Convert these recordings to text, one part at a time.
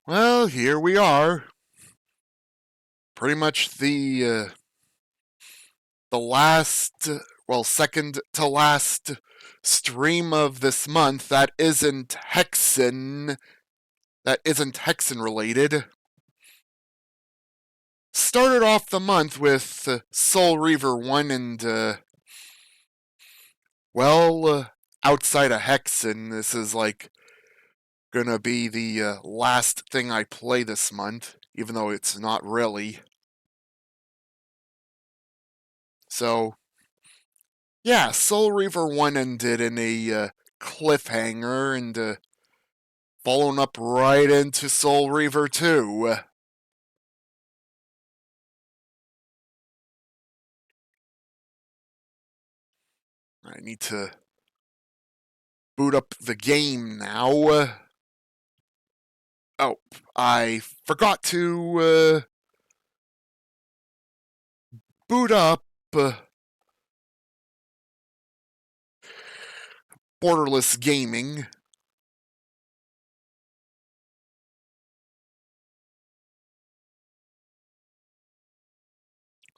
Well, here we are. Pretty much the last, well, second to last stream of this month that isn't Hexen related. Started off the month with Soul Reaver 1 and, outside of Hexen, this is like gonna be the last thing I play this month, even though it's not really. So, yeah, Soul Reaver 1 ended in a cliffhanger and following up right into Soul Reaver 2. I need to boot up the game now. Oh, I forgot to boot up Borderless Gaming.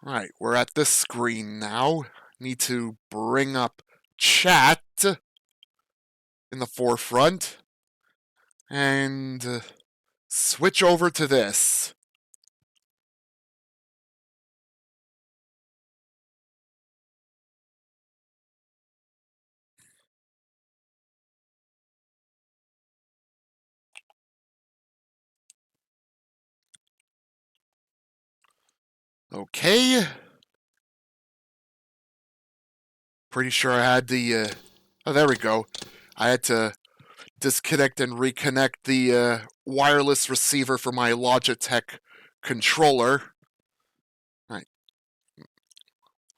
Alright, we're at this screen now. Need to bring up chat in the forefront and switch over to this. Okay. Pretty sure I had the, oh, there we go. I had to disconnect and reconnect the wireless receiver for my Logitech controller. Alright.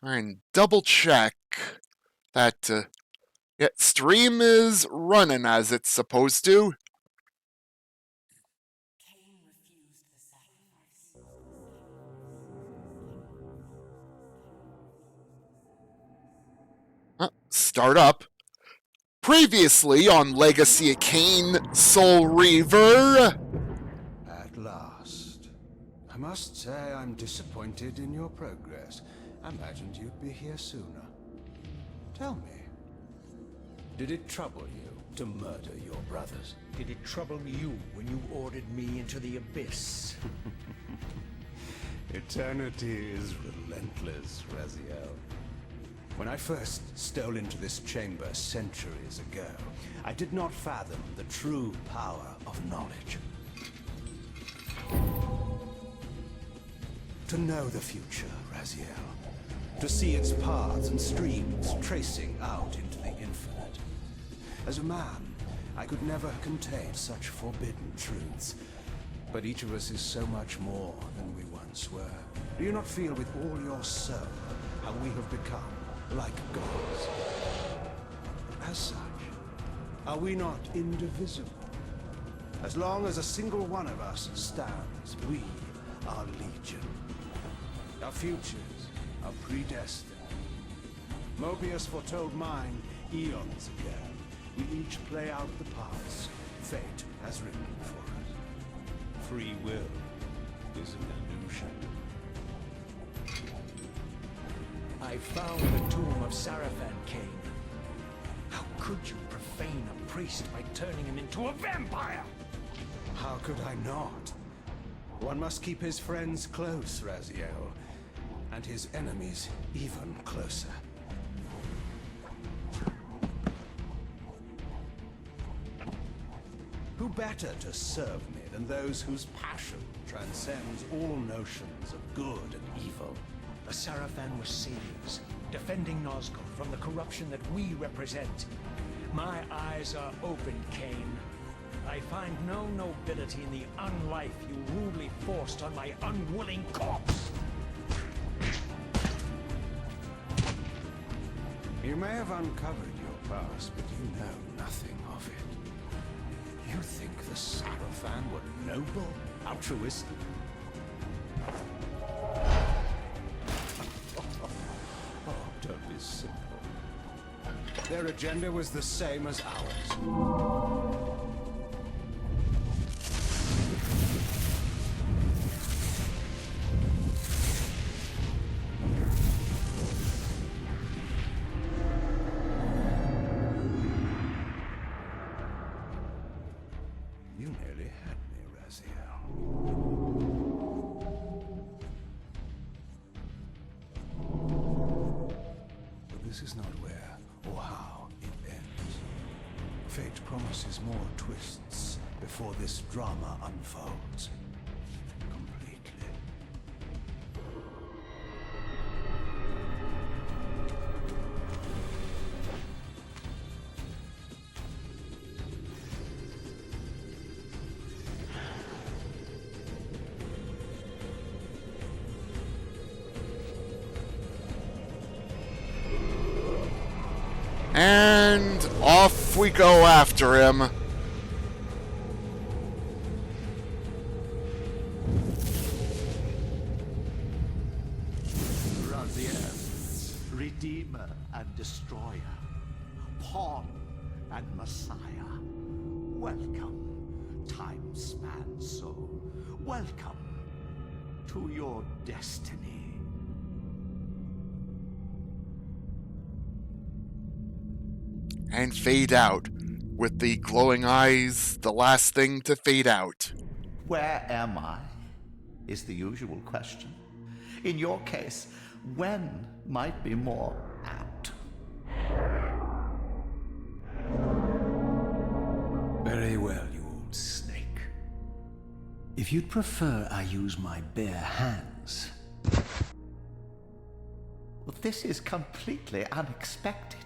And double check that, yeah, stream is running as it's supposed to. Start up. Previously on Legacy of Kain, Soul Reaver. At last. I must say I'm disappointed in your progress. I imagined you'd be here sooner. Tell me, did it trouble you to murder your brothers? Did it trouble you when you ordered me into the abyss? Eternity is relentless, Raziel. When I first stole into this chamber centuries ago, I did not fathom the true power of knowledge. To know the future, Raziel. To see its paths and streams tracing out into the infinite. As a man, I could never contain such forbidden truths. But each of us is so much more than we once were. Do you not feel with all your soul how we have become like gods? As such, are we not indivisible? As long as a single one of us stands, we are legion. Our futures are predestined. Mobius foretold mine eons ago. We each play out the parts fate has written for us. Free will is an illusion. I found the tomb of Sarafan, Kain. How could you profane a priest by turning him into a vampire? How could I not? One must keep his friends close, Raziel, and his enemies even closer. Who better to serve me than those whose passion transcends all notions of good and evil? The Sarafan were saviors, defending Nazgul from the corruption that we represent. My eyes are open, Kain. I find no nobility in the unlife you rudely forced on my unwilling corpse. You may have uncovered your past, but you know nothing of it. You think the Sarafan were noble, altruistic? Oh, don't be simple. Their agenda was the same as ours. this is not where or how it ends. Fate promises more twists before this drama unfolds completely. And off we go after him. Raziel, Redeemer and Destroyer, Pawn and Messiah. Welcome, time-span soul. Welcome to your destiny. And fade out, with the glowing eyes the last thing to fade out. Where am I? Is the usual question. In your case, when might be more apt. Very well, you old snake. If you'd prefer I use my bare hands. Well, this is completely unexpected.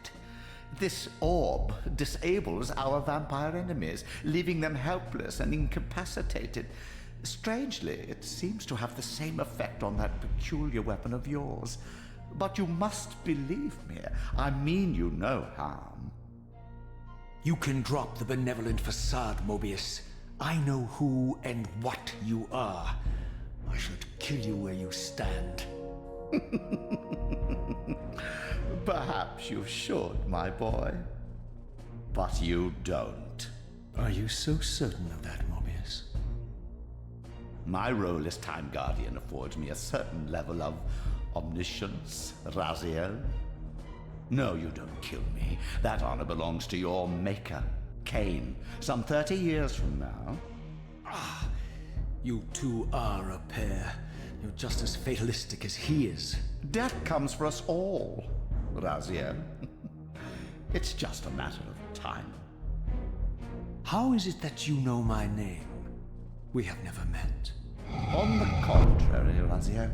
This orb disables our vampire enemies, leaving them helpless and incapacitated. Strangely, it seems to have the same effect on that peculiar weapon of yours. But you must believe me. I mean you no harm. You can drop the benevolent facade, Mobius. I know who and what you are. I should kill you where you stand. Perhaps you should, my boy. But you don't. Are you so certain of that, Mobius? My role as Time Guardian affords me a certain level of omniscience, Raziel. No, you don't kill me. That honor belongs to your maker, Kain, some 30 years from now. Ah, you two are a pair. You're just as fatalistic as he is. Death comes for us all, Raziel. It's just a matter of time. How is it that you know my name? We have never met. On the contrary, Raziel,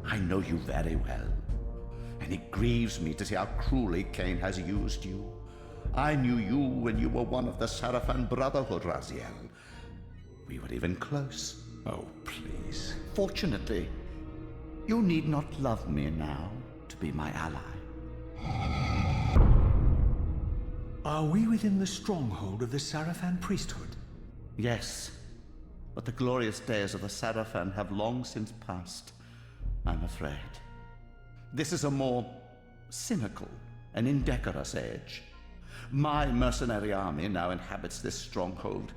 I know you very well. And it grieves me to see how cruelly Kain has used you. I knew you when you were one of the Sarafan Brotherhood, Raziel. We were even close. Oh, please. Fortunately, you need not love me now to be my ally. Are we within the stronghold of the Sarafan priesthood? Yes, but the glorious days of the Sarafan have long since passed, I'm afraid. This is a more cynical and indecorous age. My mercenary army now inhabits this stronghold.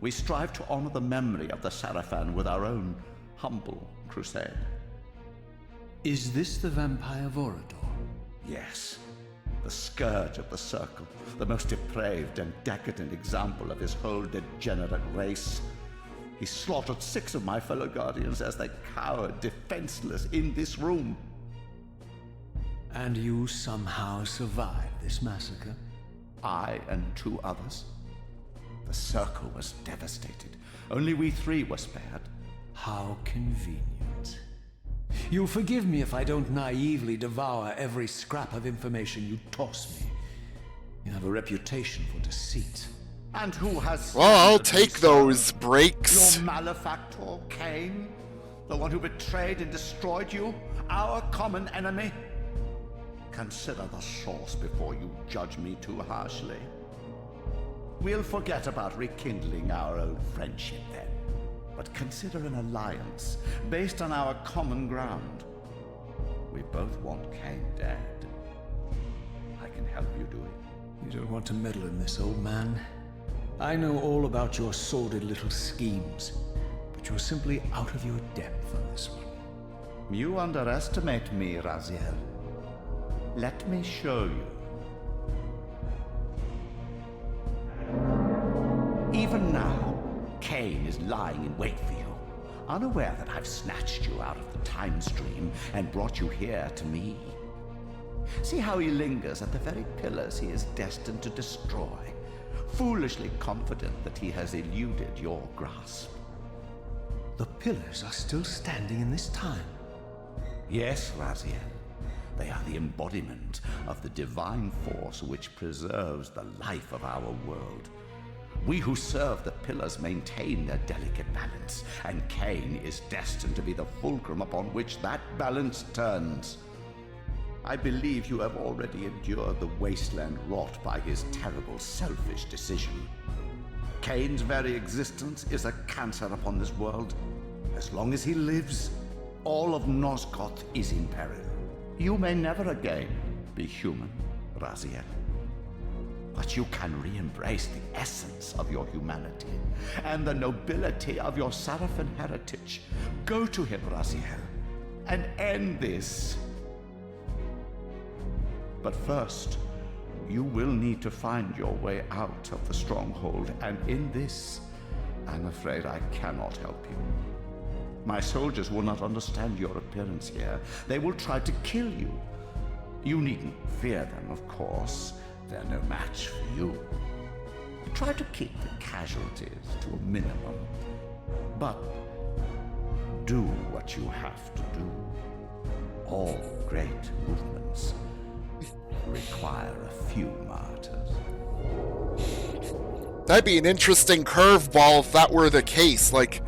We strive to honor the memory of the Sarafan with our own humble crusade. Is this the vampire Vorador? Yes, the scourge of the Circle, the most depraved and decadent example of his whole degenerate race. He slaughtered 6 of my fellow Guardians as they cowered defenseless in this room. And you somehow survived this massacre? I and 2 others. The Circle was devastated. Only we 3 were spared. How convenient. You'll forgive me if I don't naively devour every scrap of information you toss me. You have a reputation for deceit. And who has... Well, I'll take those breaks. Your malefactor, Kain? The one who betrayed and destroyed you? Our common enemy? Consider the source before you judge me too harshly. We'll forget about rekindling our old friendship then. But consider an alliance based on our common ground. We both want Kain dead. I can help you do it. You don't want to meddle in this, old man. I know all about your sordid little schemes, but you're simply out of your depth on this one. You underestimate me, Raziel. Let me show you. Even now, Kain is lying in wait for you, unaware that I've snatched you out of the time stream and brought you here to me. See how he lingers at the very pillars he is destined to destroy, foolishly confident that he has eluded your grasp. The pillars are still standing in this time. Yes, Raziel. They are the embodiment of the divine force which preserves the life of our world. We who serve the pillars maintain their delicate balance, and Kain is destined to be the fulcrum upon which that balance turns. I believe you have already endured the wasteland wrought by his terrible, selfish decision. Kain's very existence is a cancer upon this world. As long as he lives, all of Nosgoth is in peril. You may never again be human, Raziel. But you can re-embrace the essence of your humanity and the nobility of your Sarafan heritage. Go to him, Raziel, and end this. But first, you will need to find your way out of the stronghold, and in this, I'm afraid I cannot help you. My soldiers will not understand your appearance here. They will try to kill you. You needn't fear them, of course. They're no match for you. Try to keep the casualties to a minimum. But do what you have to do. All great movements require a few martyrs. That'd be an interesting curveball if that were the case. Like,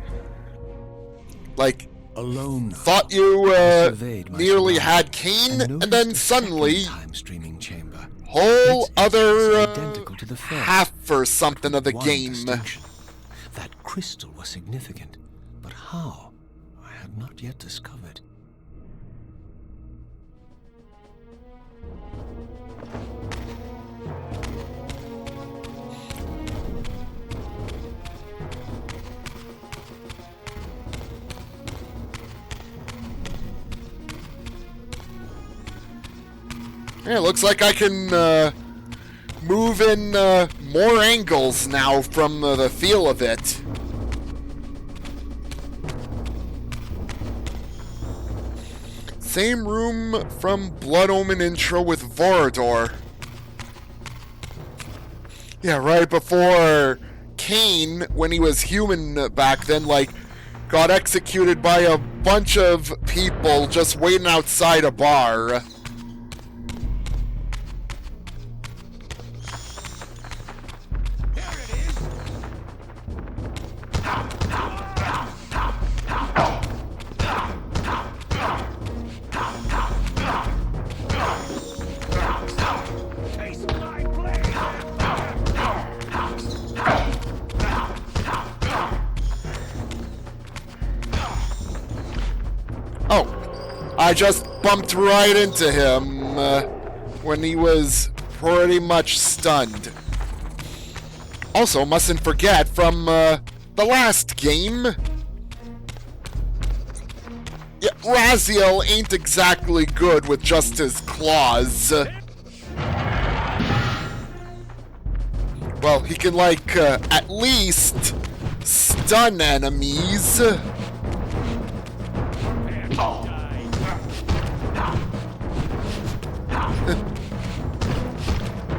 Alone, thought you surveyed my nearly surroundings had Kain, and noticed then a suddenly, second time streaming chamber. whole Its other edges identical to the first, half or something of the one game. distinction. That crystal was significant, but how? I had not yet discovered. Yeah, looks like I can move in more angles now from the feel of it. Same room from Blood Omen intro with Vorador. Yeah, right before Kain, when he was human back then, like, got executed by a bunch of people just waiting outside a bar. I just bumped right into him when he was pretty much stunned. Also, mustn't forget from the last game, yeah, Raziel ain't exactly good with just his claws. Well, he can, like, at least stun enemies.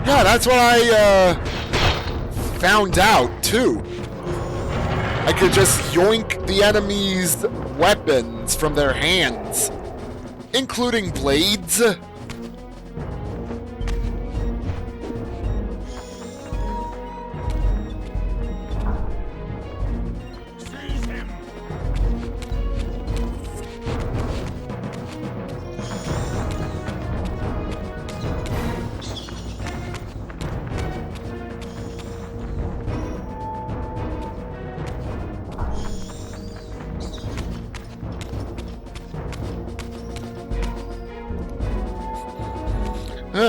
Yeah, that's what I found out, too. I could just yoink the enemy's weapons from their hands, including blades.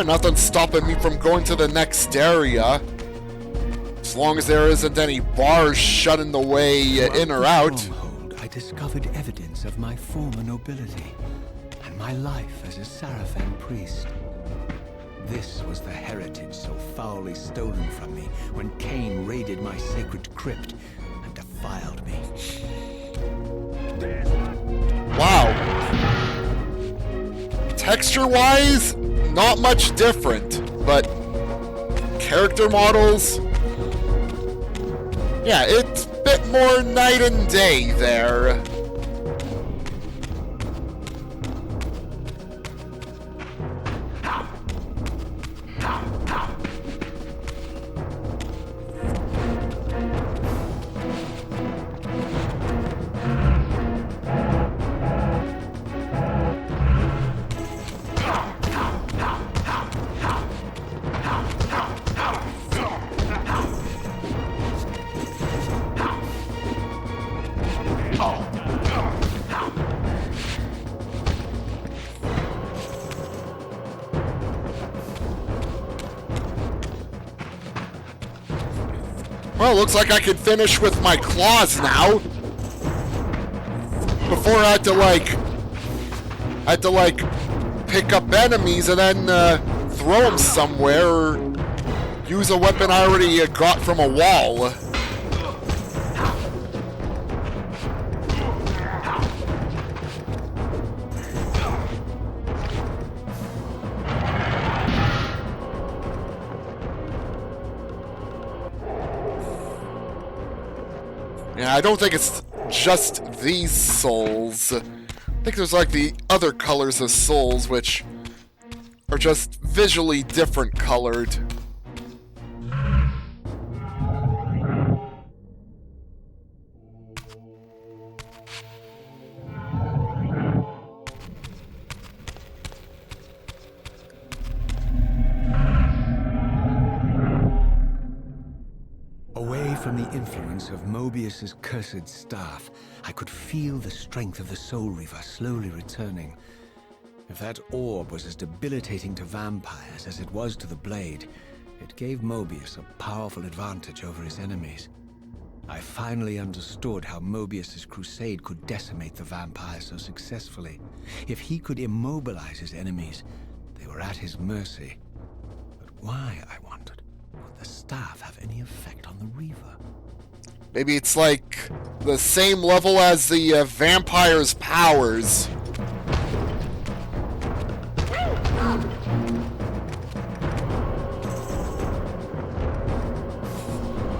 Nothing's stopping me from going to the next area. As long as there isn't any bars shutting the way in or out. Stronghold, I discovered evidence of my former nobility and my life as a Sarafan priest. This was the heritage so foully stolen from me when Kain raided my sacred crypt and defiled me. Wow. Texture-wise, not much different, but character models, yeah, it's a bit more night and day there. Well, looks like I can finish with my claws now. Before I had to like pick up enemies and then throw them somewhere or use a weapon I already got from a wall. Yeah, I don't think it's just these souls. I think there's like the other colors of souls, which are just visually different colored. Away from the influence of Mobius's cursed staff, I could feel the strength of the Soul Reaver slowly returning. If that orb was as debilitating to vampires as it was to the blade, it gave Mobius a powerful advantage over his enemies. I finally understood how Mobius's crusade could decimate the vampires so successfully. If he could immobilize his enemies, they were at his mercy. But why, I wondered, would the staff have any effect on the Reaver? Maybe it's like the same level as the vampire's powers.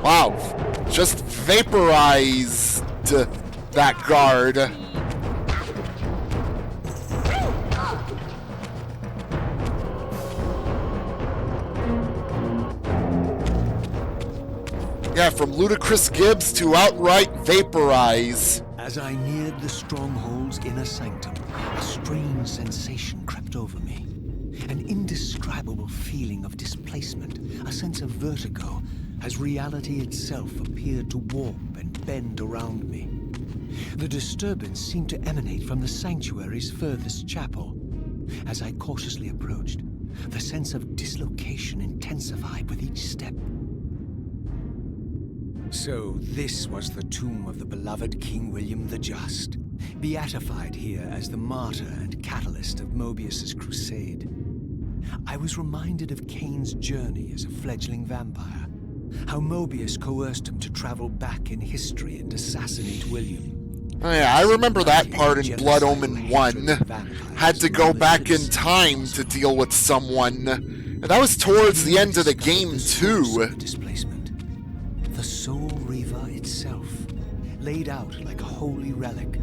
Wow, just vaporized that guard. Yeah, from ludicrous Gibbs to outright vaporize. As I neared the stronghold's inner sanctum, a strange sensation crept over me. An indescribable feeling of displacement, a sense of vertigo, as reality itself appeared to warp and bend around me. The disturbance seemed to emanate from the sanctuary's furthest chapel. As I cautiously approached, the sense of dislocation intensified with each step. So this was the tomb of the beloved King William the Just, beatified here as the martyr and catalyst of Mobius's crusade. I was reminded of Kain's journey as a fledgling vampire, how Mobius coerced him to travel back in history and assassinate William. Oh yeah, I remember that part in Blood Omen 1. Had to go back in time to deal with someone. And that was towards the end of the game too. The Soul Reaver itself, laid out like a holy relic,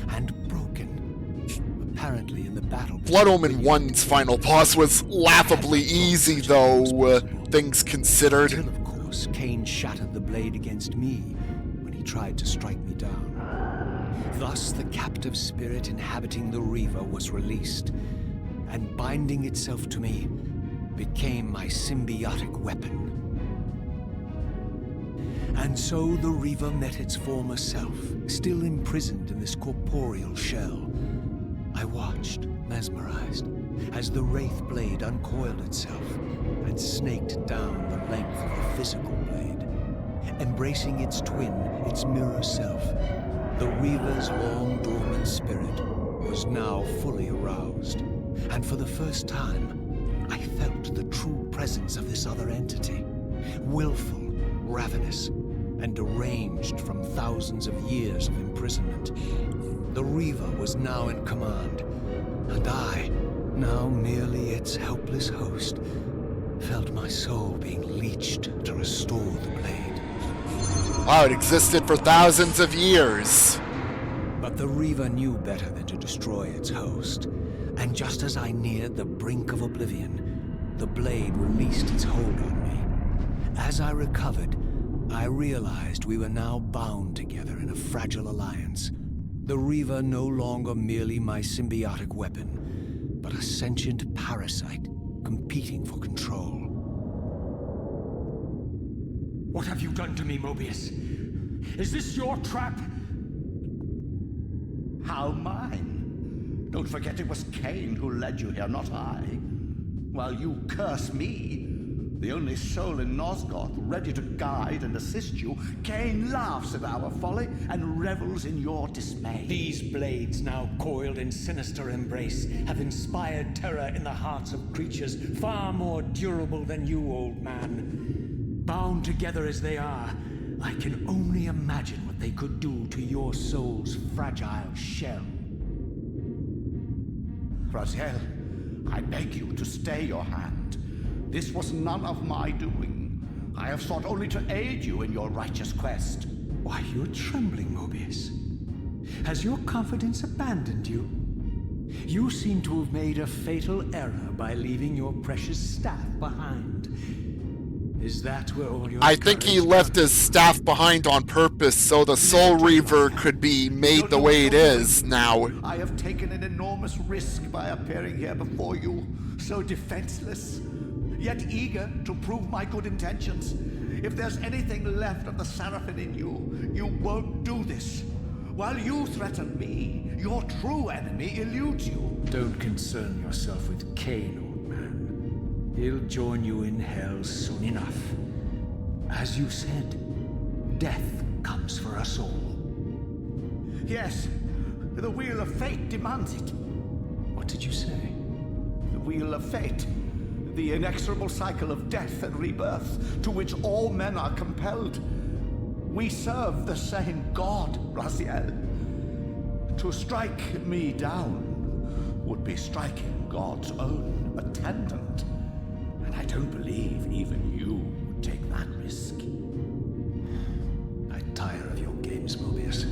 and broken, apparently in the battle. Blood Omen 1's final boss was laughably easy, though, things considered. Until, of course, Kain shattered the blade against me when he tried to strike me down. Thus, the captive spirit inhabiting the Reaver was released, and binding itself to me became my symbiotic weapon. And so the Reaver met its former self, still imprisoned in this corporeal shell. I watched, mesmerized, as the Wraith blade uncoiled itself and snaked down the length of the physical blade. Embracing its twin, its mirror self, the Reaver's long-dormant spirit was now fully aroused. And for the first time, I felt the true presence of this other entity, willful, ravenous, and deranged from thousands of years of imprisonment. The Reaver was now in command, and I, now merely its helpless host, felt my soul being leeched to restore the blade. Wow, it existed for thousands of years. But the Reaver knew better than to destroy its host, and just as I neared the brink of oblivion, the blade released its hold on me. As I recovered, I realized we were now bound together in a fragile alliance. The Reaver no longer merely my symbiotic weapon, but a sentient parasite competing for control. What have you done to me, Mobius? Is this your trap? How mine? Don't forget it was Kain who led you here, not I. While you curse me, the only soul in Nosgoth ready to guide and assist you, Kain laughs at our folly and revels in your dismay. These blades, now coiled in sinister embrace, have inspired terror in the hearts of creatures far more durable than you, old man. Bound together as they are, I can only imagine what they could do to your soul's fragile shell. Raziel, I beg you to stay your hand. This was none of my doing. I have sought only to aid you in your righteous quest. Why, you're trembling, Mobius. Has your confidence abandoned you? You seem to have made a fatal error by leaving your precious staff behind. Is that where all your I think he left his staff behind on purpose so the Soul Reaver could be made the way it is now. I have taken an enormous risk by appearing here before you, so defenseless, yet eager to prove my good intentions. If there's anything left of the Seraphim in you, you won't do this. While you threaten me, your true enemy eludes you. Don't concern yourself with Kain, old man. He'll join you in hell soon enough. As you said, death comes for us all. Yes, the Wheel of Fate demands it. What did you say? The Wheel of Fate. The inexorable cycle of death and rebirth to which all men are compelled. We serve the same God, Raziel. To strike me down would be striking God's own attendant. And I don't believe even you would take that risk. I tire of your games, Mobius.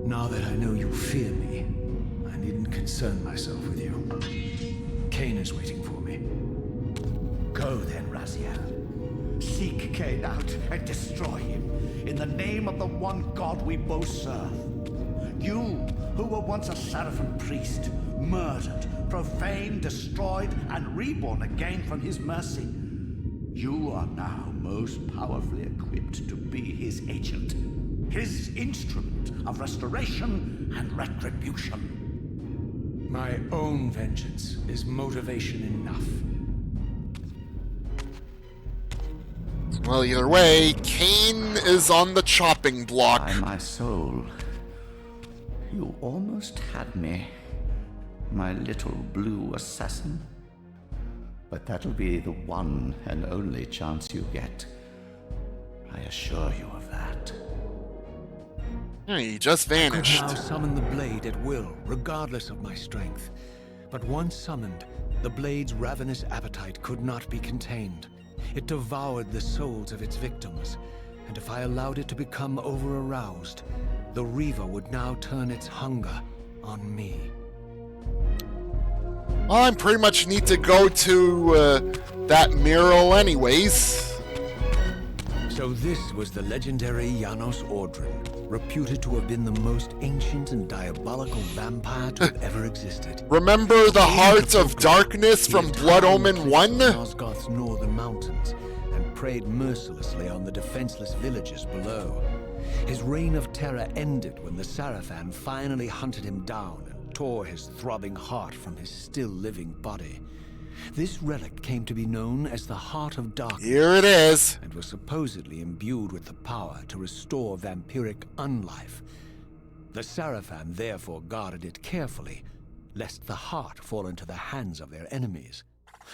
Now that I know you fear me, I needn't concern myself with you. Kain is waiting for me. Go then, Raziel. Seek Kain out and destroy him in the name of the one God we both serve. You, who were once a Seraphim priest, murdered, profaned, destroyed, and reborn again from his mercy. You are now most powerfully equipped to be his agent, his instrument of restoration and retribution. My own vengeance is motivation enough. Well, either way, Kain is on the chopping block. By my soul, you almost had me, my little blue assassin. But that'll be the one and only chance you get. I assure you of that. He just I vanished. could now summon the blade at will, regardless of my strength. But once summoned, the blade's ravenous appetite could not be contained. It devoured the souls of its victims, and if I allowed it to become over-aroused, the Reaver would now turn its hunger on me. Well, I pretty much need to go to that mural anyways. So this was the legendary Janos Ordrin, reputed to have been the most ancient and diabolical vampire to have ever existed. Remember the Heart of Darkness from Blood Omen 1? Nosgoth's northern mountains and preyed mercilessly on the defenseless villagers below. His reign of terror ended when the Seraphim finally hunted him down and tore his throbbing heart from his still-living body. This relic came to be known as the Heart of Darkness. Here it is. And was supposedly imbued with the power to restore vampiric unlife. The Seraphim therefore guarded it carefully, lest the heart fall into the hands of their enemies.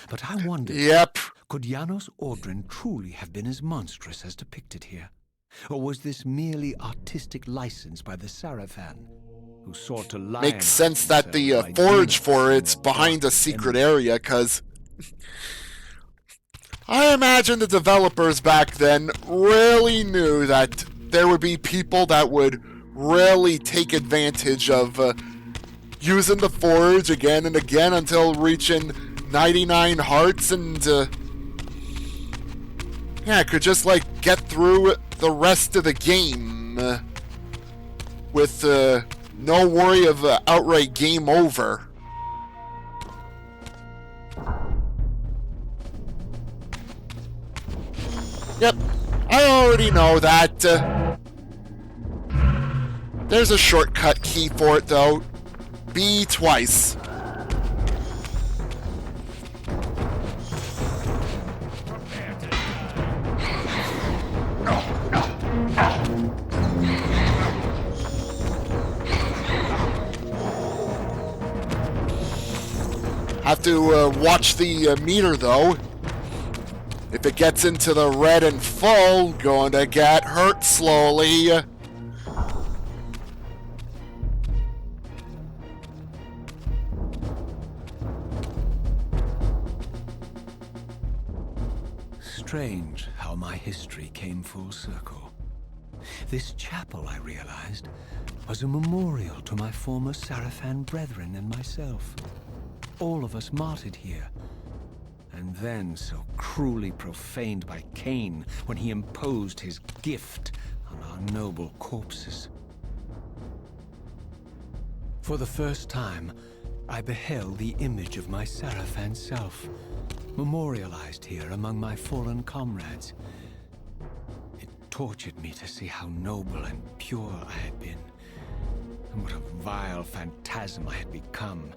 But I wondered, Yep. could Janos Ordrin truly have been as monstrous as depicted here? Or was this merely artistic license by the Seraphim? who sought to lionize Makes sense that the themselves by forge for demons it's in their behind a darkest secret enemy. area, because I imagine the developers back then really knew that there would be people that would really take advantage of using the forge again and again until reaching 99 hearts and yeah, could just like get through the rest of the game with no worry of outright game over. Yep, I already know that. There's a shortcut key for it though. B twice. Have to watch the meter though. If it gets into the red and full, going to get hurt slowly. Strange how my history came full circle. This chapel, I realized, was a memorial to my former Sarafan brethren and myself. All of us martyred here, and then so cruelly profaned by Kain when he imposed his gift on our noble corpses. For the first time, I beheld the image of my Sarafan self, memorialized here among my fallen comrades. It tortured me to see how noble and pure I had been, and what a vile phantasm I had become.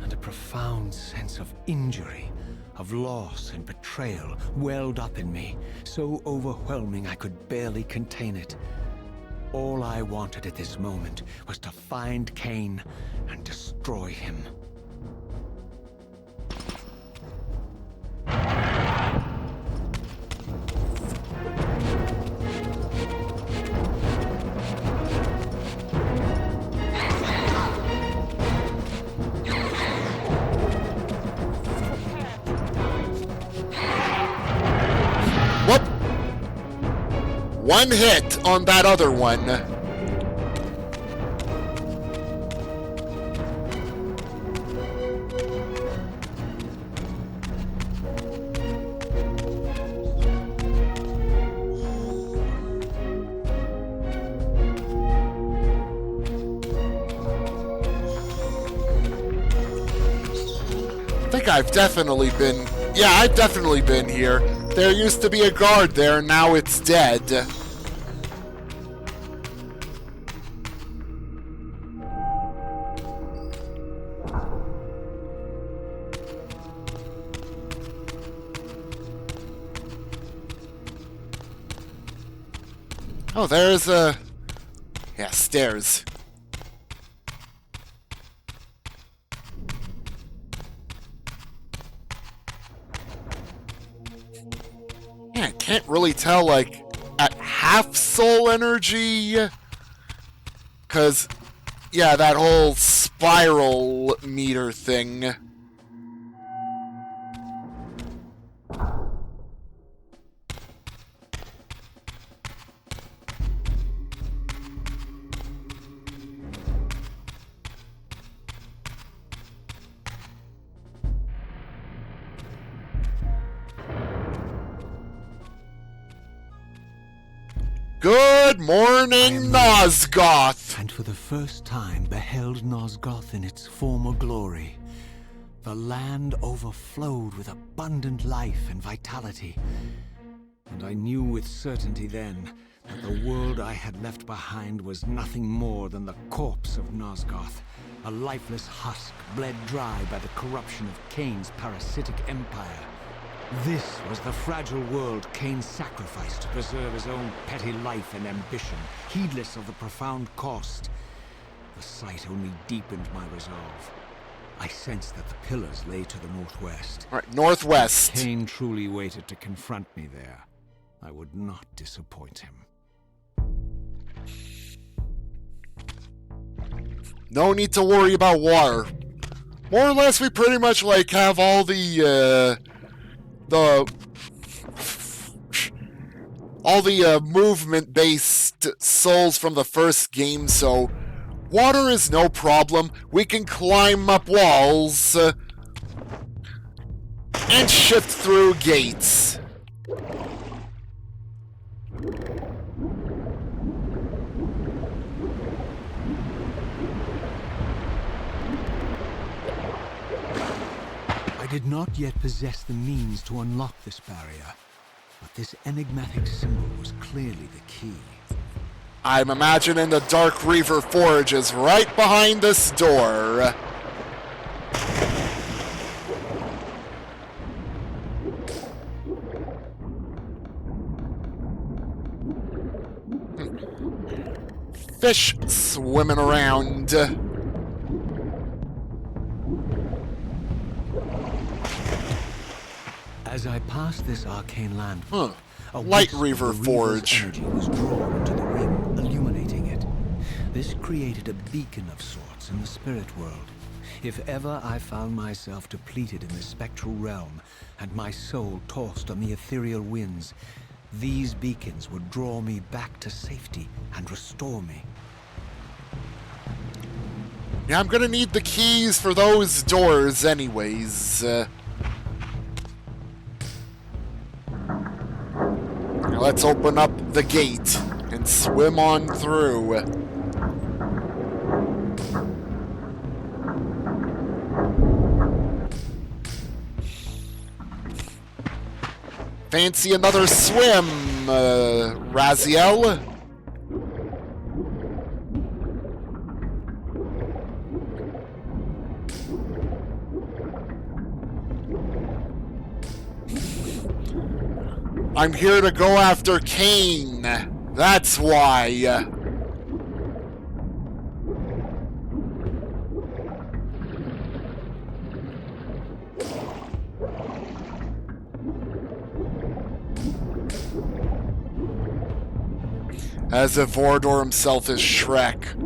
And a profound sense of injury, of loss and betrayal welled up in me, so overwhelming I could barely contain it. All I wanted at this moment was to find Kain and destroy him. Whoop! One hit on that other one. I think I've definitely been... Yeah, I've definitely been here. There used to be a guard there, now it's dead. Oh, there's a... Yeah, stairs. Yeah, I can't really tell, like, at half soul energy. Because, yeah, that whole spiral meter thing. Good morning, Nosgoth! And for the first time beheld Nosgoth in its former glory. The land overflowed with abundant life and vitality. And I knew with certainty then that the world I had left behind was nothing more than the corpse of Nosgoth, a lifeless husk bled dry by the corruption of Kain's parasitic empire. This was the fragile world Kain sacrificed to preserve his own petty life and ambition, heedless of the profound cost. The sight only deepened my resolve. I sensed that the pillars lay to the northwest. All right, northwest. Kain truly waited to confront me there. I would not disappoint him. No need to worry about water. More or less, we pretty much like have all the movement-based souls from the first game, so water is no problem. We can climb up walls and shift through gates. I did not yet possess the means to unlock this barrier, but this enigmatic symbol was clearly the key. I'm imagining the Dark Reaver Forge is right behind this door. Fish swimming around. As I passed this arcane land, a Light wisp of Reaver the Reaver's Forge. energy was drawn into the ring, illuminating it. This created a beacon of sorts in the spirit world. If ever I found myself depleted in the spectral realm, and my soul tossed on the ethereal winds, these beacons would draw me back to safety and restore me. Yeah, I'm gonna need the keys for those doors anyways. Now let's open up the gate and swim on through. Fancy another swim, Raziel? I'm here to go after Kain. That's why. As if Vordor himself is Shrek.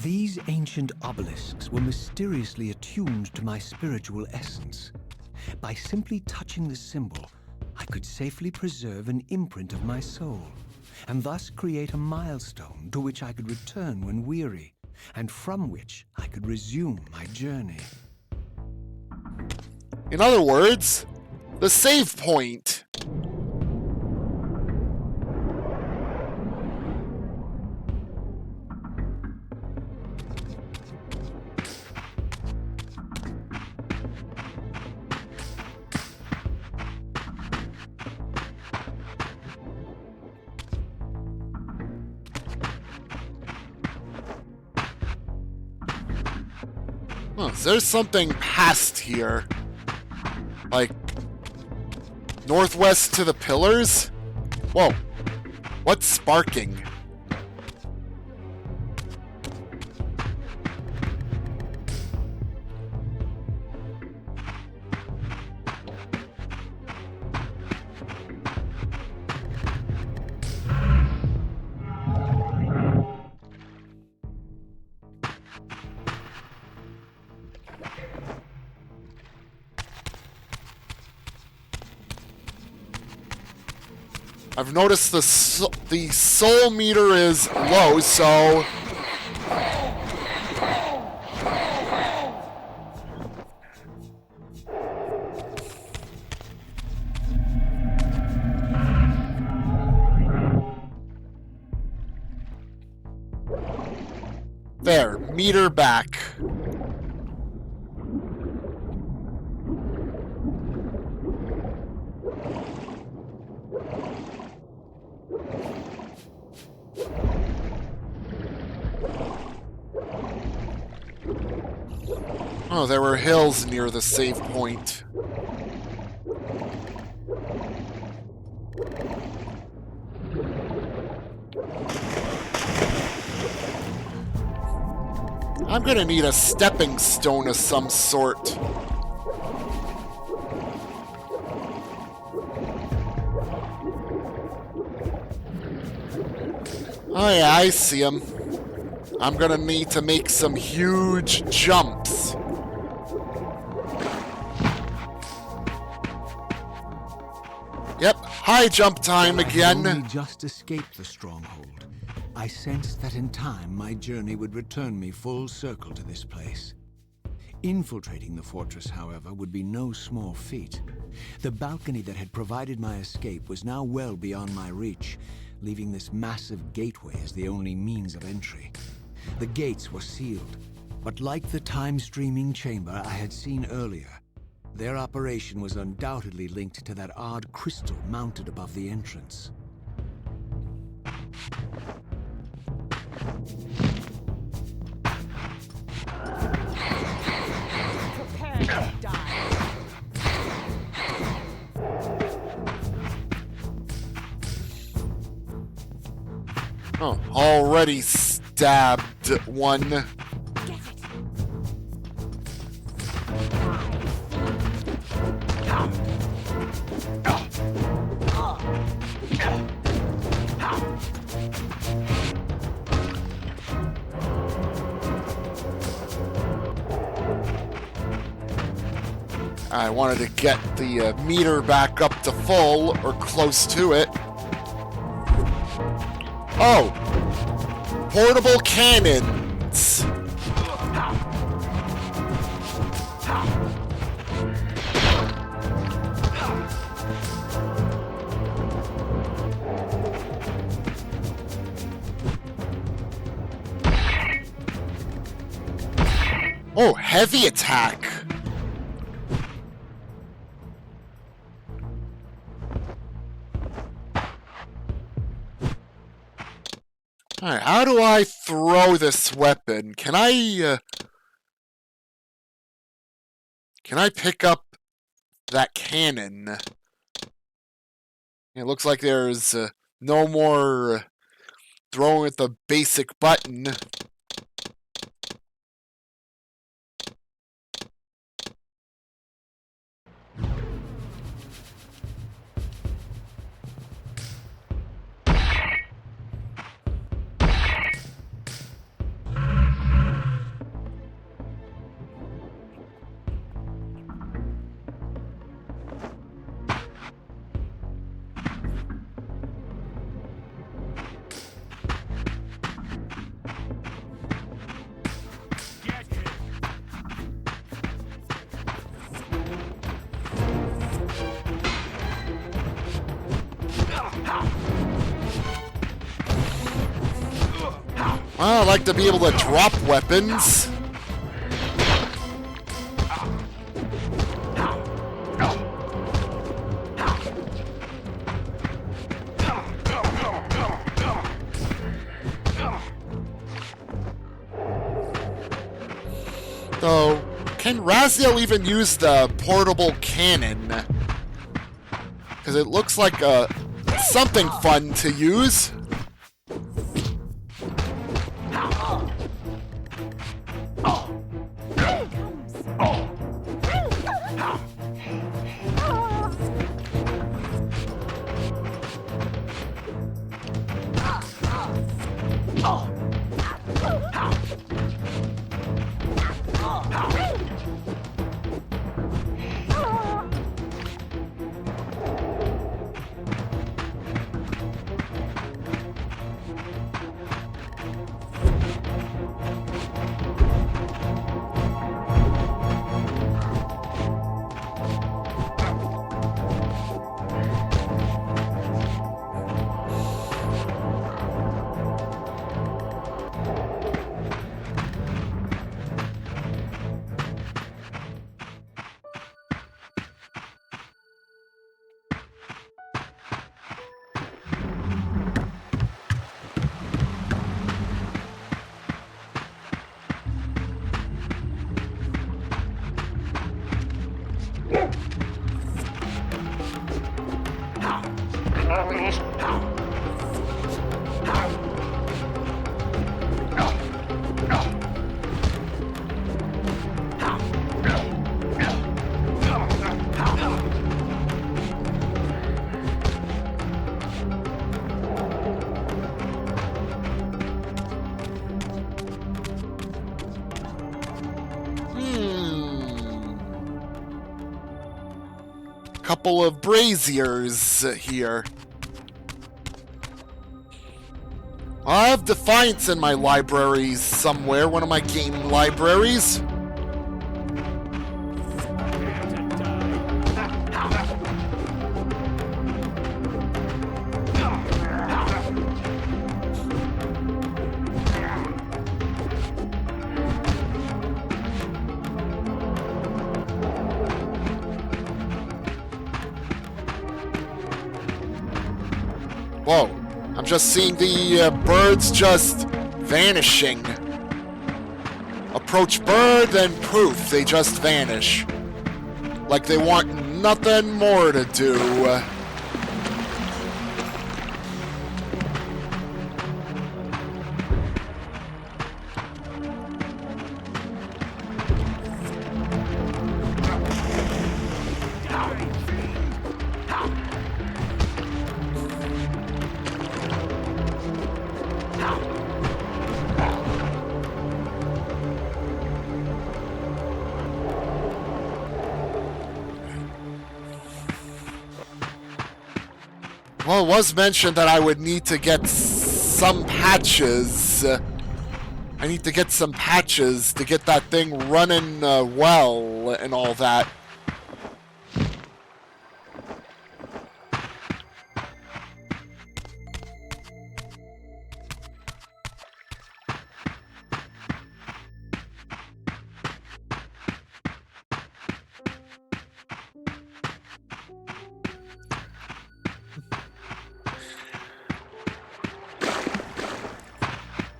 These ancient obelisks were mysteriously attuned to my spiritual essence. By simply touching the symbol, I could safely preserve an imprint of my soul, and thus create a milestone to which I could return when weary, and from which I could resume my journey. In other words, the save point. There's something past here. Like, northwest to the pillars? Whoa. What's sparking? I've noticed the soul meter is low, so... There, meter back. Oh, there were hills near the save point. I'm gonna need a stepping stone of some sort. Oh yeah, I see him. I'm gonna need to make some huge jumps. Yep, high jump time I had again. only just escaped the stronghold. I sensed that in time my journey would return me full circle to this place. Infiltrating the fortress, however, would be no small feat. The balcony that had provided my escape was now well beyond my reach, leaving this massive gateway as the only means of entry. The gates were sealed, but like the time-streaming chamber I had seen earlier, their operation was undoubtedly linked to that odd crystal mounted above the entrance. Prepare to die. Oh, already stabbed one. Get it. I wanted to get the meter back up to full, or close to it. Oh! Portable cannons! Oh, heavy attack! Alright, how do I throw this weapon? Can I pick up that cannon? It looks like there's no more throwing with the basic button. Well, I like to be able to drop weapons. So, can Raziel even use the portable cannon? Because it looks like something fun to use. couple of braziers here. I have Defiance in my libraries somewhere, one of my game libraries. Whoa, I'm just seeing the birds just vanishing. Approach bird, then poof, they just vanish. Like they want nothing more to do. Well, it was mentioned that I would need to get some patches. I need to get some patches to get that thing running well and all that.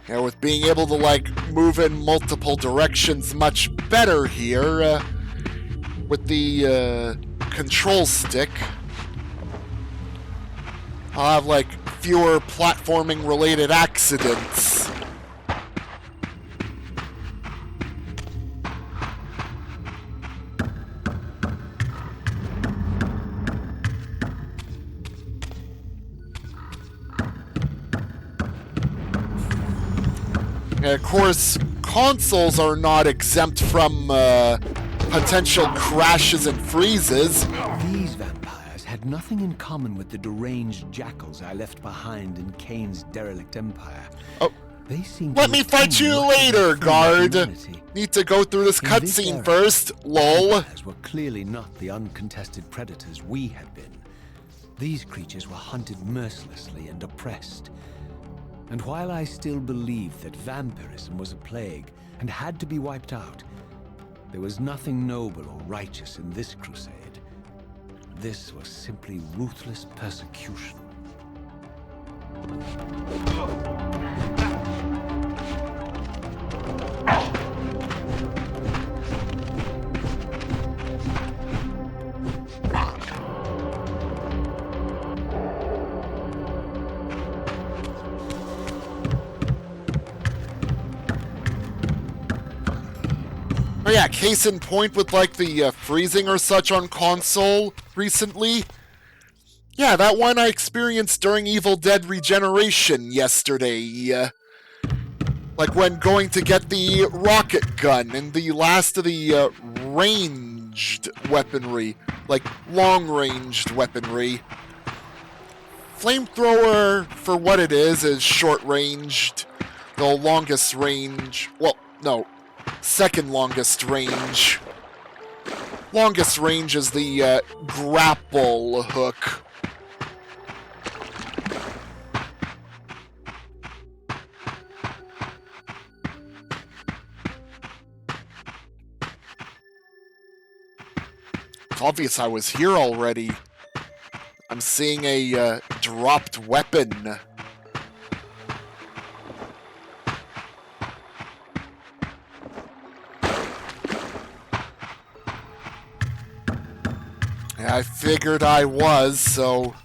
Yeah, with being able to, like, move in multiple directions much better here, with the, control stick. I'll have, like, fewer platforming-related accidents. And of course, consoles are not exempt from potential crashes and freezes. These vampires had nothing in common with the deranged jackals I left behind in Kain's derelict empire. Oh, They seem let me fight you later, guard. Need to go through this cutscene first, lol. Vampires were clearly not the uncontested predators we had been. These creatures were hunted mercilessly and oppressed. And while I still believed that vampirism was a plague and had to be wiped out, there was nothing noble or righteous in this crusade. This was simply ruthless persecution. Oh yeah, case in point with like the freezing or such on console recently. Yeah, that one I experienced during Evil Dead Regeneration yesterday. Like when going to get the rocket gun and the last of the ranged weaponry, like long-ranged weaponry. Flamethrower, for what it is short-ranged. The longest range, well, no. Second longest range. Longest range is the grapple hook. It's obvious I was here already. I'm seeing a dropped weapon. I figured I was, so...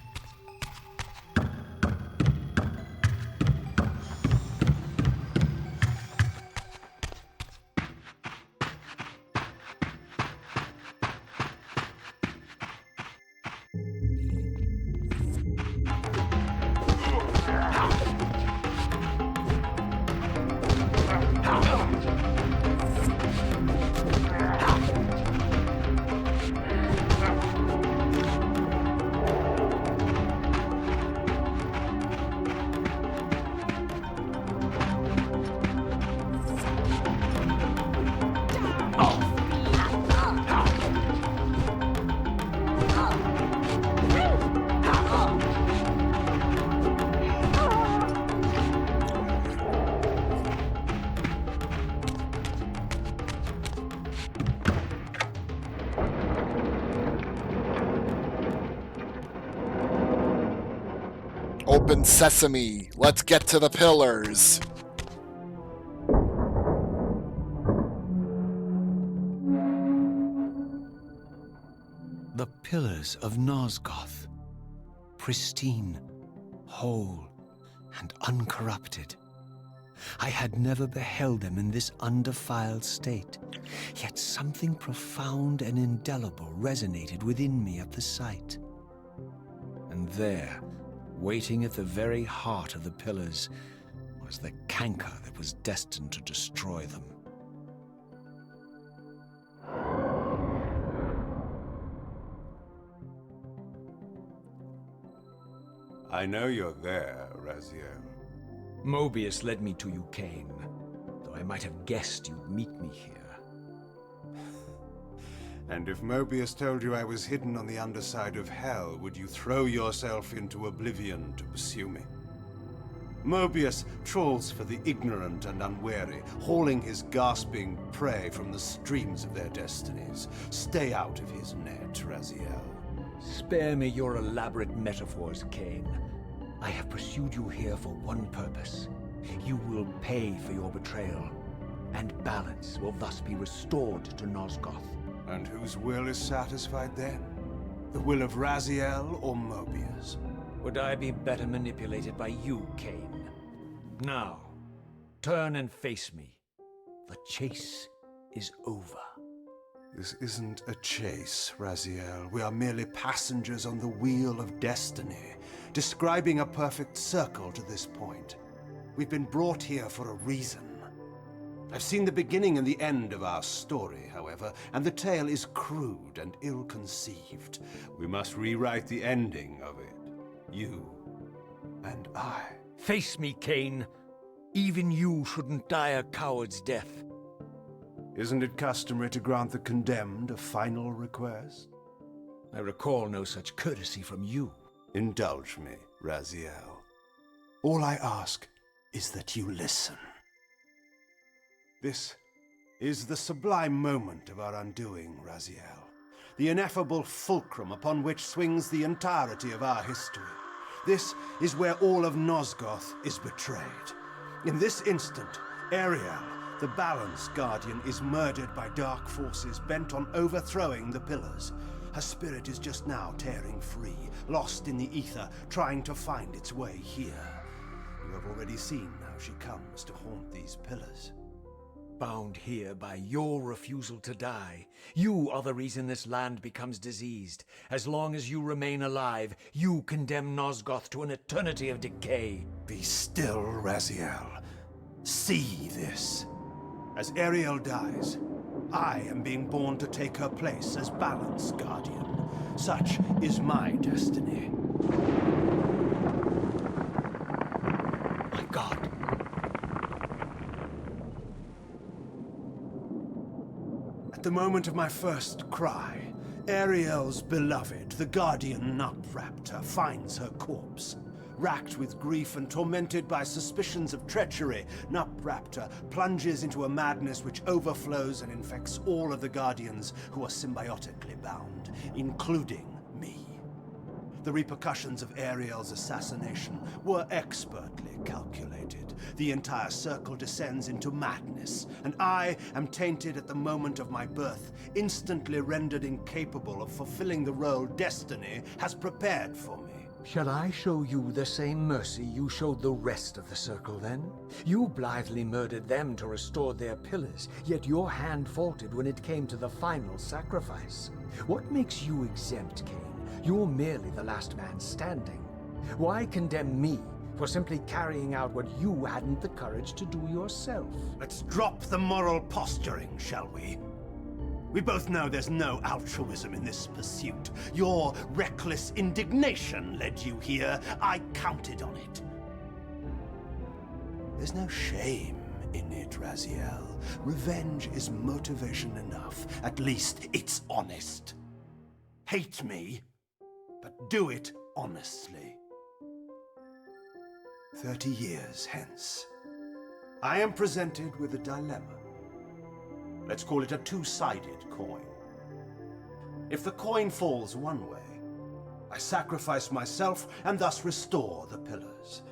Open sesame. Let's get to the pillars. The pillars of Nosgoth. Pristine, whole, and uncorrupted. I had never beheld them in this undefiled state, yet something profound and indelible resonated within me at the sight. And there, waiting at the very heart of the pillars, was the canker that was destined to destroy them. I know you're there, Raziel. Mobius led me to you, Kain, though I might have guessed you'd meet me here. And if Mobius told you I was hidden on the underside of hell, would you throw yourself into oblivion to pursue me? Mobius trawls for the ignorant and unwary, hauling his gasping prey from the streams of their destinies. Stay out of his net, Raziel. Spare me your elaborate metaphors, Kain. I have pursued you here for one purpose. You will pay for your betrayal, and balance will thus be restored to Nosgoth. And whose will is satisfied then? The will of Raziel or Mobius? Would I be better manipulated by you, Kain? Now, turn and face me. The chase is over. This isn't a chase, Raziel. We are merely passengers on the wheel of destiny, describing a perfect circle to this point. We've been brought here for a reason. I've seen the beginning and the end of our story, however, and the tale is crude and ill-conceived. We must rewrite the ending of it. You and I. Face me, Kain. Even you shouldn't die a coward's death. Isn't it customary to grant the condemned a final request? I recall no such courtesy from you. Indulge me, Raziel. All I ask is that you listen. This is the sublime moment of our undoing, Raziel. The ineffable fulcrum upon which swings the entirety of our history. This is where all of Nosgoth is betrayed. In this instant, Ariel, the Balance Guardian, is murdered by dark forces bent on overthrowing the pillars. Her spirit is just now tearing free, lost in the ether, trying to find its way here. You have already seen how she comes to haunt these pillars. Bound here by your refusal to die. You are the reason this land becomes diseased. As long as you remain alive, you condemn Nosgoth to an eternity of decay. Be still, Raziel. See this. As Ariel dies, I am being born to take her place as Balance Guardian. Such is my destiny. My God. At the moment of my first cry, Ariel's beloved, the Guardian Nupraptor, finds her corpse. Racked with grief and tormented by suspicions of treachery, Nupraptor plunges into a madness which overflows and infects all of the Guardians who are symbiotically bound, including me. The repercussions of Ariel's assassination were expertly calculated. The entire circle descends into madness, and I am tainted at the moment of my birth, instantly rendered incapable of fulfilling the role destiny has prepared for me. Shall I show you the same mercy you showed the rest of the Circle, then? You blithely murdered them to restore their pillars, yet your hand faltered when it came to the final sacrifice. What makes you exempt, Kain? You're merely the last man standing. Why condemn me for simply carrying out what you hadn't the courage to do yourself? Let's drop the moral posturing, shall we? We both know there's no altruism in this pursuit. Your reckless indignation led you here. I counted on it. There's no shame in it, Raziel. Revenge is motivation enough. At least it's honest. Hate me, but do it honestly. 30 years hence, I am presented with a dilemma. Let's call it a two-sided coin. If the coin falls one way, I sacrifice myself and thus restore the pillars.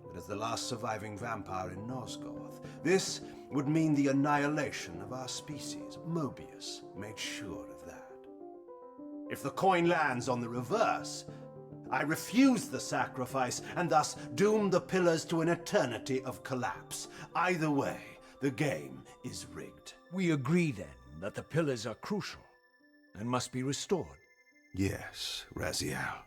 But as the last surviving vampire in Nosgoth, this would mean the annihilation of our species. Mobius made sure of that. If the coin lands on the reverse, I refuse the sacrifice and thus doom the pillars to an eternity of collapse. Either way, the game is rigged. We agree then that the pillars are crucial and must be restored. Yes, Raziel.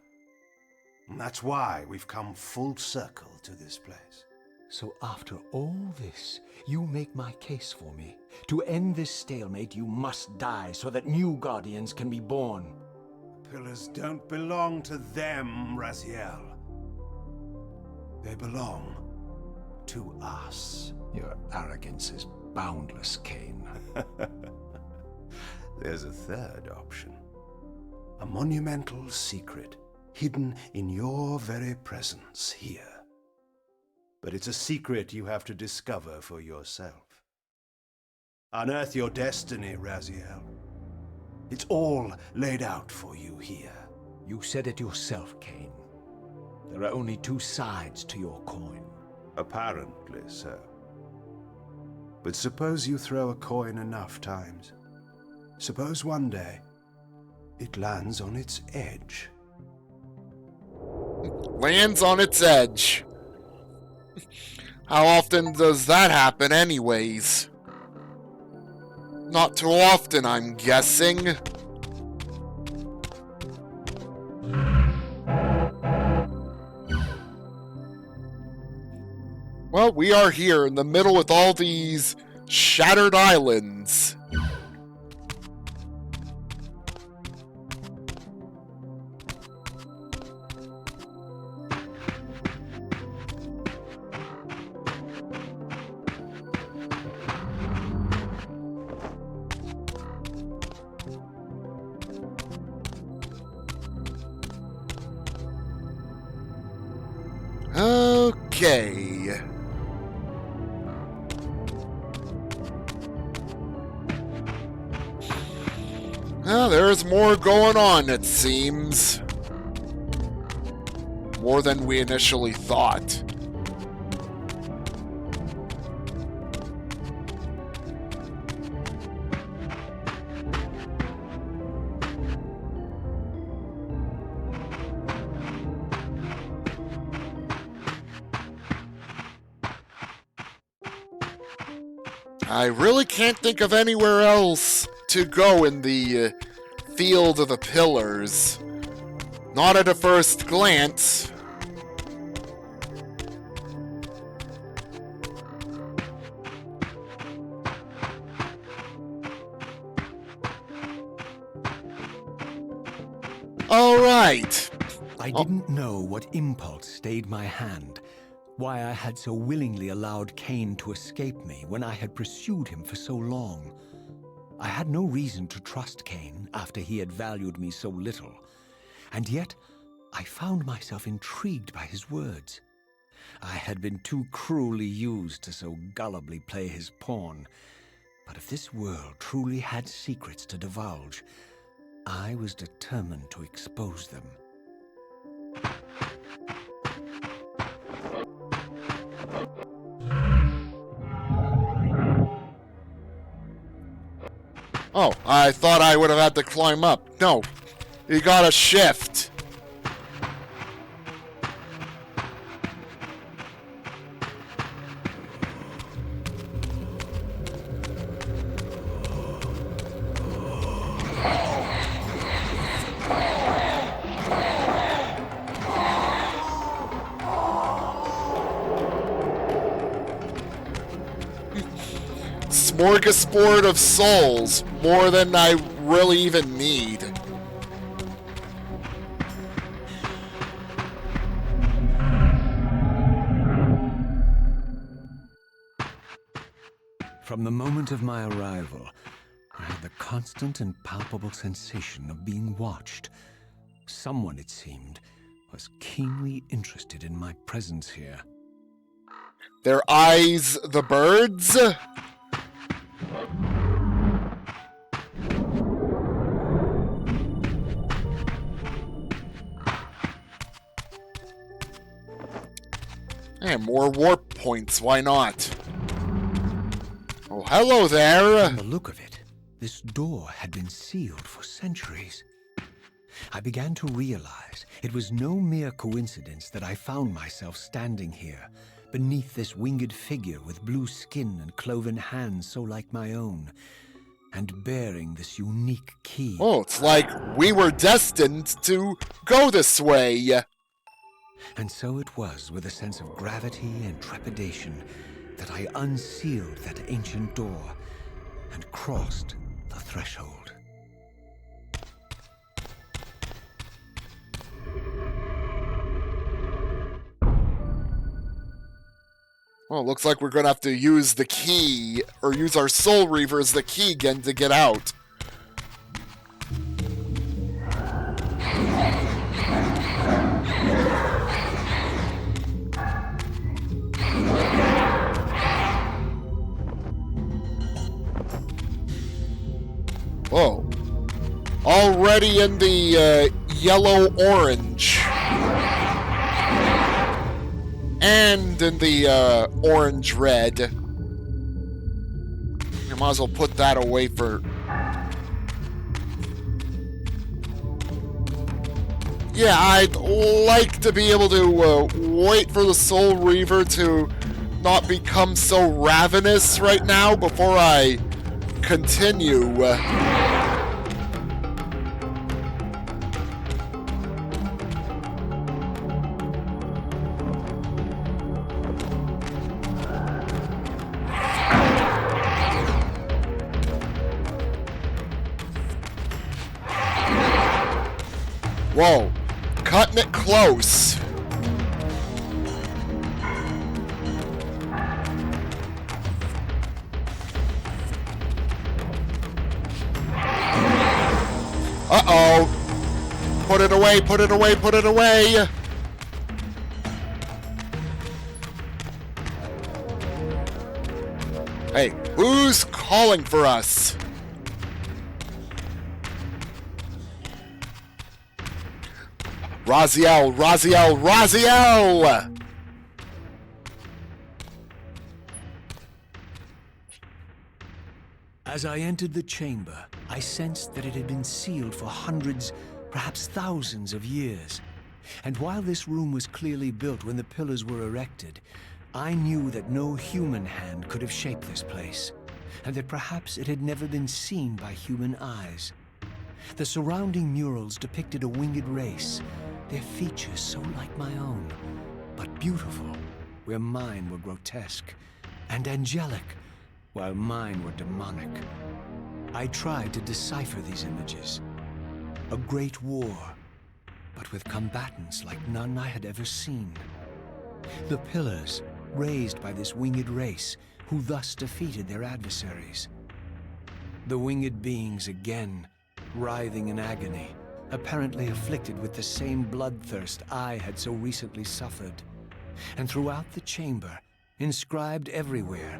And that's why we've come full circle to this place. So after all this, you make my case for me. To end this stalemate, you must die so that new Guardians can be born. Pillars don't belong to them, Raziel. They belong to us. Your arrogance is boundless, Kain. There's a third option. A monumental secret hidden in your very presence here. But it's a secret you have to discover for yourself. Unearth your destiny, Raziel. It's all laid out for you here. You said it yourself, Kain. There are only two sides to your coin. Apparently so. But suppose you throw a coin enough times. Suppose one day it lands on its edge. Lands on its edge. How often does that happen anyways? Not too often, I'm guessing. Well, we are here in the middle with all these shattered islands. Okay. Well, there's more going on, it seems. More than we initially thought. I really can't think of anywhere else to go in the field of the pillars. Not at a first glance. All right. I didn't know what impulse stayed my hand, why I had so willingly allowed Kain to escape me when I had pursued him for so long. I had no reason to trust Kain after he had valued me so little, and yet I found myself intrigued by his words. I had been too cruelly used to so gullibly play his pawn, but if this world truly had secrets to divulge, I was determined to expose them. Oh, I thought I would have had to climb up. No, you gotta shift. Smorgasbord of souls, more than I really even need. From the moment of my arrival, I had the constant and palpable sensation of being watched. Someone, it seemed, was keenly interested in my presence here. Their eyes, the birds? Yeah, more warp points, why not? Oh, hello there! From the look of it, this door had been sealed for centuries. I began to realize it was no mere coincidence that I found myself standing here, beneath this winged figure with blue skin and cloven hands so like my own, and bearing this unique key. Oh, it's like we were destined to go this way. And so it was with a sense of gravity and trepidation that I unsealed that ancient door and crossed the threshold. Well, it looks like we're gonna have to use the key, or use our Soul Reaver as the key again to get out. Whoa. Already in the yellow-orange. And in the orange-red. You might as well put that away for... Yeah, I'd like to be able to wait for the Soul Reaver to not become so ravenous right now before I continue. Whoa, cutting it close. Uh-oh. Put it away, put it away, put it away. Hey, who's calling for us? Raziel, Raziel, Raziel! As I entered the chamber, I sensed that it had been sealed for hundreds, perhaps thousands of years. And while this room was clearly built when the pillars were erected, I knew that no human hand could have shaped this place, and that perhaps it had never been seen by human eyes. The surrounding murals depicted a winged race, their features so like my own, but beautiful, where mine were grotesque, and angelic, while mine were demonic. I tried to decipher these images. A great war, but with combatants like none I had ever seen. The pillars, raised by this winged race, who thus defeated their adversaries. The winged beings again, writhing in agony, apparently afflicted with the same bloodthirst I had so recently suffered. And throughout the chamber, inscribed everywhere,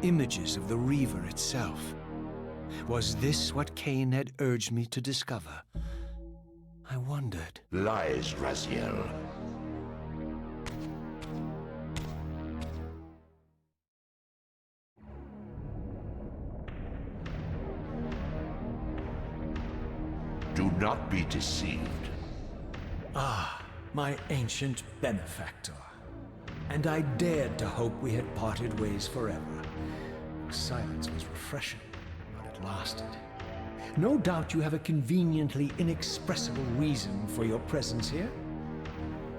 images of the Reaver itself. Was this what Kain had urged me to discover? I wondered. Lies, Raziel. Do not be deceived. Ah, my ancient benefactor. And I dared to hope we had parted ways forever. Silence was refreshing, but it lasted. No doubt you have a conveniently inexpressible reason for your presence here.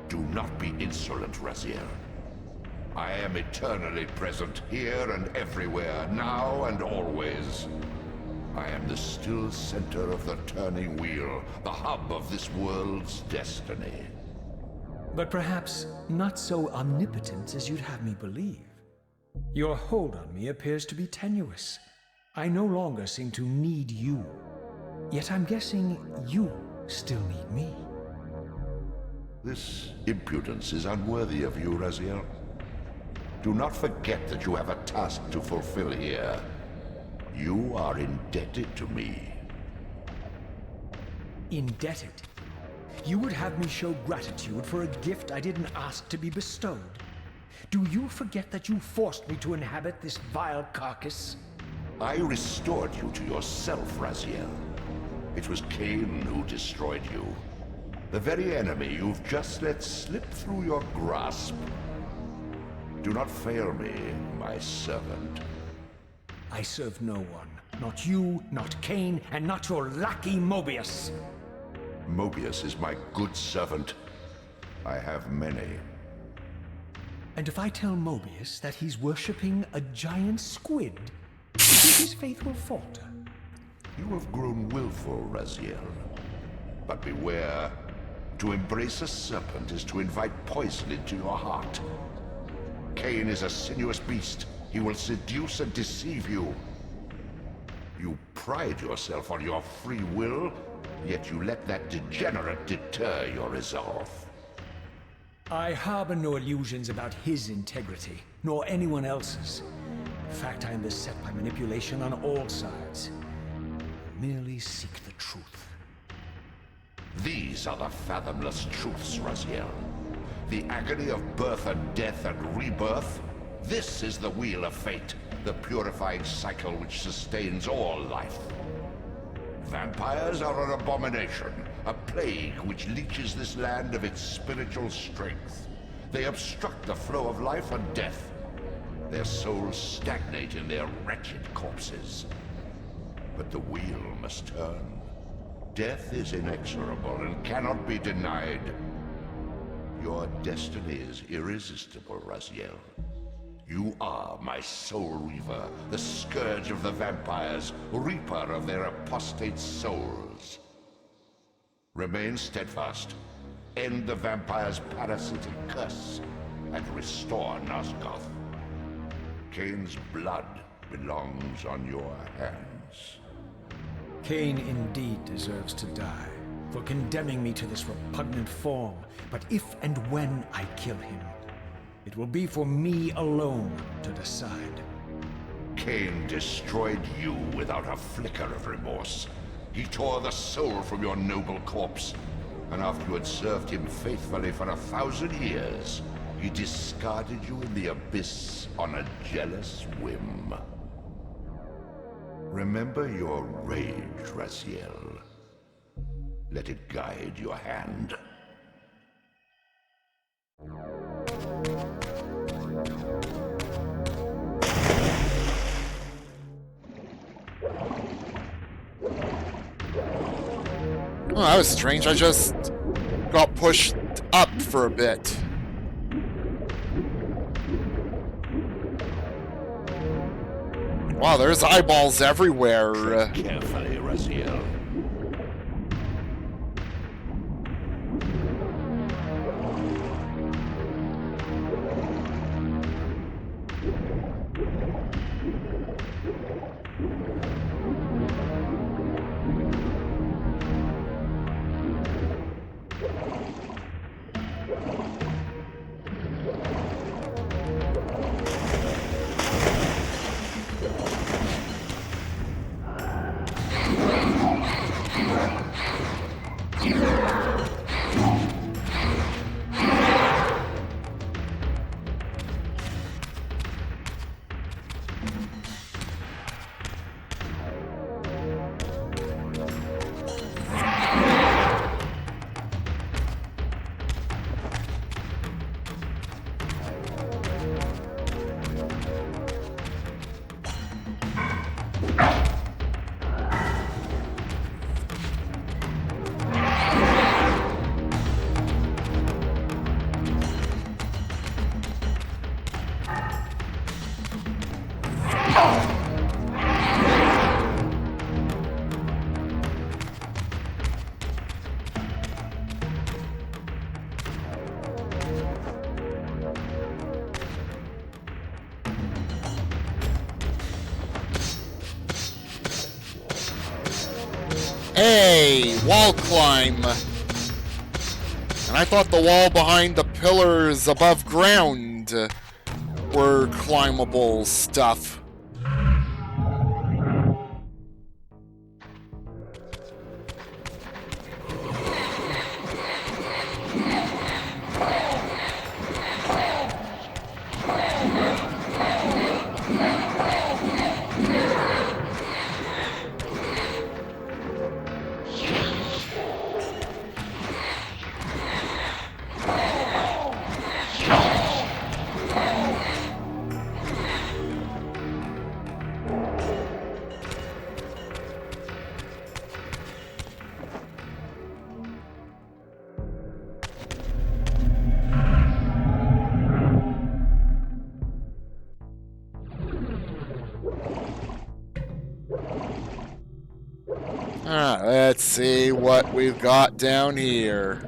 Do not be insolent, Raziel. I am eternally present here and everywhere, now and always. I am the still center of the turning wheel, the hub of this world's destiny. But perhaps not so omnipotent as you'd have me believe. Your hold on me appears to be tenuous. I no longer seem to need you. Yet I'm guessing you still need me. This impudence is unworthy of you, Raziel. Do not forget that you have a task to fulfill here. You are indebted to me. Indebted? You would have me show gratitude for a gift I didn't ask to be bestowed. Do you forget that you forced me to inhabit this vile carcass? I restored you to yourself, Raziel. It was Kain who destroyed you. The very enemy you've just let slip through your grasp. Do not fail me, my servant. I serve no one. Not you, not Kain, and not your lackey Mobius. Mobius is my good servant. I have many. And if I tell Mobius that he's worshipping a giant squid, do you think his faith will falter? You have grown willful, Raziel. But beware. To embrace a serpent is to invite poison into your heart. Kain is a sinuous beast. He will seduce and deceive you. You pride yourself on your free will, yet you let that degenerate deter your resolve. I harbor no illusions about his integrity, nor anyone else's. In fact, I am beset by manipulation on all sides. I merely seek the truth. These are the fathomless truths, Raziel. The agony of birth and death and rebirth. This is the wheel of fate, the purifying cycle which sustains all life. Vampires are an abomination, a plague which leeches this land of its spiritual strength. They obstruct the flow of life and death. Their souls stagnate in their wretched corpses. But the wheel must turn. Death is inexorable and cannot be denied. Your destiny is irresistible, Raziel. You are my soul Reaver, the scourge of the vampires, reaper of their apostate souls. Remain steadfast, end the vampire's parasitic curse, and restore Nosgoth. Kain's blood belongs on your hands. Kain indeed deserves to die for condemning me to this repugnant form. But if and when I kill him, it will be for me alone to decide. Kain destroyed you without a flicker of remorse. He tore the soul from your noble corpse, and after you had served him faithfully for 1,000 years, he discarded you in the abyss on a jealous whim. Remember your rage, Raziel. Let it guide your hand. Oh, that was strange. I just got pushed up for a bit. Wow, there's eyeballs everywhere. Carefully, Raziel. Hey, wall climb. And I thought the wall behind the pillars above ground were climbable stuff. Let's see what we've got down here.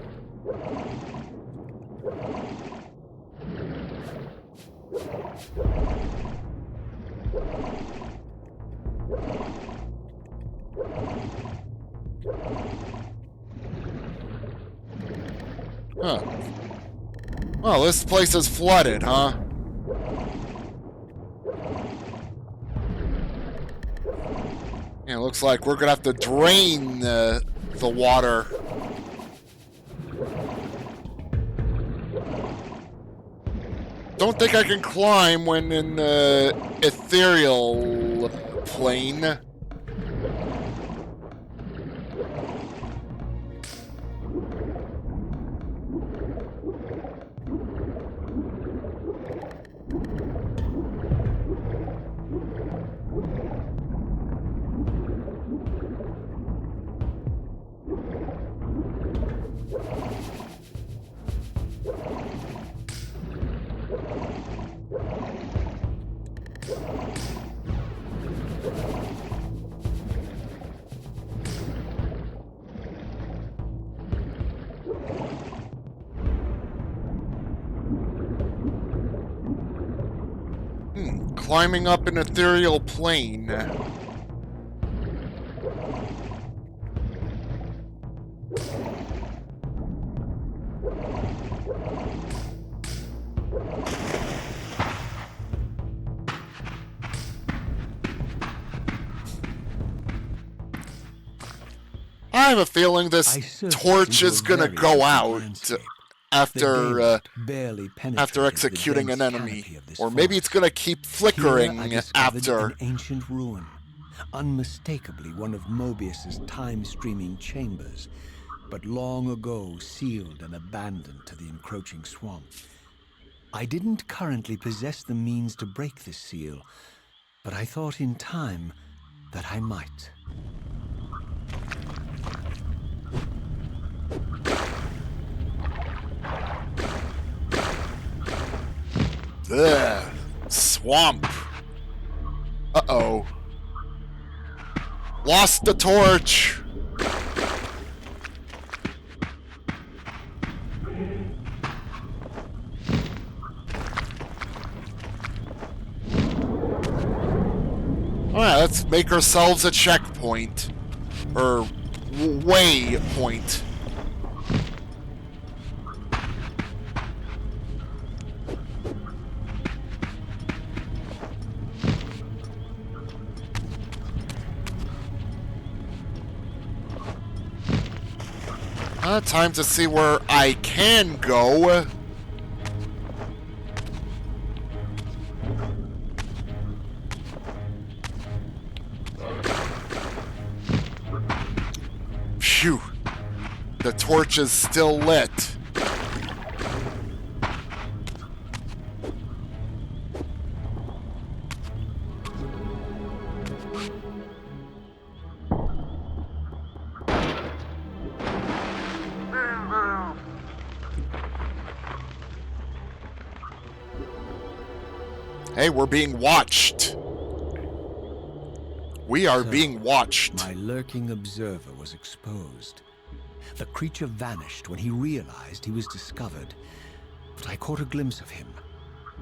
Huh. Well, this place is flooded, huh? Yeah, it looks like we're gonna have to drain the water. Don't think I can climb when in the ethereal plane. Climbing up an ethereal plane. I have a feeling this torch is gonna go out after executing an enemy, or maybe it's gonna keep flickering after. An ancient ruin, unmistakably one of Mobius's time-streaming chambers, but long ago sealed and abandoned to the encroaching swamp. I didn't currently possess the means to break this seal, but I thought in time that I might. Ugh, swamp. Uh-oh. Lost the torch. Alright, let's make ourselves a checkpoint. Or waypoint. Time to see where I can go. Phew. The torch is still lit. Hey, we're being watched. We are being watched. My lurking observer was exposed. The creature vanished when he realized he was discovered, but I caught a glimpse of him,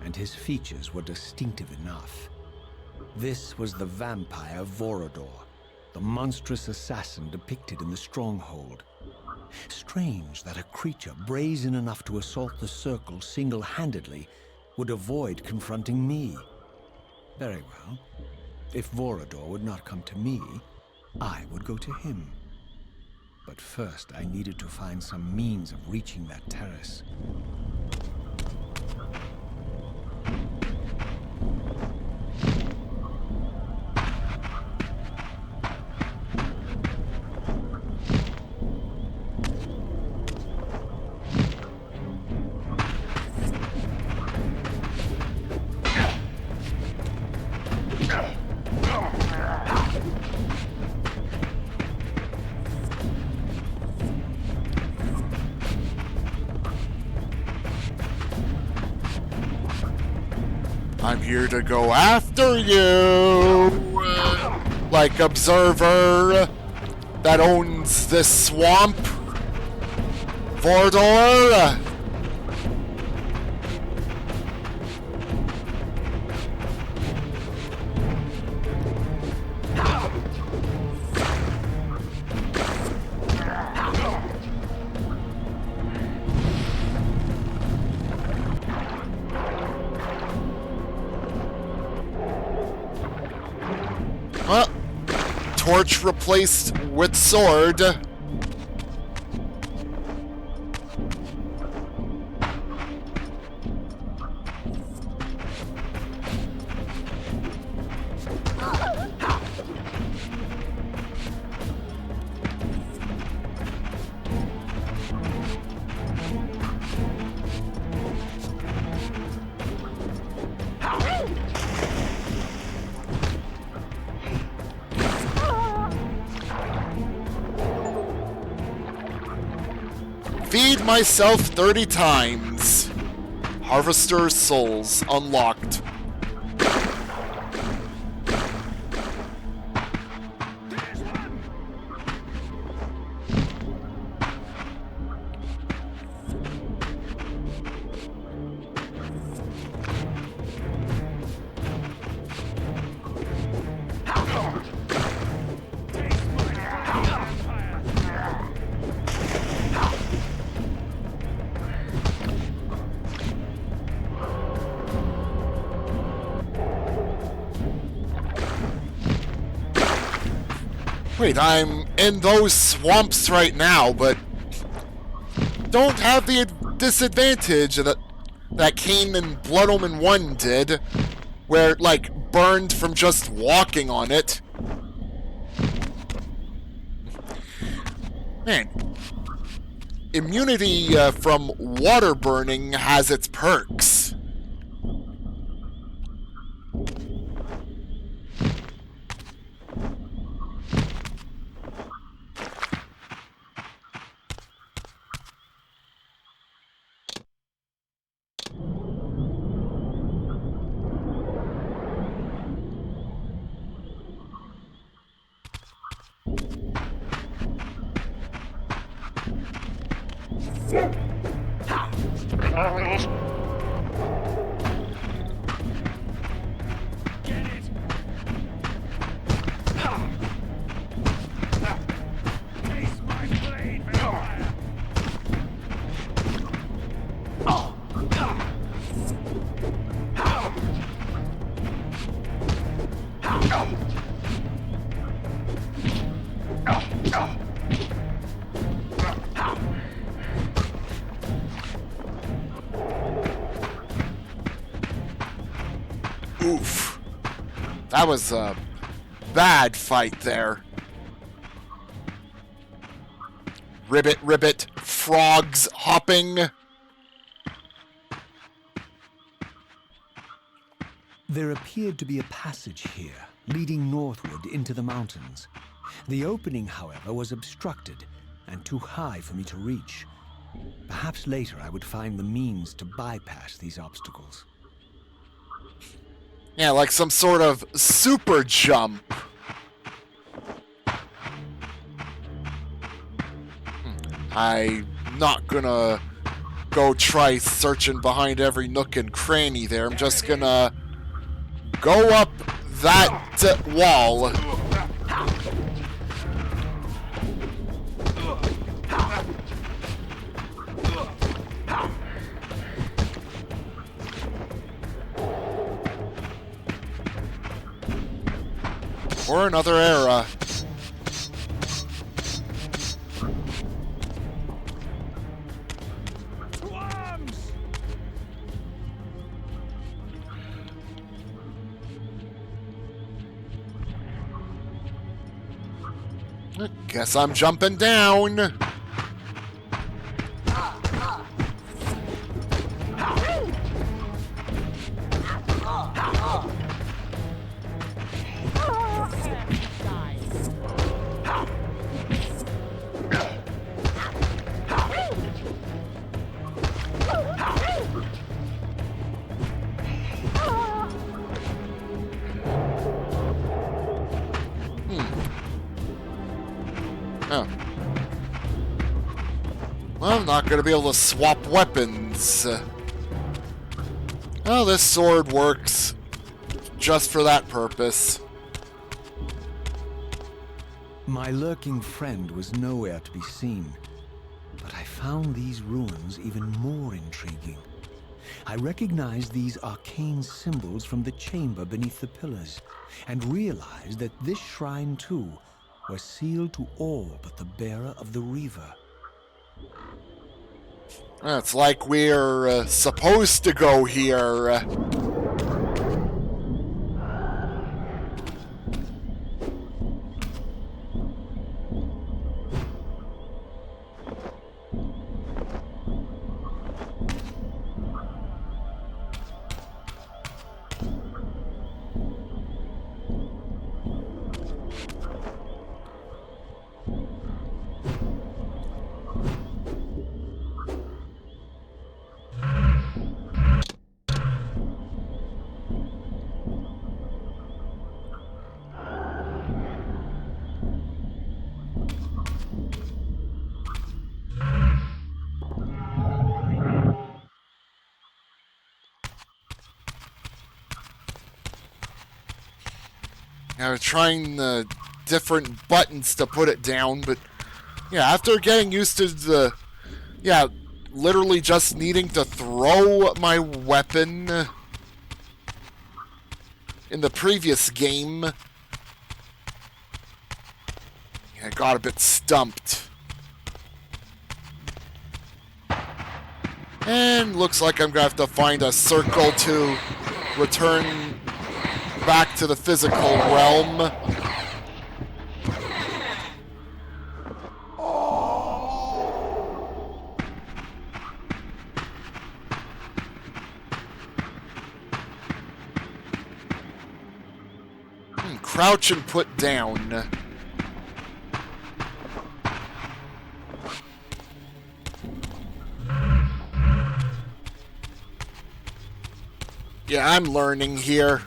and his features were distinctive enough. This was the vampire Vorador, the monstrous assassin depicted in the stronghold. Strange that a creature brazen enough to assault the Circle single-handedly would avoid confronting me. Very well. If Vorador would not come to me, I would go to him. But first, I needed to find some means of reaching that terrace. I'm here to go after you, like Observer. that owns this swamp. Vordor. Torch replaced with sword. Feed myself 30 times. Harvester's souls unlocked. Wait, I'm in those swamps right now, but don't have the disadvantage that Kain and Blood Omen 1 did, where it, like, burned from just walking on it. Man, immunity from water burning has its perks. Oof. That was a bad fight there. Ribbit, ribbit, frogs hopping. There appeared to be a passage here, leading northward into the mountains. The opening, however, was obstructed and too high for me to reach. Perhaps later I would find the means to bypass these obstacles. Yeah, like some sort of super jump. I'm not gonna go try searching behind every nook and cranny there. I'm just gonna go up that wall. Or another era. I guess I'm jumping down. Oh. Well, I'm not going to be able to swap weapons. Well, this sword works just for that purpose. My lurking friend was nowhere to be seen, but I found these ruins even more intriguing. I recognized these arcane symbols from the chamber beneath the pillars, and realized that this shrine too was sealed to all but the bearer of the Reaver. It's like we're supposed to go here. I was trying different buttons to put it down, but yeah, after getting used to the, literally just needing to throw my weapon in the previous game, I got a bit stumped. And looks like I'm gonna have to find a circle to return back to the physical realm. Crouch and put down. Yeah, I'm learning here.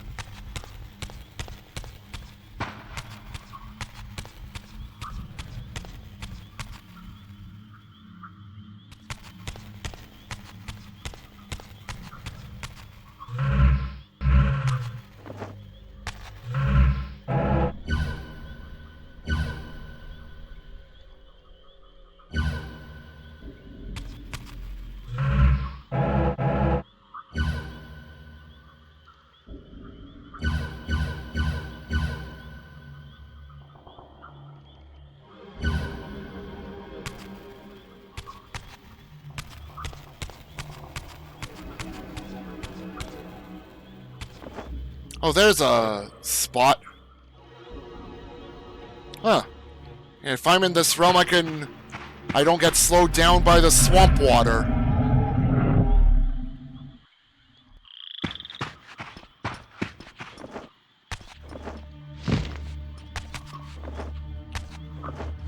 Oh, there's a spot. Huh. And if I'm in this realm, I don't get slowed down by the swamp water.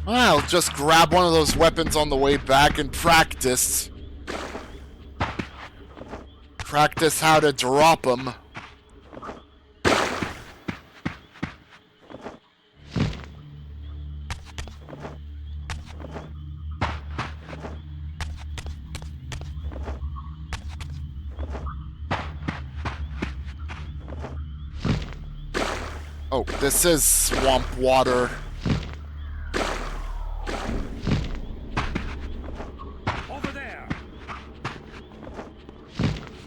I'll just grab one of those weapons on the way back and practice. Practice how to drop them. Oh, this is swamp water. Over there.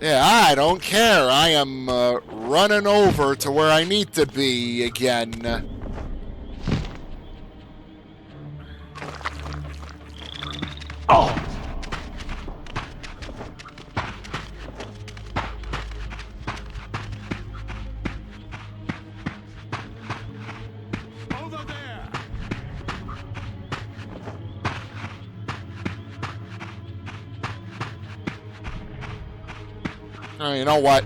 Yeah, I don't care. I am running over to where I need to be again. Oh! Over there. Oh, you know what?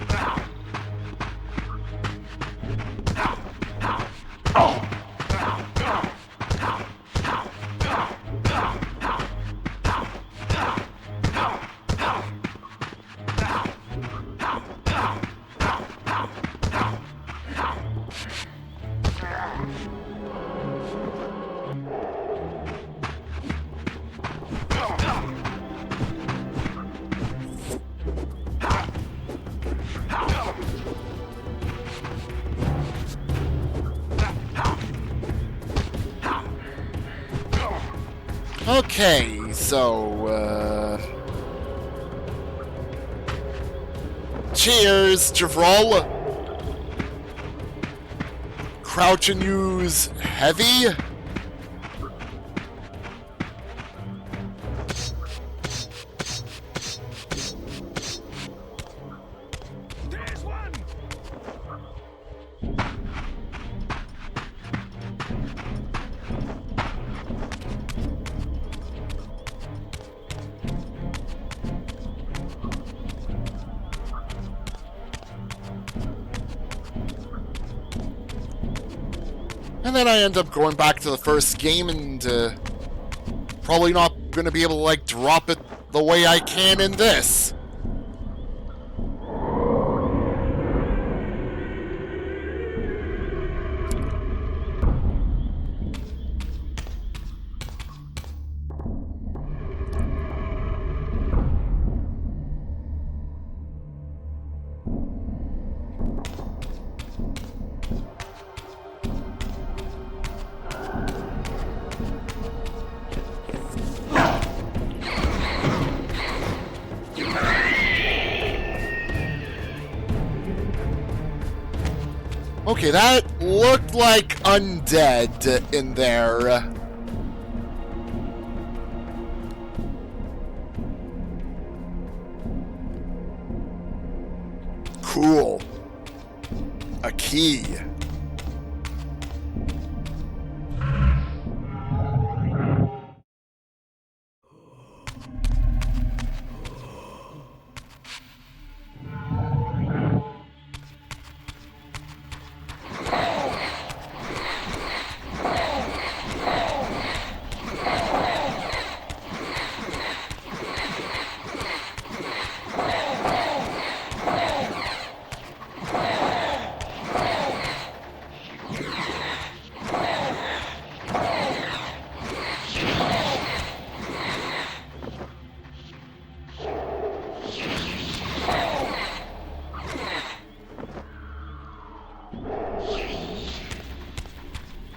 Okay, so, cheers, Javrol. Crouch and use heavy. There's one! And then I end up going back to the first game and probably not going to be able to, like, drop it the way I can in this. Okay, that looked like undead in there. Cool. A key.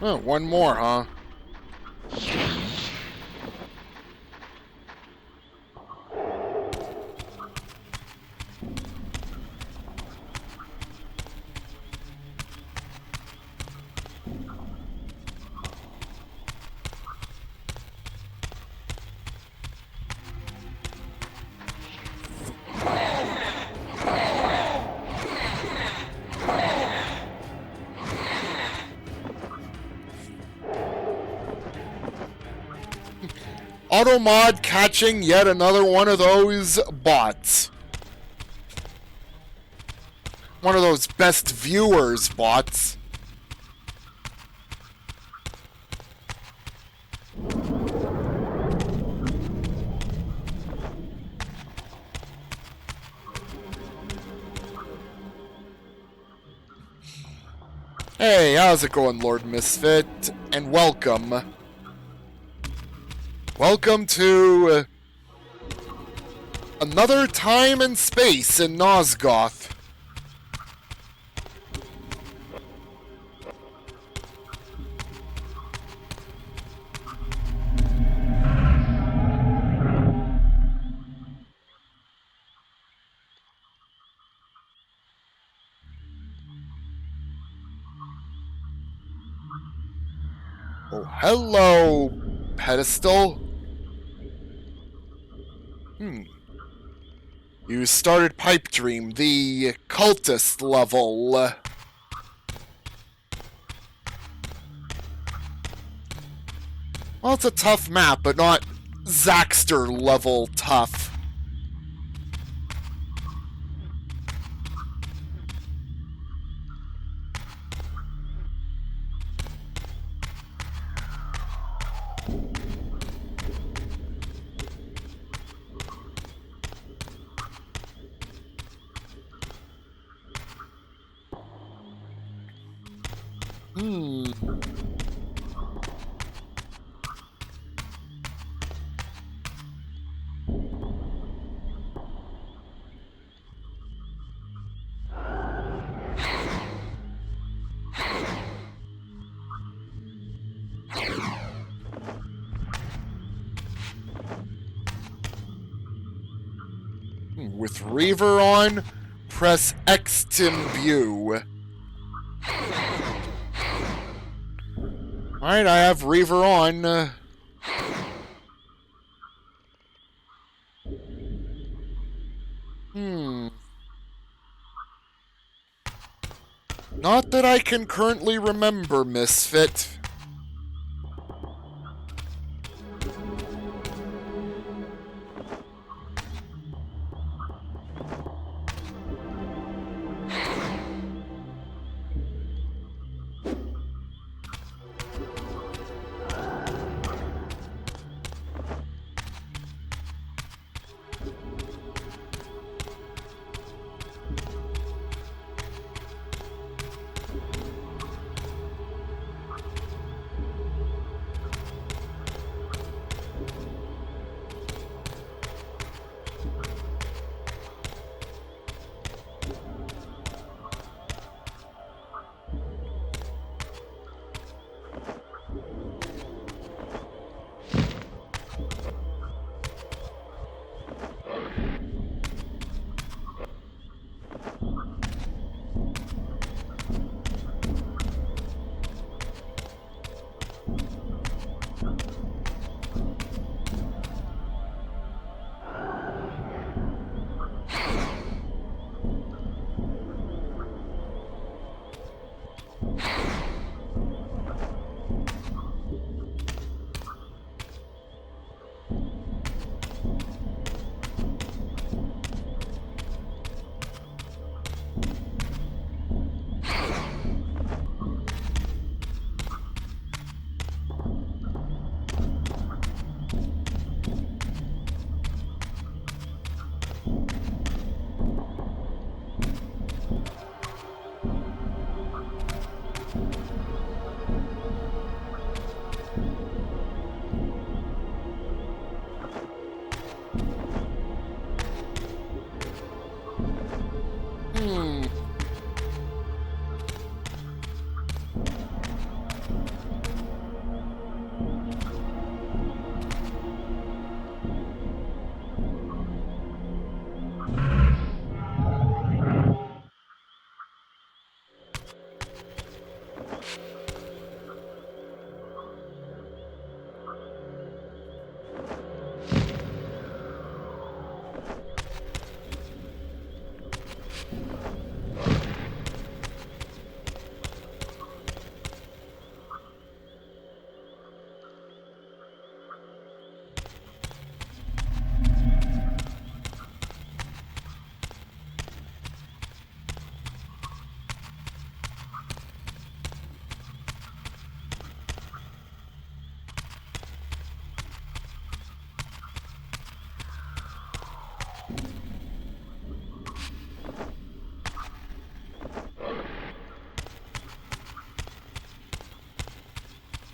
Oh, one more, huh? Automod catching yet another one of those bots. One of those best viewers bots. Hey, how's it going, Lord Misfit? And welcome. Welcome to another time and space in Nosgoth. Oh, hello, pedestal. You started Pipe Dream, the cultist level. Well, it's a tough map, but not Zaxter level tough. With Reaver on, press X to view. Alright, I have Reaver on. Not that I can currently remember, Misfit.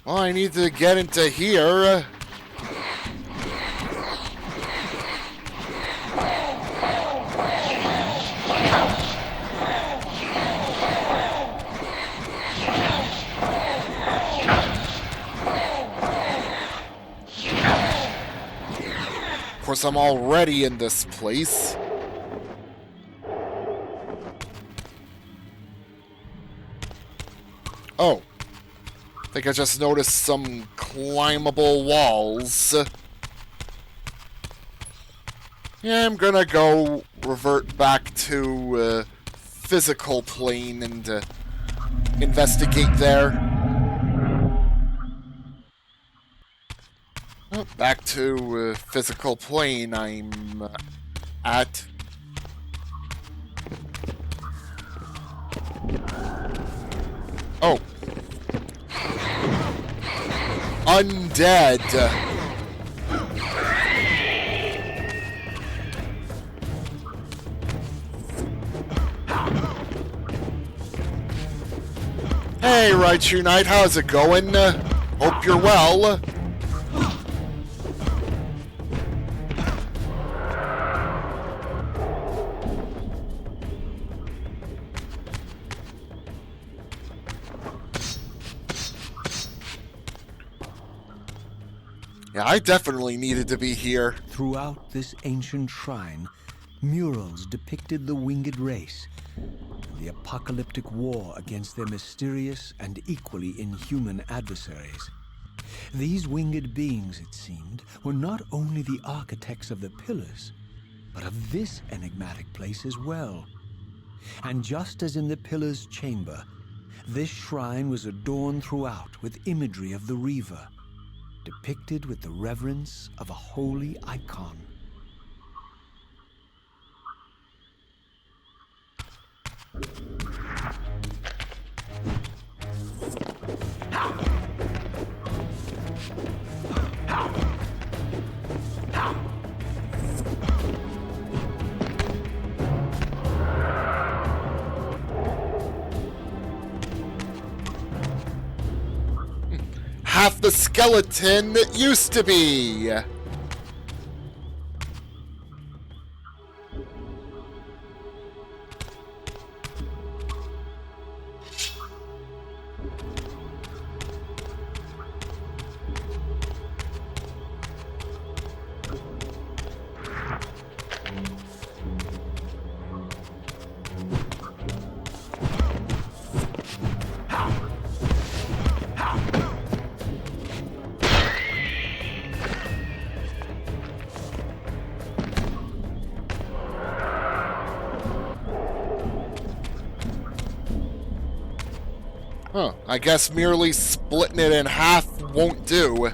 Well, I need to get into here. Of course, I'm already in this place. Oh. I think I just noticed some climbable walls. Yeah, I'm gonna go revert back to physical plane and investigate there. Oh, back to physical plane I'm at. Oh. Undead. Hey, Raichu Knight, how's it going? Hope you're well. Yeah, I definitely needed to be here. Throughout this ancient shrine, Murals depicted the winged race, and the apocalyptic war against their mysterious and equally inhuman adversaries. These winged beings, it seemed, were not only the architects of the pillars, but of this enigmatic place as well. And just as in the pillar's chamber, this shrine was adorned throughout with imagery of the Reaver, depicted with the reverence of a holy icon. Half the skeleton it used to be! Huh, I guess merely splitting it in half won't do.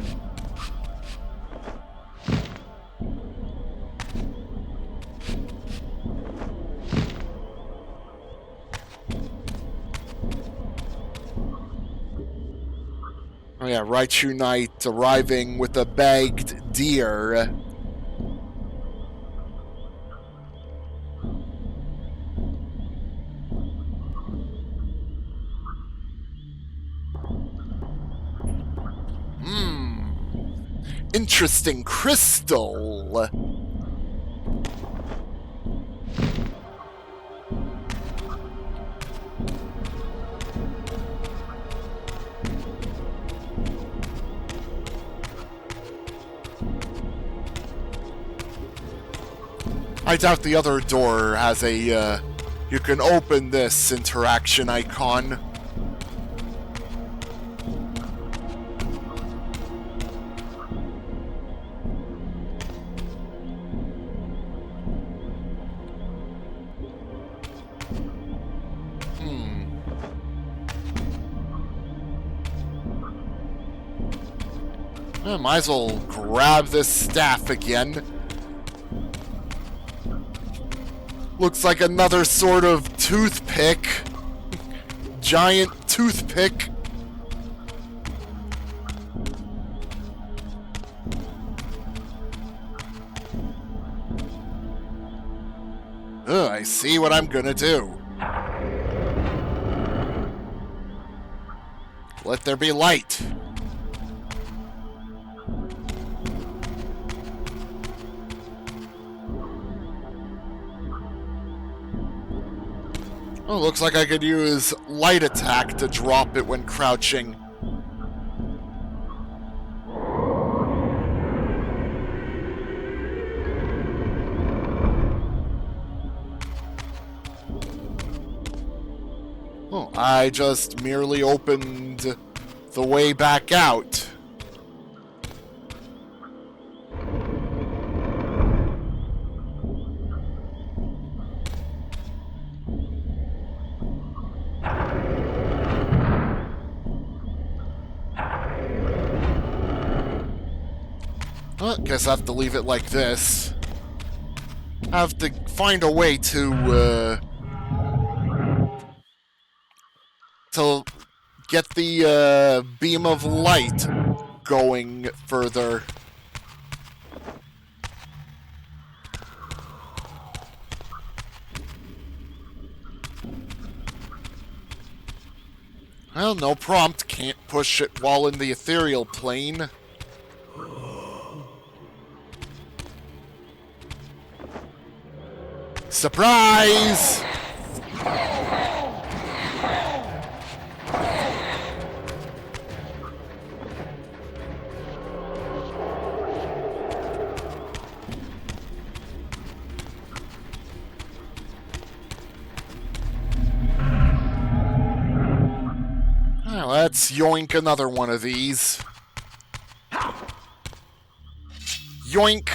Oh yeah, Raichu Knight arriving with a bagged deer. Interesting crystal. I doubt the other door has a, you can open this interaction icon. Might as well grab this staff again. Looks like another sort of toothpick. Giant toothpick. Ugh, I see what I'm gonna do. Let there be light. Oh, looks like I could use light attack to drop it when crouching. Oh, I just merely opened the way back out. Well, guess I have to leave it like this. I have to find a way to get the beam of light going further. Well, no prompt. Can't push it while in the ethereal plane. Surprise! let's yoink another one of these. Yoink!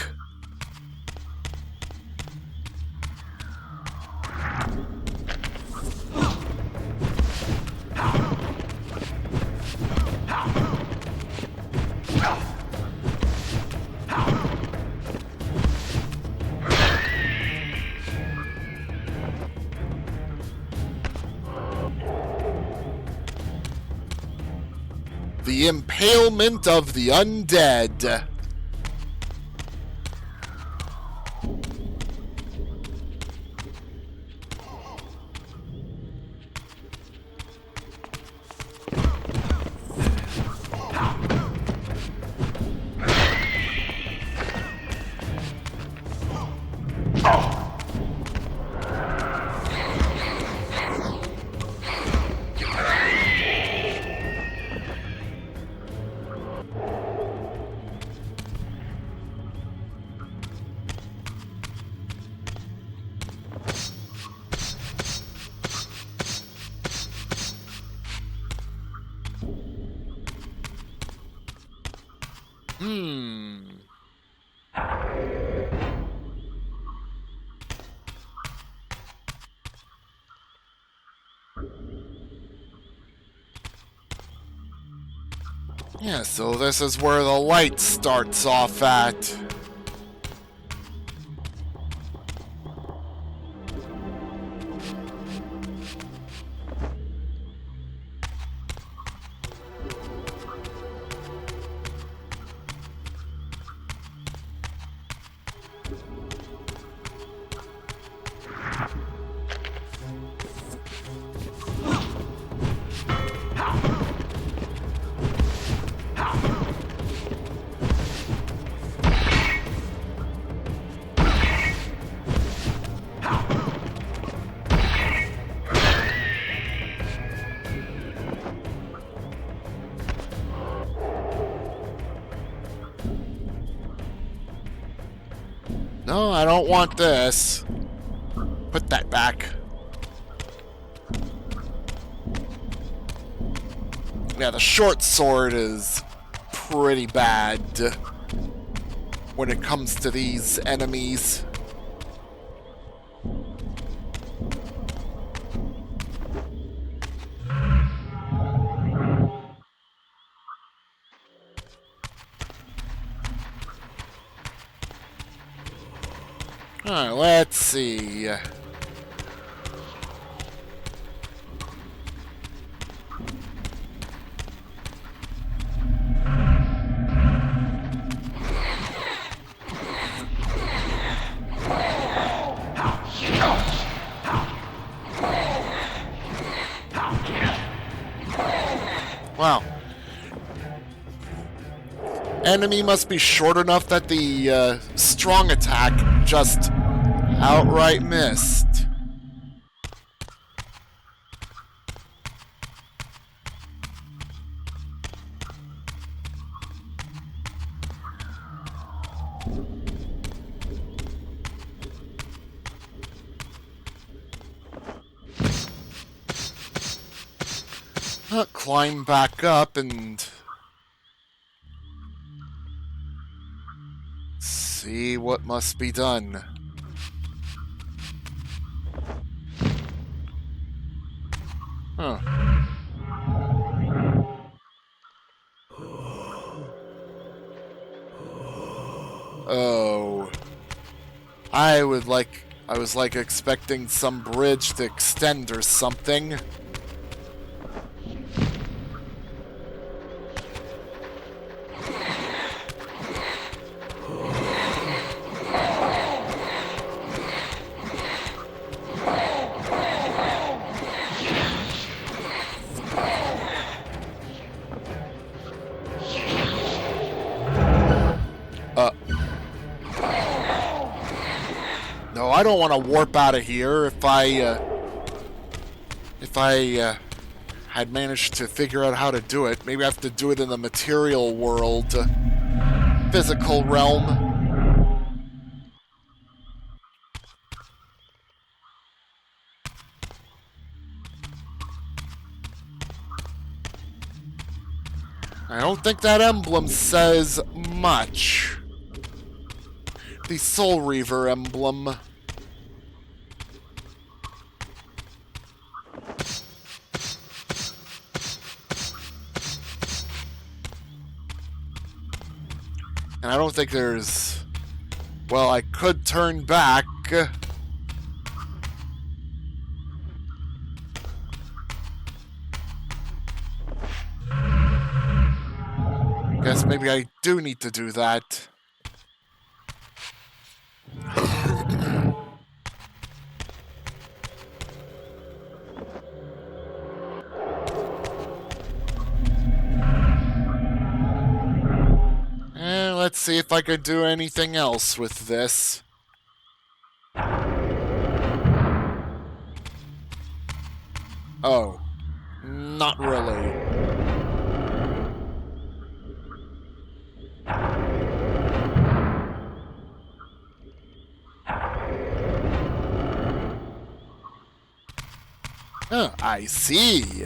The Impalement of the Undead. Yeah, so this is where the light starts off at. No, I don't want this. Put that back. Yeah, the short sword is pretty bad when it comes to these enemies. Alright, let's see. Wow. Enemy must be short enough that the strong attack just outright missed. Climb back up and see what must be done. Huh. Oh. I was like expecting some bridge to extend or something. No, I don't want to warp out of here. If I had managed to figure out how to do it, maybe I have to do it in the material world, physical realm. I don't think that emblem says much. The Soul Reaver emblem. And I don't think there's... Well, I could turn back. Guess maybe I do need to do that. And let's see if I could do anything else with this. Oh, not really. Oh, I see.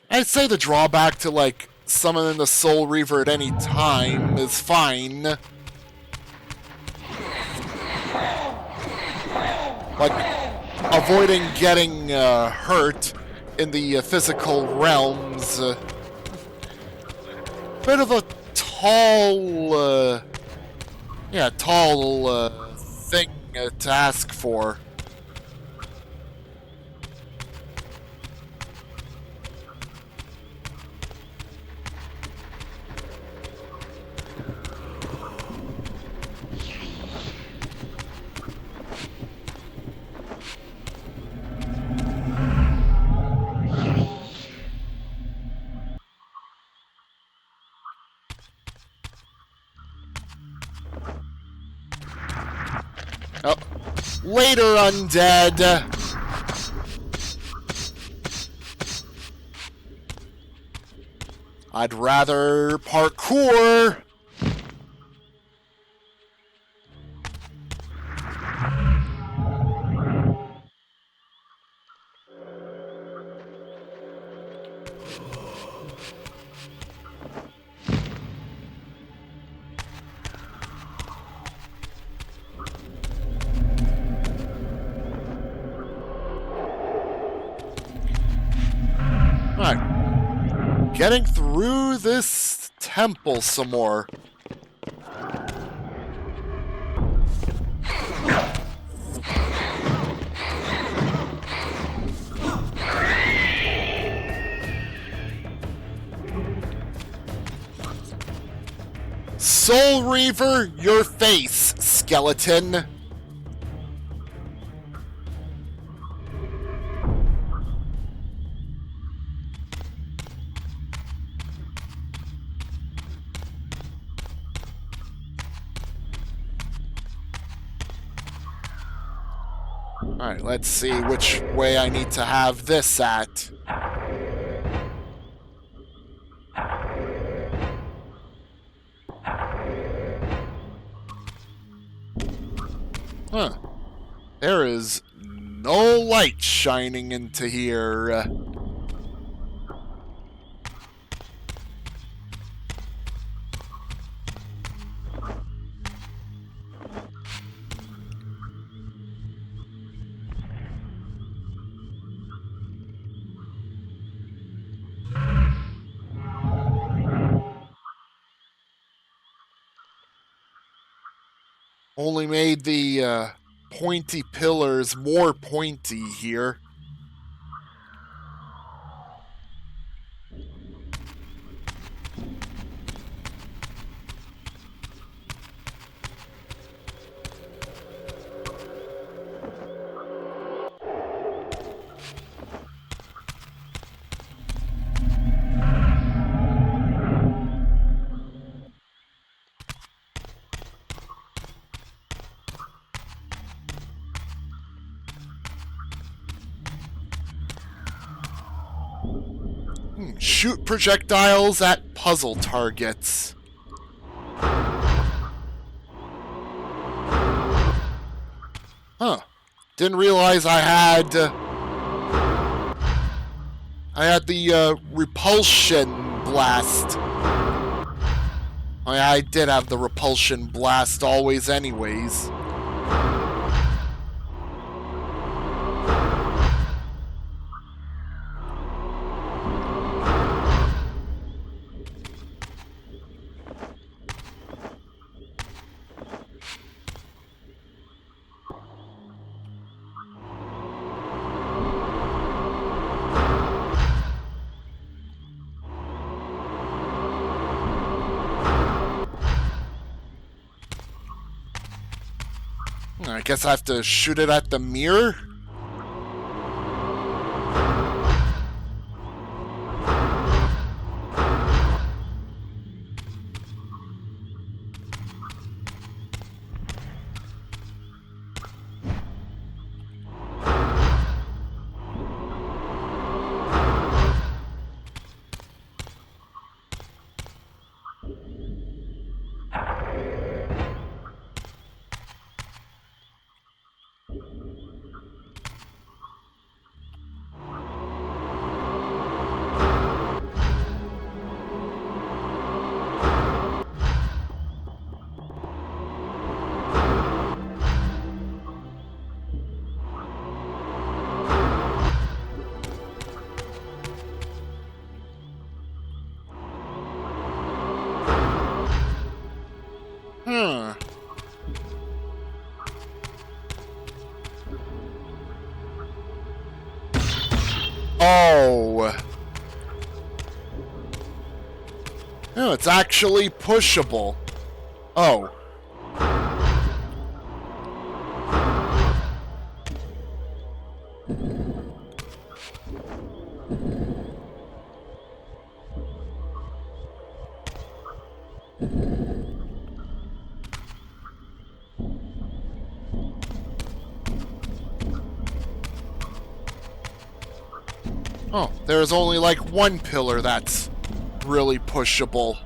I'd say the drawback to, like, summoning the Soul Reaver at any time is fine. Like, avoiding getting hurt in the physical realms. Bit of a tall, thing to ask for. Oh, later, undead. I'd rather parkour. Alright. Getting through this temple some more. Soul Reaver, your face, skeleton. Alright, let's see which way I need to have this at. Huh. There is no light shining into here. Only made the pointy pillars more pointy here. Shoot projectiles at puzzle targets. Huh. Didn't realize I had the repulsion blast. Oh, yeah, I did have the repulsion blast always anyways. I guess I have to shoot it at the mirror? Huh. Oh. No, it's actually pushable. Oh. Oh, there's only like one pillar that's really pushable.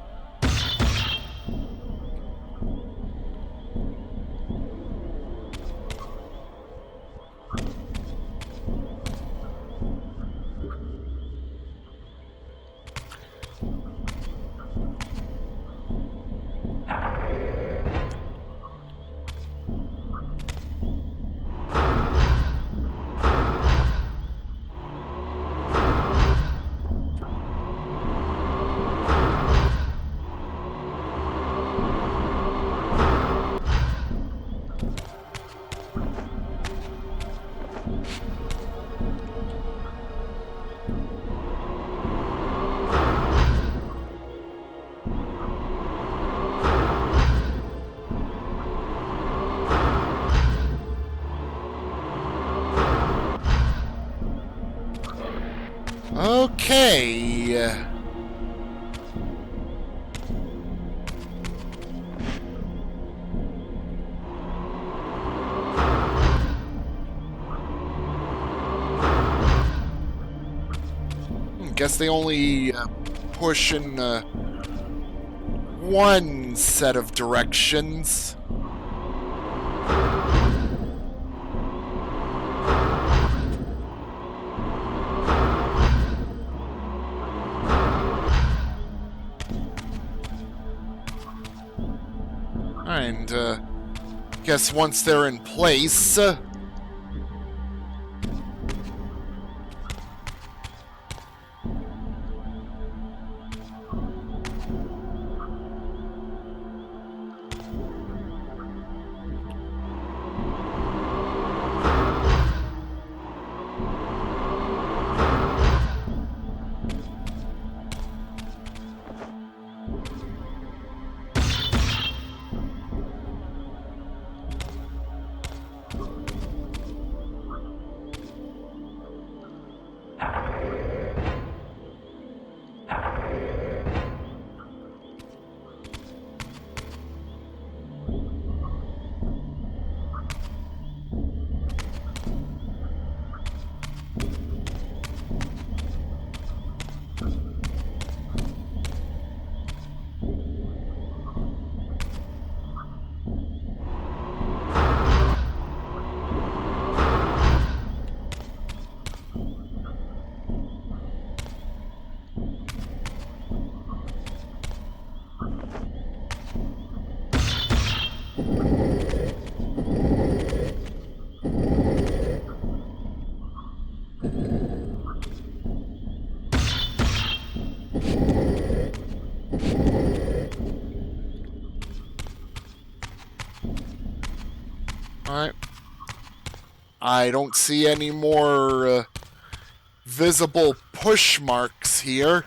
Okay. Guess they only push in one set of directions. And guess once they're in place, Alright. I don't see any more visible push marks here.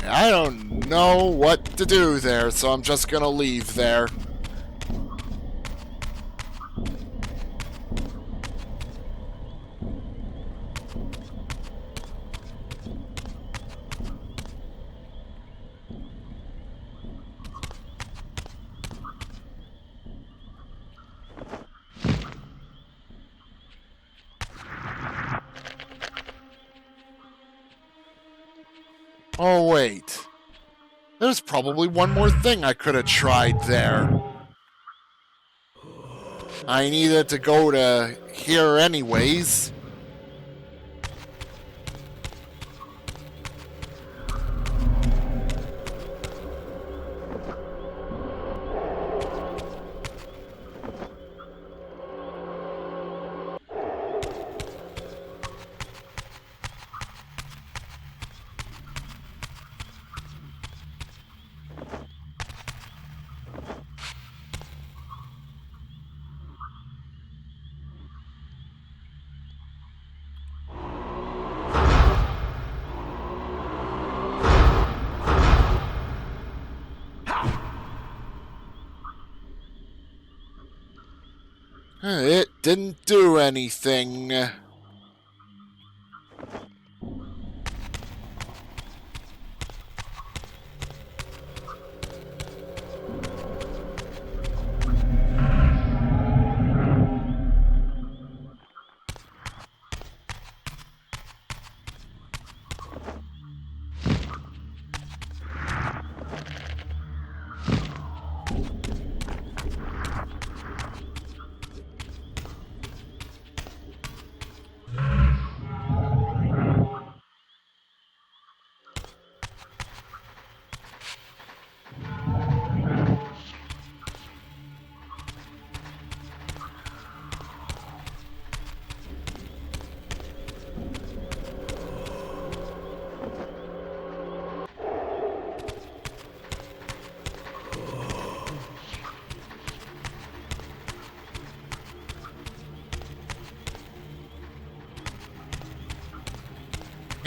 I don't know what to do there, so I'm just gonna leave there. Oh, wait. There's probably one more thing I could have tried there. I needed to go to here anyways. It didn't do anything.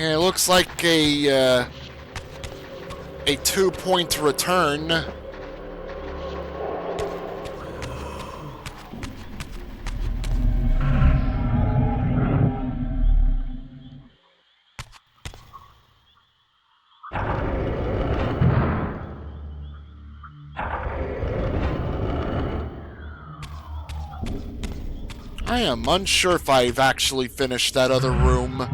Yeah, it looks like a 2-point return. I am unsure if I've actually finished that other room.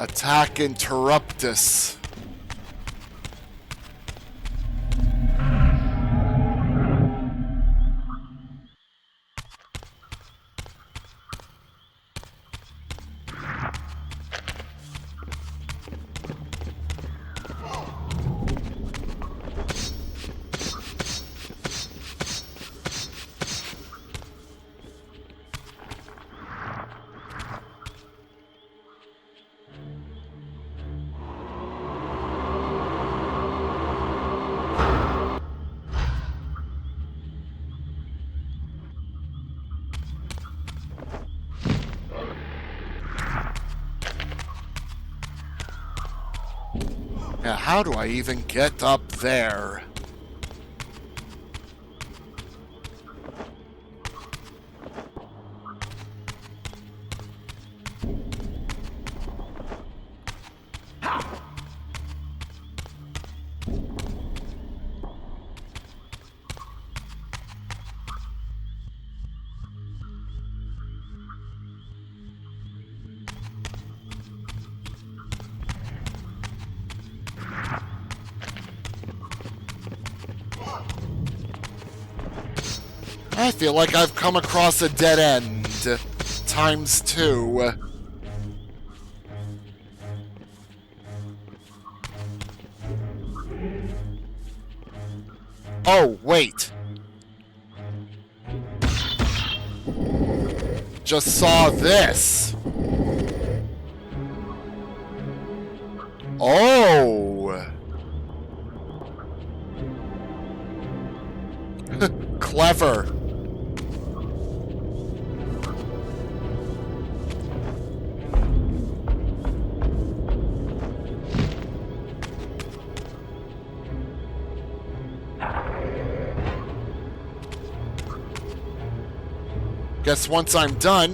Attack Interruptus. Now, how do I even get up there? I feel like I've come across a dead end. Times 2. Oh, wait. Just saw this. Oh. Clever. Guess once I'm done...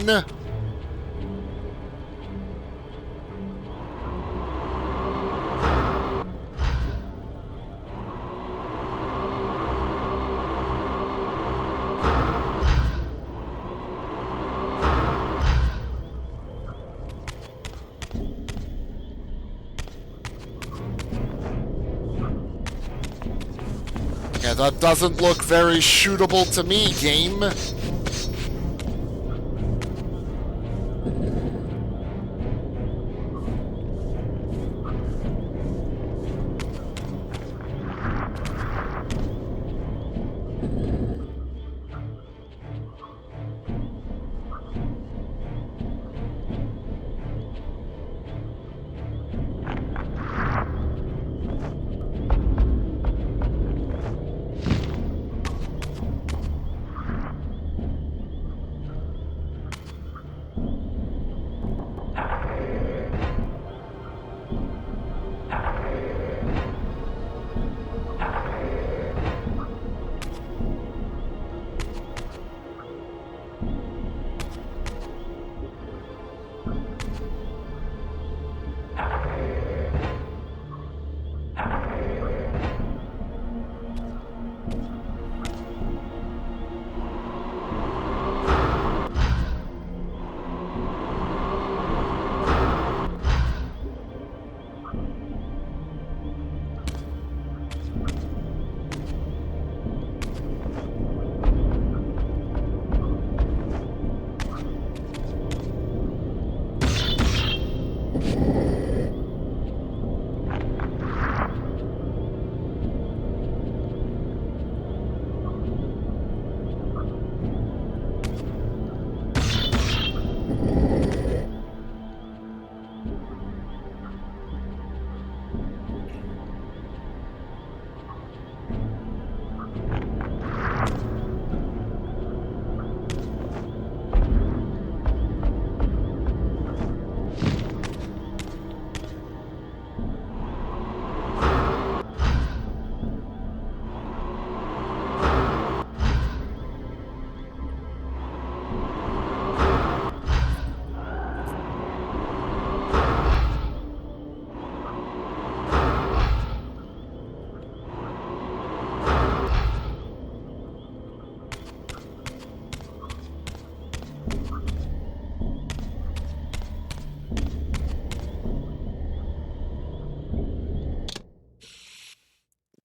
Yeah, that doesn't look very shootable to me, game.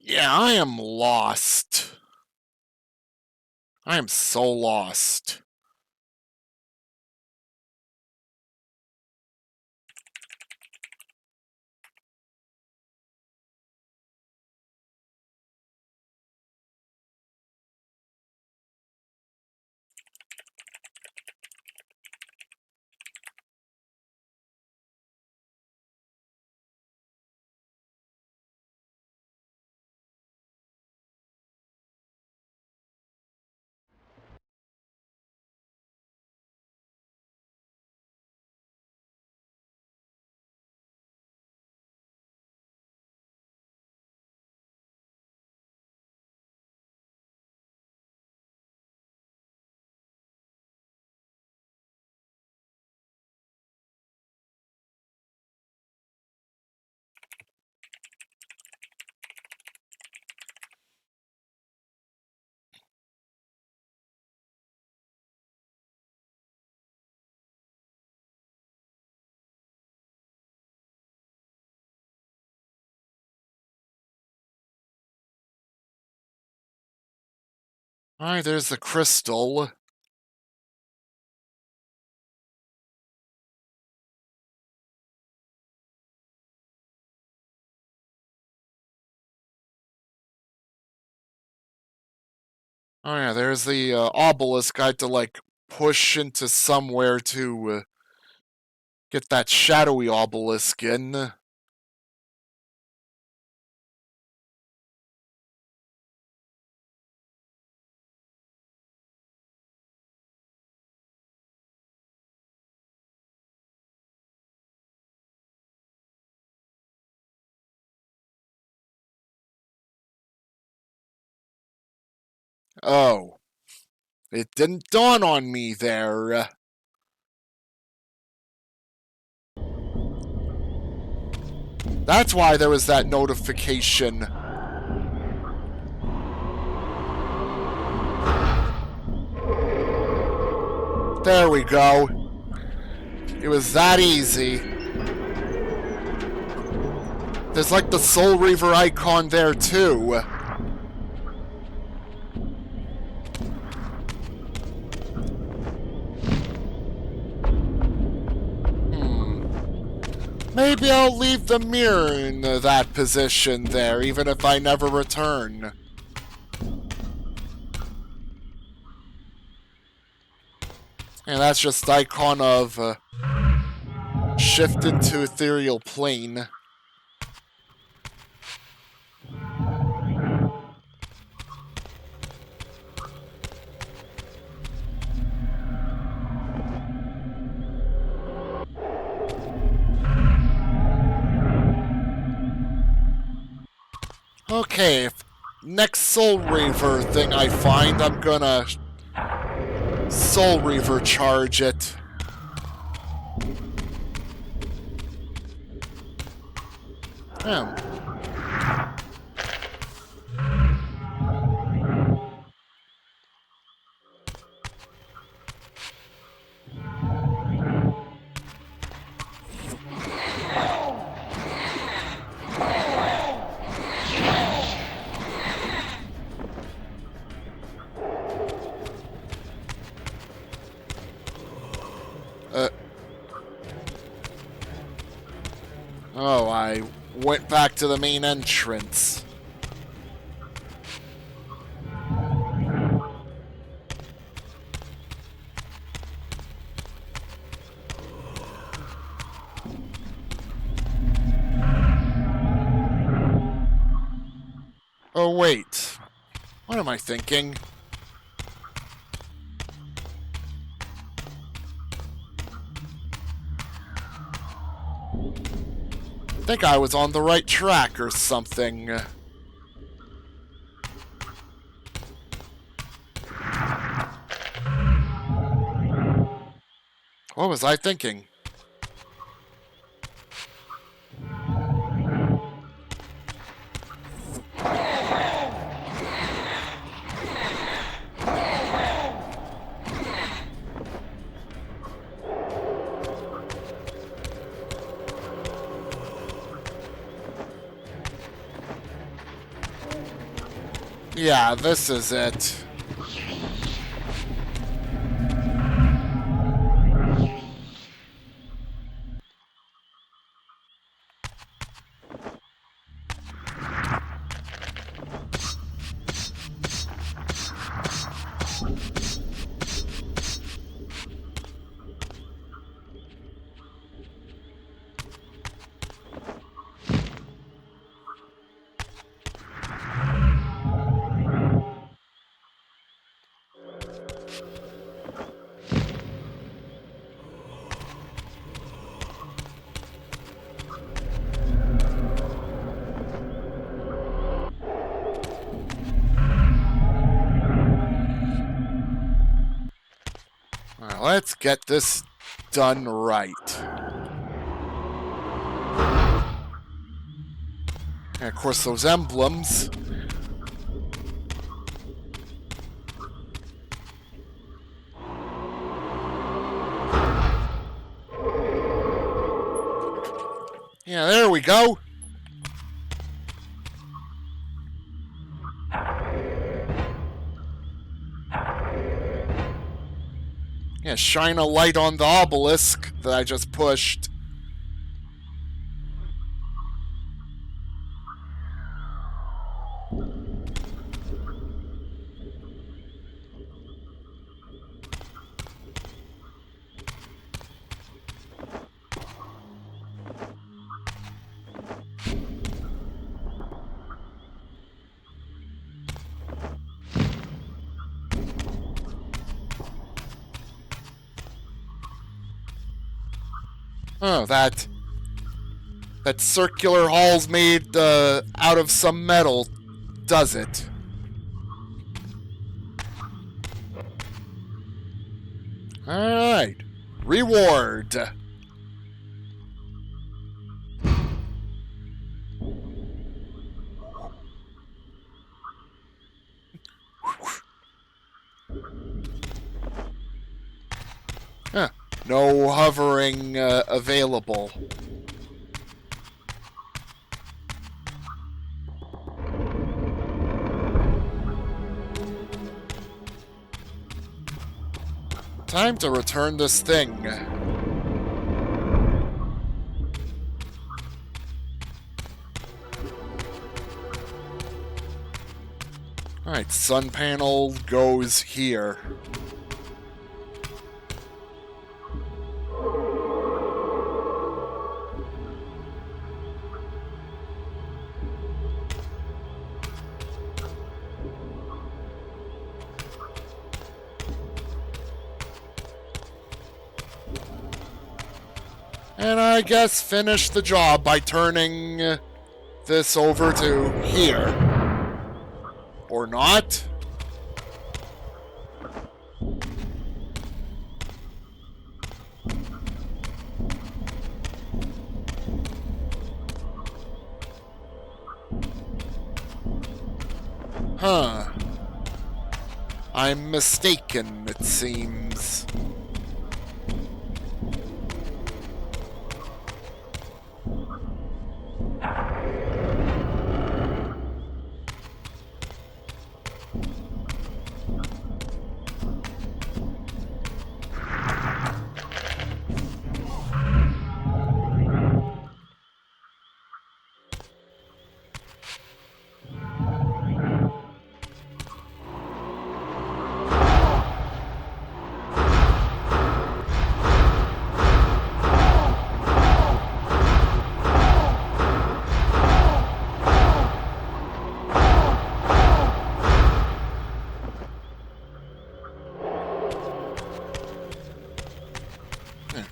Yeah, I am lost. I am so lost. Alright, there's the crystal. Oh yeah, there's the obelisk I had to, like, push into somewhere to get that shadowy obelisk in. Oh. It didn't dawn on me there. That's why there was that notification. There we go. It was that easy. There's like the Soul Reaver icon there too. Maybe I'll leave the mirror in that position there, even if I never return. And that's just icon of shift into ethereal plane. Okay, next Soul Reaver thing I find, I'm gonna Soul Reaver charge it. Hmm. Oh, I went back to the main entrance. Oh, wait. What am I thinking? I think I was on the right track or something. What was I thinking? Yeah, this is it. Alright, let's get this done right. And of course, those emblems. Yeah, there we go. Yeah, shine a light on the obelisk that I just pushed. Oh, that circular hall's made out of some metal, does it? Alright. Reward. Huh. No hovering available. Time to return this thing. Alright, sun panel goes here. And I guess finish the job by turning this over to here. Or not? Huh. I'm mistaken, it seems.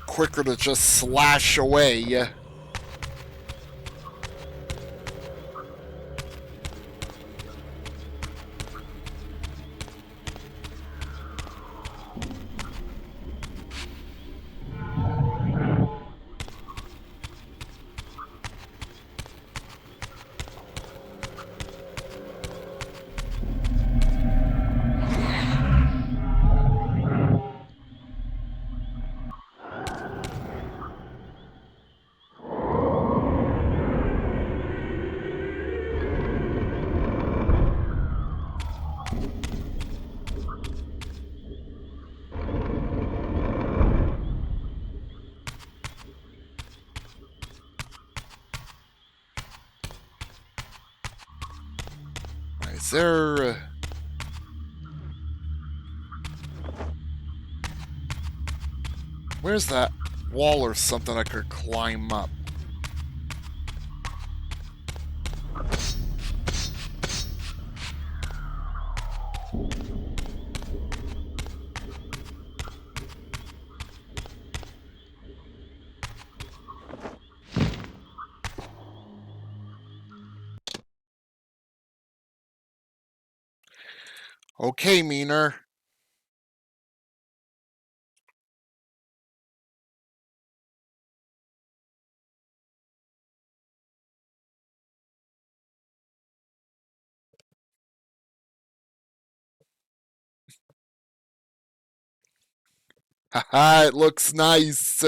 Quicker to just slash away. Is there... Where's that wall or something I could climb up? Okay, Meaner. Haha, it looks nice.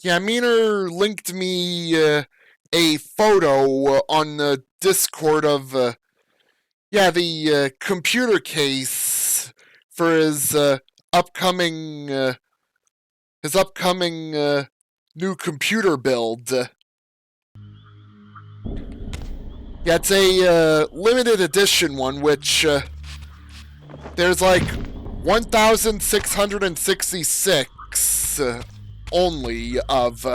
Yeah, Meaner linked me a photo on the Discord of the computer case for upcoming his upcoming new computer build. Yeah, it's a limited edition one, which there's like 1,666 only of.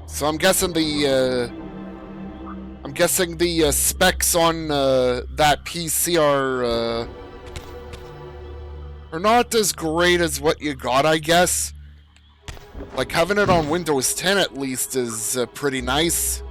So I'm guessing the specs on that PC are not as great as what you got, I guess. Like having it on Windows 10 at least is pretty nice.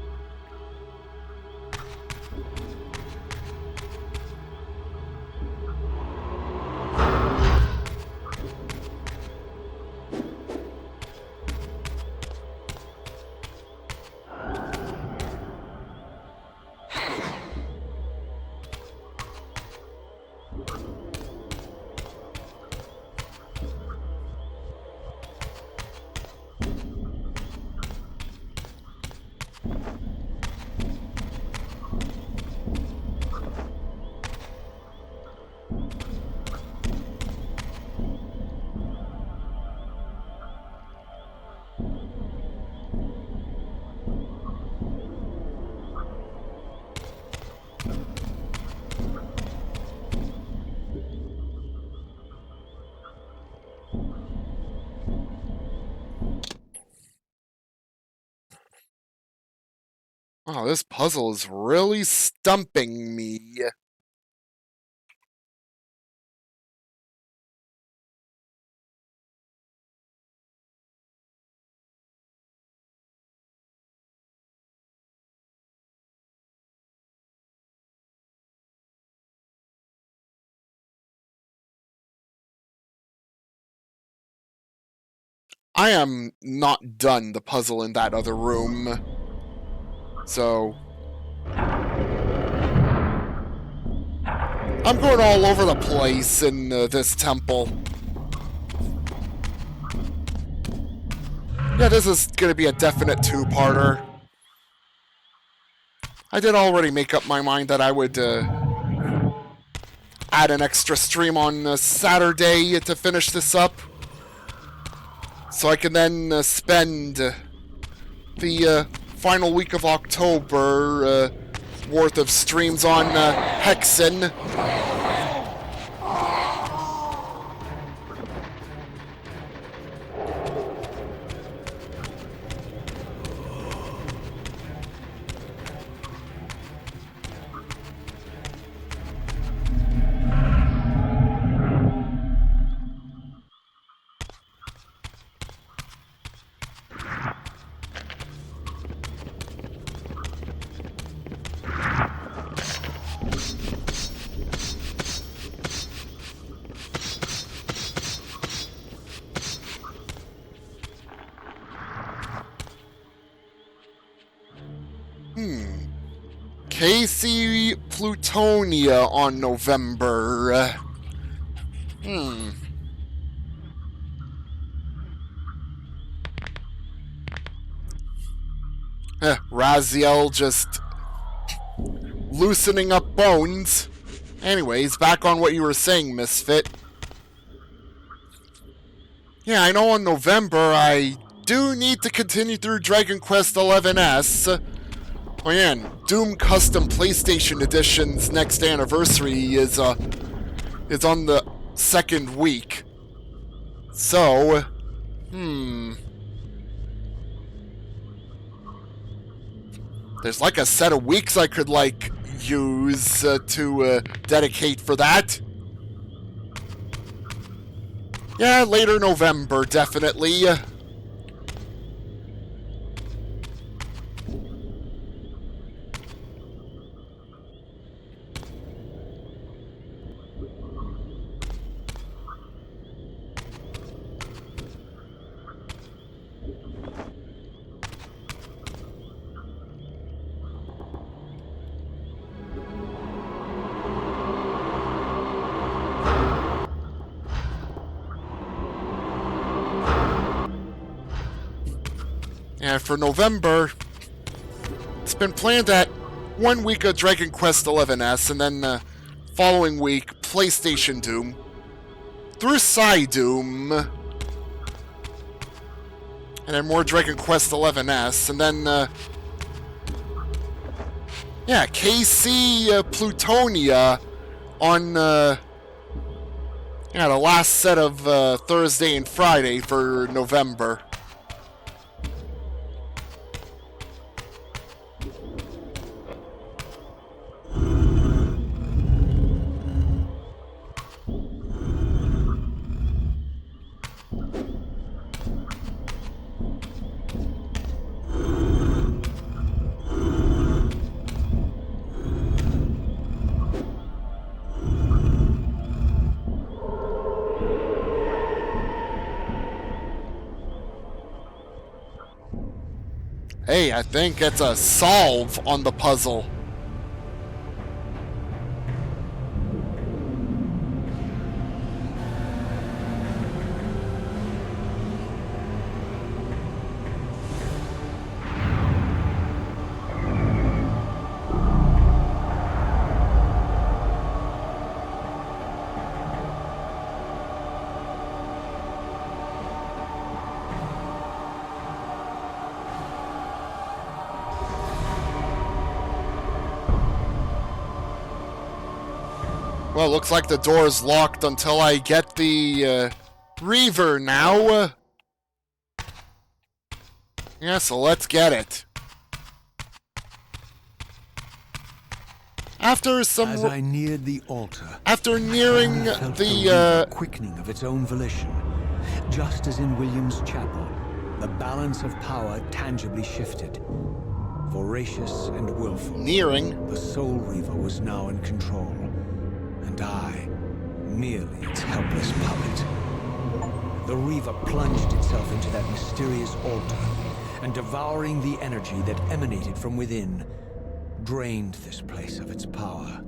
Oh, this puzzle is really stumping me. I am not done the puzzle in that other room. So I'm going all over the place in this temple. Yeah, this is going to be a definite two-parter. I did already make up my mind that I would add an extra stream on Saturday to finish this up. So I can then spend the final week of October worth of streams on Hexen. Casey Plutonia on November. Raziel just loosening up bones. Anyways, back on what you were saying, Misfit. Yeah, I know on November I do need to continue through Dragon Quest XI's. Oh yeah, and Doom Custom PlayStation Edition's next anniversary is on the second week. So, There's like a set of weeks I could, like, use to dedicate for that. Yeah, later November, definitely. And for November, it's been planned that 1 week of Dragon Quest XI's, and then following week, PlayStation Doom, through Psy-Doom, and then more Dragon Quest XI's, and then, yeah, KC Plutonia on, yeah, the last set of Thursday and Friday for November. Hey, I think it's a solve on the puzzle. Well, looks like the door's locked until I get the Reaver now. Yeah, so let's get it. After some... As I neared the altar, after nearing I felt the quickening of its own volition. Just as in William's chapel, the balance of power tangibly shifted. Voracious and willful, nearing... the Soul Reaver was now in control. And I, merely its helpless puppet. The Reaver plunged itself into that mysterious altar, and devouring the energy that emanated from within, drained this place of its power.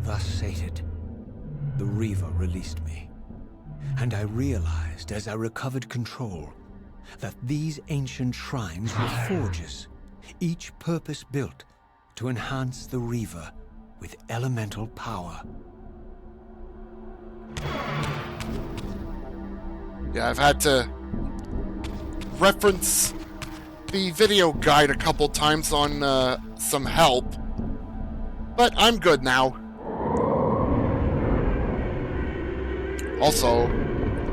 Thus sated, the Reaver released me. And I realized as I recovered control that these ancient shrines were forges, each purpose-built to enhance the Reaver with elemental power. Yeah, I've had to reference the video guide a couple times on some help, but I'm good now. Also,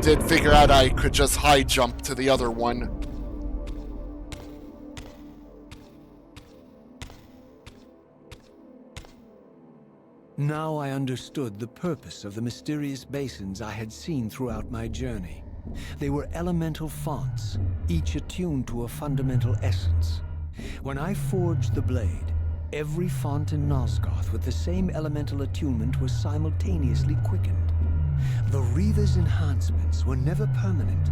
did figure out I could just high jump to the other one. Now I understood the purpose of the mysterious basins I had seen throughout my journey. They were elemental fonts, each attuned to a fundamental essence. When I forged the blade, every font in Nosgoth with the same elemental attunement was simultaneously quickened. The Reaver's enhancements were never permanent,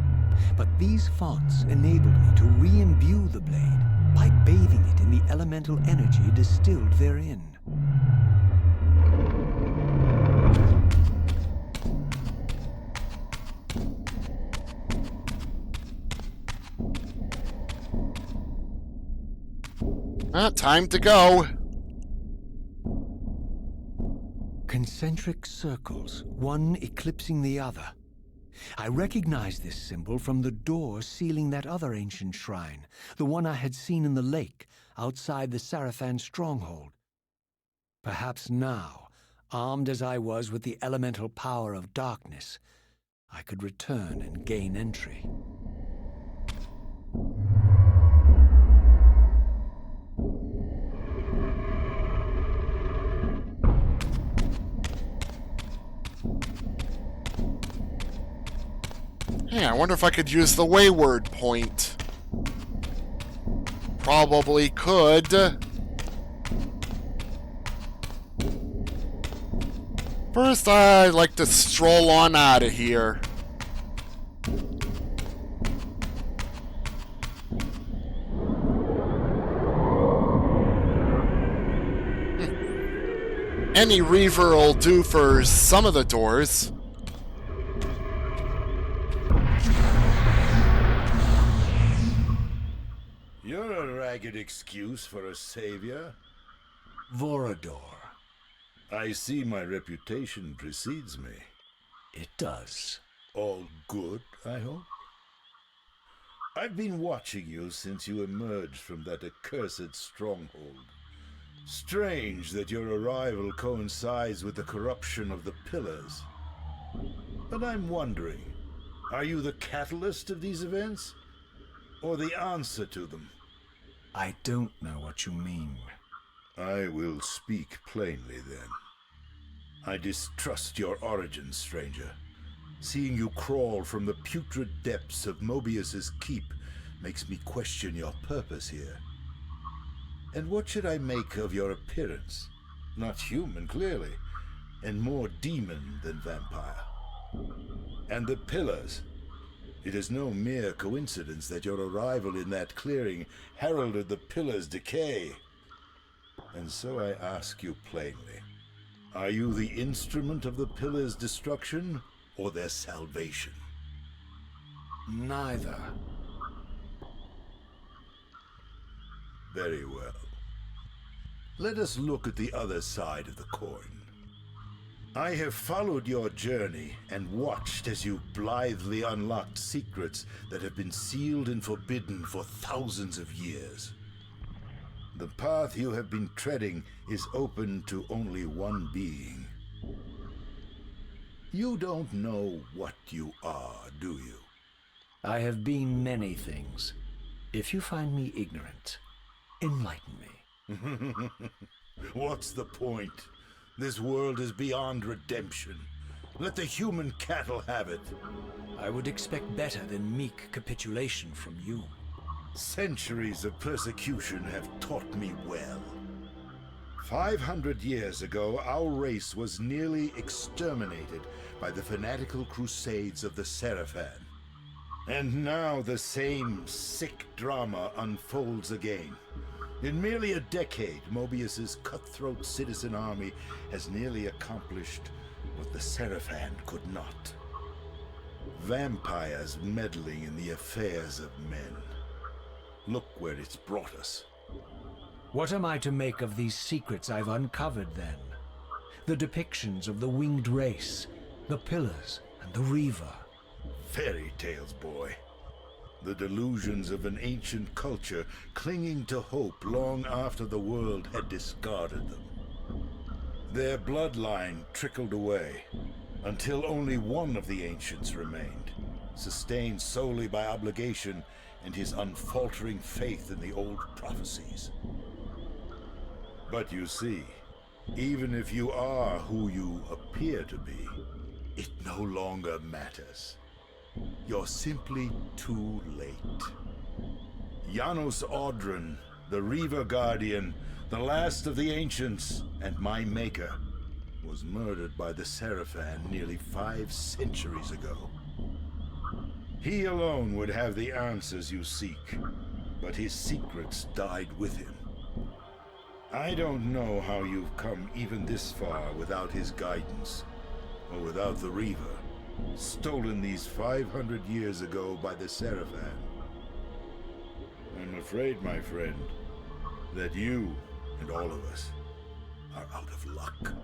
but these fonts enabled me to re-imbue the blade by bathing it in the elemental energy distilled therein. Time to go. Concentric circles, one eclipsing the other. I recognized this symbol from the door sealing that other ancient shrine, the one I had seen in the lake outside the Sarafan stronghold. Perhaps now, armed as I was with the elemental power of darkness, I could return and gain entry. Yeah, I wonder if I could use the wayward point. Probably could. First, I'd like to stroll on out of here. Any Reaver will do for some of the doors. You're a ragged excuse for a savior. Vorador. I see my reputation precedes me. It does. All good, I hope? I've been watching you since you emerged from that accursed stronghold. Strange that your arrival coincides with the corruption of the Pillars. But I'm wondering, are you the catalyst of these events? Or the answer to them? I don't know what you mean. I will speak plainly then. I distrust your origins, stranger. Seeing you crawl from the putrid depths of Mobius's keep makes me question your purpose here. And what should I make of your appearance? Not human, clearly, and more demon than vampire. And the Pillars. It is no mere coincidence that your arrival in that clearing heralded the Pillars' decay. And so I ask you plainly, are you the instrument of the Pillars' destruction or their salvation? Neither. Very well. Let us look at the other side of the coin. I have followed your journey and watched as you blithely unlocked secrets that have been sealed and forbidden for thousands of years. The path you have been treading is open to only one being. You don't know what you are, do you? I have been many things. If you find me ignorant, enlighten me. What's the point? This world is beyond redemption. Let the human cattle have it. I would expect better than meek capitulation from you. Centuries of persecution have taught me well. 500 years ago, our race was nearly exterminated by the fanatical crusades of the Seraphan. And now the same sick drama unfolds again. In merely a decade, Mobius's cutthroat citizen army has nearly accomplished what the Seraphan could not. Vampires meddling in the affairs of men. Look where it's brought us. What am I to make of these secrets I've uncovered, then? The depictions of the winged race, the Pillars, and the Reaver. Fairy tales, boy. The delusions of an ancient culture clinging to hope long after the world had discarded them. Their bloodline trickled away, until only one of the ancients remained, sustained solely by obligation and his unfaltering faith in the old prophecies. But you see, even if you are who you appear to be, it no longer matters. You're simply too late. Janos Audron, the Reaver Guardian, the last of the ancients, and my maker, was murdered by the Seraphan nearly 5 centuries ago. He alone would have the answers you seek, but his secrets died with him. I don't know how you've come even this far without his guidance, or without the Reaver, stolen these 500 years ago by the Seraphan. I'm afraid, my friend, that you and all of us are out of luck.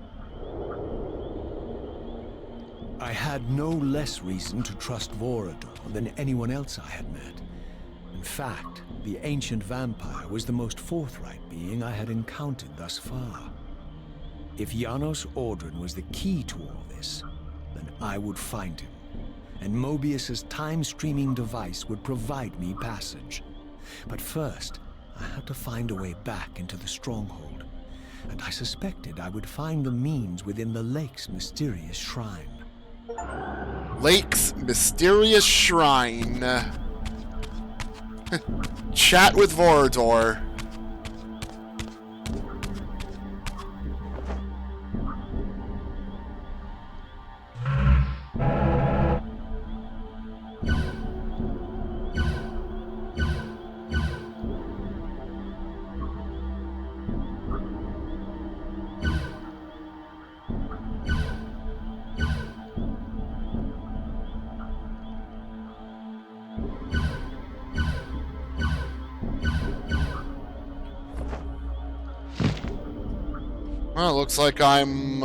I had no less reason to trust Vorador than anyone else I had met. In fact, the ancient vampire was the most forthright being I had encountered thus far. If Janos Audron was the key to all this, then I would find him, and Mobius's time-streaming device would provide me passage. But first, I had to find a way back into the stronghold, and I suspected I would find the means within the lake's mysterious shrine. Lake's mysterious shrine. Chat with Vorador. Well, looks like I'm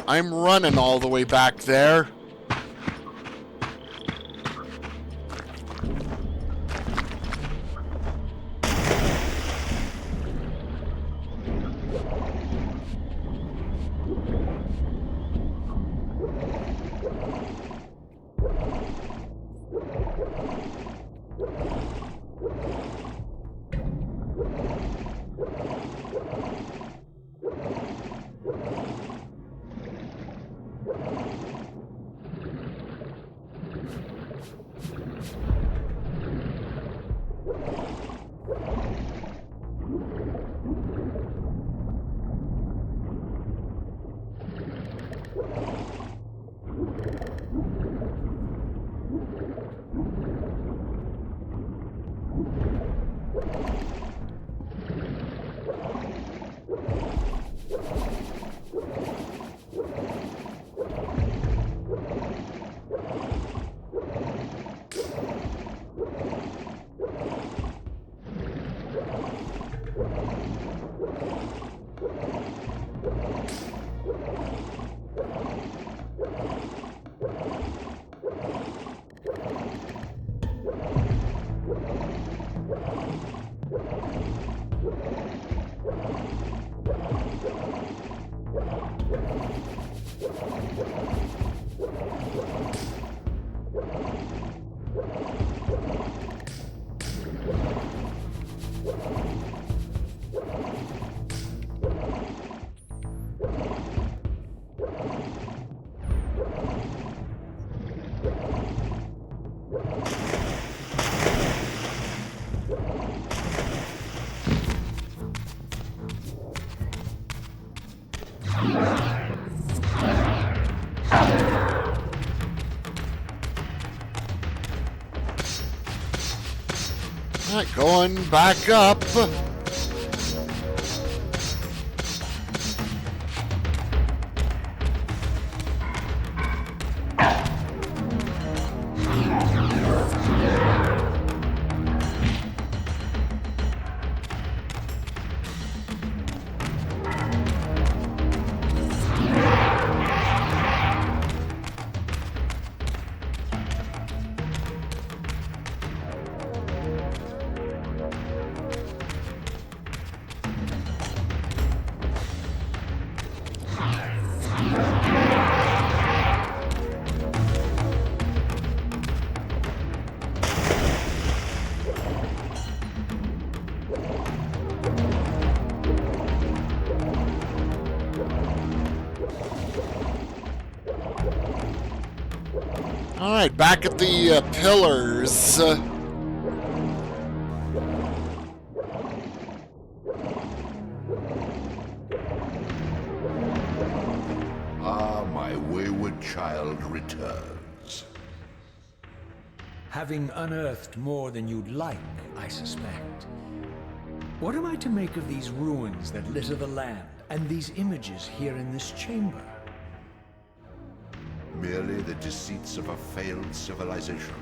running all the way back there. Alright, going back up. Alright, back at the pillars. Ah, my wayward child returns. Having unearthed more than you'd like, I suspect. What am I to make of these ruins that litter the land, and these images here in this chamber? Merely the deceits of a failed civilization.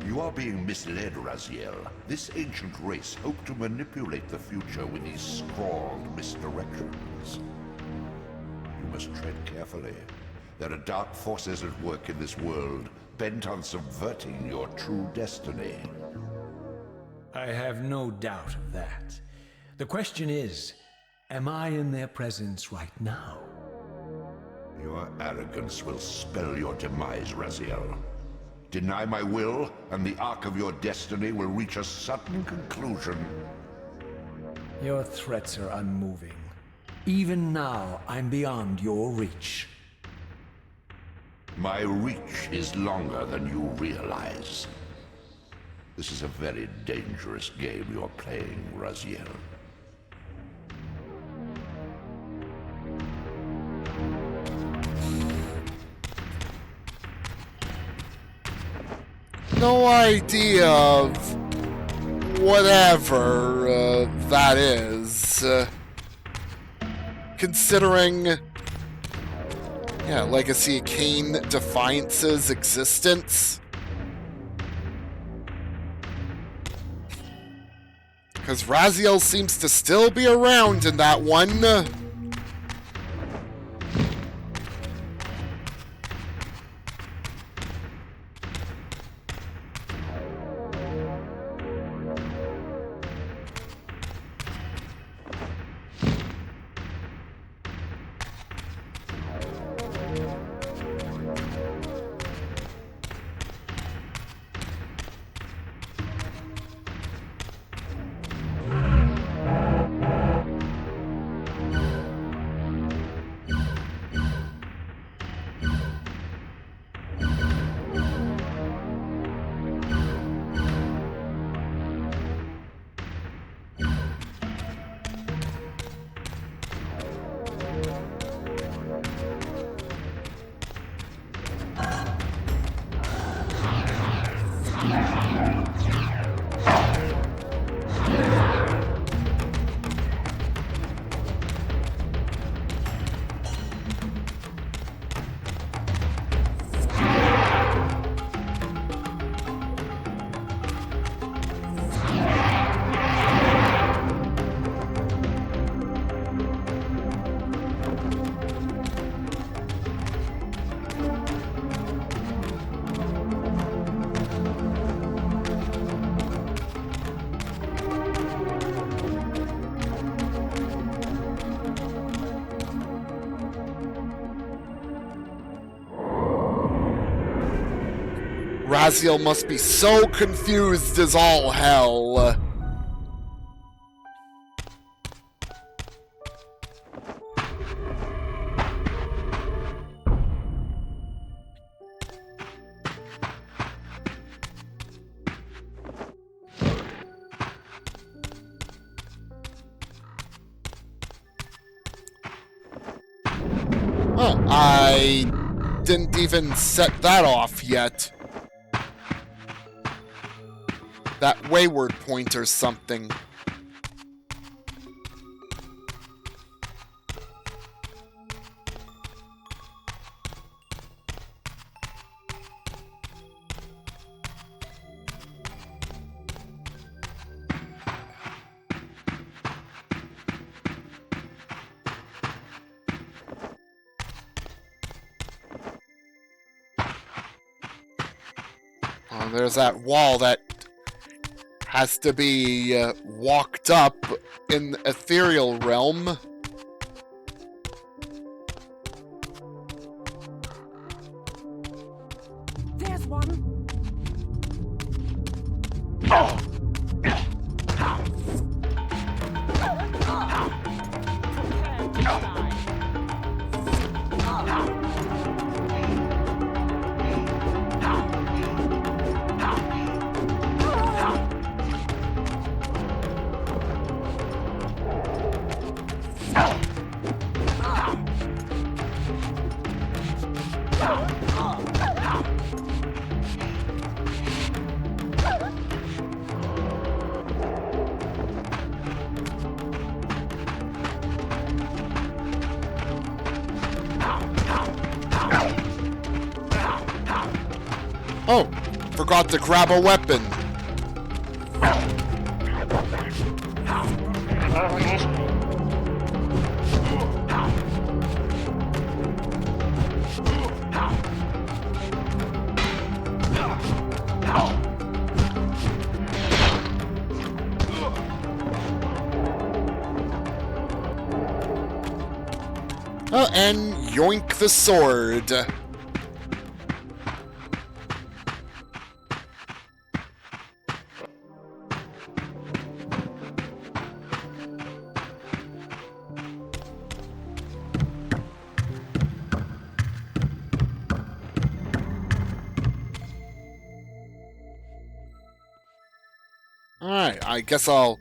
You are being misled, Raziel. This ancient race hoped to manipulate the future with these scrawled misdirections. You must tread carefully. There are dark forces at work in this world, bent on subverting your true destiny. I have no doubt of that. The question is, am I in their presence right now? Your arrogance will spell your demise, Raziel. Deny my will, and the arc of your destiny will reach a sudden conclusion. Your threats are unmoving. Even now, I'm beyond your reach. My reach is longer than you realize. This is a very dangerous game you're playing, Raziel. No idea of whatever that is. Considering, yeah, Legacy of Kain Defiance's existence. Because Raziel seems to still be around in that one. Raziel must be so confused as all hell. Oh, I didn't even set that off yet. That wayward point or something. Oh, there's that wall that has to be walked up in the ethereal realm. There's one. Prepare to die. Oh, forgot to grab a weapon. Oh, and yoink the sword. Alright, I guess I'll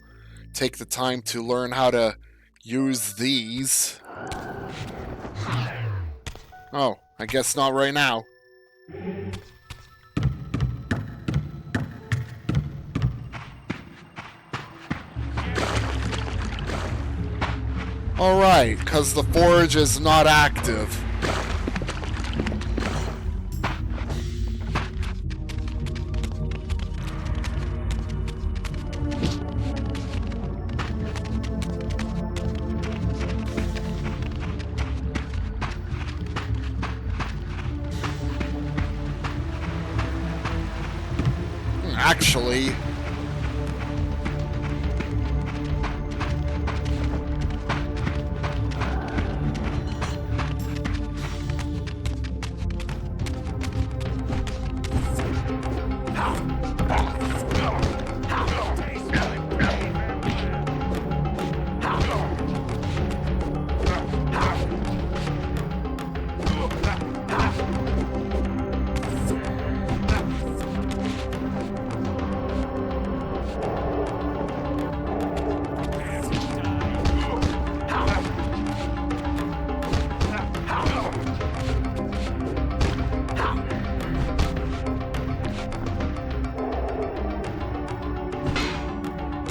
take the time to learn how to use these. Oh, I guess not right now. Alright, because the forge is not active. Actually...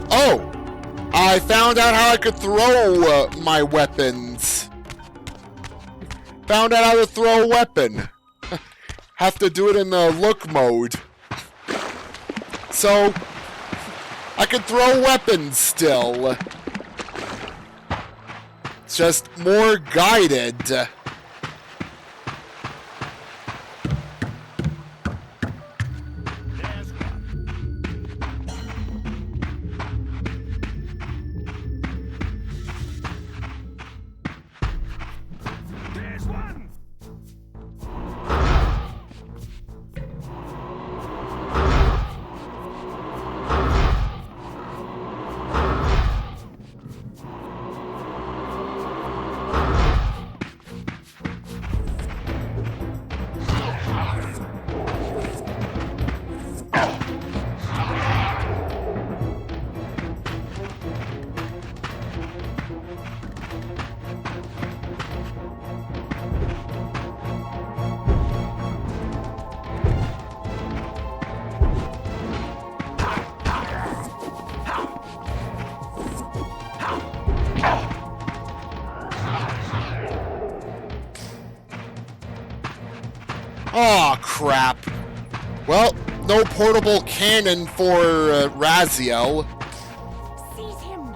Oh! I found out how I could throw my weapons. Found out how to throw a weapon. Have to do it in the look mode. So, I can throw weapons still. It's just more guided. Aw, crap. Well, no portable cannon for Raziel. Seize him!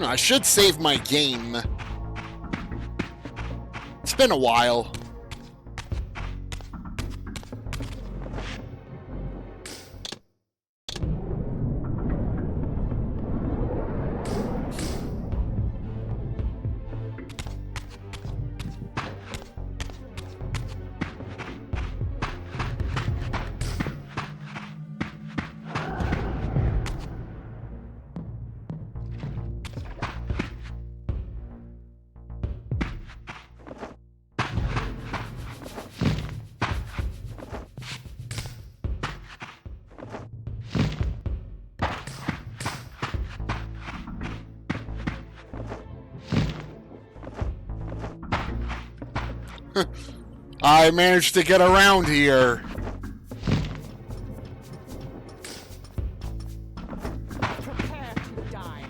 I should save my game. It's been a while. I managed to get around here. Prepare to die.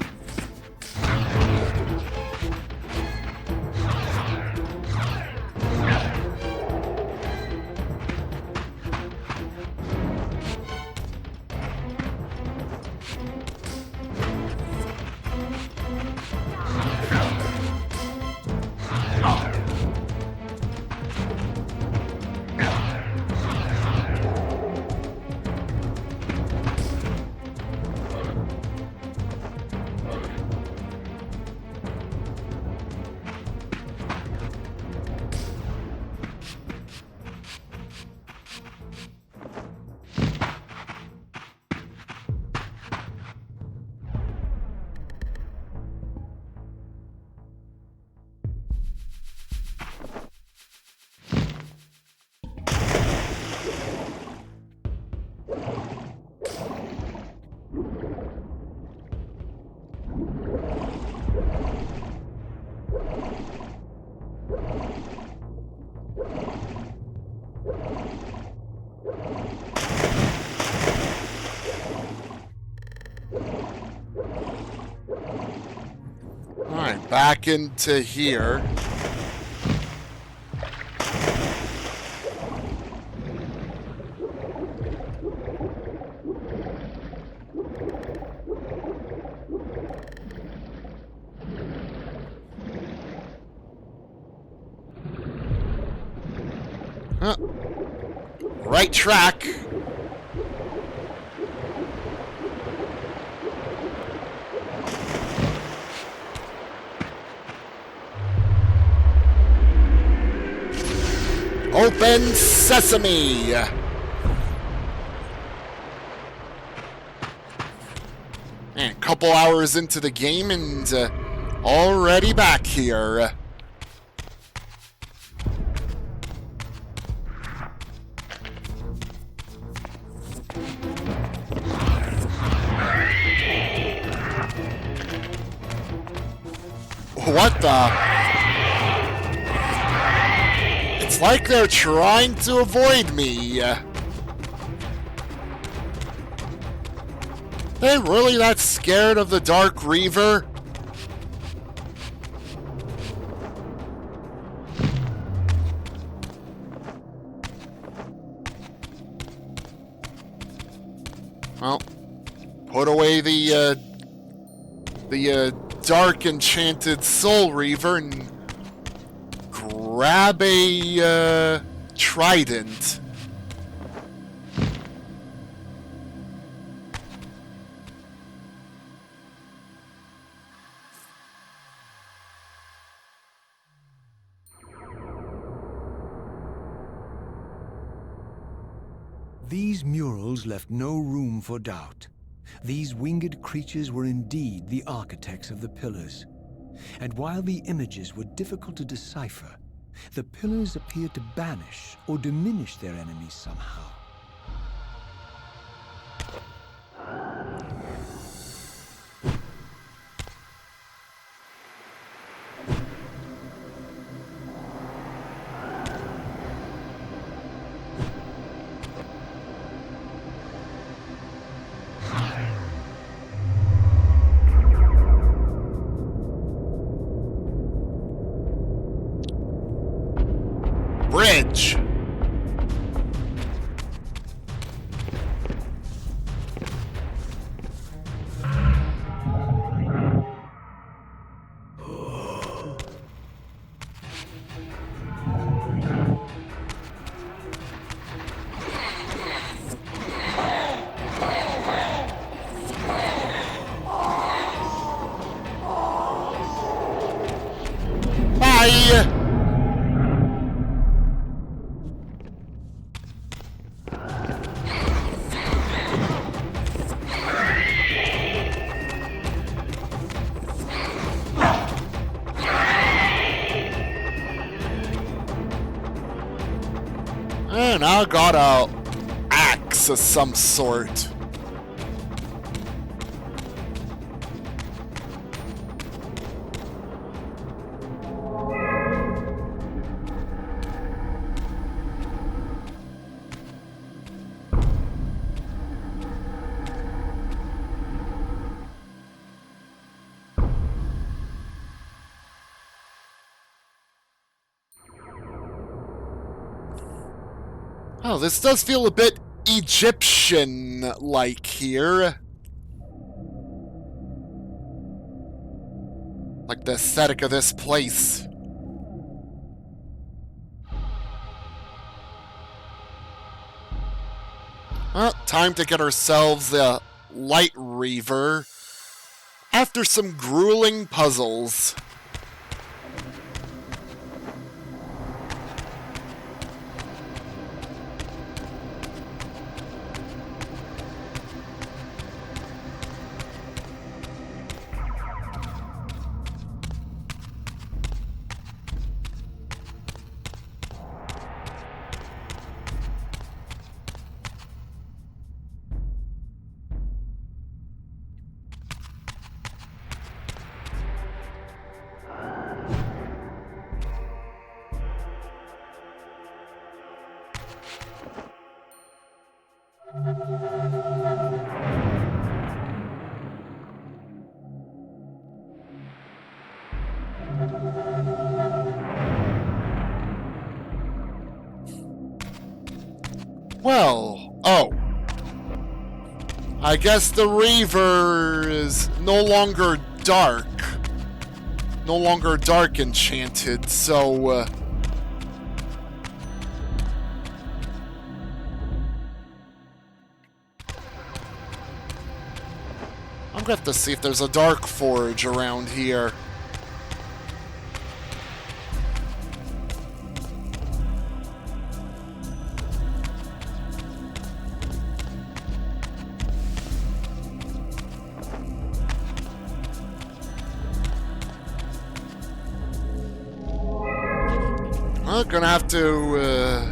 Alright, back into here. Huh. Right track. Open sesame! And a couple hours into the game and already back here. What the? It's like they're trying to avoid me. They really that scared of the Dark Reaver? Well, put away the Dark Enchanted Soul Reaver and grab a trident. These murals left no room for doubt. These winged creatures were indeed the architects of the pillars. And while the images were difficult to decipher, the pillars appeared to banish or diminish their enemies somehow. Bridge. Bye. And I got a axe of some sort. Oh, this does feel a bit Egyptian-like here. Like the aesthetic of this place. Well, time to get ourselves a light Reaver after some grueling puzzles. Well, oh. I guess the Reaver is no longer dark. No longer dark enchanted, so, I'm gonna have to see if there's a Dark Forge around here. I'm gonna have to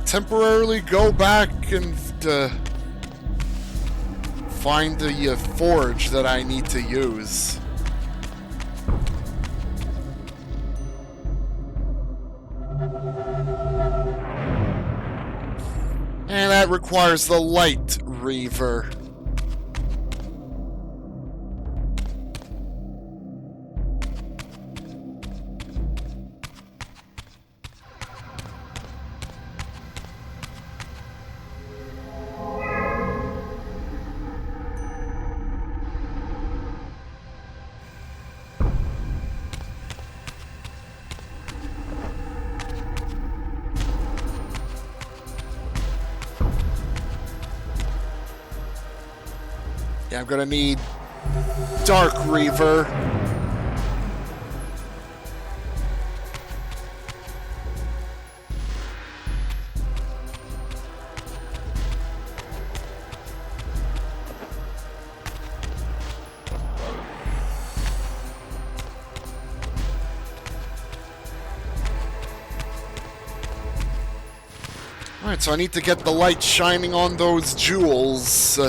temporarily go back and find the forge that I need to use. And that requires the light Reaver. Yeah, I'm gonna need Dark Reaver. Alright, so I need to get the light shining on those jewels.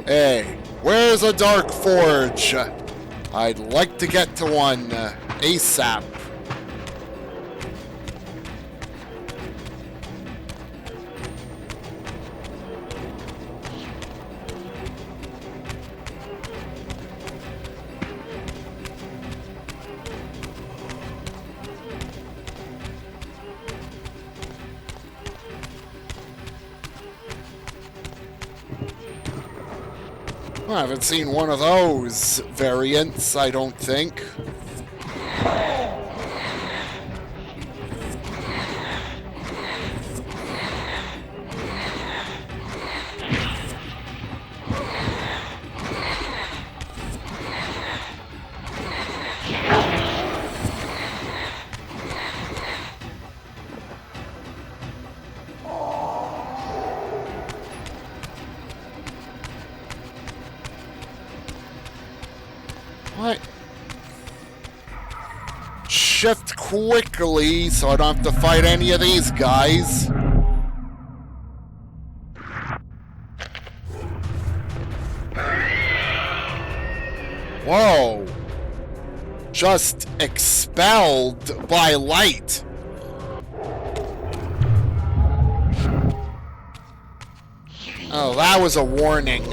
Hey, where's a Dark Forge? I'd like to get to one ASAP. I haven't seen one of those variants, I don't think. Alright. Shift quickly so I don't have to fight any of these guys. Whoa. Just expelled by light. Oh, that was a warning.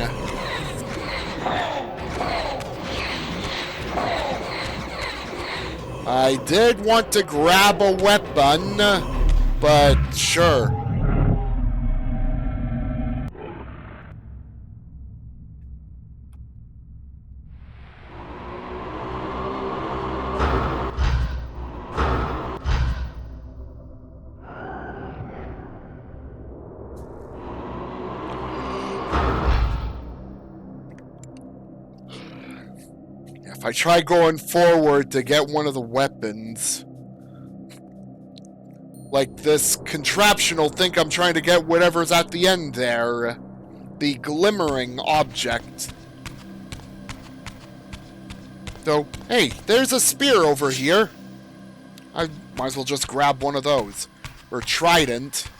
I did want to grab a weapon, but sure. If I try going forward to get one of the weapons, like this contraption will think I'm trying to get whatever's at the end there. The glimmering object. So, hey, there's a spear over here. I might as well just grab one of those. Or trident.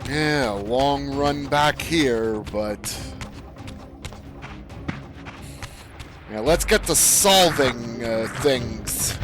Yeah, long run back here, but... yeah, let's get to solving things.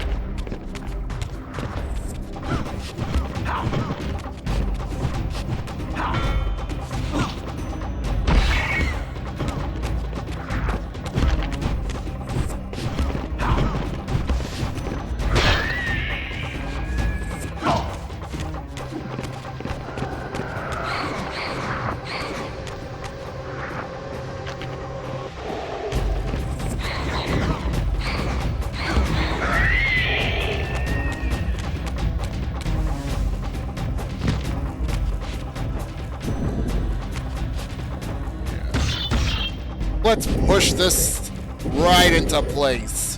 Let's push this right into place.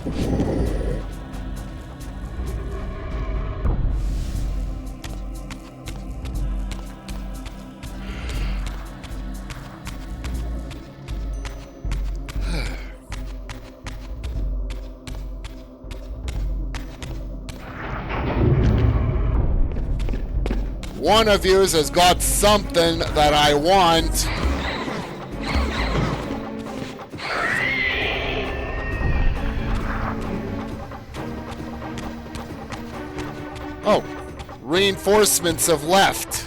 One of you has got something that I want. Oh, reinforcements have left.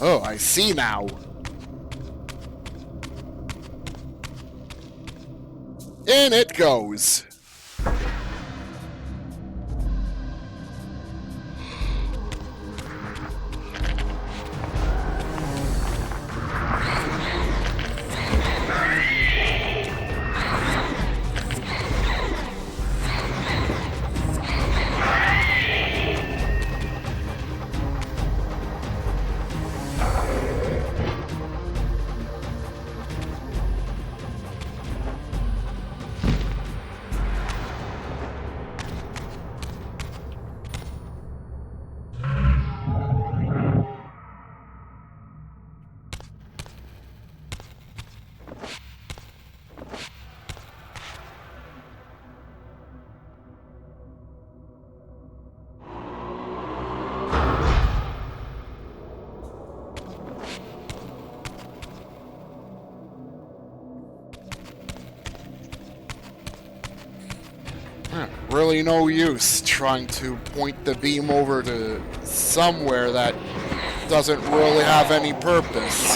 Oh, I see now. In it goes. Really no use trying to point the beam over to somewhere that doesn't really have any purpose.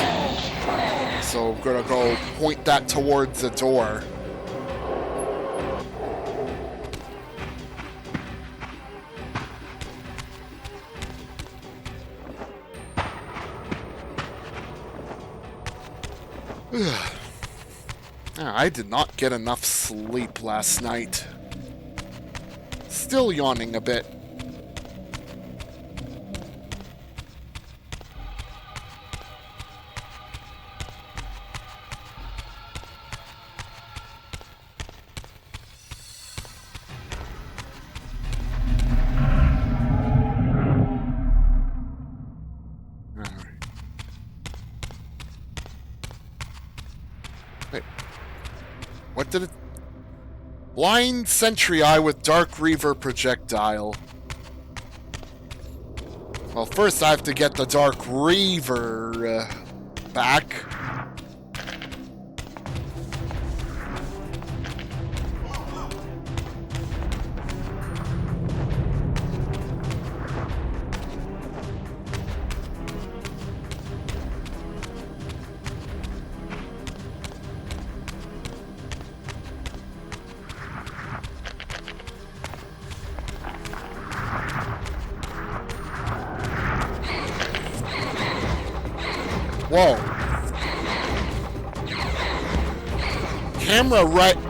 So I'm gonna go point that towards the door. I did not get enough sleep last night. Still yawning a bit. Wait. What did it... Blind sentry eye with dark Reaver projectile. Well, first I have to get the dark Reaver back. Whoa. Camera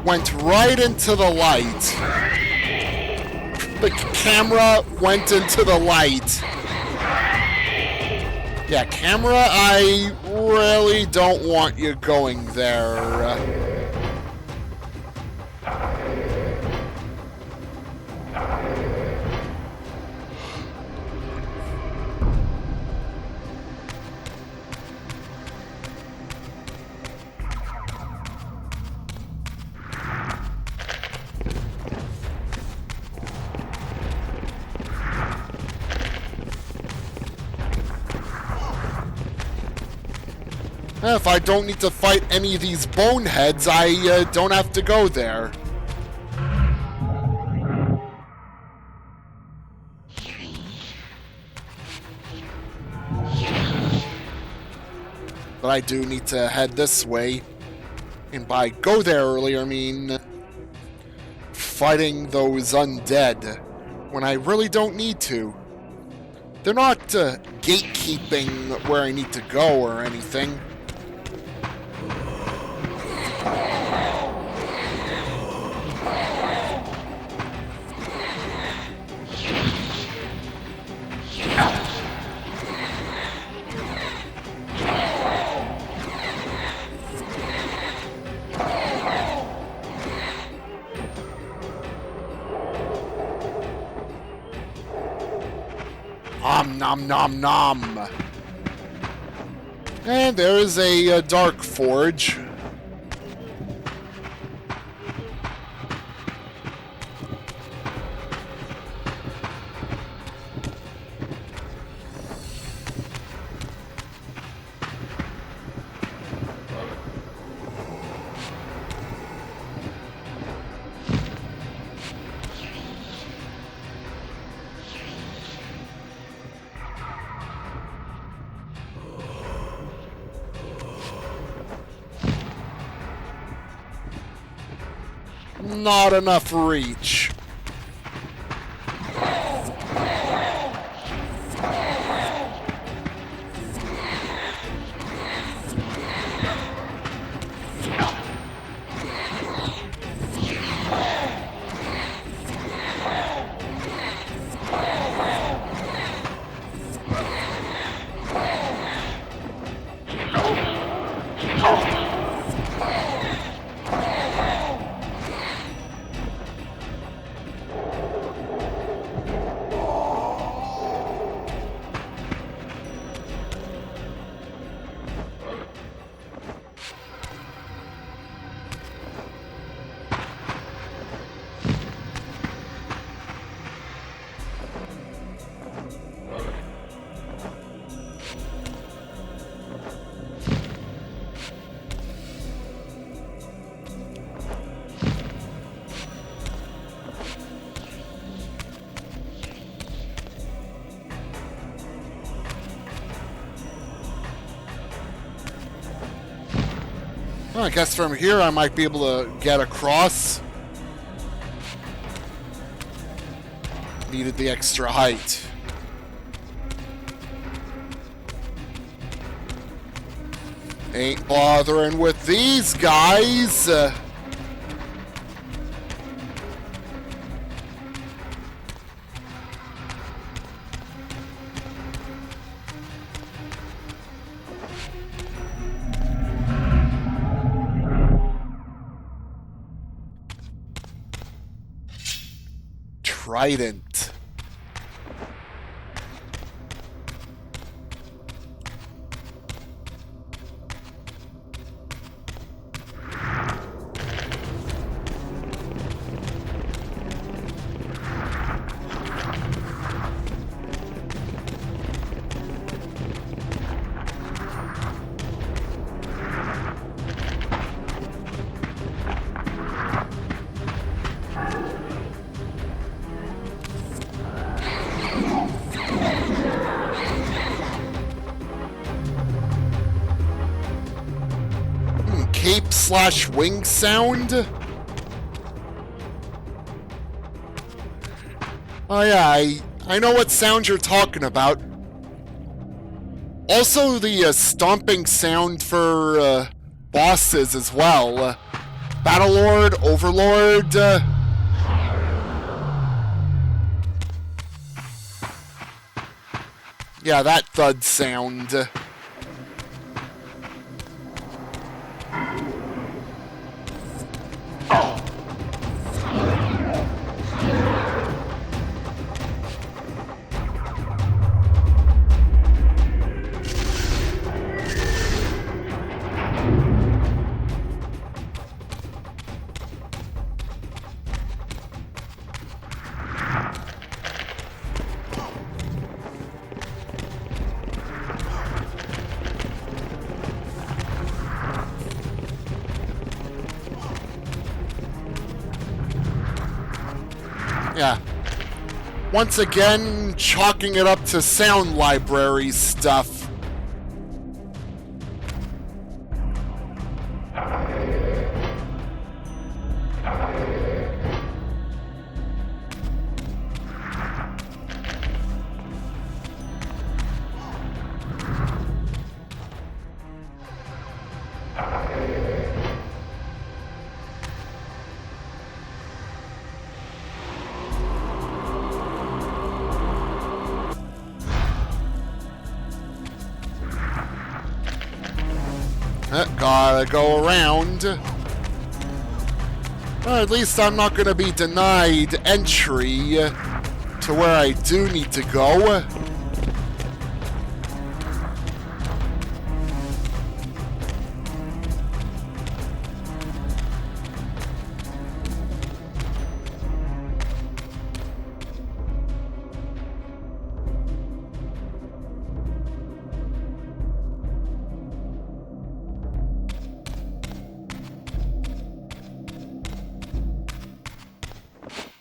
went right into the light. The camera went into the light. Yeah, camera, I really don't want you going there. If I don't need to fight any of these boneheads, I don't have to go there. But I do need to head this way. And by go there earlier, I mean fighting those undead when I really don't need to. They're not gatekeeping where I need to go or anything. Nom nom nom. And there is a dark forge. Not enough reach. I guess from here I might be able to get across. Needed the extra height. Ain't bothering with these guys. Trident. Cape/wing sound? Oh yeah, I know what sound you're talking about. Also the stomping sound for bosses as well. Battlelord, Overlord. Yeah, that thud sound. Yeah. Once again, chalking it up to sound library stuff. Gotta go around. Well, at least I'm not gonna be denied entry to where I do need to go.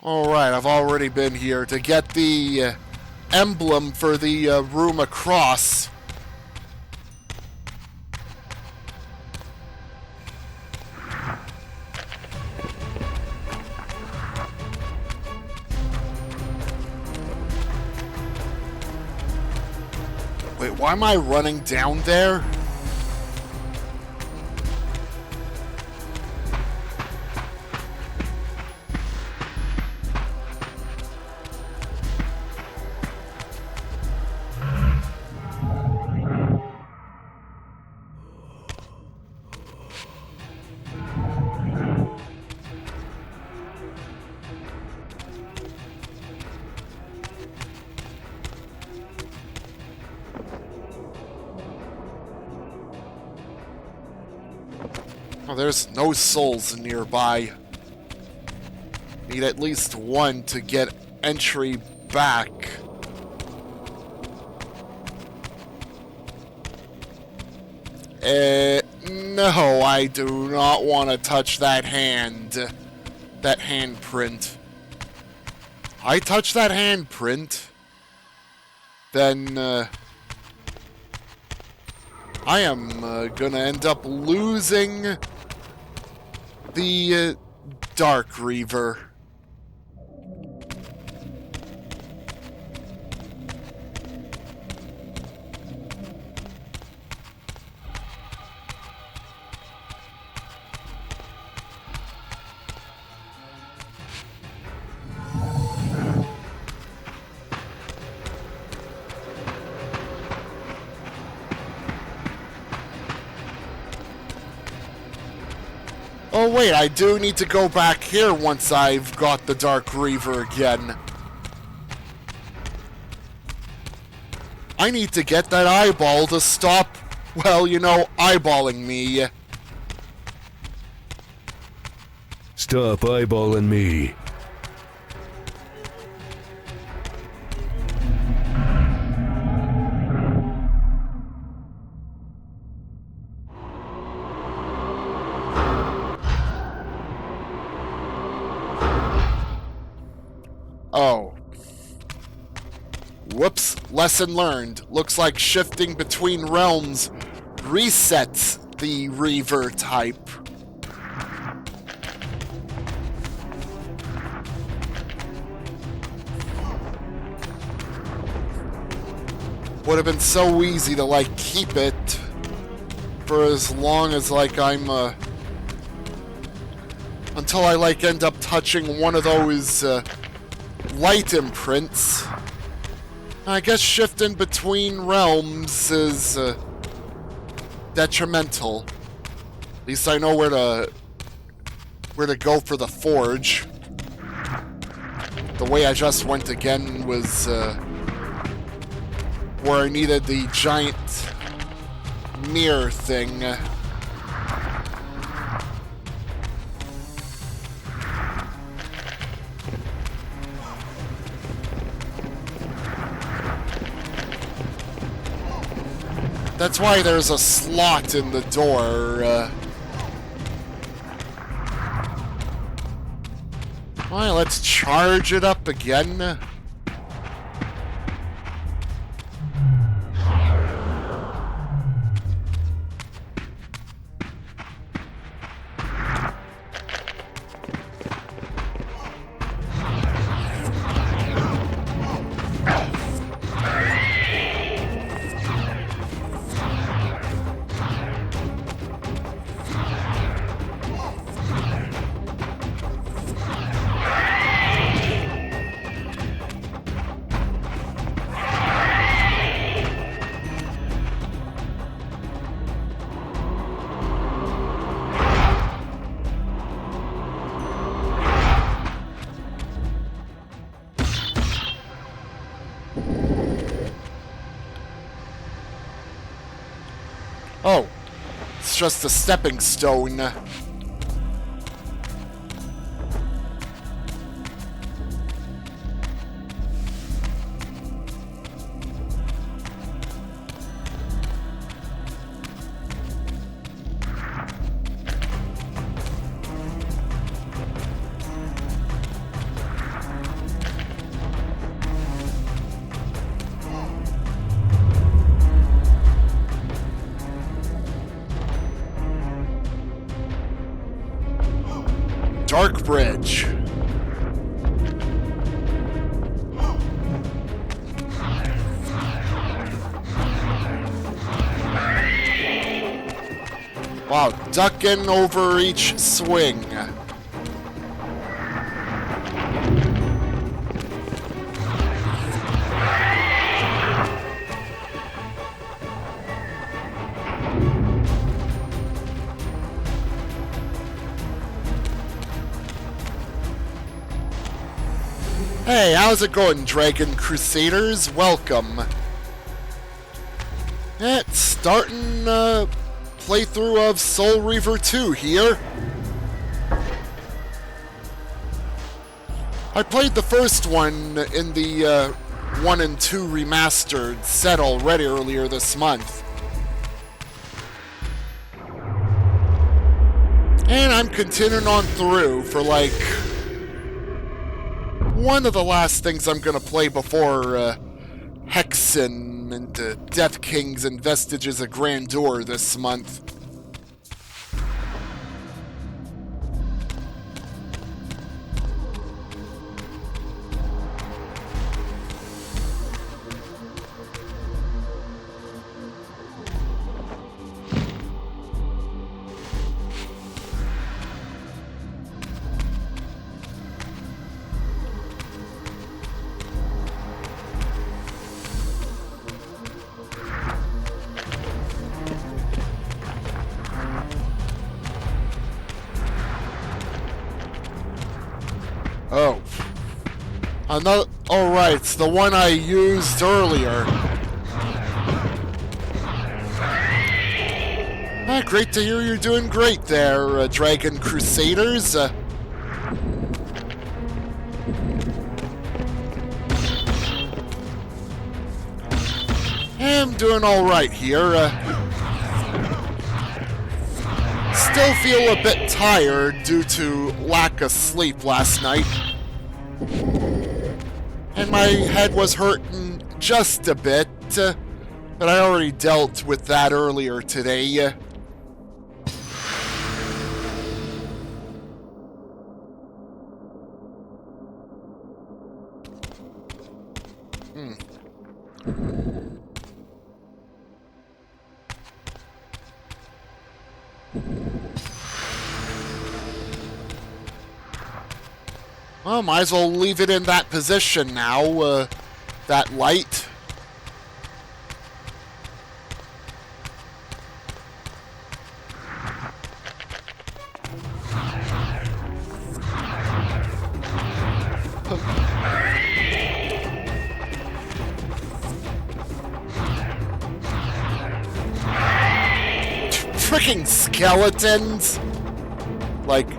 Alright, I've already been here to get the emblem for the room across. Wait, why am I running down there? Oh, there's no souls nearby. Need at least one to get entry back. No, I do not want to touch that hand. That handprint. I touch that handprint, then I am gonna end up losing The Dark Reaver. Oh wait, I do need to go back here once I've got the Dark Reaver again. I need to get that eyeball to stop, well, you know, eyeballing me. Stop eyeballing me. Oh. Whoops, lesson learned. Looks like shifting between realms resets the Reaver type. Would have been so easy to, like, keep it for as long as, like, I'm, until I, like, end up touching one of those, light imprints. I guess shifting between realms is detrimental. At least I know where to go for the forge. The way I just went again was where I needed the giant mirror thing. That's why there's a slot in the door. Well, let's charge it up again. Oh, it's just a stepping stone. Dark Bridge. Wow, ducking over each swing. Hey, how's it going, Dragon Crusaders? Welcome. It's starting playthrough of Soul Reaver 2 here. I played the first one in the 1 and 2 Remastered set already earlier this month. And I'm continuing on through for like one of the last things I'm gonna play before Hexen and Death Kings and Vestiges of Grandeur this month. Another. Oh, right. It's the one I used earlier. Great to hear you're doing great there, Dragon Crusaders. I'm doing alright here. Still feel a bit tired due to lack of sleep last night. And my head was hurting just a bit, but I already dealt with that earlier today. Well, might as well leave it in that position now, that light. Freaking skeletons! Like,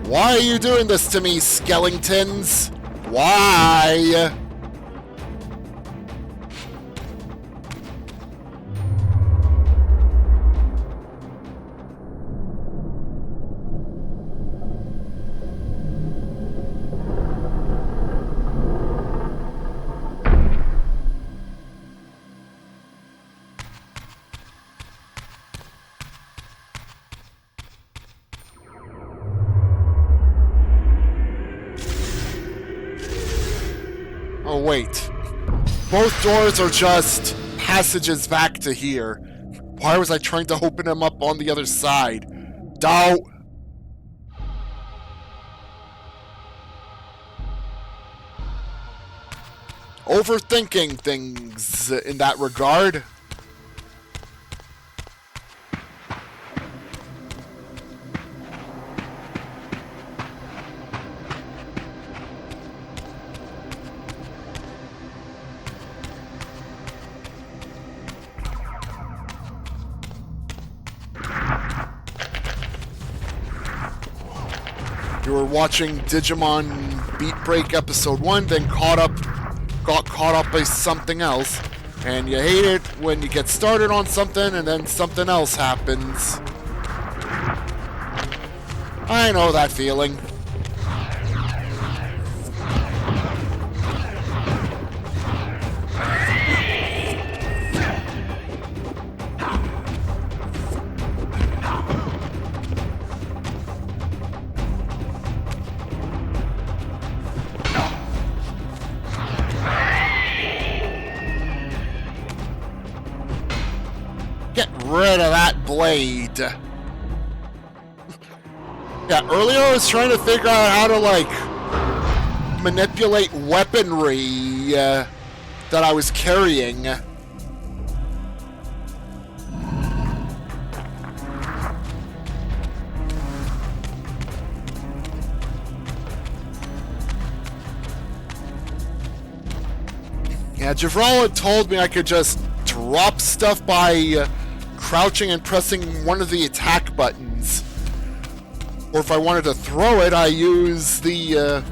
why are you doing this to me, skeletons? Why? Oh, wait. Both doors are just passages back to here. Why was I trying to open them up on the other side? Doubt. Overthinking things in that regard. You were watching Digimon Beat Break Episode 1, then got caught up by something else, and you hate it when you get started on something and then something else happens. I know that feeling. Get rid of that blade. Yeah, earlier I was trying to figure out how to, like, manipulate weaponry that I was carrying. Yeah, Javral had told me I could just drop stuff by crouching and pressing one of the attack buttons. Or if I wanted to throw it, I use the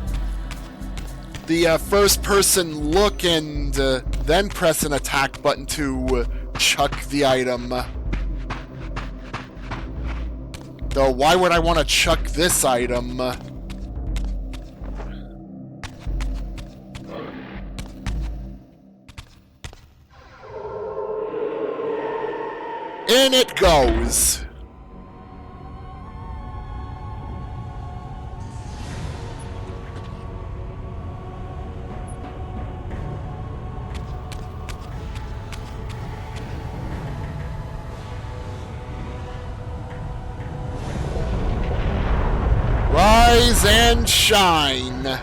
first person look and then press an attack button to chuck the item. Though, why would I want to chuck this item? In it goes. Rise and shine.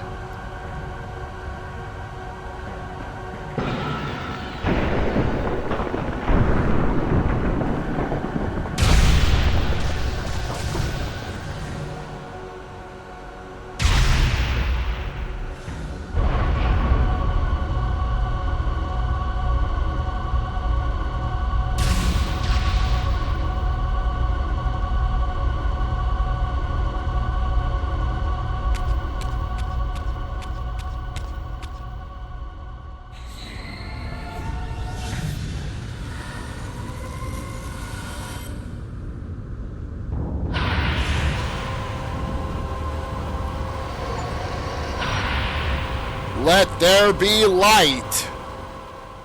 Let there be light!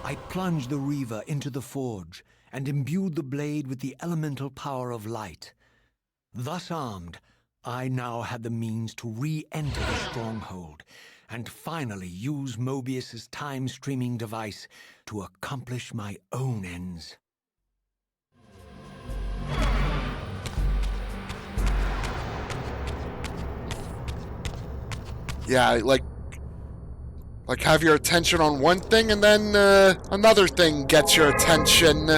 I plunged the Reaver into the forge and imbued the blade with the elemental power of light. Thus armed, I now had the means to re-enter the stronghold and finally use Mobius's time-streaming device to accomplish my own ends. Yeah, like have your attention on one thing and then another thing gets your attention.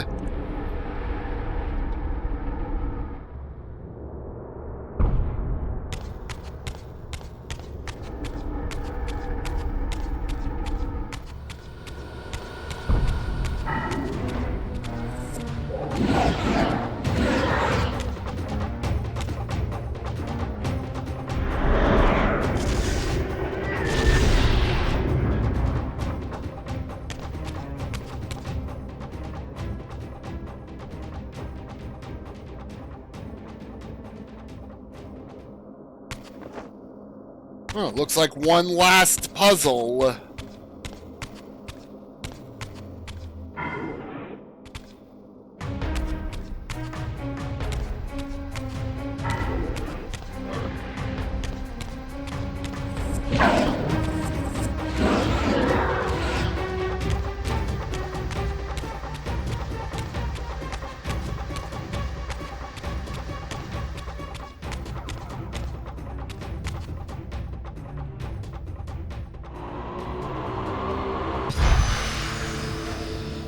Oh, looks like one last puzzle.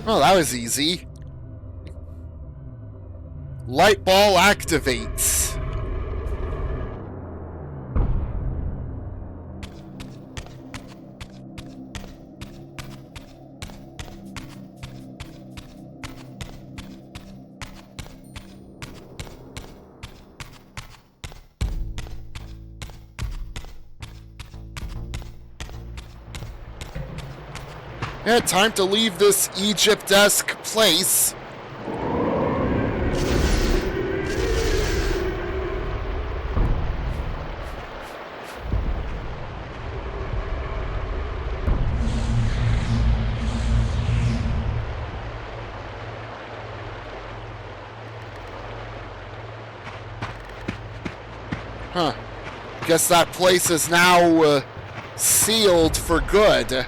Oh, that was easy. Light ball activates. Yeah, time to leave this Egypt-esque place. Huh. Guess that place is now sealed for good.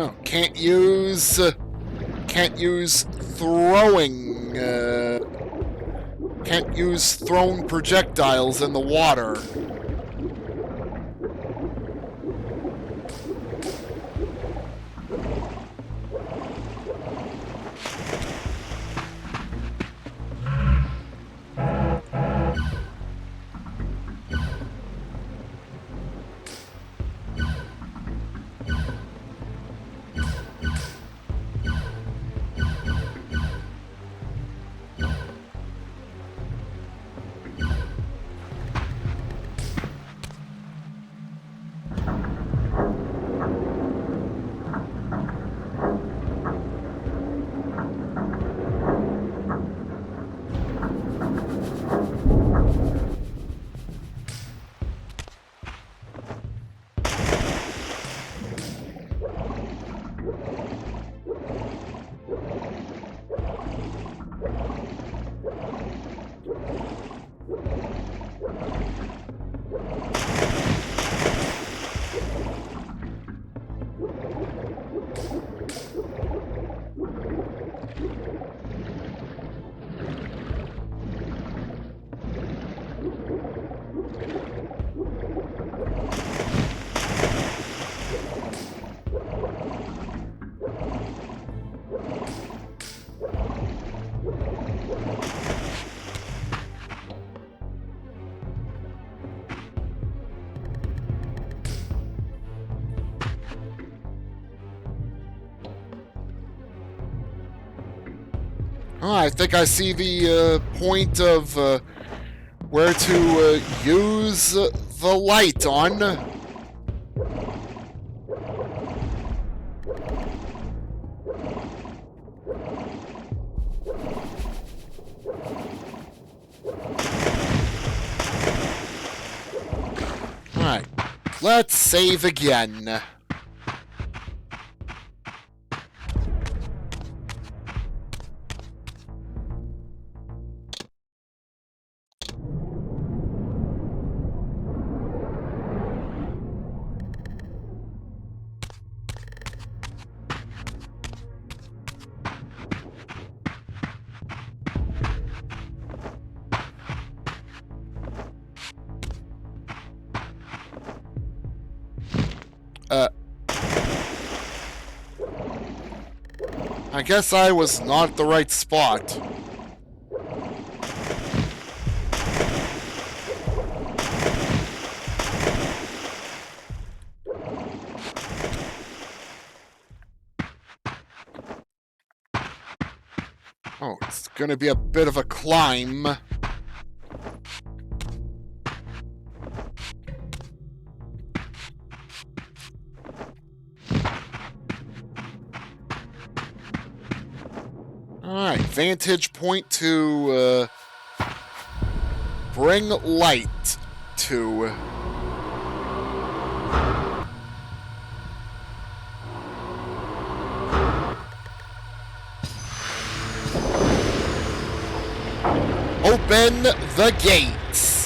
Oh, can't use throwing, can't use thrown projectiles in the water. Oh, I think I see the point of where to use the light on. Alright, let's save again. I guess I was not at the right spot. Oh, it's gonna be a bit of a climb. Alright, vantage point to bring light to. Open the gates.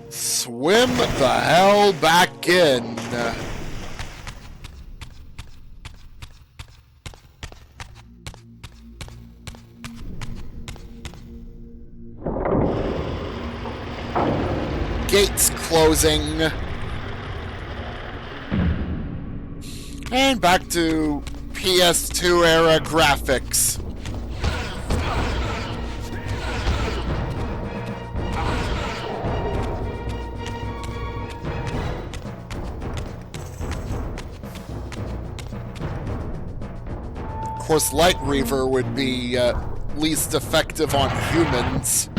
Swim the hell back in. Gates closing. And back to PS2 era graphics. Of course, Light Reaver would be least effective on humans.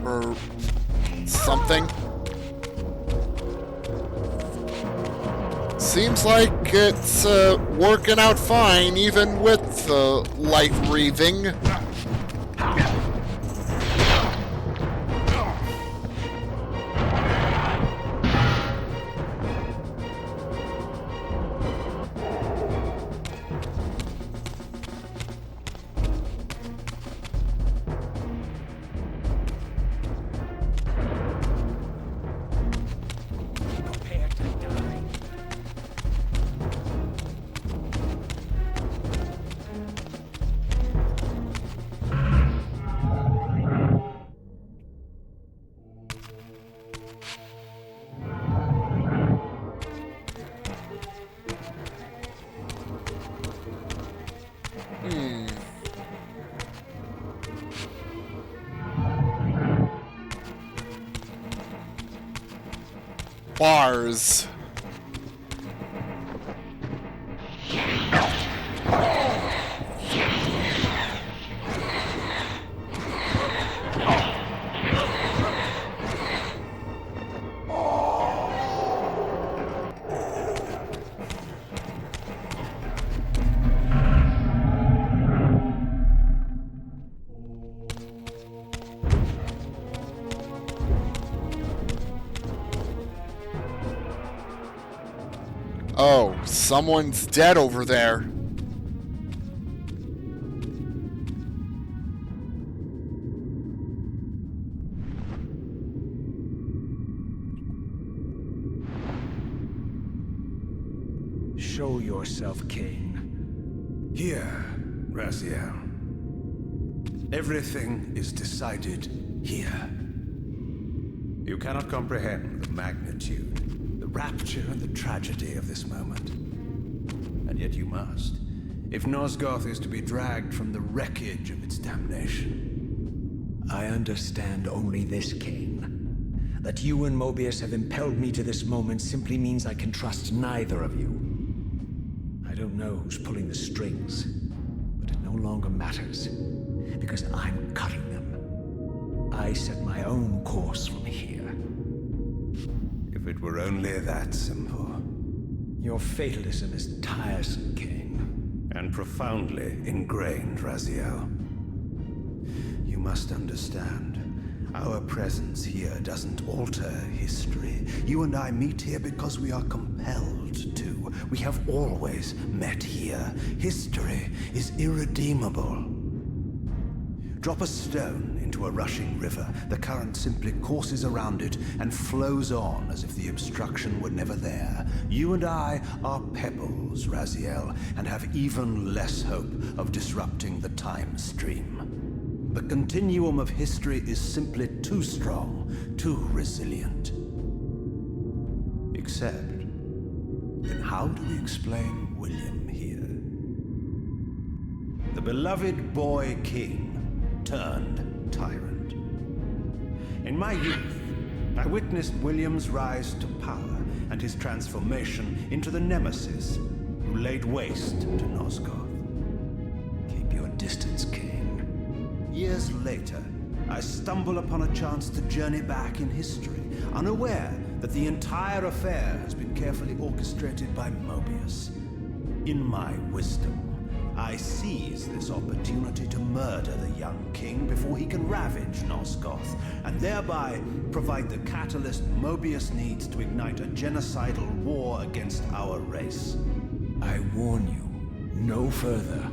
Or something. Seems like it's working out fine, even with light reaving. Bars. Oh, someone's dead over there. Show yourself, Kain. Here, Raziel. Everything is decided here. You cannot comprehend the magnitude, the rapture and the tragedy of this moment. And yet you must, if Nosgoth is to be dragged from the wreckage of its damnation. I understand only this, Kain. That you and Mobius have impelled me to this moment simply means I can trust neither of you. I don't know who's pulling the strings, but it no longer matters, because I'm cutting them. I set my own course from here. If it were only that simple. Your fatalism is tiresome, Kain. And profoundly ingrained, Raziel. You must understand, our presence here doesn't alter history. You and I meet here because we are compelled to. We have always met here. History is irredeemable. Drop a stone into a rushing river. The current simply courses around it and flows on as if the obstruction were never there. You and I are pebbles, Raziel, and have even less hope of disrupting the time stream. The continuum of history is simply too strong, too resilient. Except, then how do we explain William here? The beloved boy king turned tyrant. In my youth, I witnessed William's rise to power and his transformation into the nemesis who laid waste to Nosgoth. Keep your distance, Kain. Years later, I stumble upon a chance to journey back in history, unaware that the entire affair has been carefully orchestrated by Mobius. In my wisdom, I seize this opportunity to murder the young king before he can ravage Nosgoth, and thereby provide the catalyst Mobius needs to ignite a genocidal war against our race. I warn you, no further.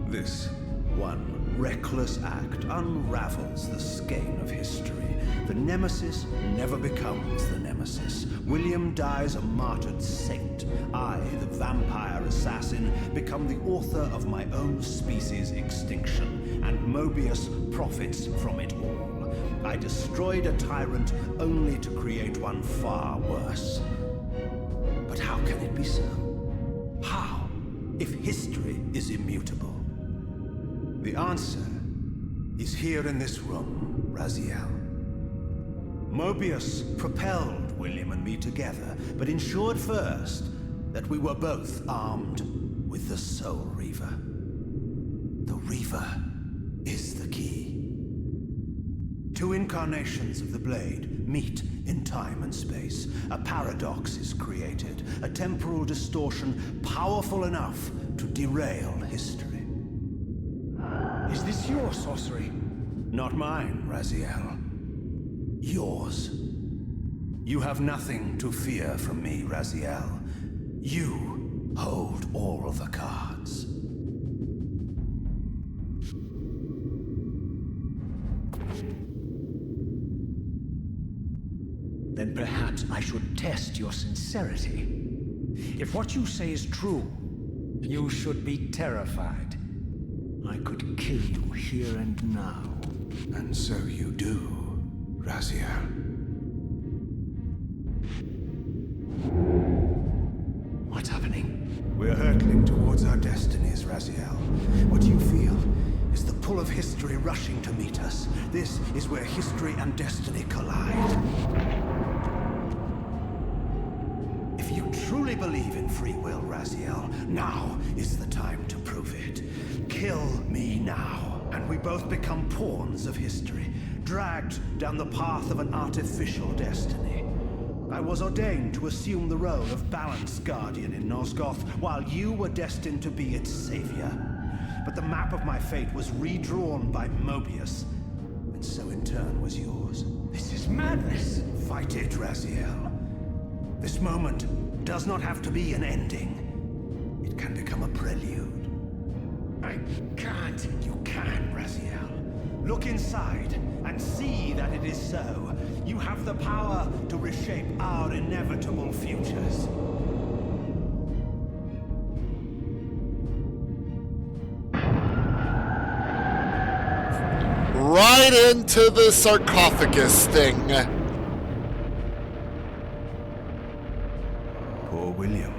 This one reckless act unravels the skein of history. The nemesis never becomes the nemesis. William dies a martyred saint. I, the vampire assassin, become the author of my own species' extinction, and Mobius profits from it all. I destroyed a tyrant only to create one far worse. But how can it be so? How, if history is immutable? The answer is here in this room, Raziel. Mobius propelled William and me together, but ensured first that we were both armed with the Soul Reaver. The Reaver is the key. Two incarnations of the blade meet in time and space. A paradox is created, a temporal distortion powerful enough to derail history. Is this your sorcery? Not mine, Raziel. Yours. You have nothing to fear from me, Raziel. You hold all the cards. Then perhaps I should test your sincerity. If what you say is true, you should be terrified. I could kill you here and now. And so you do, Raziel. What's happening? We're hurtling towards our destinies, Raziel. What you feel is the pull of history rushing to meet us. This is where history and destiny collide. believe in free will, Raziel. Now is the time to prove it. Kill me now, and we both become pawns of history, dragged down the path of an artificial destiny. I was ordained to assume the role of Balance Guardian in Nosgoth, while you were destined to be its savior. But the map of my fate was redrawn by Mobius, and so in turn was yours. This is madness! Fight it, Raziel. This moment does not have to be an ending. It can become a prelude. I can't. You can, Raziel. Look inside and see that it is so. You have the power to reshape our inevitable futures. Right into the sarcophagus thing. Poor William.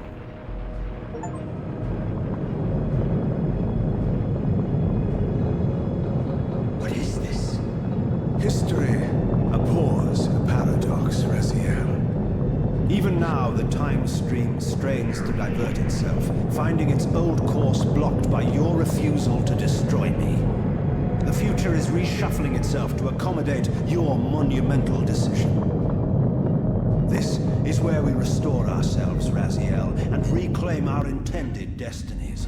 What is this? History abhors a paradox, Raziel. Even now, the time stream strains to divert itself, finding its old course blocked by your refusal to destroy me. The future is reshuffling itself to accommodate your monumental decision. This is where we restore ourselves, Raziel, and reclaim our intended destinies.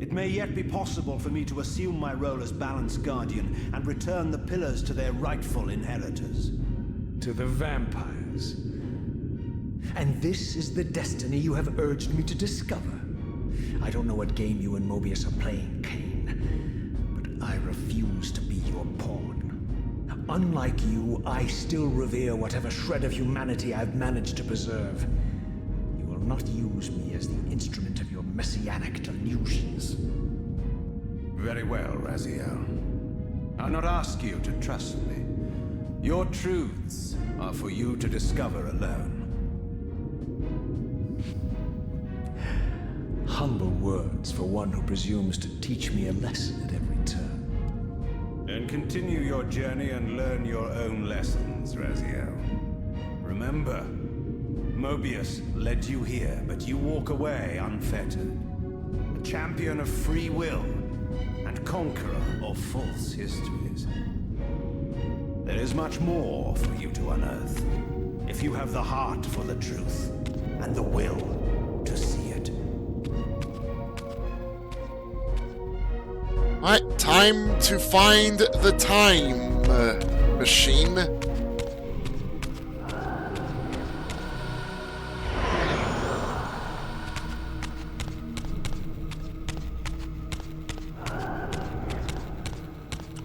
It may yet be possible for me to assume my role as Balance Guardian and return the pillars to their rightful inheritors. To the vampires. And this is the destiny you have urged me to discover. I don't know what game you and Mobius are playing, Kain, but I refuse to be your pawn. Unlike you, I still revere whatever shred of humanity I've managed to preserve. You will not use me as the instrument of your messianic delusions. Very well, Raziel. I'll not ask you to trust me. Your truths are for you to discover alone. Humble words for one who presumes to teach me a lesson at every turn. Then continue your journey and learn your own lessons, Raziel. Remember, Mobius led you here, but you walk away unfettered. A champion of free will and conqueror of false histories. There is much more for you to unearth, if you have the heart for the truth and the will to see it. Alright, time to find the time machine.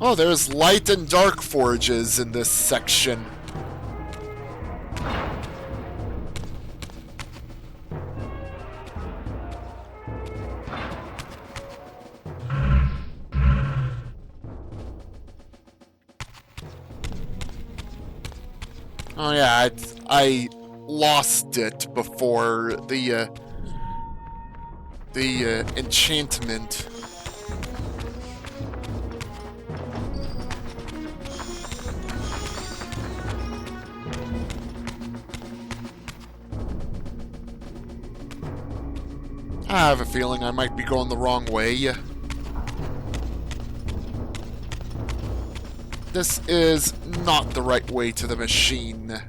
Oh, there's light and dark forges in this section. Oh yeah, I lost it before the enchantment. I have a feeling I might be going the wrong way. This is not the right way to the machine.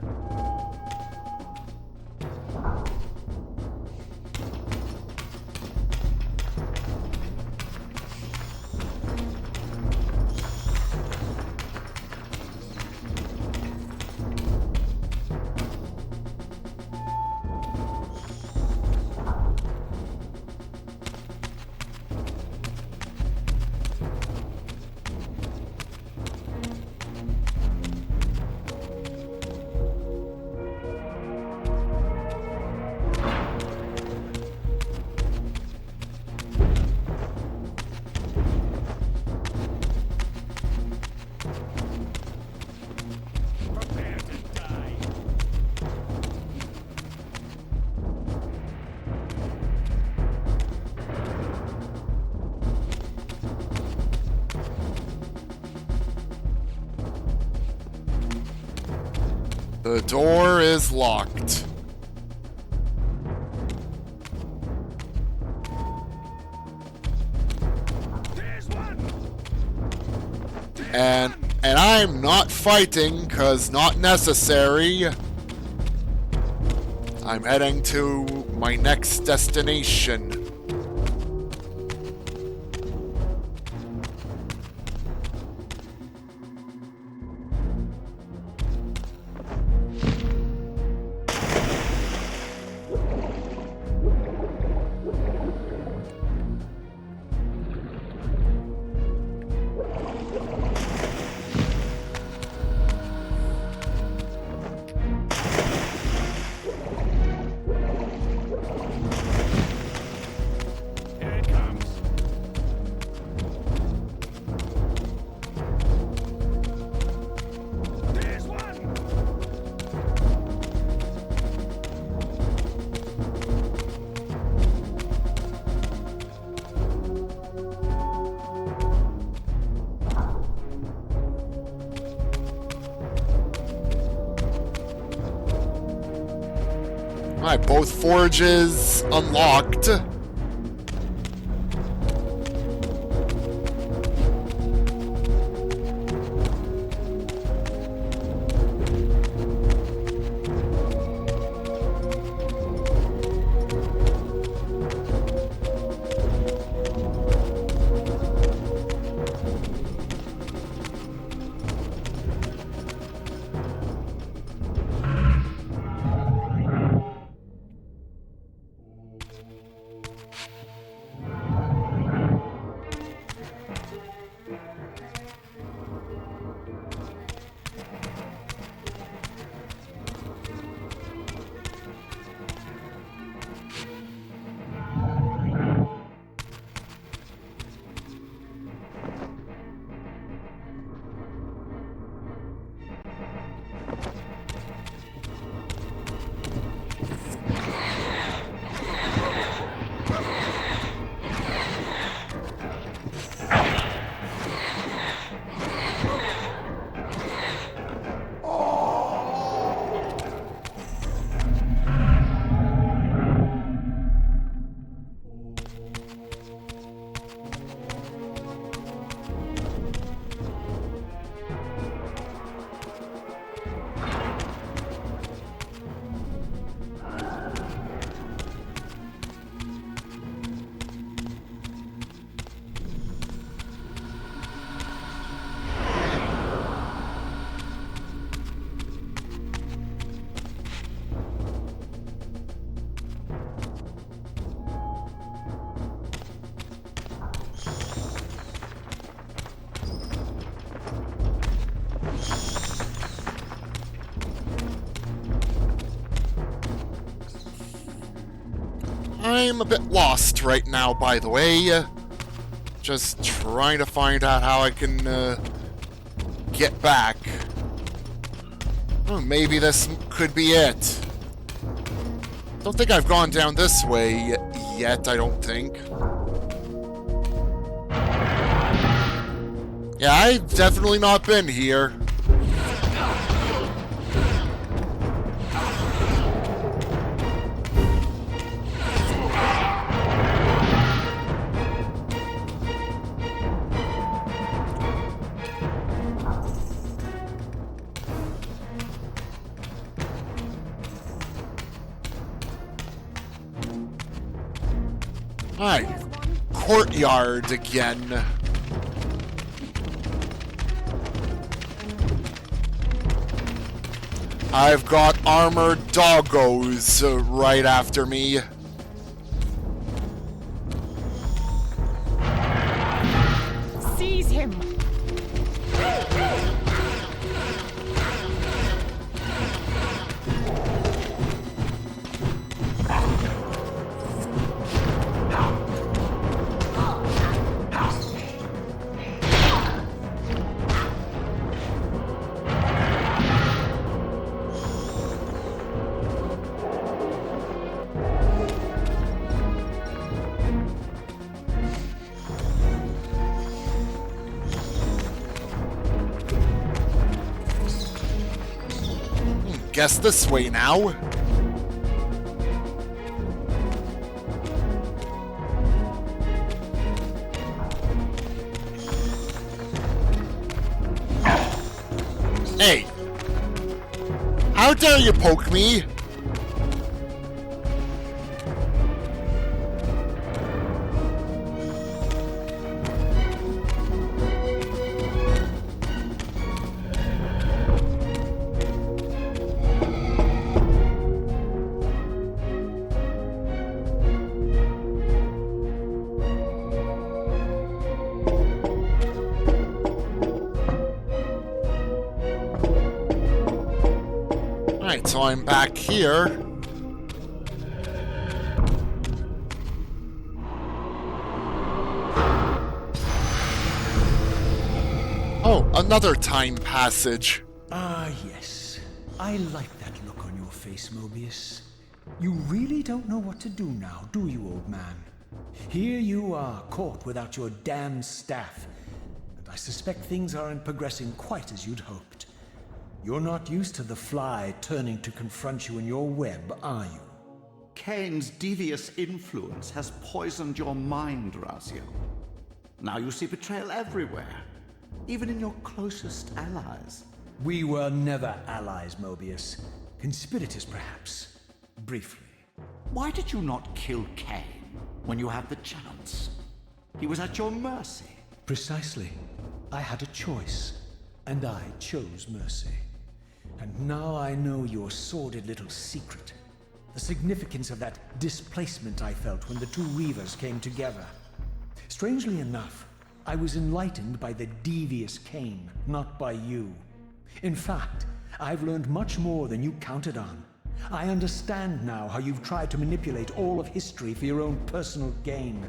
The door is locked. And I'm not fighting, cause not necessary. I'm heading to my next destination. Here it comes. There's one! Alright, both forges unlocked. I'm a bit lost right now, by the way. Just trying to find out how I can get back. Oh, maybe this could be it. Don't think I've gone down this way yet, I don't think. Yeah, I've definitely not been here. Alright, courtyard again. I've got armored doggos right after me. Seize him! Guess this way now. Hey! How dare you poke me? Alright, so I'm back here. Oh, another time passage. Ah, yes. I like that look on your face, Mobius. You really don't know what to do now, do you, old man? Here you are, caught without your damn staff. And I suspect things aren't progressing quite as you'd hoped. You're not used to the fly turning to confront you in your web, are you? Kain's devious influence has poisoned your mind, Raziel. Now you see betrayal everywhere, even in your closest allies. We were never allies, Mobius. Conspirators, perhaps. Briefly. Why did you not kill Kain when you had the chance? He was at your mercy. Precisely. I had a choice, and I chose mercy. And now I know your sordid little secret. The significance of that displacement I felt when the two Reavers came together. Strangely enough, I was enlightened by the devious Kain, not by you. In fact, I've learned much more than you counted on. I understand now how you've tried to manipulate all of history for your own personal gain.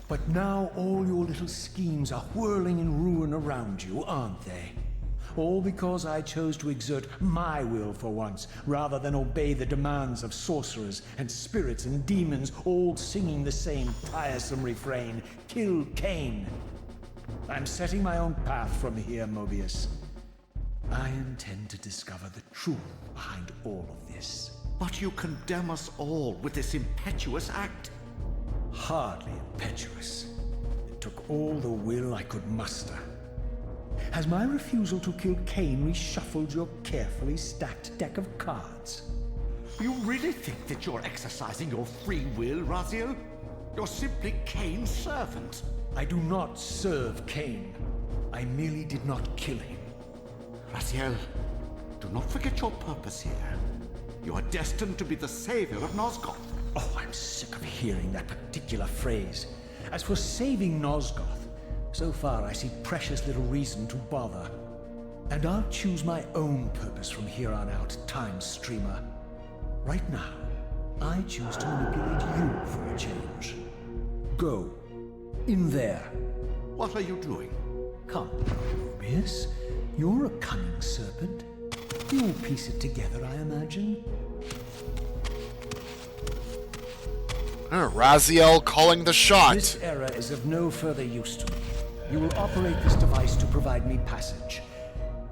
But now all your little schemes are whirling in ruin around you, aren't they? All because I chose to exert my will for once, rather than obey the demands of sorcerers and spirits and demons, all singing the same tiresome refrain, "Kill Kain." I'm setting my own path from here, Mobius. I intend to discover the truth behind all of this. But you condemn us all with this impetuous act. Hardly impetuous. It took all the will I could muster. Has my refusal to kill Kain reshuffled your carefully stacked deck of cards? You really think that you're exercising your free will, Raziel? You're simply Kain's servant. I do not serve Kain. I merely did not kill him. Raziel, do not forget your purpose here. You are destined to be the savior of Nosgoth. Oh, I'm sick of hearing that particular phrase. As for saving Nosgoth, so far I see precious little reason to bother. And I'll choose my own purpose from here on out, Time Streamer. Right now, I choose to manipulate you for a change. Go. In there. What are you doing? Come, Mobius. You're a cunning serpent. You'll piece it together, I imagine. Raziel calling the shot. This error is of no further use to me. You will operate this device to provide me passage.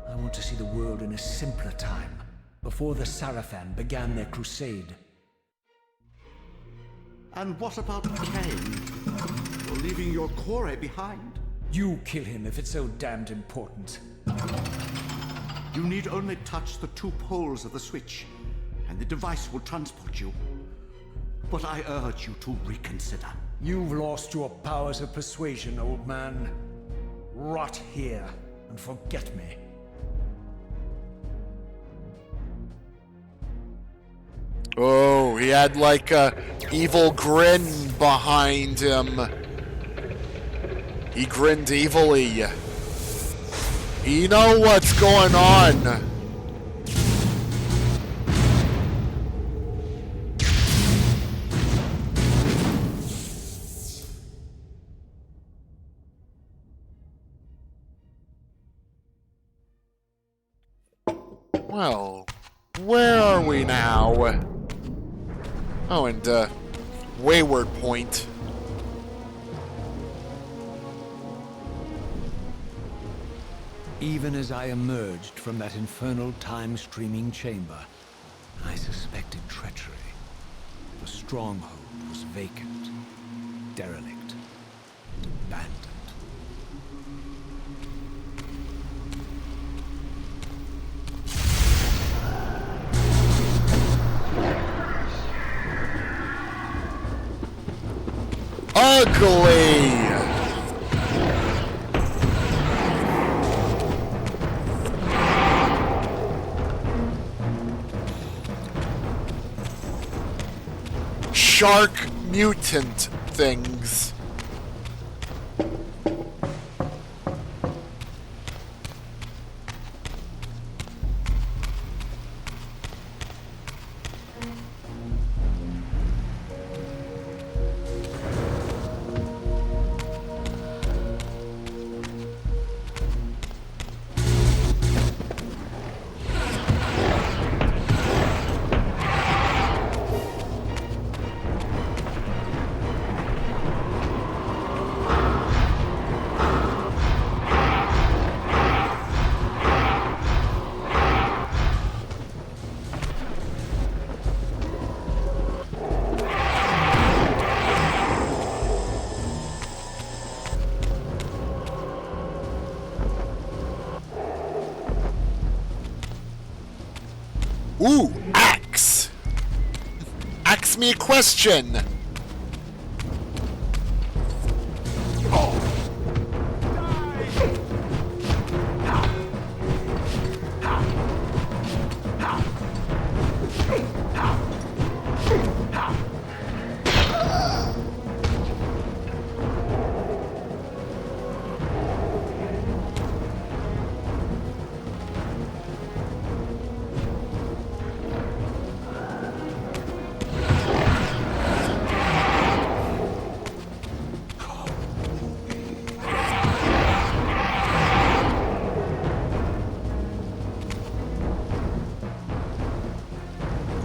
I want to see the world in a simpler time, before the Sarafan began their crusade. And what about Kain? You're leaving your core behind. You kill him if it's so damned important. You need only touch the two poles of the switch, and the device will transport you. But I urge you to reconsider. You've lost your powers of persuasion, old man. Rot here and forget me. Oh, he had like a evil grin behind him. He grinned evilly. You know what's going on. Well, where are we now? Oh, and, Wayward Point. Even as I emerged from that infernal time-streaming chamber, I suspected treachery. The stronghold was vacant, derelict, abandoned. ugly! Shark mutant things. Ooh, axe! Ask me a question!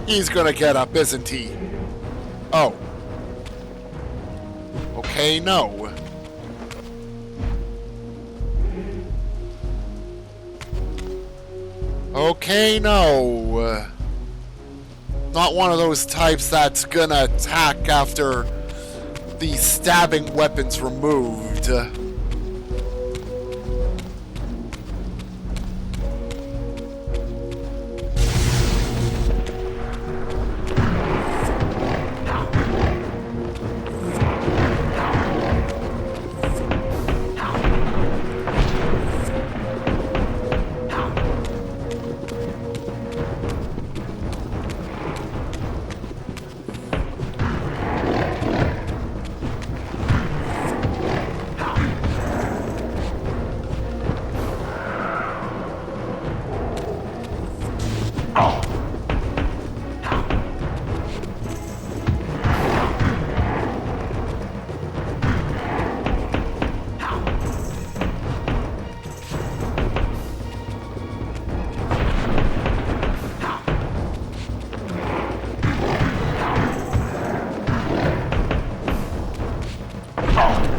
He's gonna get up, isn't he? Oh. Okay, no. Okay, no. Not one of those types that's gonna attack after the stabbing weapon's removed.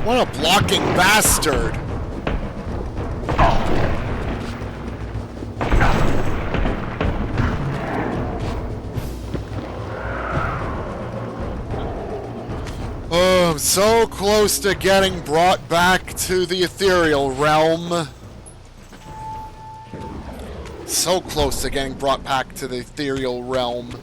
What a blocking bastard! Oh, I'm so close to getting brought back to the ethereal realm. So close to getting brought back to the ethereal realm.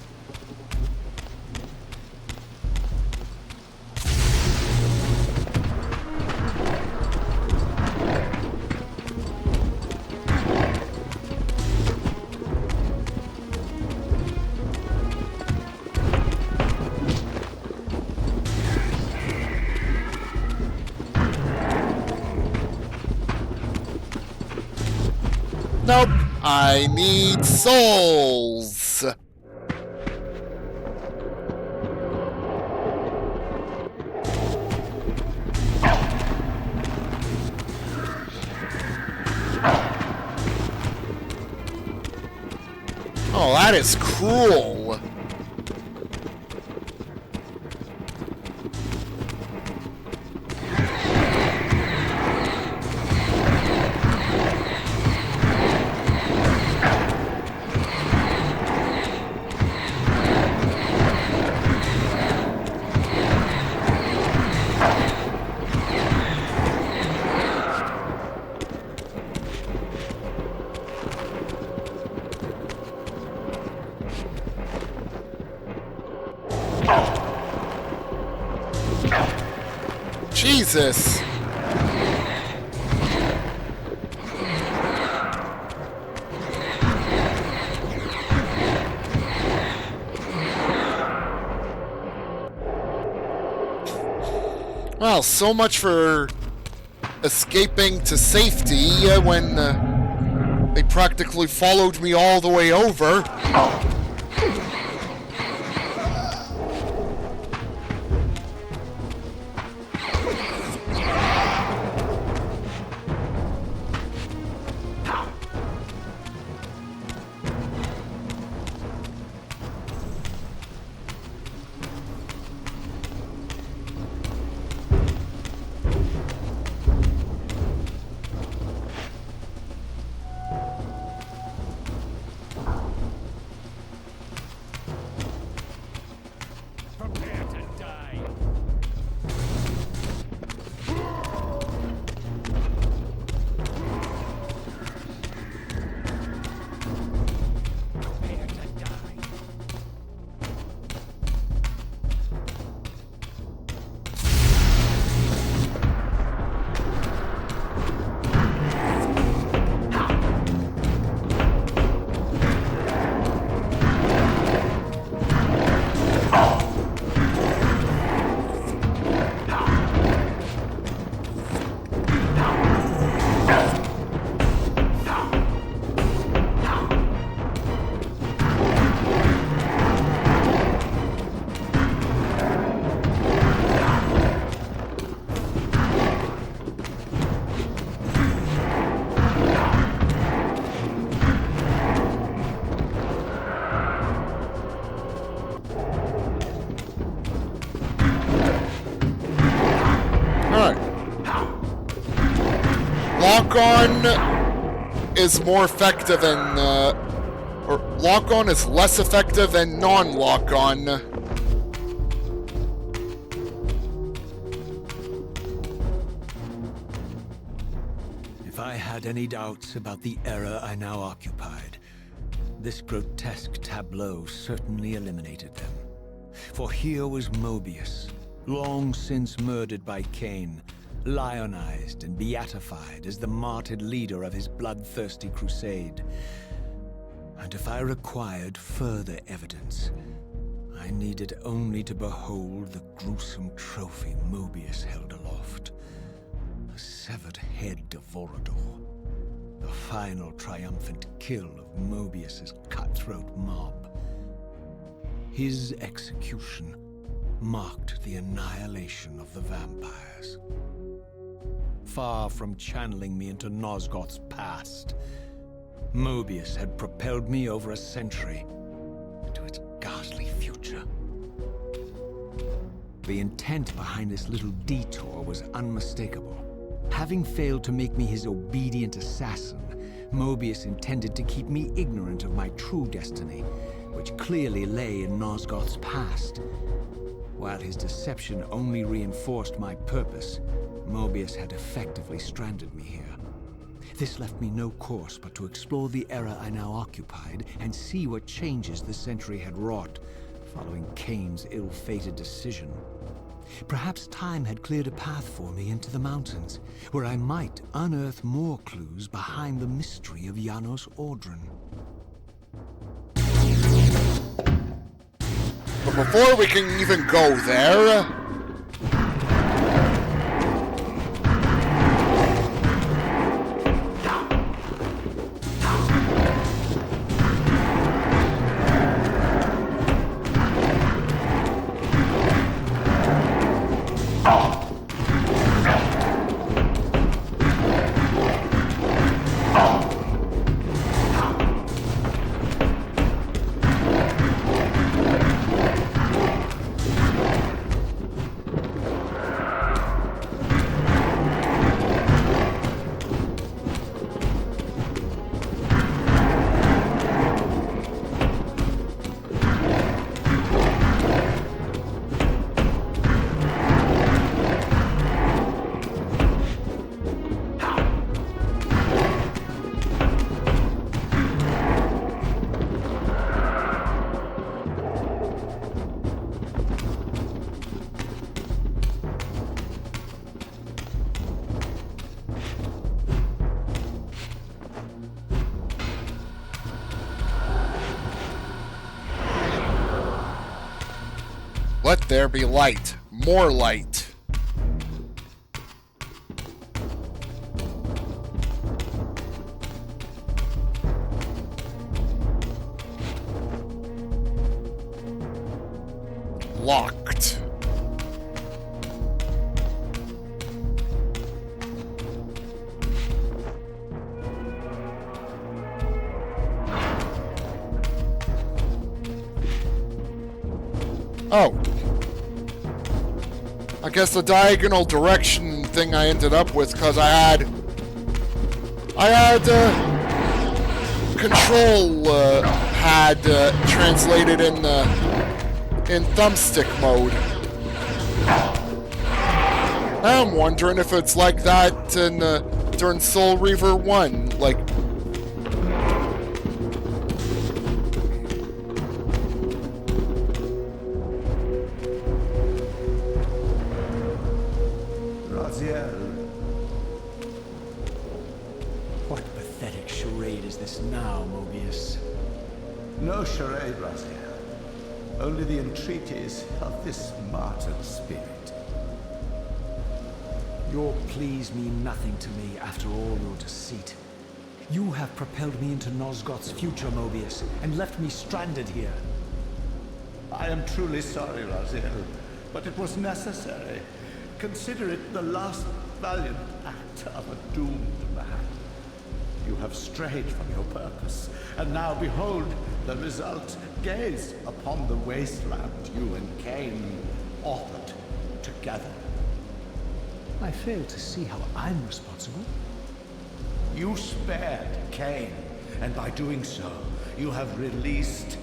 Nope. I need souls. Oh, that is cruel. Jesus. Well, so much for escaping to safety when they practically followed me all the way over. Prepare to die. Prepare to die. Lock-on is more effective than, or lock-on is less effective than non-lock-on. If I had any doubts about the era I now occupied, this grotesque tableau certainly eliminated them. For here was Mobius, long since murdered by Kain, lionized and beatified as the martyred leader of his bloodthirsty crusade. And if I required further evidence, I needed only to behold the gruesome trophy Mobius held aloft. The severed head of Vorador. The final triumphant kill of Mobius's cutthroat mob. His execution marked the annihilation of the vampires. Far from channeling me into Nosgoth's past, Mobius had propelled me over a century to its ghastly future. The intent behind this little detour was unmistakable. Having failed to make me his obedient assassin, Mobius intended to keep me ignorant of my true destiny, which clearly lay in Nosgoth's past. While his deception only reinforced my purpose, Mobius had effectively stranded me here. This left me no course but to explore the era I now occupied and see what changes the century had wrought following Kain's ill-fated decision. Perhaps time had cleared a path for me into the mountains, where I might unearth more clues behind the mystery of Janos Audron. But before we can even go there, Let there be light. More light. Locked. Oh. I guess the diagonal direction thing I ended up with because I had control pad translated in thumbstick mode. Now I'm wondering if it's like that in during Soul Reaver 1, like. What pathetic charade is this now, Mobius? No charade, Raziel. Only the entreaties of this martyred spirit. Your pleas mean nothing to me after all your deceit. You have propelled me into Nosgoth's future, Mobius, and left me stranded here. I am truly sorry, Raziel, but it was necessary. Consider it the last valiant act of a doomed man. You have strayed from your purpose, and now behold the result. Gaze upon the wasteland you and Kain authored together. I fail to see how I'm responsible. You spared Kain, and by doing so, you have released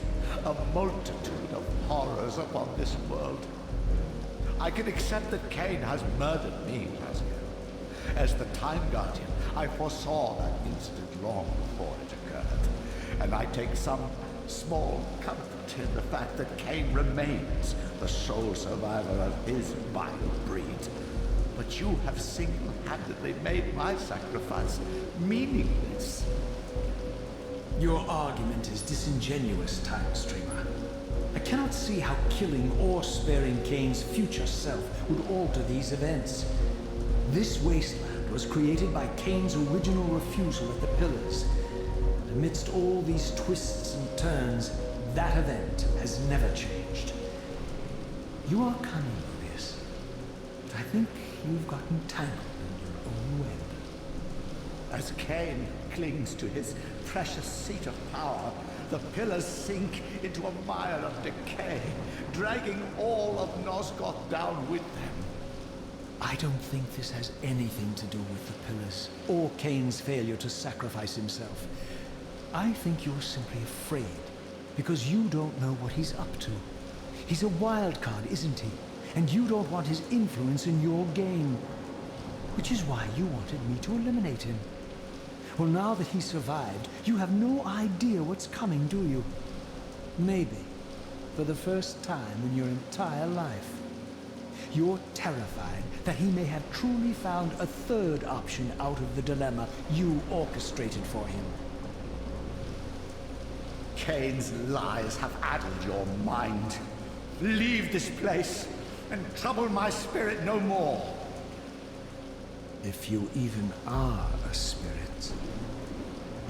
a multitude of horrors upon this world. I can accept that Kain has murdered me, Raziel. As the Time Guardian, I foresaw that incident long before it occurred, and I take some small comfort in the fact that Kain remains the sole survivor of his vile breed. But you have single-handedly made my sacrifice meaningless. Your argument is disingenuous, Time Streamer. I cannot see how killing or sparing Kain's future self would alter these events. This wasteland was created by Kain's original refusal at the Pillars. And amidst all these twists and turns, that event has never changed. You are cunning, Mobius, but I think you've gotten tangled in your own web. As Kain clings to his precious seat of power, the pillars sink into a mire of decay, dragging all of Nosgoth down with them. I don't think this has anything to do with the Pillars, or Kain's failure to sacrifice himself. I think you're simply afraid, because you don't know what he's up to. He's a wild card, isn't he? And you don't want his influence in your game. Which is why you wanted me to eliminate him. Well, now that he survived, you have no idea what's coming, do you? Maybe, for the first time in your entire life, you're terrified that he may have truly found a third option out of the dilemma you orchestrated for him. Kain's lies have addled your mind. Leave this place and trouble my spirit no more. If you even are a spirit.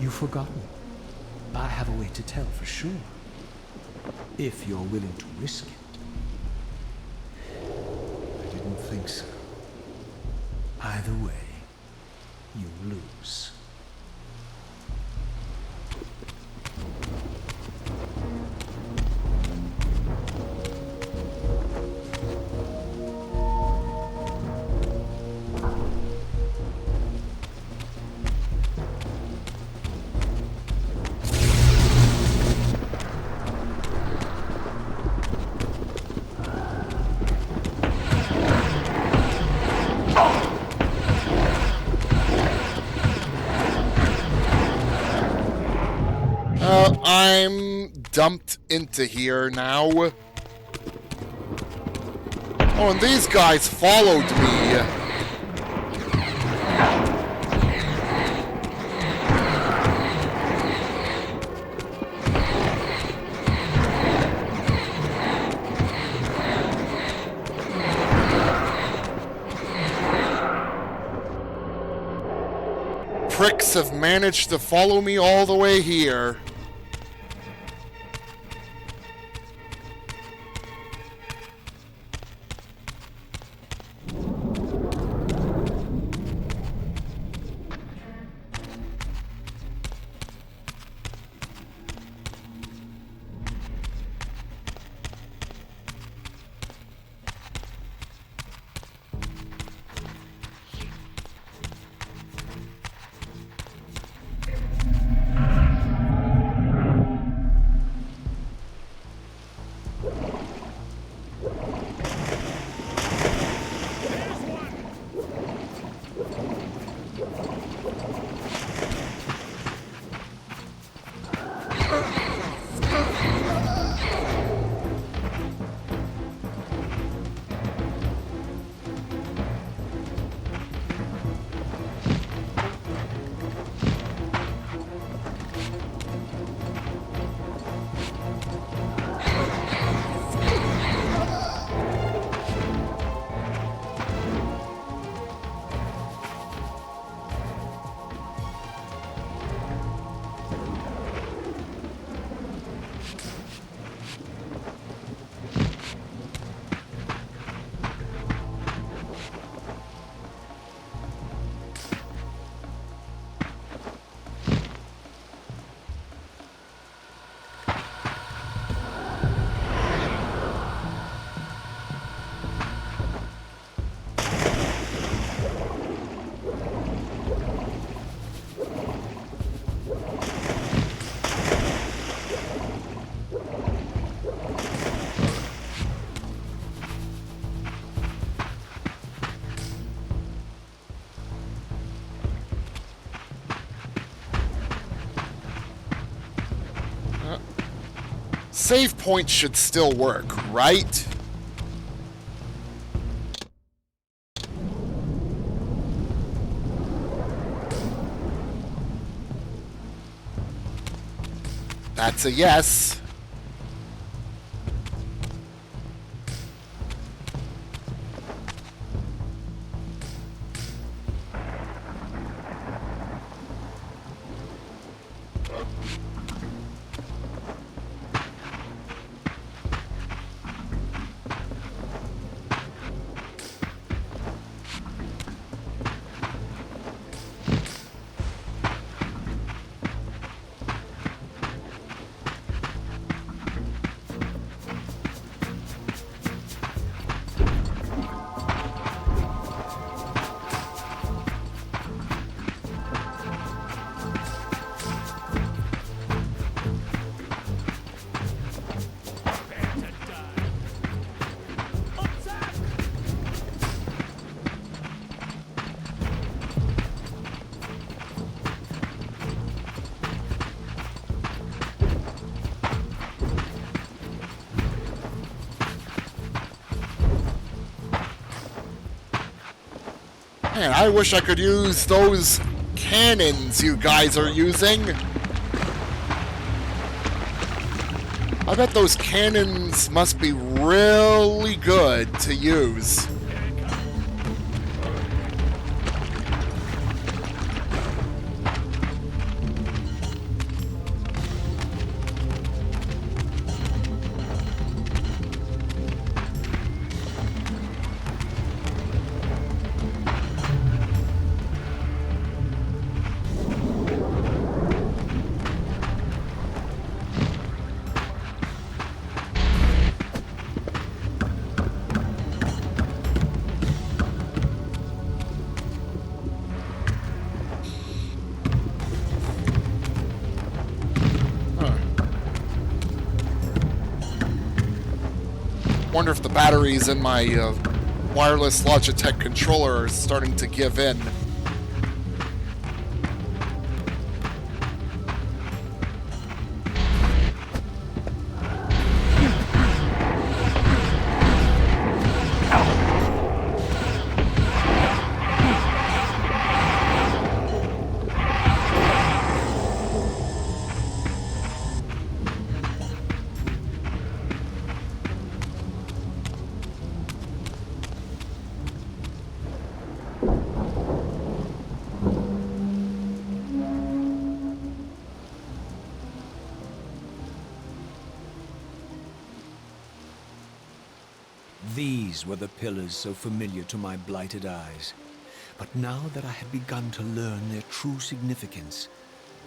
You've forgotten. I have a way to tell for sure. If you're willing to risk it. I didn't think so. Either way, you lose. I'm dumped into here now. Oh, and these guys followed me. pricks have managed to follow me all the way here. Save points should still work, right? That's a yes. Man, I wish I could use those cannons you guys are using. I bet those cannons must be really good to use. Wonder if the batteries in my wireless Logitech controller are starting to give in. These were the pillars so familiar to my blighted eyes. But now that I had begun to learn their true significance,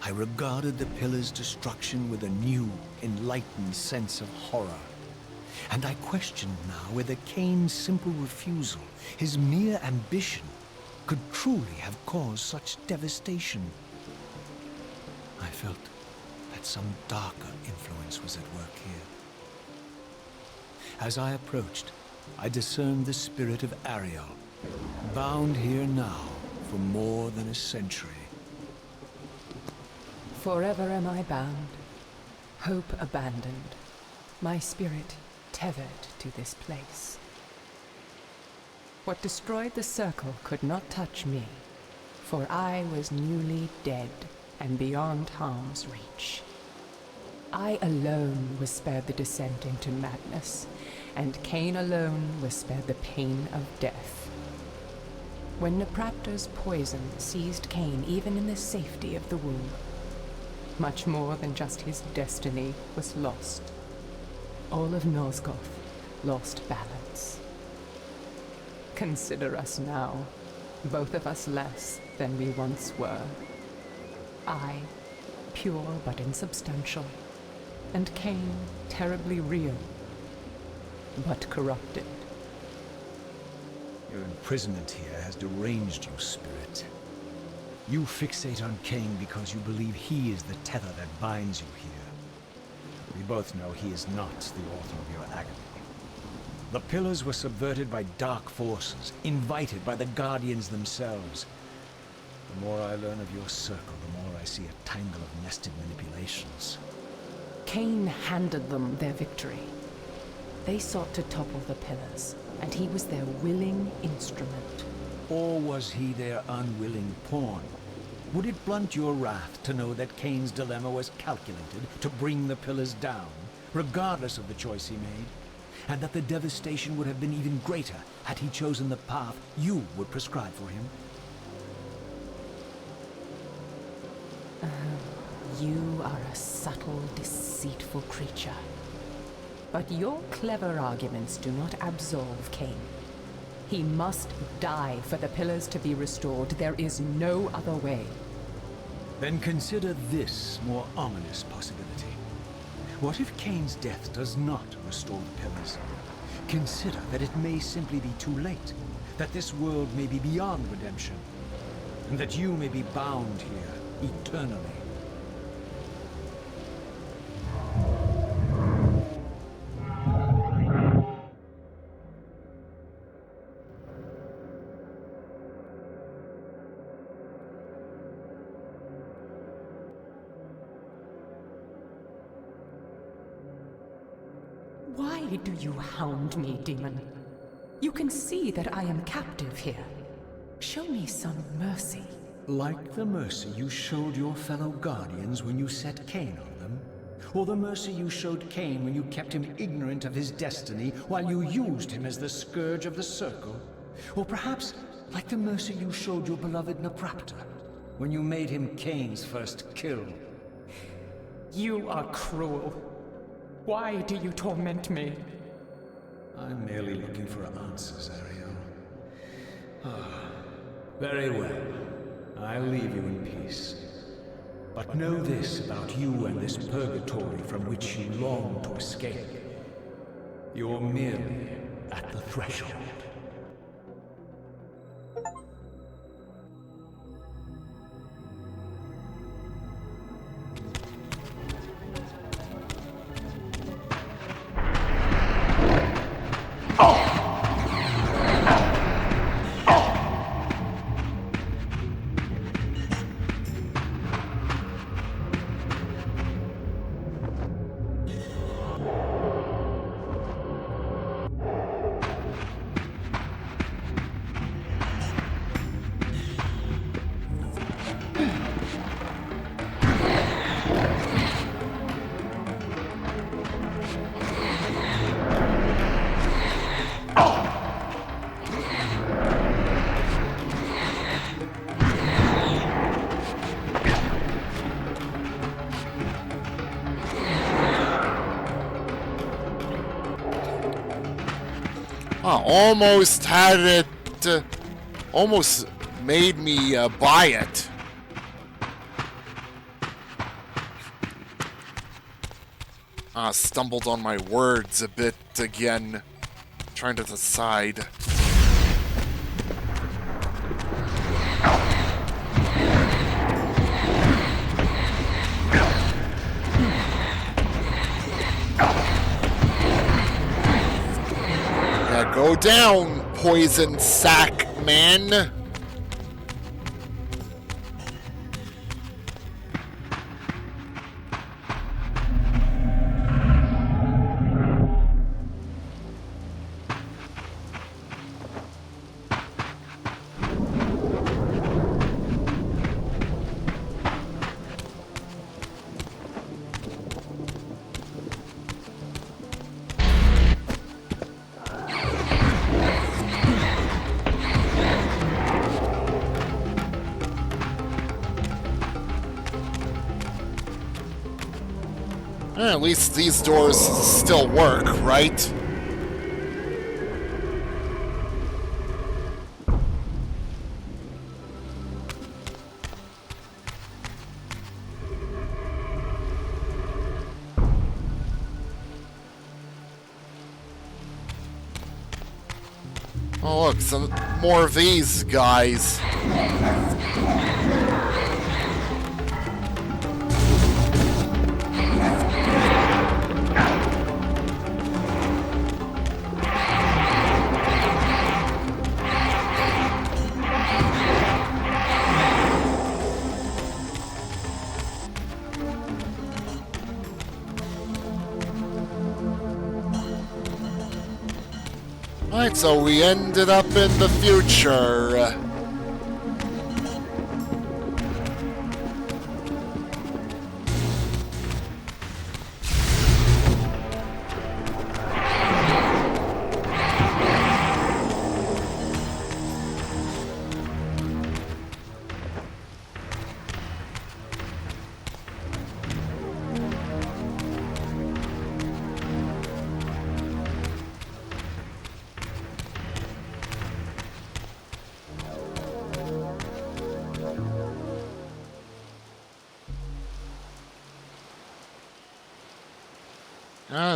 I regarded the pillars' destruction with a new, enlightened sense of horror. And I questioned now whether Kain's simple refusal, his mere ambition, could truly have caused such devastation. I felt that some darker influence was at work here. As I approached, I discerned the spirit of Ariel, bound here now for more than a century. Forever am I bound, hope abandoned, my spirit tethered to this place. What destroyed the circle could not touch me, for I was newly dead and beyond harm's reach. I alone was spared the descent into madness, and Kain alone was spared the pain of death. When Napraptor's poison seized Kain even in the safety of the womb, much more than just his destiny was lost. All of Nosgoth lost balance. Consider us now, both of us less than we once were. I, pure but insubstantial, and Kain, terribly real, but corrupted. Your imprisonment here has deranged you, spirit. You fixate on Kain because you believe he is the tether that binds you here. We both know he is not the author of your agony. The pillars were subverted by dark forces, invited by the Guardians themselves. The more I learn of your circle, the more I see a tangle of nested manipulations. Kain handed them their victory. They sought to topple the pillars, and he was their willing instrument. Or was he their unwilling pawn? Would it blunt your wrath to know that Kain's dilemma was calculated to bring the pillars down, regardless of the choice he made? And that the devastation would have been even greater had he chosen the path you would prescribe for him? You are a subtle, deceitful creature. But your clever arguments do not absolve Kain. He must die for the pillars to be restored. There is no other way. Then consider this more ominous possibility. What if Kain's death does not restore the pillars? Consider that it may simply be too late, that this world may be beyond redemption, and that you may be bound here eternally. Why do you hound me, demon? You can see that I am captive here. Show me some mercy. Like the mercy you showed your fellow Guardians when you set Kain on them? Or the mercy you showed Kain when you kept him ignorant of his destiny while you used him as the scourge of the circle? Or perhaps like the mercy you showed your beloved Napraptor when you made him Kain's first kill? You are cruel. Why do you torment me? I'm merely looking for answers, Ariel. Very well. I'll leave you in peace. But know this about you and this purgatory from which you long to escape. You're merely at the threshold. Almost had it... almost made me buy it. Stumbled on my words a bit again. Trying to decide. Yeah, go down, poison sack man. At least these doors still work, right? Oh look, some more of these guys. Alright, so we ended up in the future.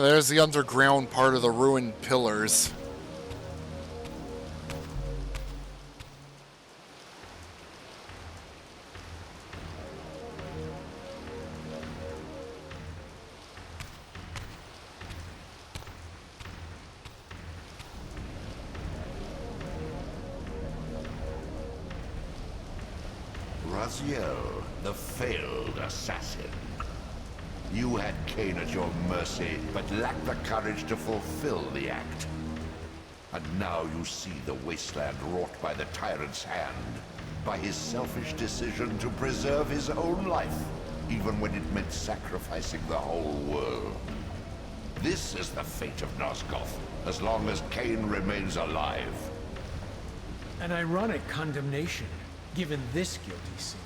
There's the underground part of the ruined pillars. Raziel, the failed assassin. You had Kain at your mercy, but lacked the courage to fulfill the act. And now you see the wasteland wrought by the tyrant's hand, by his selfish decision to preserve his own life, even when it meant sacrificing the whole world. This is the fate of Nosgoth, as long as Kain remains alive. An ironic condemnation, given this guilty sin.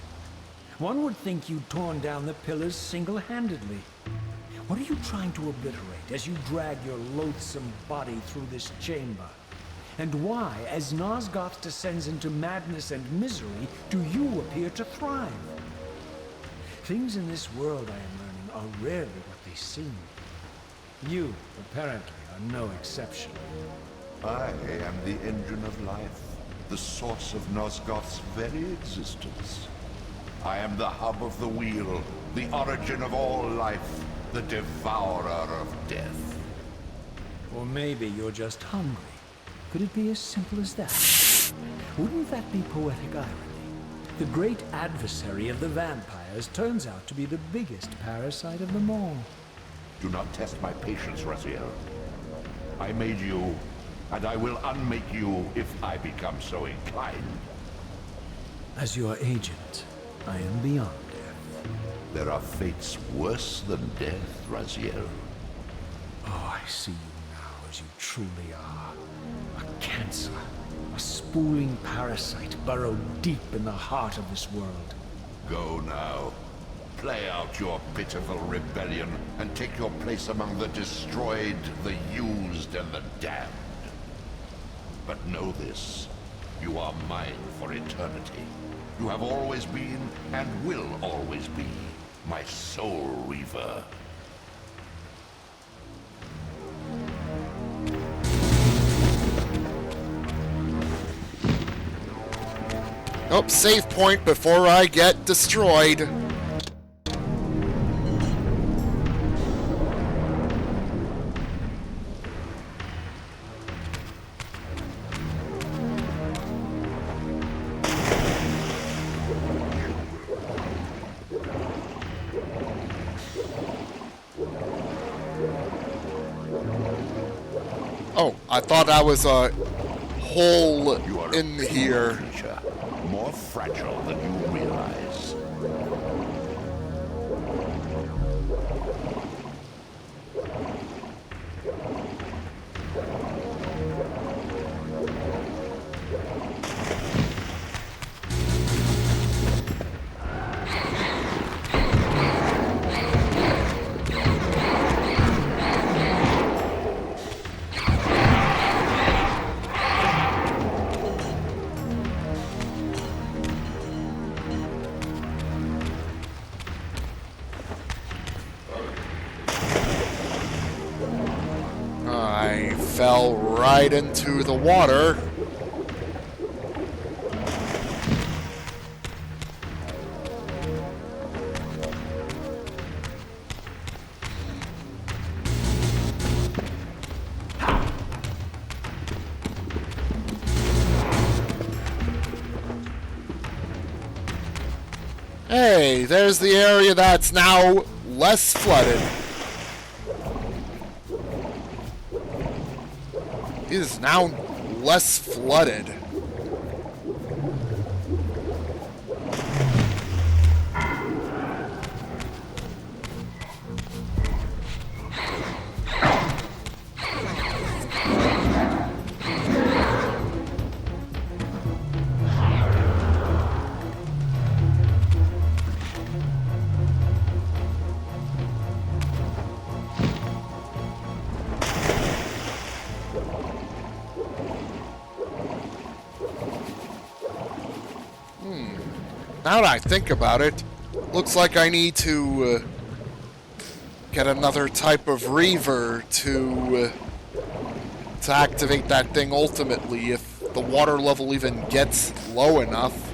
One would think you'd torn down the pillars single-handedly. What are you trying to obliterate as you drag your loathsome body through this chamber? And why, as Nosgoth descends into madness and misery, do you appear to thrive? Things in this world, I am learning, are rarely what they seem. You, apparently, are no exception. I am the engine of life, the source of Nosgoth's very existence. I am the hub of the wheel, the origin of all life, the devourer of death. Or maybe you're just hungry. Could it be as simple as that? Wouldn't that be poetic irony? The great adversary of the vampires turns out to be the biggest parasite of them all. Do not test my patience, Raziel. I made you, and I will unmake you if I become so inclined. As your agent, I am beyond death. There are fates worse than death, Raziel. Oh, I see you now as you truly are. A cancer. A spooling parasite burrowed deep in the heart of this world. Go now. Play out your pitiful rebellion and take your place among the destroyed, the used, and the damned. But know this, you are mine for eternity. You have always been, and will always be, my soul Reaver. Oh, save point before I get destroyed. Oh, I thought I was a hole in here. Creature, more fragile than you realize. I fell right into the water. Hey, there's the area that's now less flooded. It is now less flooded. Now that I think about it, looks like I need to get another type of Reaver to activate that thing ultimately, if the water level even gets low enough.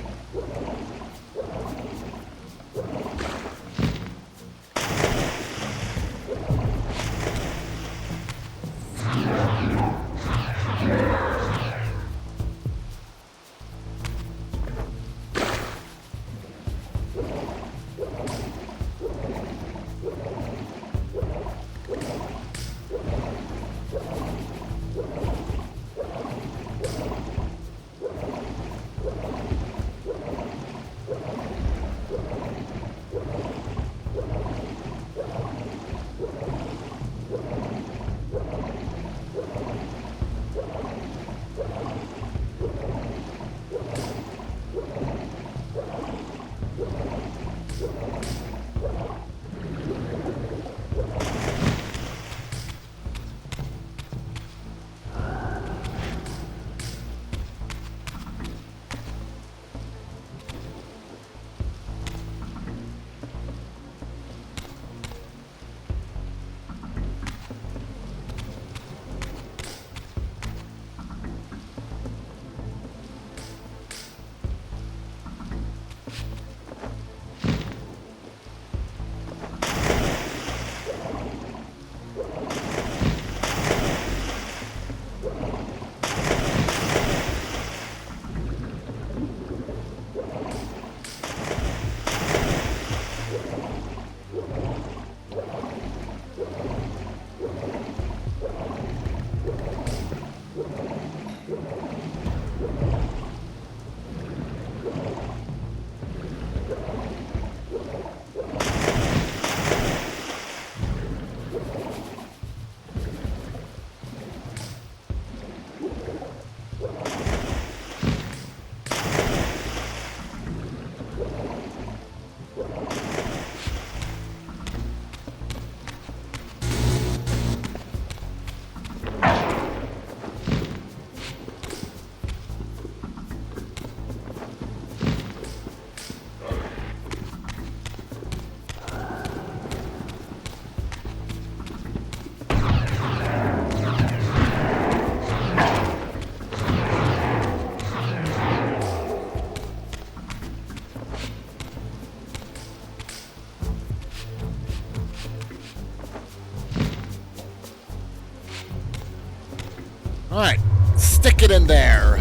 Alright, stick it in there.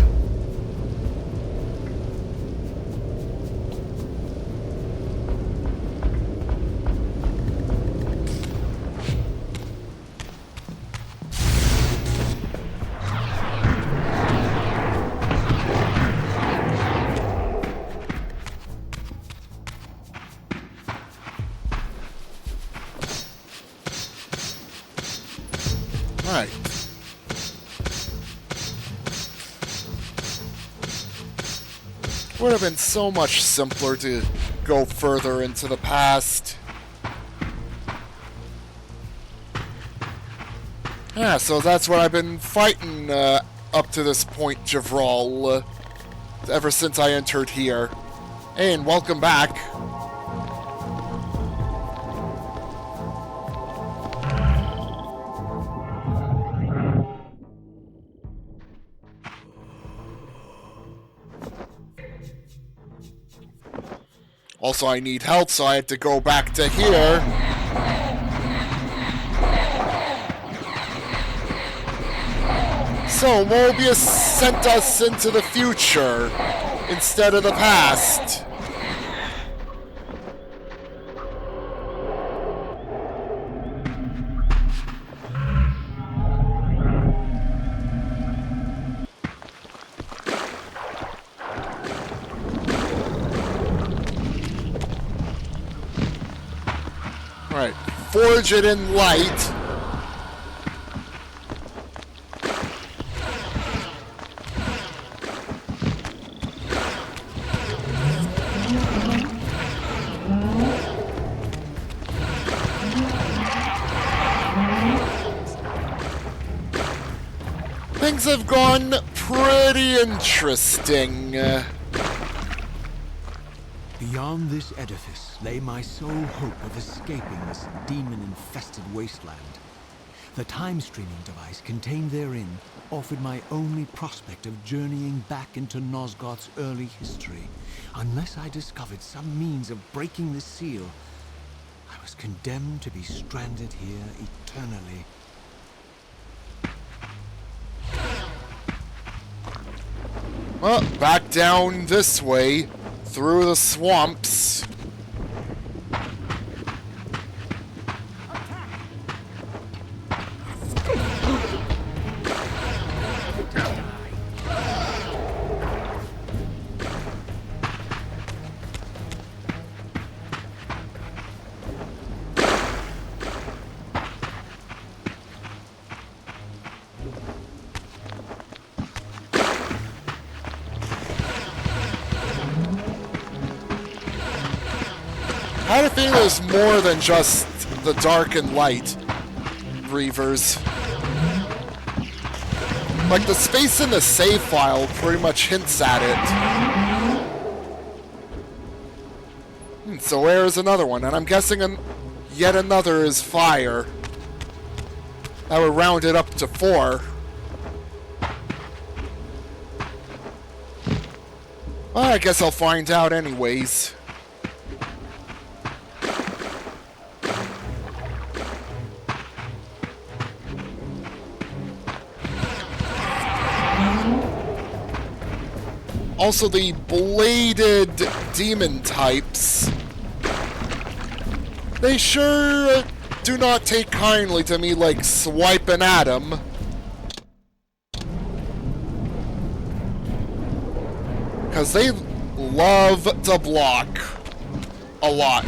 Alright. Would have been so much simpler to go further into the past. Yeah, so that's what I've been fighting up to this point, Javral, ever since I entered here. Hey, and welcome back. Also, I need help, so I had to go back to here. So, Mobius sent us into the future instead of the past. Alright, forge it in light. Things have gone pretty interesting. Beyond this edifice lay my sole hope of escaping this demon-infested wasteland. The time-streaming device contained therein offered my only prospect of journeying back into Nosgoth's early history. Unless I discovered some means of breaking the seal, I was condemned to be stranded here eternally. Well, back down this way, through the swamps. I had a feeling there's more than just the dark and light, Reavers. Like, the space in the save file pretty much hints at it. So where is another one? And I'm guessing yet another is fire. That would round it up to 4. Well, I guess I'll find out anyways. Also, the bladed demon types, they sure do not take kindly to me, like, swiping at them. Because they love to block a lot.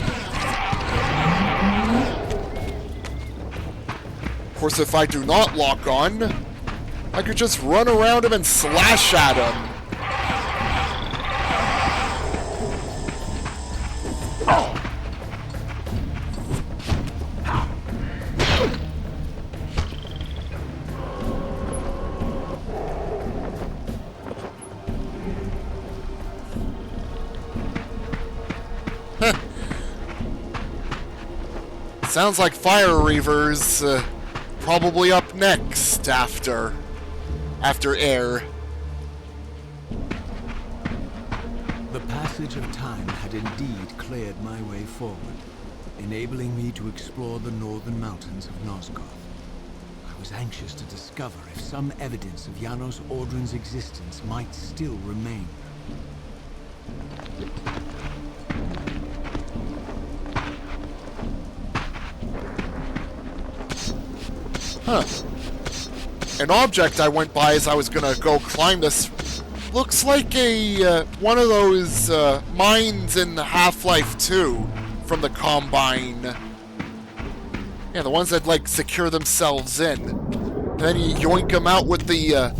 Of course, if I do not lock on, I could just run around him and slash at him. Sounds like Fire Reaver's probably up next after Air. The passage of time had indeed cleared my way forward, enabling me to explore the northern mountains of Nosgoth. I was anxious to discover if some evidence of Janos Ordren's existence might still remain. Huh. An object I went by as I was gonna go climb this looks like a one of those mines in Half-Life 2 from the Combine. Yeah, the ones that like secure themselves in. And then you yoink them out with the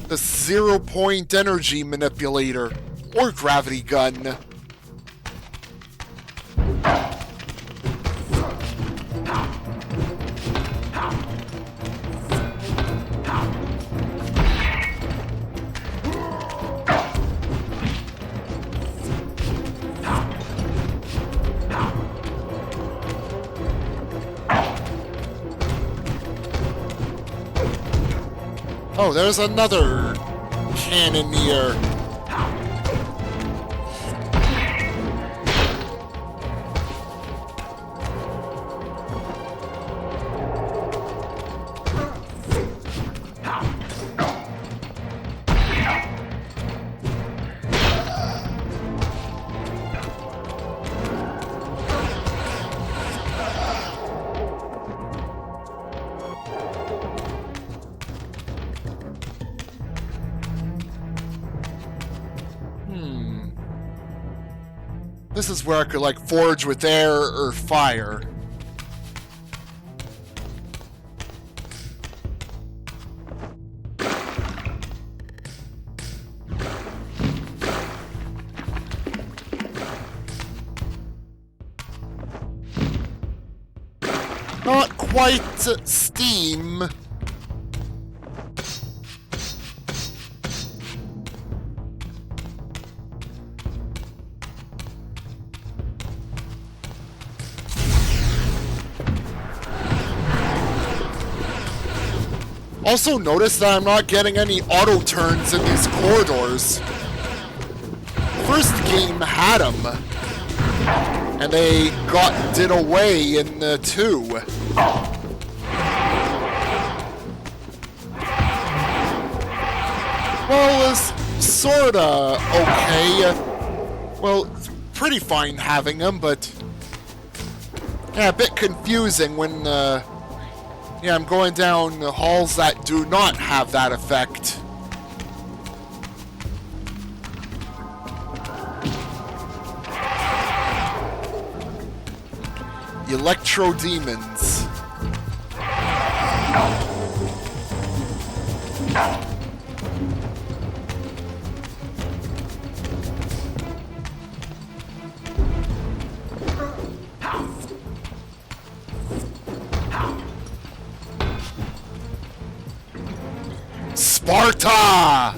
0-point energy manipulator or gravity gun. Oh, there's another cannoneer. This is where I could, like, forge with air or fire. Not quite steam. Also notice that I'm not getting any auto turns in these corridors. First game had them, and they did away in 2. Well, it's sorta okay. Well, it's pretty fine having them, but yeah, a bit confusing when yeah, I'm going down halls that do not have that effect. Electro demons. Sparta!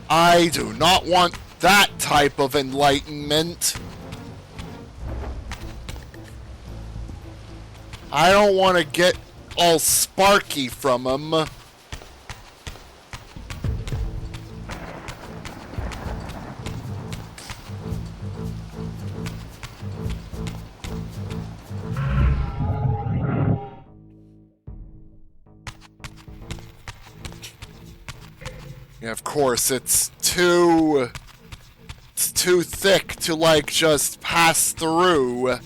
I do not want that type of enlightenment. I don't want to get all sparky from him. Yeah, of course, it's too thick to, like, just pass through.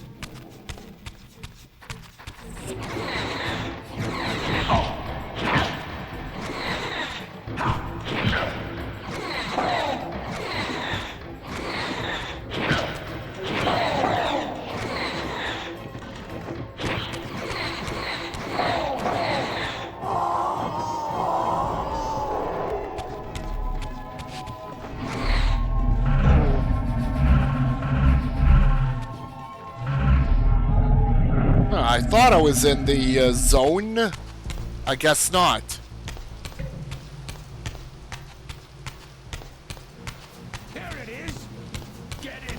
I thought I was in the zone. I guess not. There it is! Get it!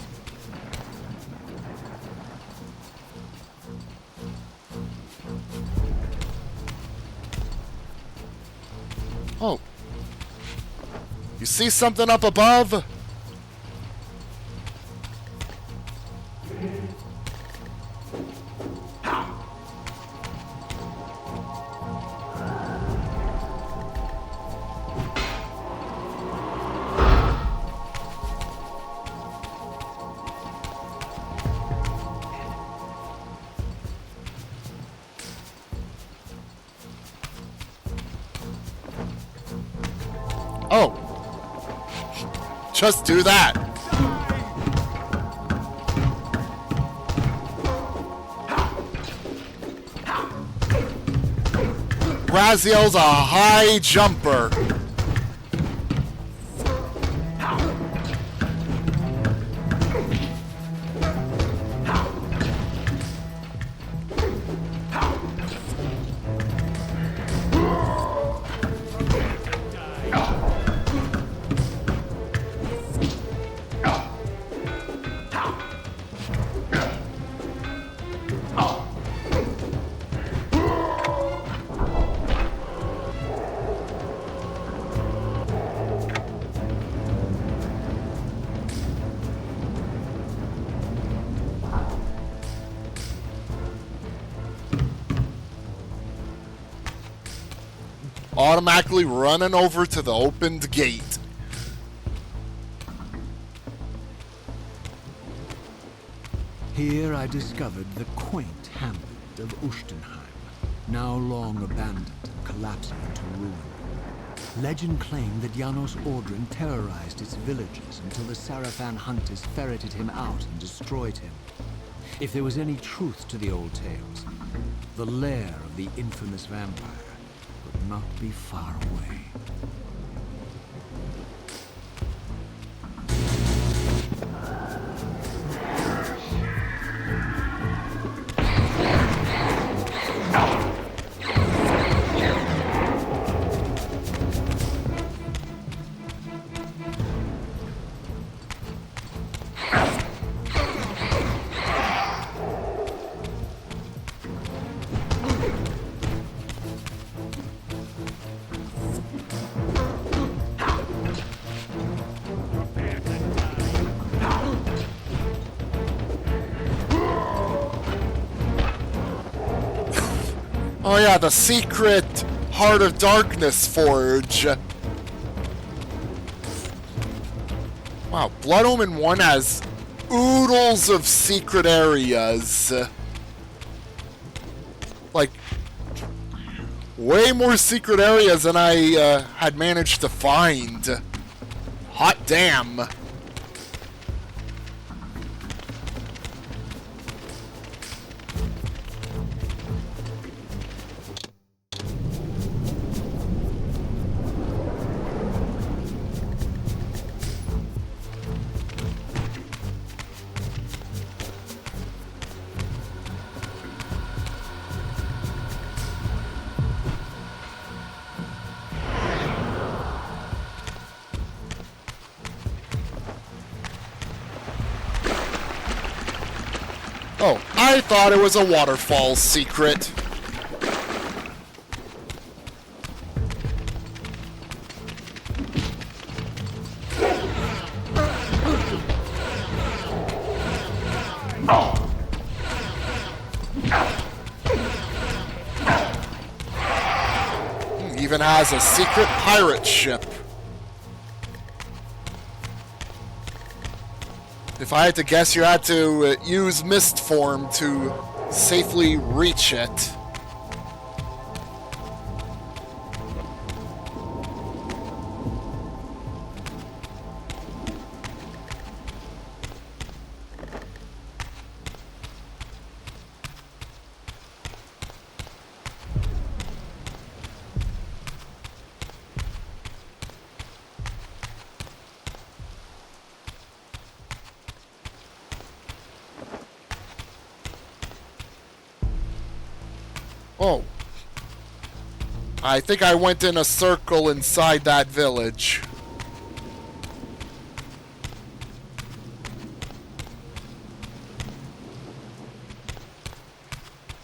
Oh. You see something up above? Oh. Just do that. Raziel's a high jumper. Automatically running over to the opened gate. Here I discovered the quaint hamlet of Ustenheim, now long abandoned and collapsing into ruin. Legend claimed that Janos Ordrin terrorized its villagers until the Sarafan hunters ferreted him out and destroyed him. If there was any truth to the old tales, the lair of the infamous vampire could not be far away. Oh yeah, the secret Heart of Darkness Forge. Wow, Blood Omen 1 has oodles of secret areas. Like, way more secret areas than I had managed to find. Hot damn. Oh, I thought it was a waterfall secret. Even has a secret pirate ship. If I had to guess, you had to use mist form to safely reach it. Oh. I think I went in a circle inside that village.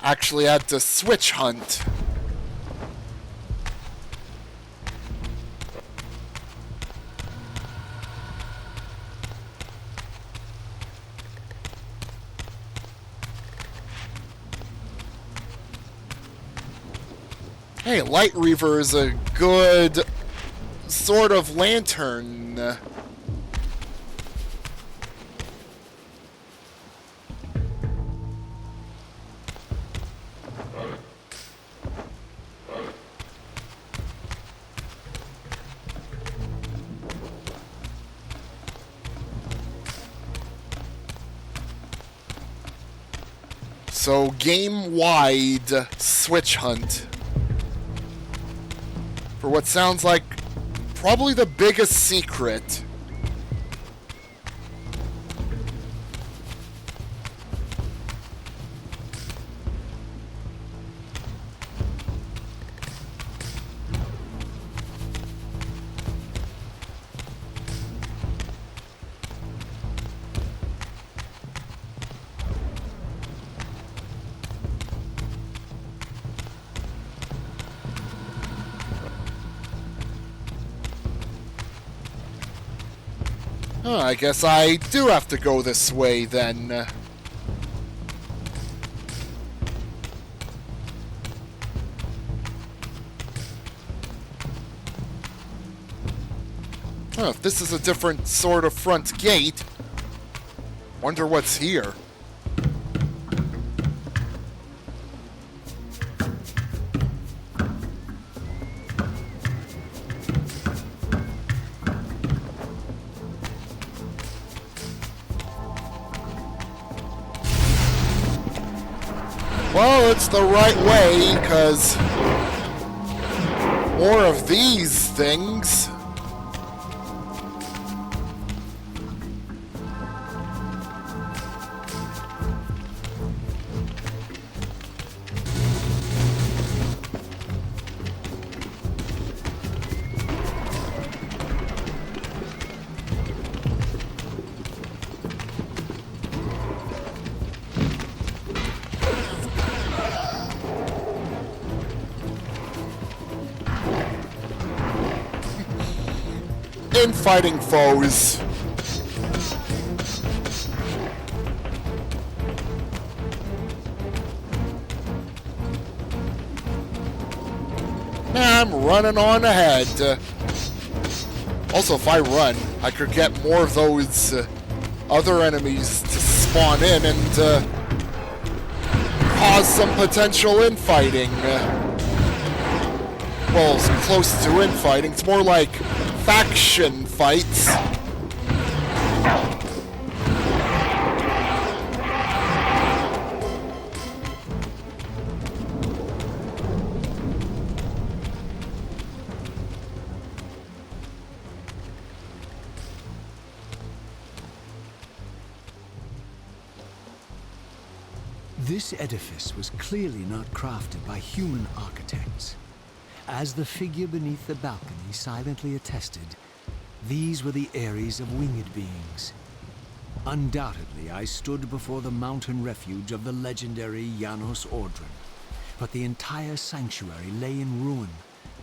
Actually had to switch hunt. Hey, Light Reaver is a good sort of lantern. So, game-wide switch hunt. For what sounds like probably the biggest secret. I guess I do have to go this way then. If this is a different sort of front gate, wonder what's here. Well, it's the right way, because more of these things. Infighting foes. I'm running on ahead. Also, if I run, I could get more of those other enemies to spawn in and cause some potential infighting. Well, it's close to infighting. It's more like faction fights. This edifice was clearly not crafted by human architects. As the figure beneath the balcony silently attested, these were the aeries of winged beings. Undoubtedly, I stood before the mountain refuge of the legendary Janos Ordren, but the entire sanctuary lay in ruin,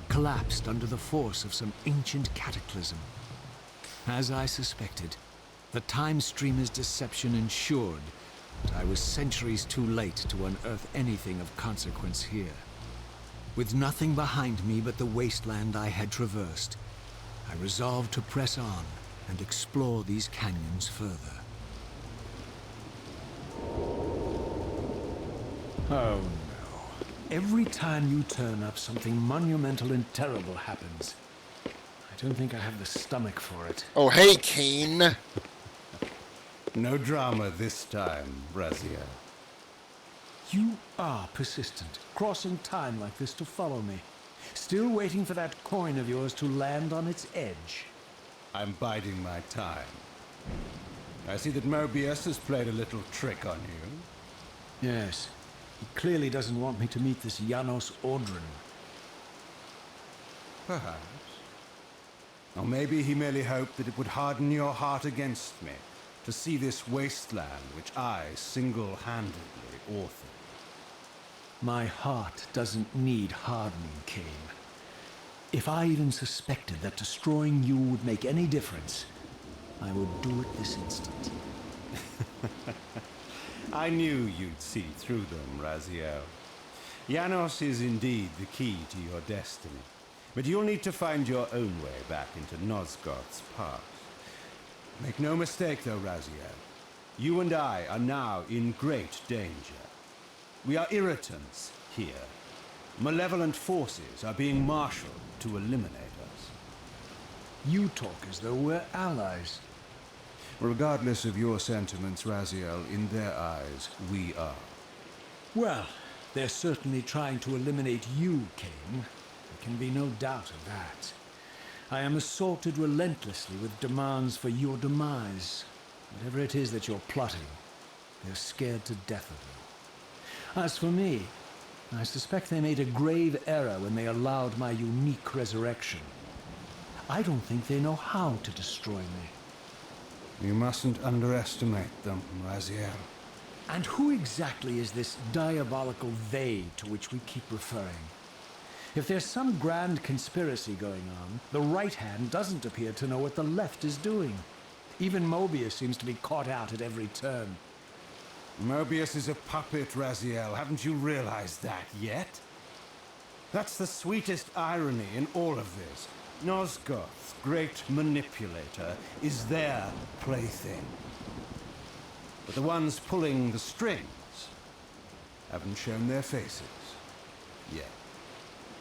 collapsed under the force of some ancient cataclysm. As I suspected, the Time Streamer's deception ensured that I was centuries too late to unearth anything of consequence here. With nothing behind me but the wasteland I had traversed, I resolved to press on and explore these canyons further. Oh no. Every time you turn up, something monumental and terrible happens. I don't think I have the stomach for it. Oh, hey, Kain. No drama this time, Raziel. You are persistent, crossing time like this to follow me. Still waiting for that coin of yours to land on its edge. I'm biding my time. I see that Mobius has played a little trick on you. Yes. He clearly doesn't want me to meet this Janos Ordrin. Perhaps. Or maybe he merely hoped that it would harden your heart against me, to see this wasteland which I single-handedly authored. My heart doesn't need hardening, Kain. If I even suspected that destroying you would make any difference, I would do it this instant. I knew you'd see through them, Raziel. Janos is indeed the key to your destiny, but you'll need to find your own way back into Nosgoth's past. Make no mistake, though, Raziel. You and I are now in great danger. We are irritants here. Malevolent forces are being marshaled to eliminate us. You talk as though we're allies. Regardless of your sentiments, Raziel, in their eyes, we are. Well, they're certainly trying to eliminate you, Kain. There can be no doubt of that. I am assaulted relentlessly with demands for your demise. Whatever it is that you're plotting, they're scared to death of you. As for me, I suspect they made a grave error when they allowed my unique resurrection. I don't think they know how to destroy me. You mustn't underestimate them, Raziel. And who exactly is this diabolical they to which we keep referring? If there's some grand conspiracy going on, the right hand doesn't appear to know what the left is doing. Even Mobius seems to be caught out at every turn. Mobius is a puppet, Raziel. Haven't you realized that yet? That's the sweetest irony in all of this. Nosgoth's great manipulator is their plaything. But the ones pulling the strings haven't shown their faces yet.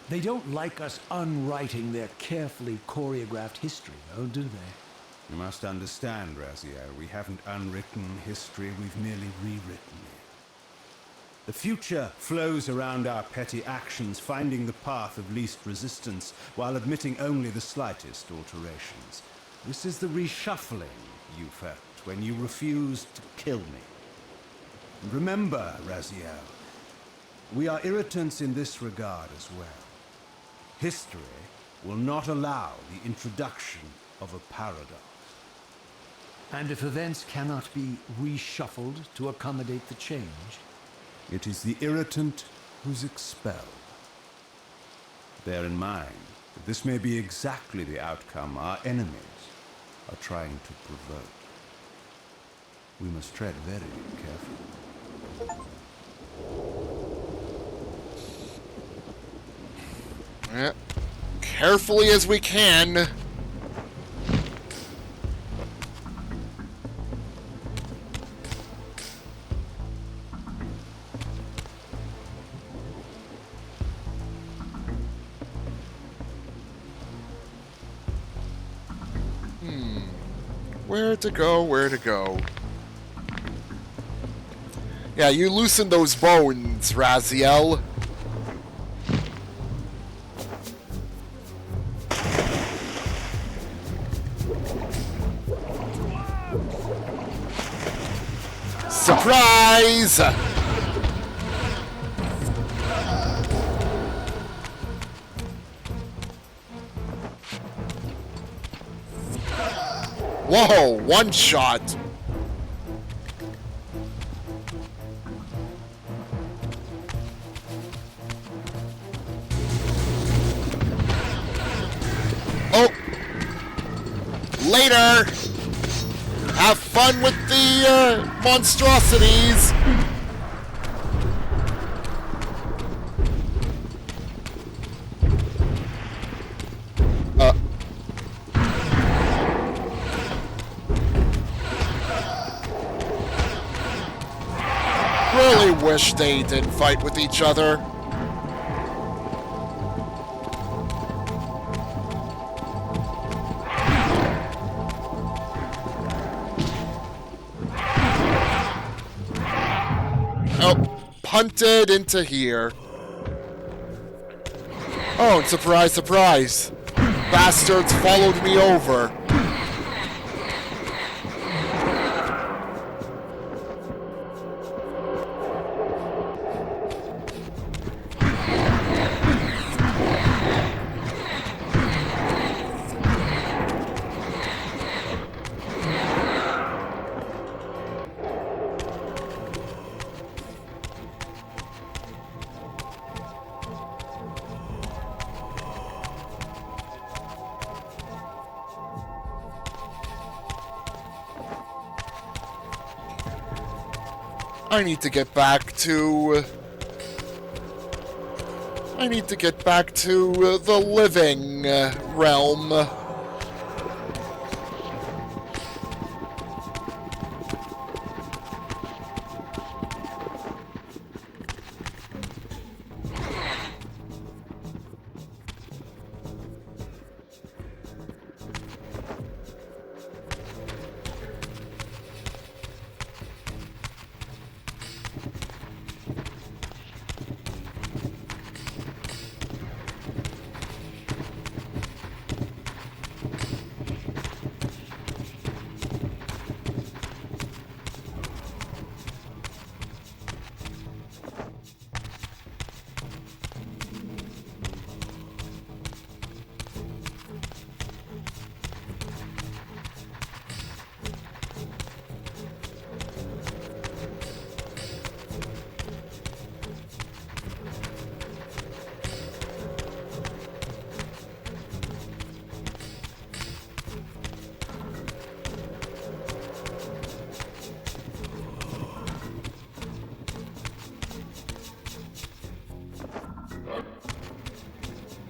They don't like us unwriting their carefully choreographed history, though, do they? You must understand, Raziel, we haven't unwritten history, we've merely rewritten it. The future flows around our petty actions, finding the path of least resistance, while admitting only the slightest alterations. This is the reshuffling you felt when you refused to kill me. And remember, Raziel, we are irritants in this regard as well. History will not allow the introduction of a paradox. And if events cannot be reshuffled to accommodate the change? It is the irritant who's expelled. Bear in mind that this may be exactly the outcome our enemies are trying to provoke. We must tread very carefully. Yeah. Carefully as we can. Where to go, where to go. Yeah, you loosen those bones, Raziel. Surprise! Whoa, one shot. Oh! Later! Have fun with the monstrosities! Really wish they didn't fight with each other. Oh, punted into here. Oh, and surprise, surprise. Bastards followed me over. I need to get back to... the living realm.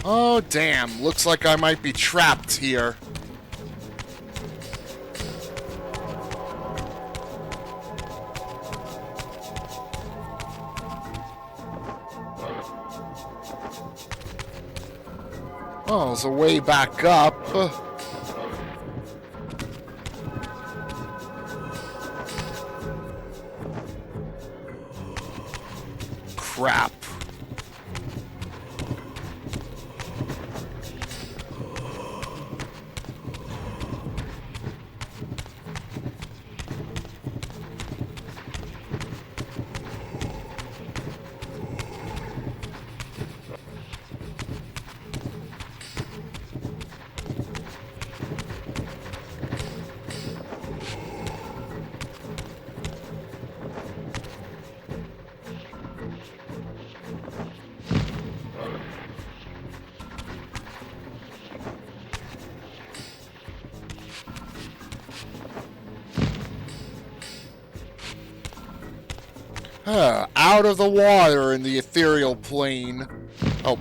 Oh, damn. Looks like I might be trapped here. Oh, there's a way back up. Crap. Out of the water in the ethereal plane. Oh.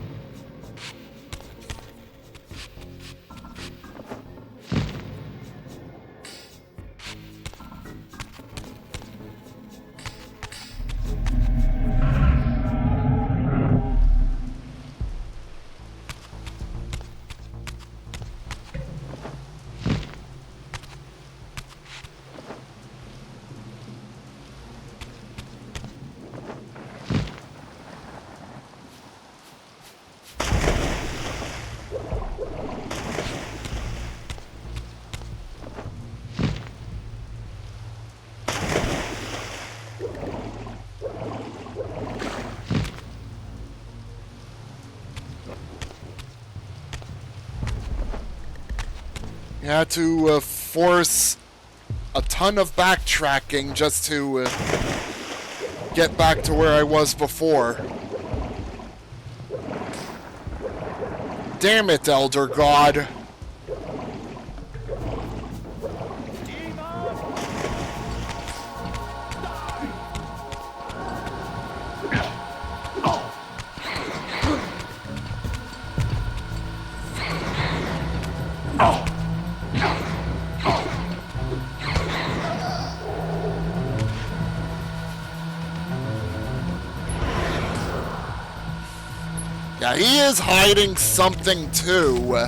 You had to force a ton of backtracking just to get back to where I was before. Damn it, Elder God. Yeah, he is hiding something too.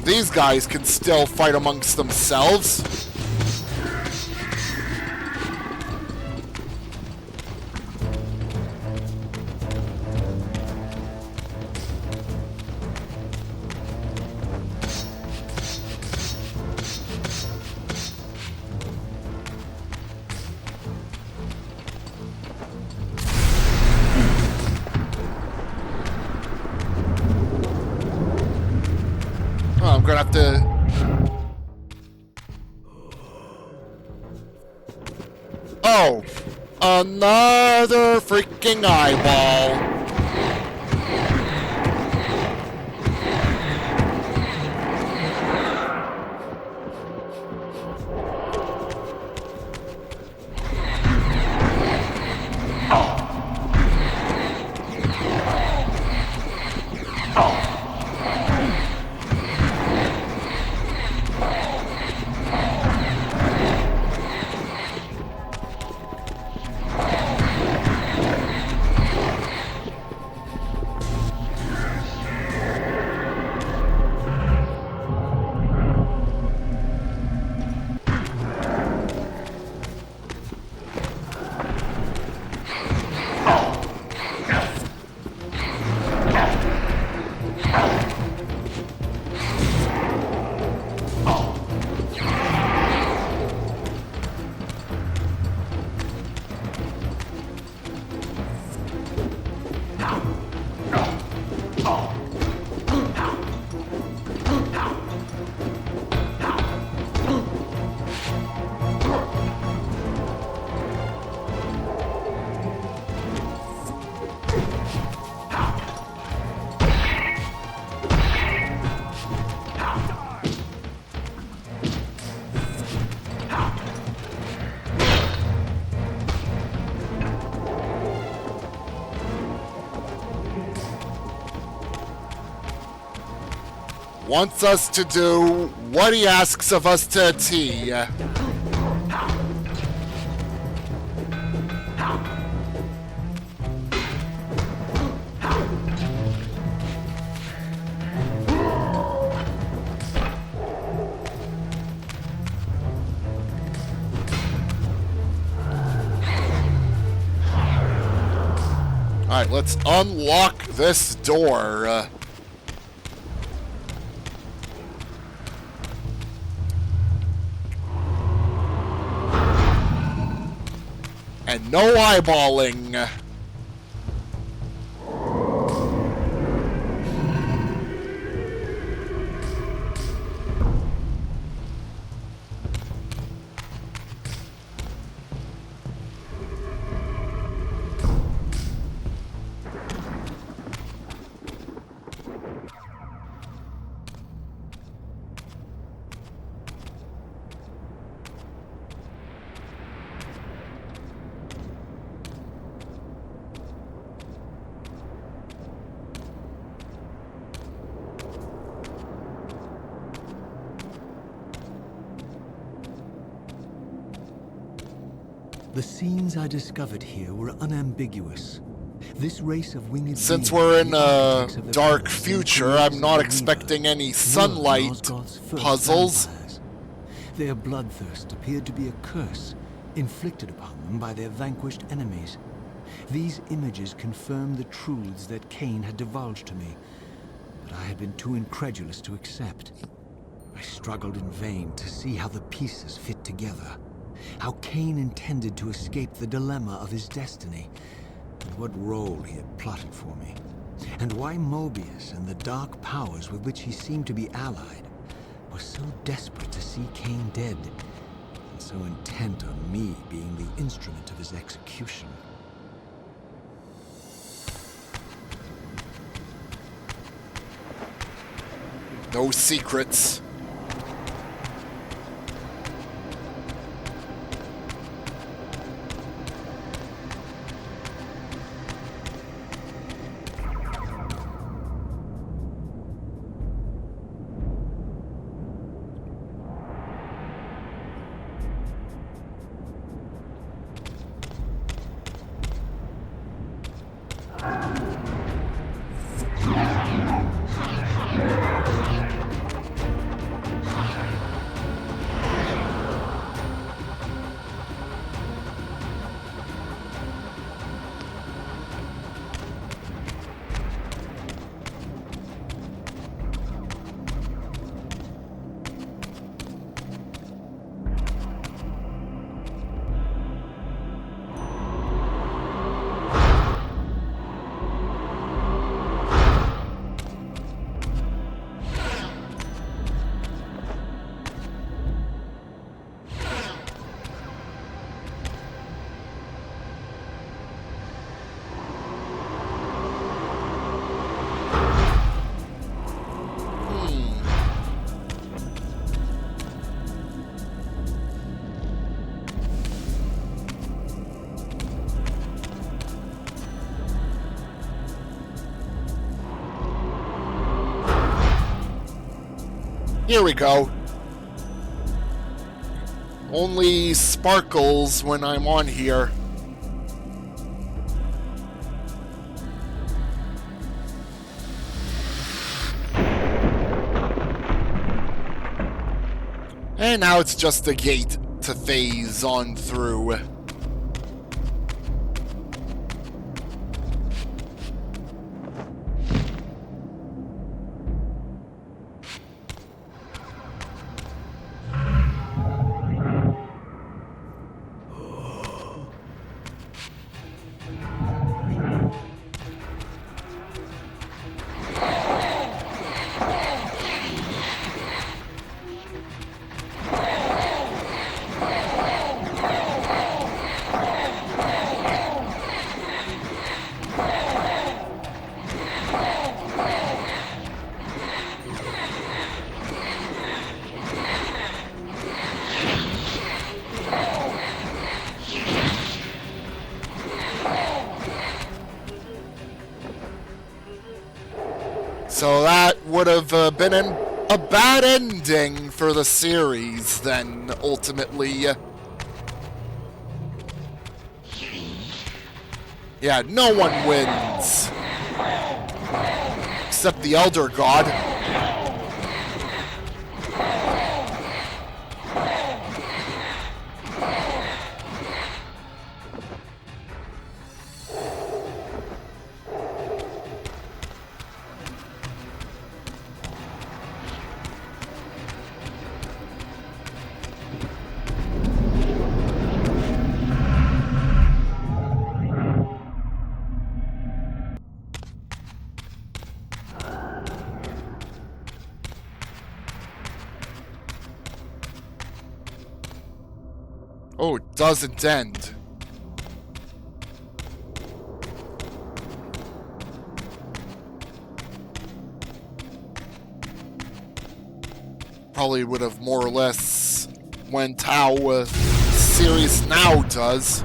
These guys can still fight amongst themselves. I'm gonna have to... Oh! Another freaking eyeball! wants us to do what he asks of us to a T. Alright, let's unlock this door. And no eyeballing. The scenes I discovered here were unambiguous. This race of winged Since beings, we're in the a architects of the dark palace, future, the I'm not creators of the expecting Reaver, any were sunlight Nosgoth's first puzzles. vampires. Their bloodthirst appeared to be a curse, inflicted upon them by their vanquished enemies. These images confirmed the truths that Kain had divulged to me, but I had been too incredulous to accept. I struggled in vain to see how the pieces fit together. How Kain intended to escape the dilemma of his destiny, and what role he had plotted for me, and why Mobius and the dark powers with which he seemed to be allied were so desperate to see Kain dead, and so intent on me being the instrument of his execution. No secrets. Here we go. Only sparkles when I'm on here. And now it's just a gate to phase on through. So that would have been in a bad ending for the series, then, ultimately. Yeah, no one wins. Except the Elder God. Oh, it doesn't end. Probably would have more or less went how series now does.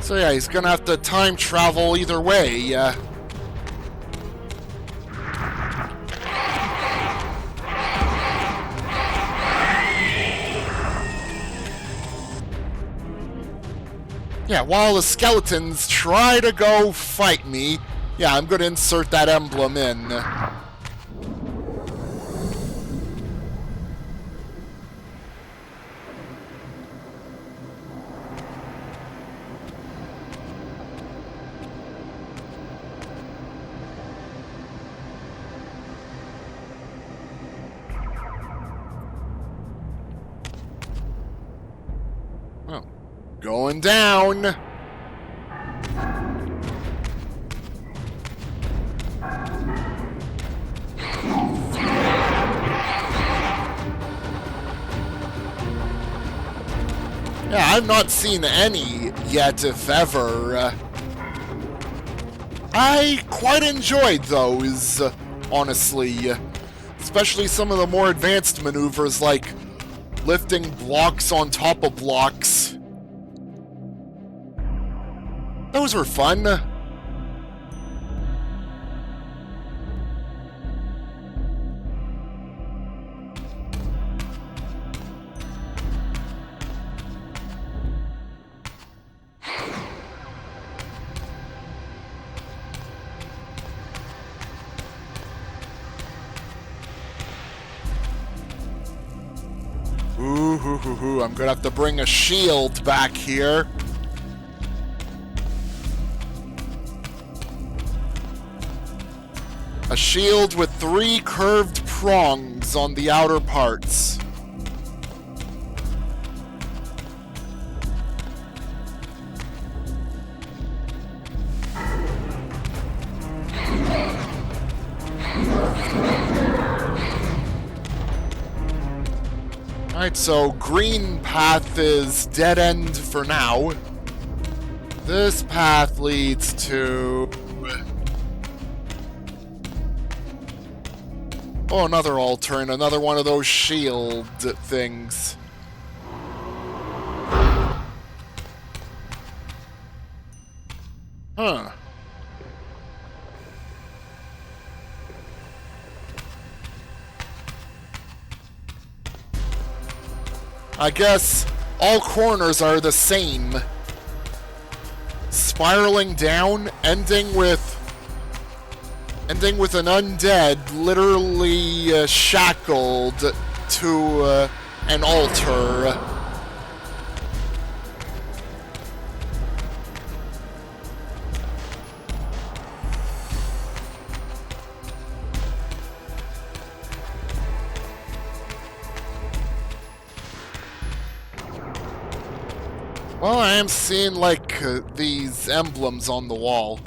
So yeah, he's gonna have to time travel either way. Yeah, while the skeletons try to go fight me, yeah, I'm gonna insert that emblem in. Oh, going down. Yeah, I've not seen any yet, if ever. I quite enjoyed those, honestly. Especially some of the more advanced maneuvers, like lifting blocks on top of blocks. Those were fun. Ooh, I'm gonna have to bring a shield back here. A shield with 3 curved prongs on the outer parts. Alright, so green path is dead end for now. This path leads to... oh, another altar and another one of those shield things. Huh. I guess all corners are the same. Spiraling down, ending with an undead literally shackled to an altar. Well, I am seeing, like, these emblems on the wall.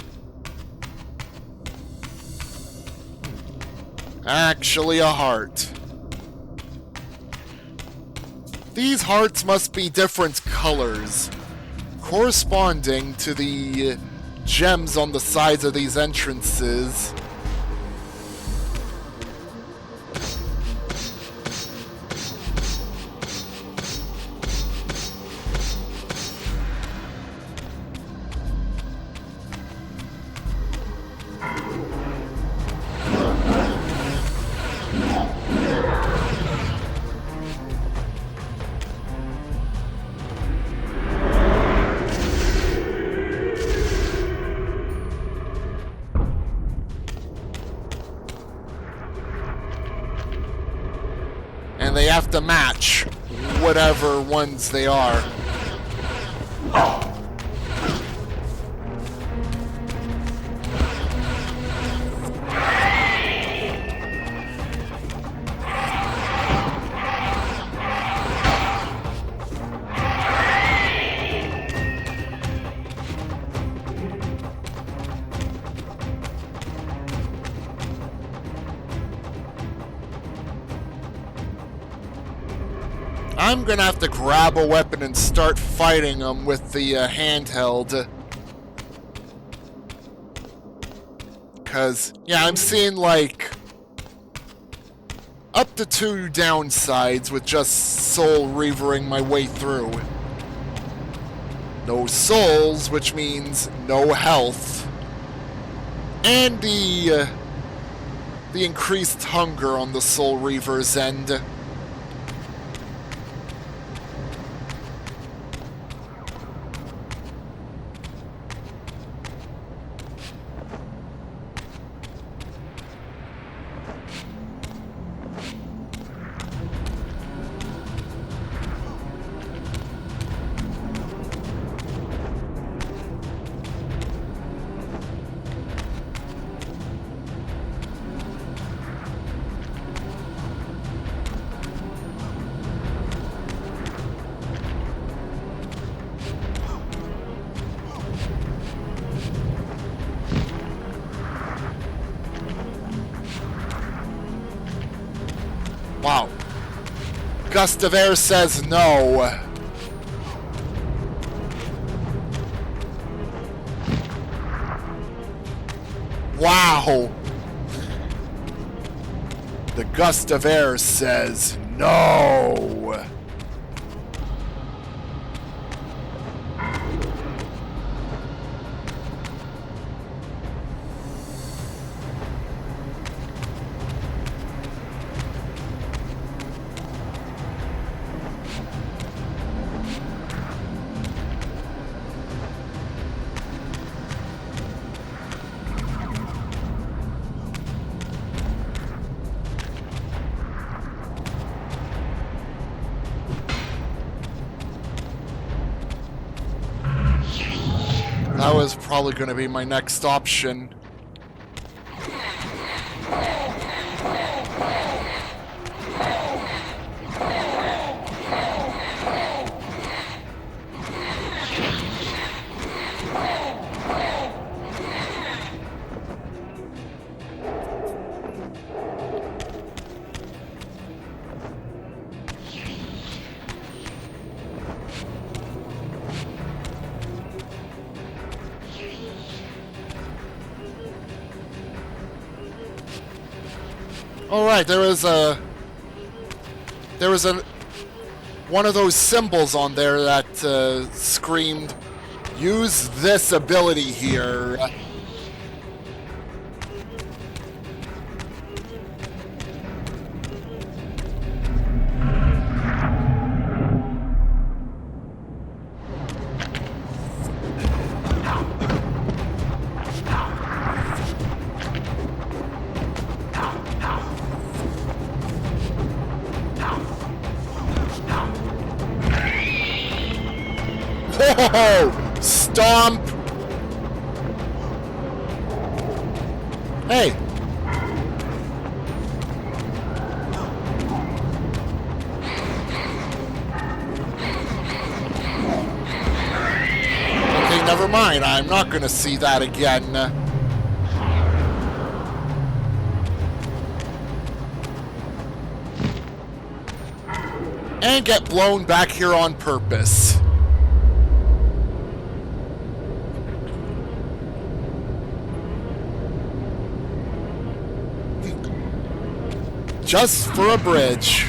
Actually, a heart. These hearts must be different colors, corresponding to the gems on the sides of these entrances. and they have to match whatever ones they are. I'm gonna have to grab a weapon and start fighting them with the handheld. Because, yeah, I'm seeing, like, up to 2 downsides with just soul reavering my way through. No souls, which means no health. And the increased hunger on the soul reaver's end. Wow. Gust of air says no. Wow. The gust of air says no. That was probably going to be my next option. Alright, there was one of those symbols on there that screamed, use this ability here. Whoa! Stomp! Hey! Okay, never mind. I'm not gonna see that again. And get blown back here on purpose. Just for a bridge.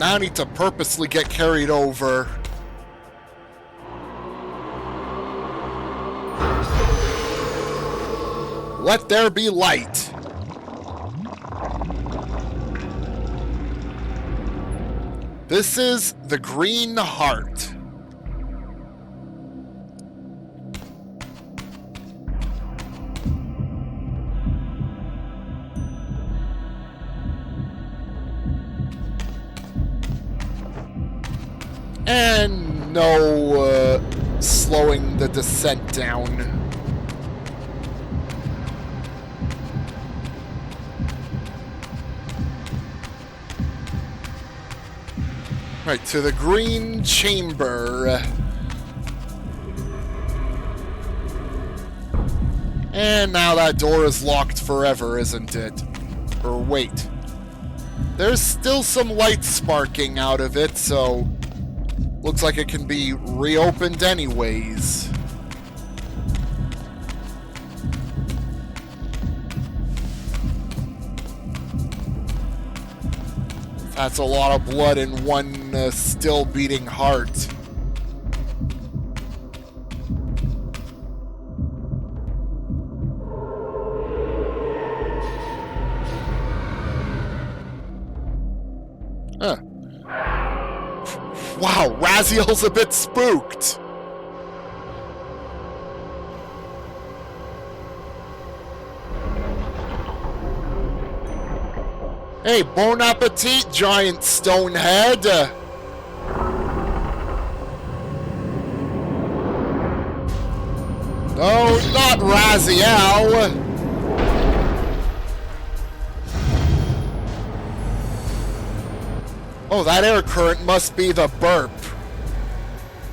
Now I need to purposely get carried over. Let there be light. This is the Green Heart. And no slowing the descent down. Right, to the Green Chamber. And now that door is locked forever, isn't it? Or wait. There's still some light sparking out of it, so... looks like it can be reopened anyways. That's a lot of blood in one still beating heart. Huh. Wow, Raziel's a bit spooked. Hey, bon appetit, giant stonehead! No, not Raziel! Oh, that air current must be the burp.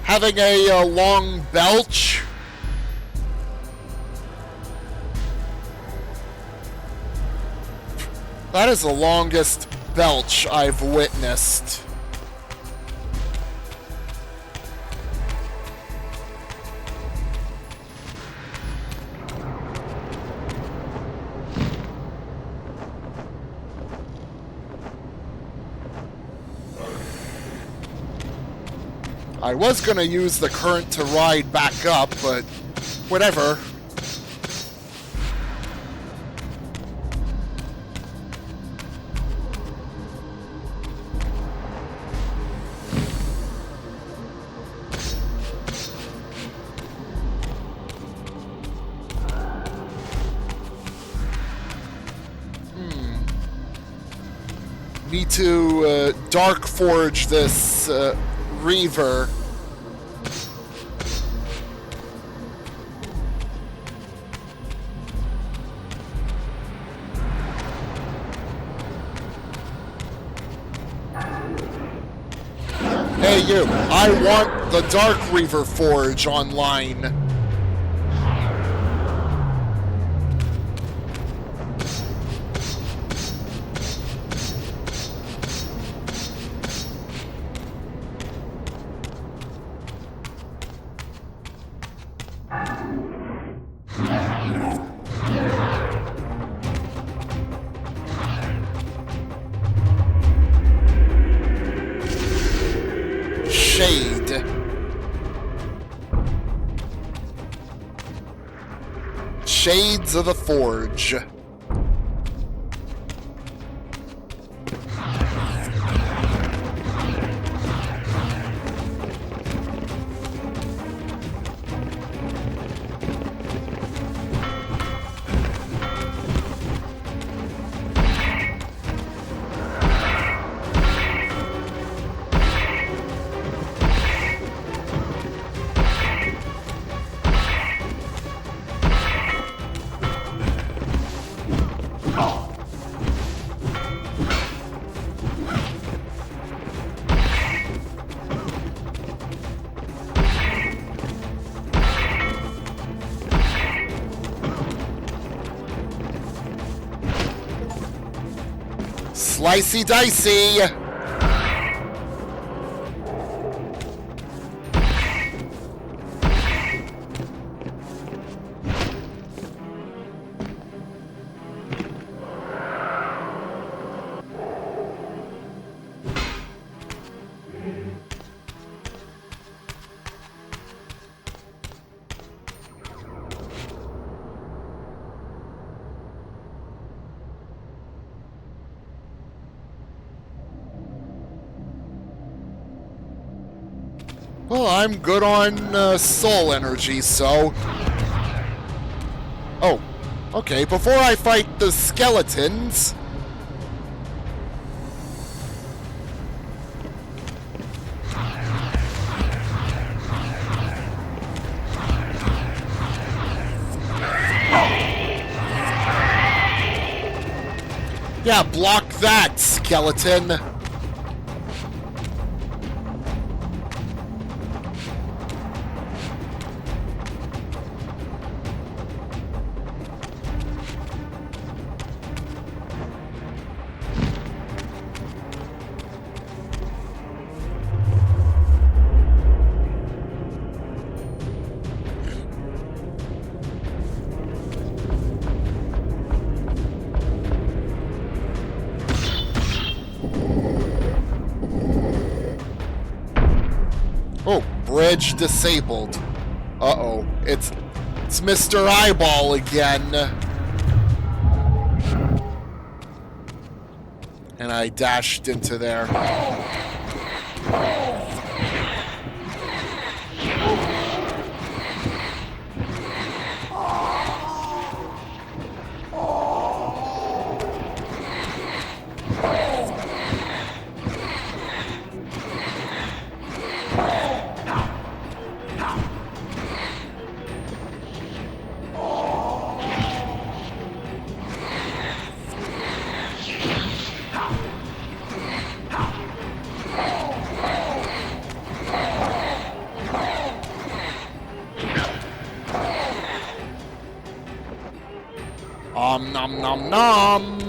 Having a long belch? That is the longest belch I've witnessed. I was gonna use the current to ride back up, but whatever. Need to dark forge this Reaver. Hey you, I want the Dark Reaver Forge online. Shade. Shades of the Forge. Slicey dicey. Well, I'm good on soul energy, so... Oh, okay, before I fight the skeletons... Yeah, block that, skeleton! Oh, bridge disabled. Uh-oh. It's Mr. Eyeball again. And I dashed into there. Nom nom nom!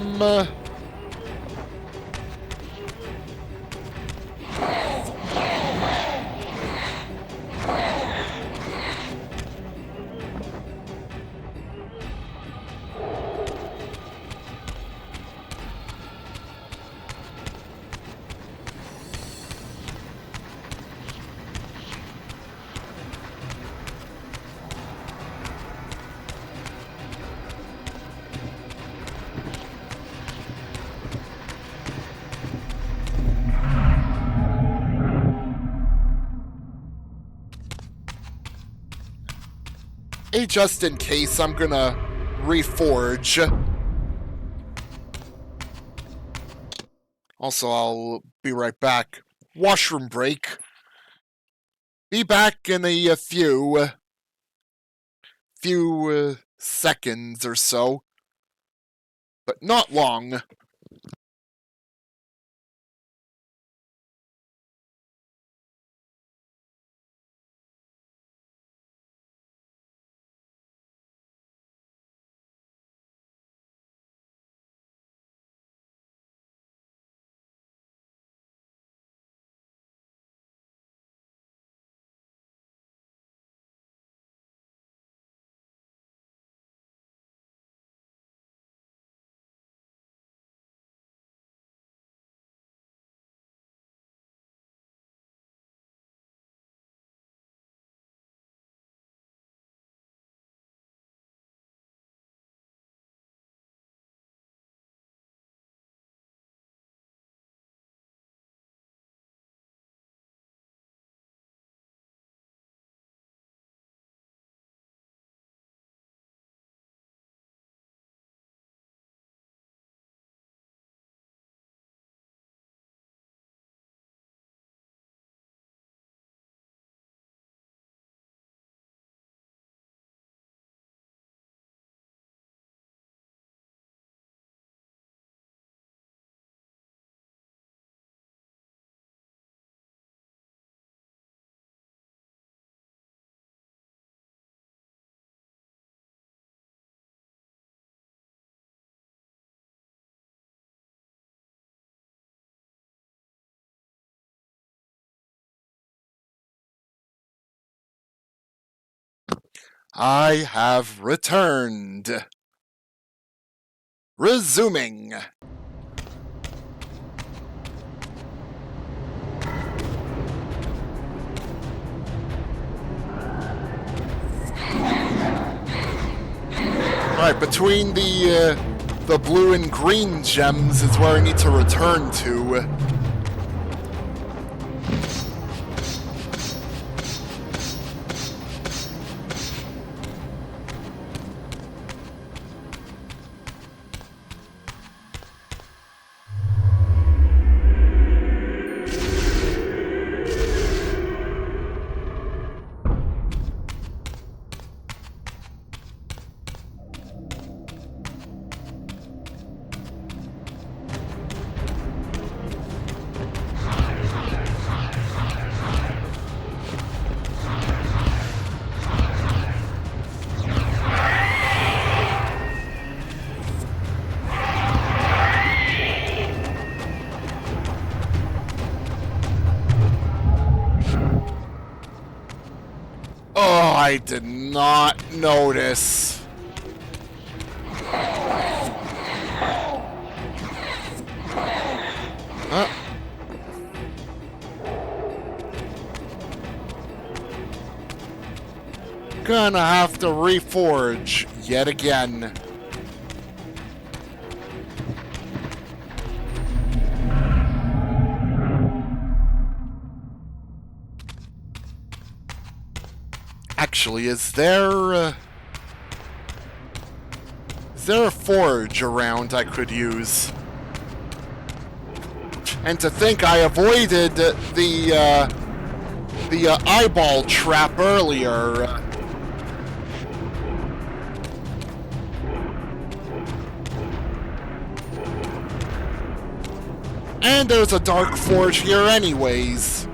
Hey, just in case, I'm gonna reforge. Also, I'll be right back. Washroom break. Be back in a few seconds or so. But not long. I have returned. Resuming. Alright, between the blue and green gems is where I need to return to. Oh, I did not notice. Huh? Gonna have to reforge yet again. Actually, is there a forge around I could use? And to think I avoided the eyeball trap earlier. And there's a dark forge here anyways.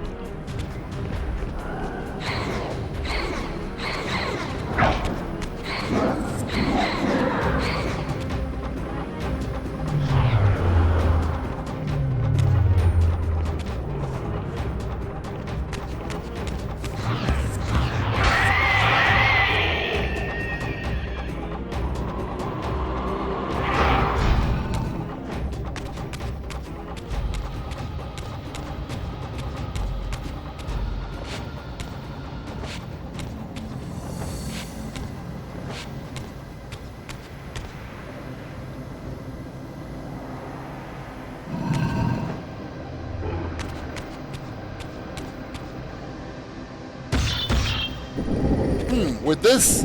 Would this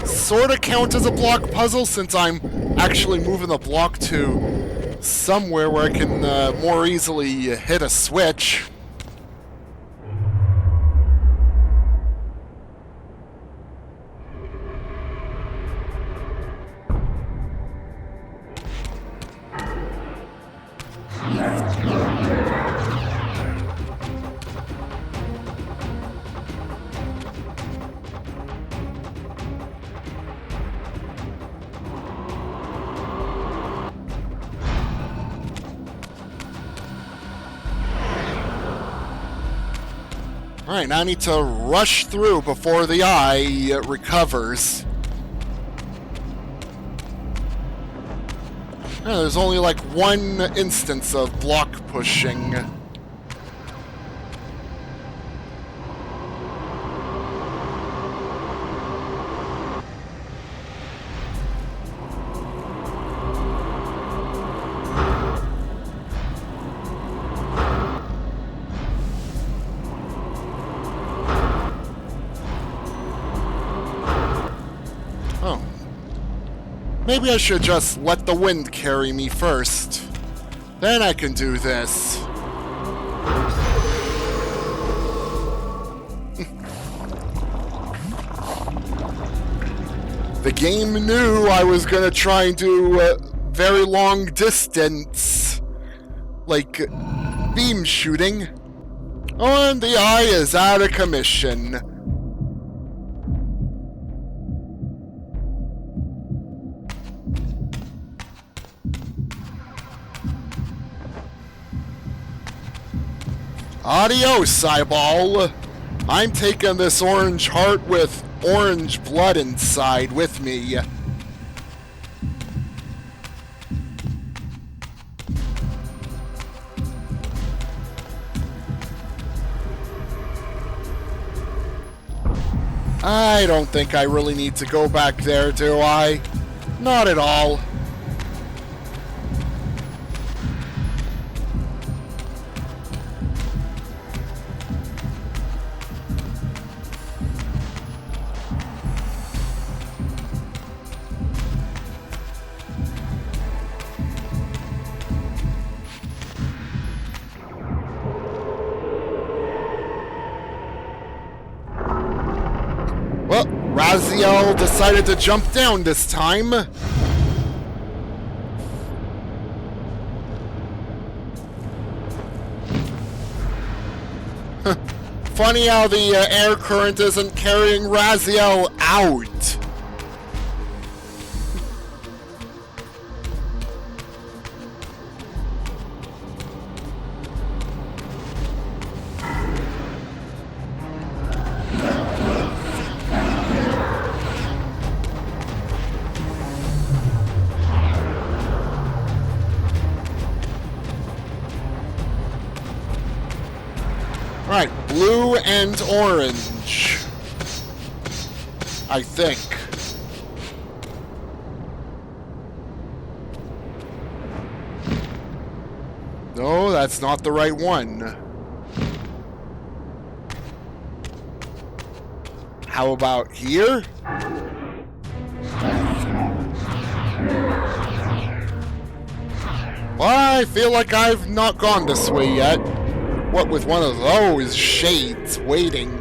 sort of count as a block puzzle, since I'm actually moving the block to somewhere where I can more easily hit a switch? Alright, now I need to rush through before the eye recovers. There's only like one instance of block pushing. Maybe I should just let the wind carry me first. Then I can do this. The game knew I was gonna try and do very long distance, like beam shooting. Oh, and the eye is out of commission. Adios, eyeball. I'm taking this orange heart with orange blood inside with me. I don't think I really need to go back there, do I? Not at all. Well, Raziel decided to jump down this time. Funny how the air current isn't carrying Raziel out. blue and orange. I think. No, that's not the right one. How about here? Well, I feel like I've not gone this way yet. What with one of those shades waiting?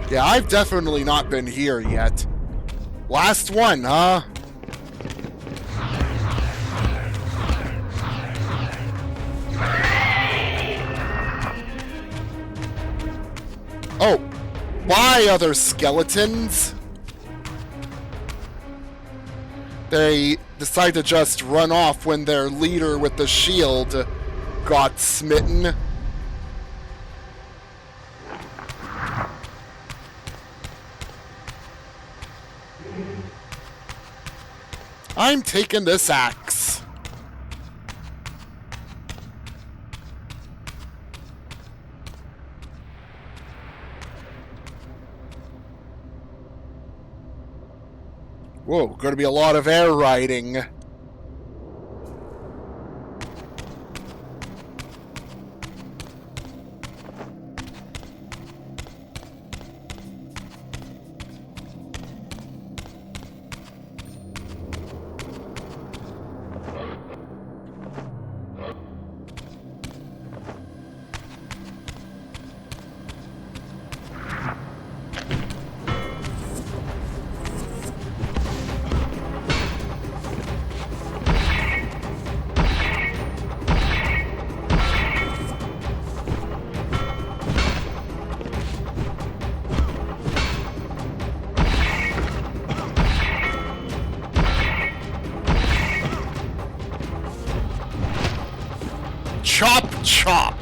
Yeah, I've definitely not been here yet. Last one, huh? Oh, why other skeletons? They decide to just run off when their leader with the shield got smitten. I'm taking this axe. Whoa, gonna be a lot of air riding. Chop, chop.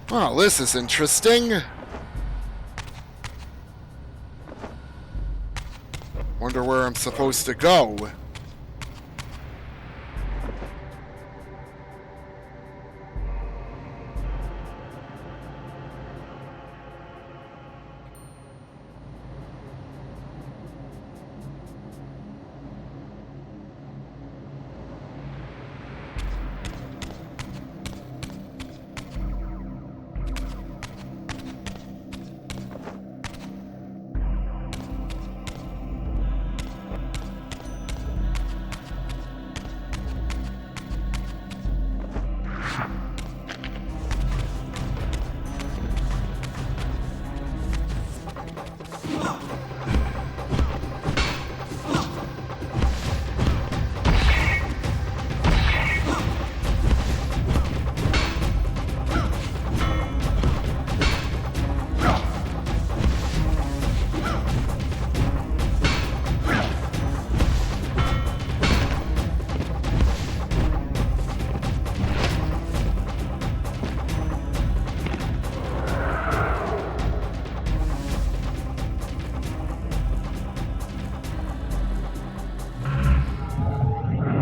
Well, this is interesting. Wonder where I'm supposed to go.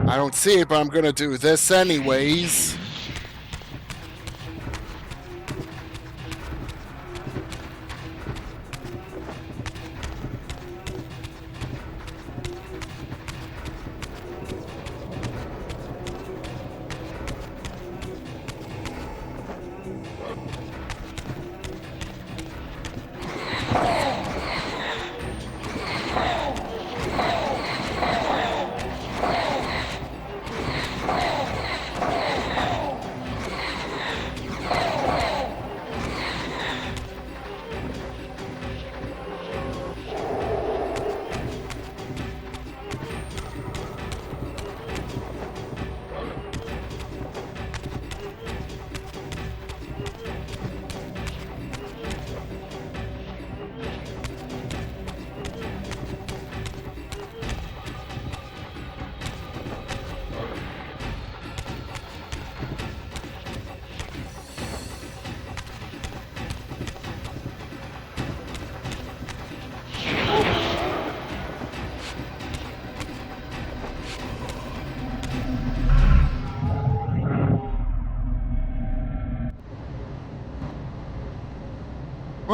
I don't see it, but I'm gonna do this anyways.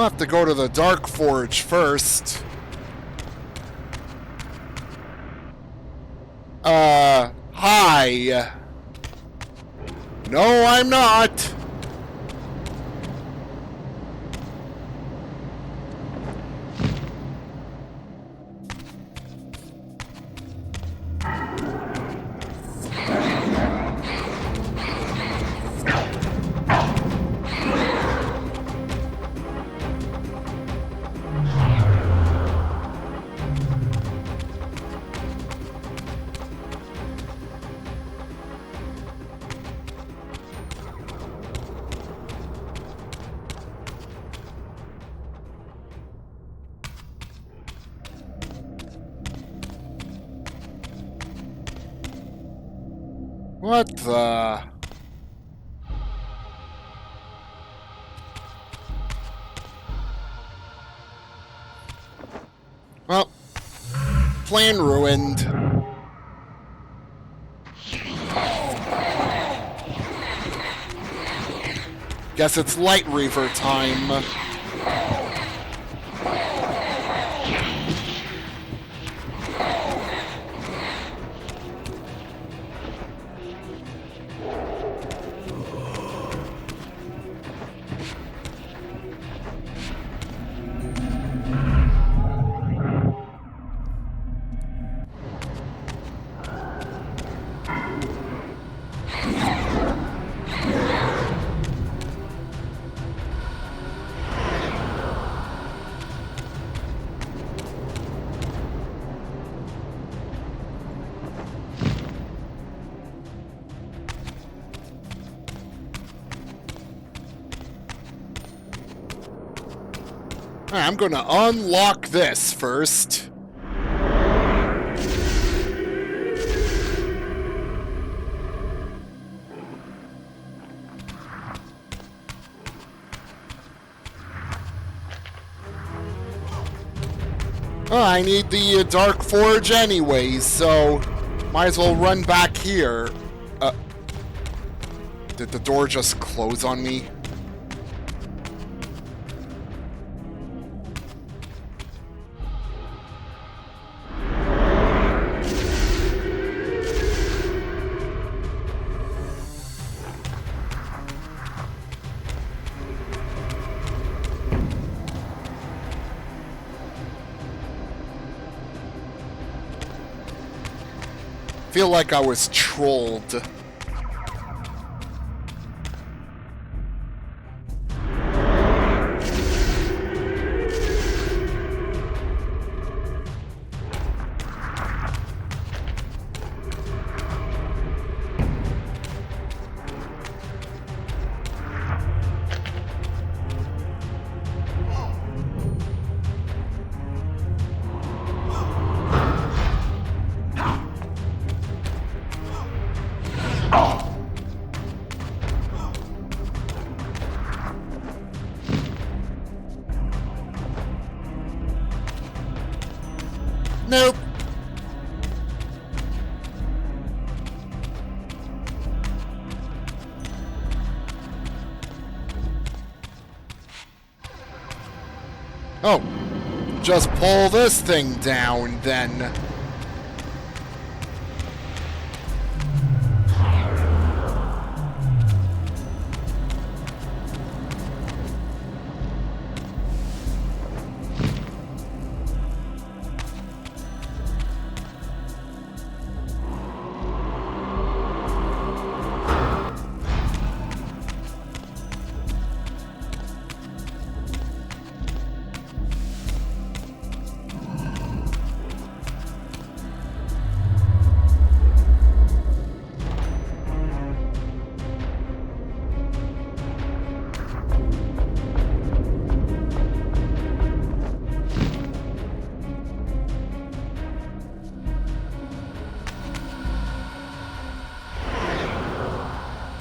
have to go to the Dark Forge first. Hi. No, I'm not. What the? Well, plan ruined. Guess it's Light Reaver time. Alright, I'm gonna unlock this first. Oh, I need the Dark Forge anyways, so might as well run back here. Did the door just close on me? Feel like I was trolled. Nope. Oh, just pull this thing down then.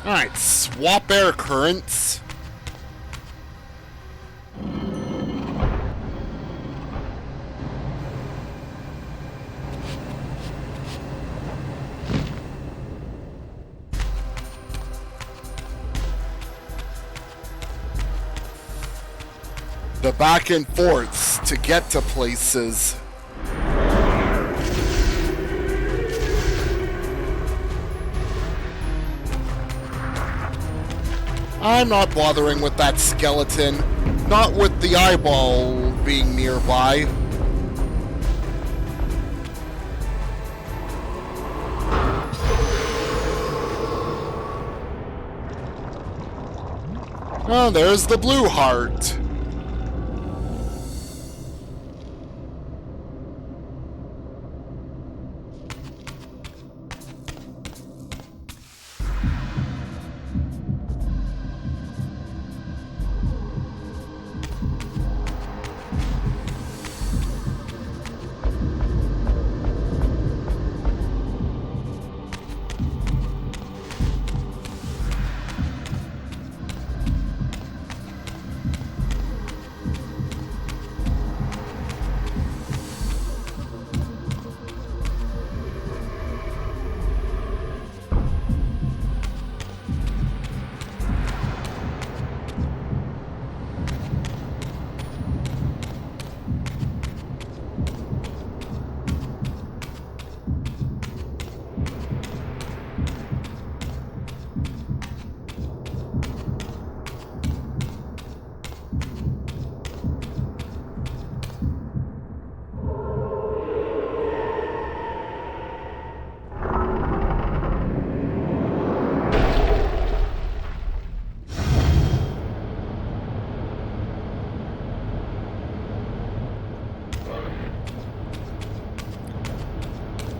Alright, swap air currents. The back and forths to get to places. I'm not bothering with that skeleton. Not with the eyeball being nearby. Oh, there's the blue heart.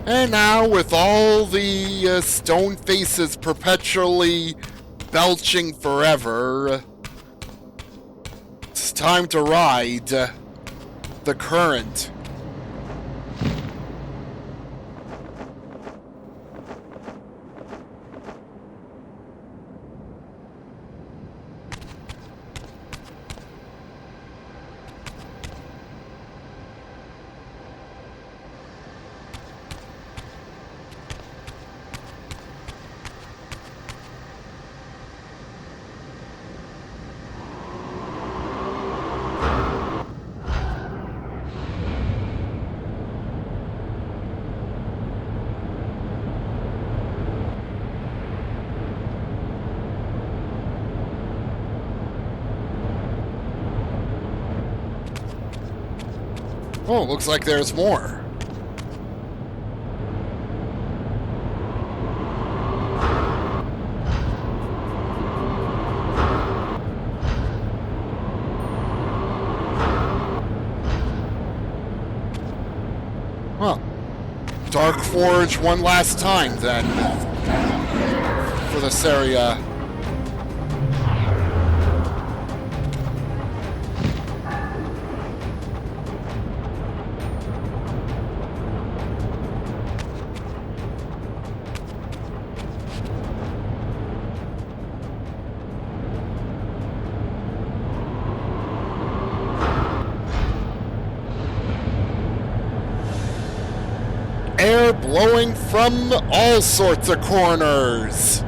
And now, with all the stone faces perpetually belching forever, it's time to ride the current. Oh, looks like there's more. Well, Dark Forge one last time then for this area. Air blowing from all sorts of corners.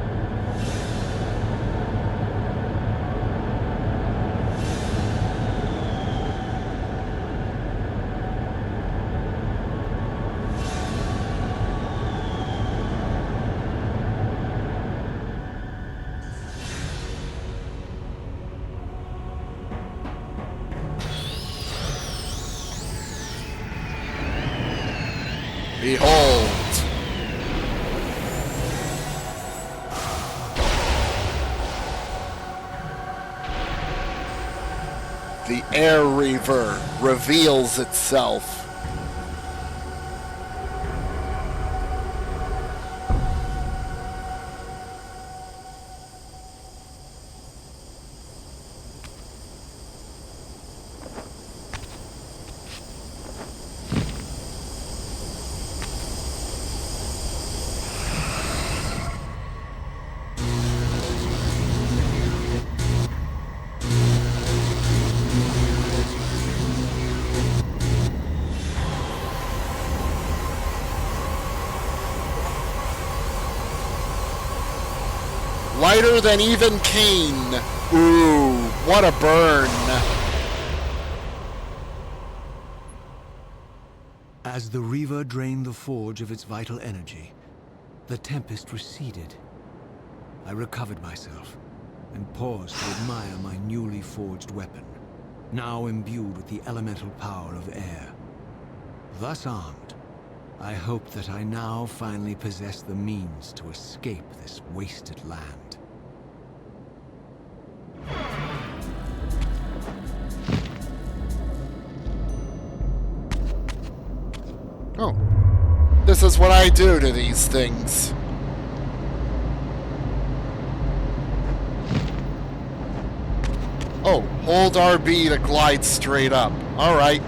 Behold. The Air Reaver reveals itself. Lighter than even Kain. Ooh, what a burn. As the Reaver drained the forge of its vital energy, the tempest receded. I recovered myself and paused to admire my newly forged weapon, now imbued with the elemental power of air. Thus armed, I hoped that I now finally possessed the means to escape this wasted land. Oh. This is what I do to these things. Oh, hold RB to glide straight up. Alright.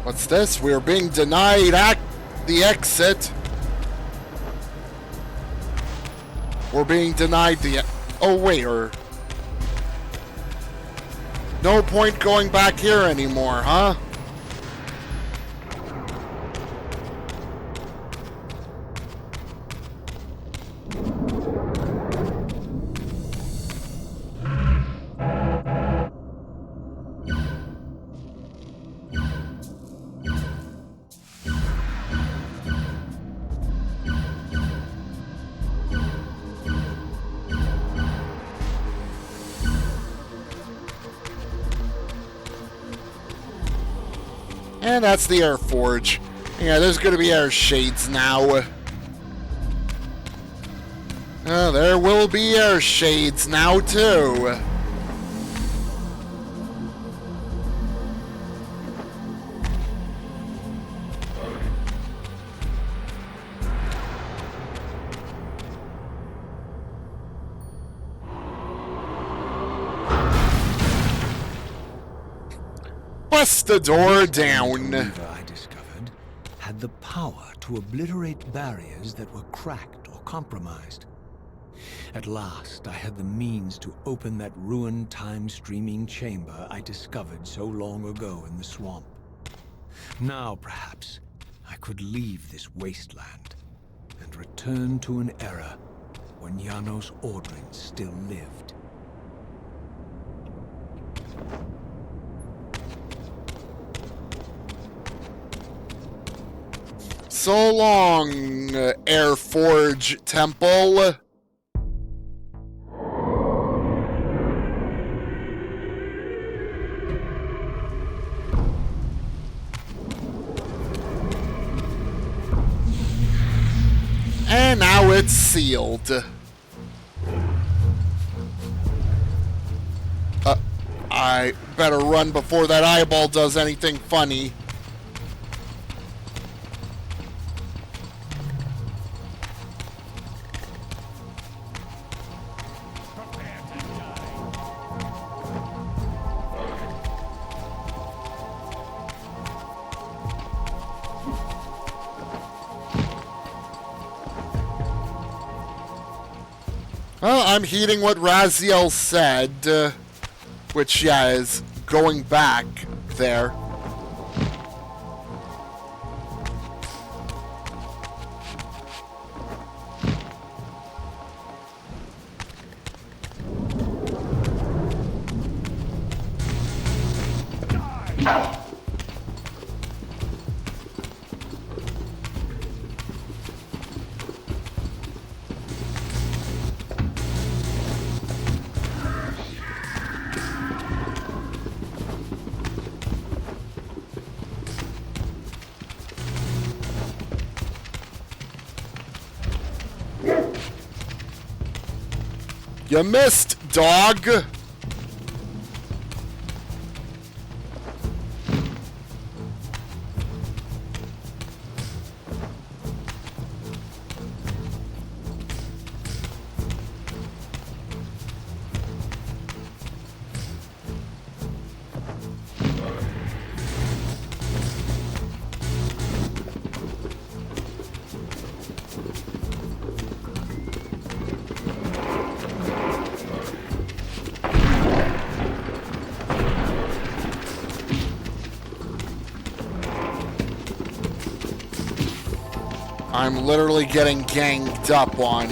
What's this? We're being denied the exit. We're being denied the... Oh, wait, or... No point going back here anymore, huh? And that's the air forge. Yeah, there's going to be air shades now. There will be air shades now, too. Bust the door down. The Reaver, I discovered, had the power to obliterate barriers that were cracked or compromised. At last, I had the means to open that ruined time-streaming chamber I discovered so long ago in the swamp. Now, perhaps, I could leave this wasteland and return to an era when Janos Ordring still lived. So long, Air Forge Temple. And now it's sealed. I better run before that eyeball does anything funny. Well, I'm heeding what Raziel said, which, yeah, is going back there. You missed, dog! I'm literally getting ganged up on.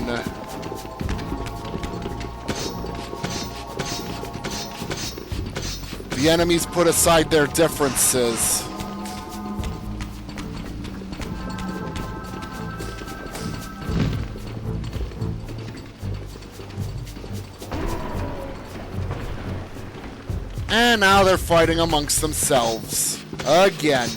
The enemies put aside their differences. And now they're fighting amongst themselves. Again.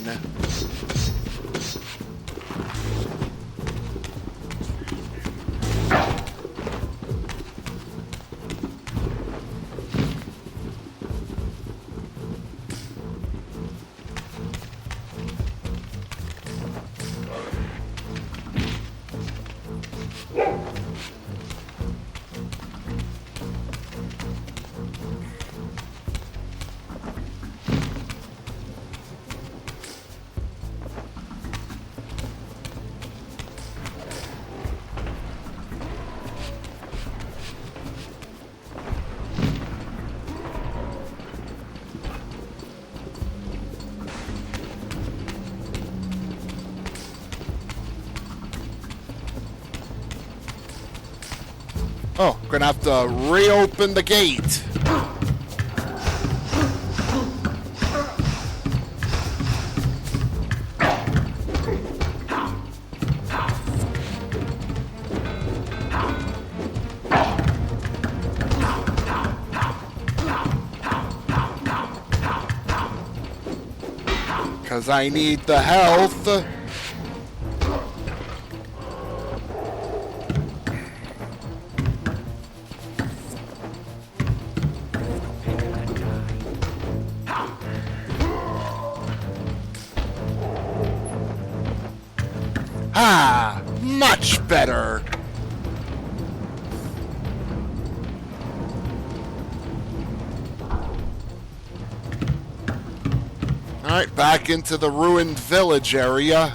Oh, gonna have to reopen the gate. Because I need the health. Ah, much better. Alright, back into the ruined village area.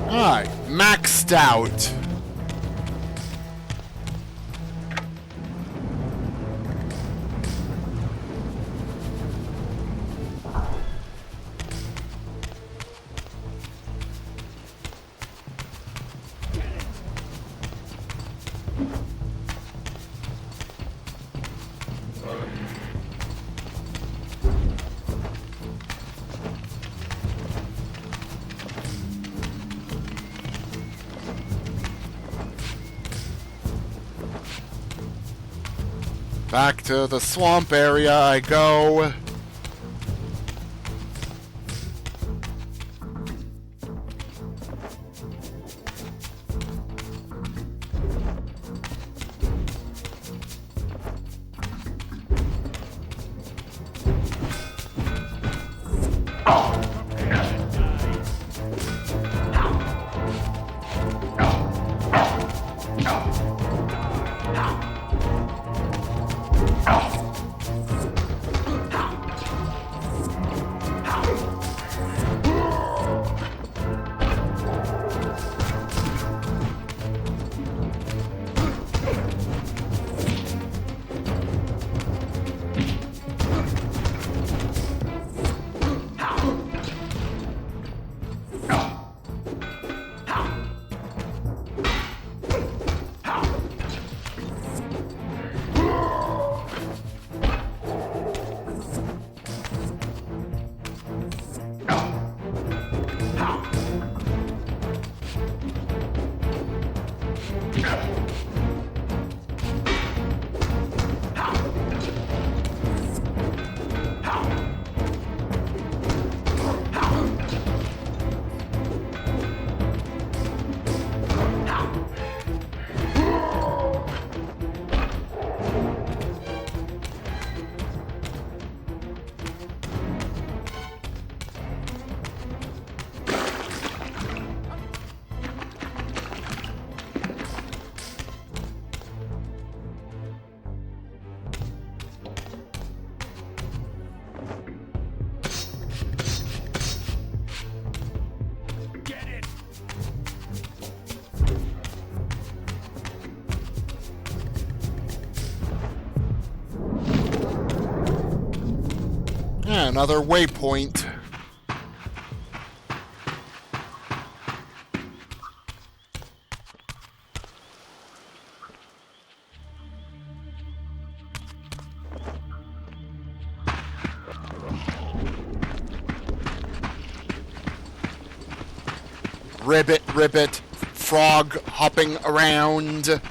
Alright, maxed out. Back to the swamp area I go. Another waypoint. Ribbit, ribbit, frog hopping around.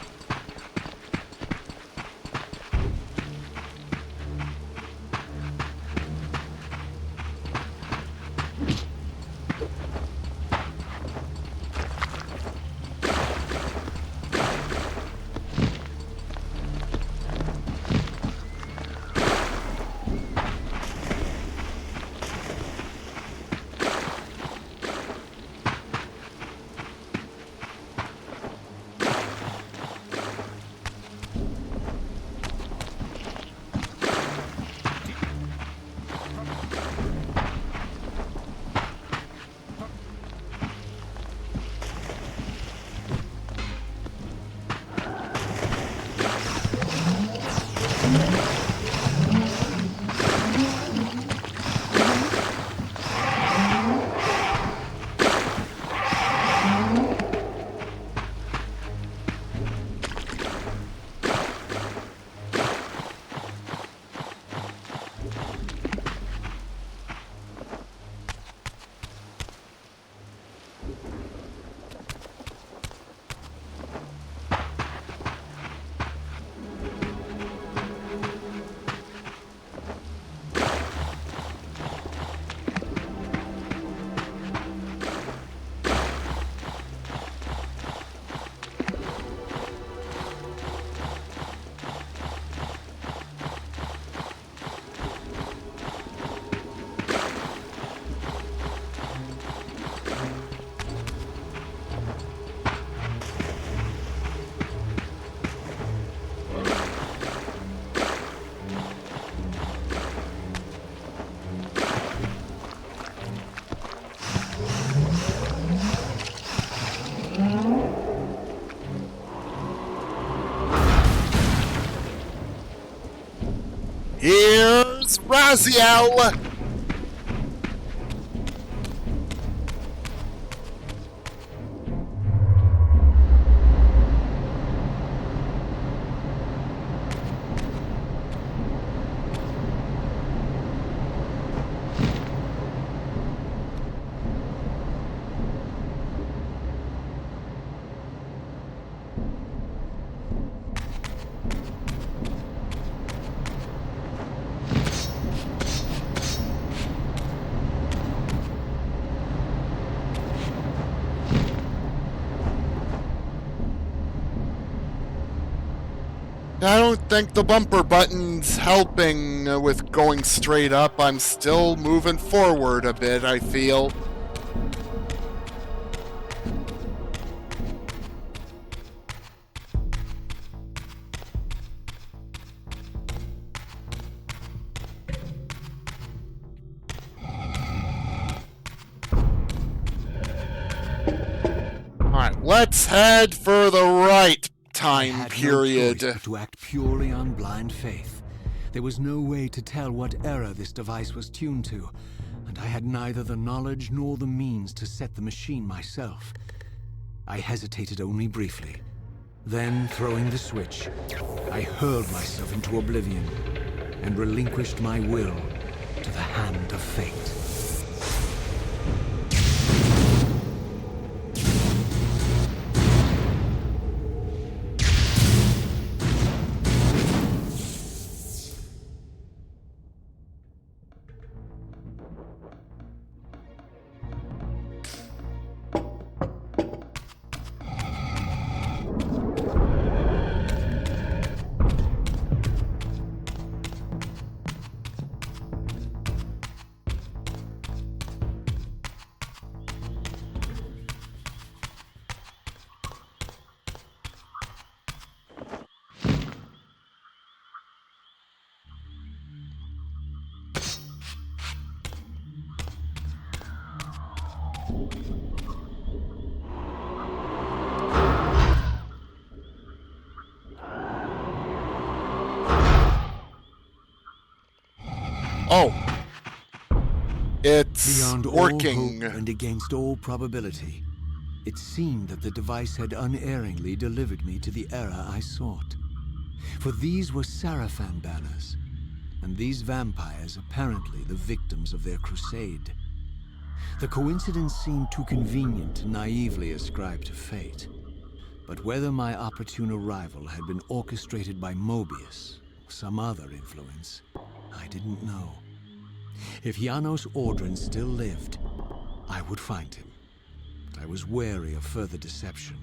Here's Raziel! I don't think the bumper button's helping with going straight up. I'm still moving forward a bit, I feel. Alright, let's head for the right time period. No choice but to act purely on blind faith. There was no way to tell what error this device was tuned to, and I had neither the knowledge nor the means to set the machine myself. I hesitated only briefly. Then, throwing the switch, I hurled myself into oblivion and relinquished my will to the hand of fate. Oh. It's Beyond working. all hope and against all probability, it seemed that the device had unerringly delivered me to the era I sought. For these were Sarafan banners, and these vampires apparently the victims of their crusade. The coincidence seemed too convenient to naively ascribe to fate. But whether my opportune arrival had been orchestrated by Mobius or some other influence, I didn't know. If Janos Ordran still lived, I would find him. But I was wary of further deception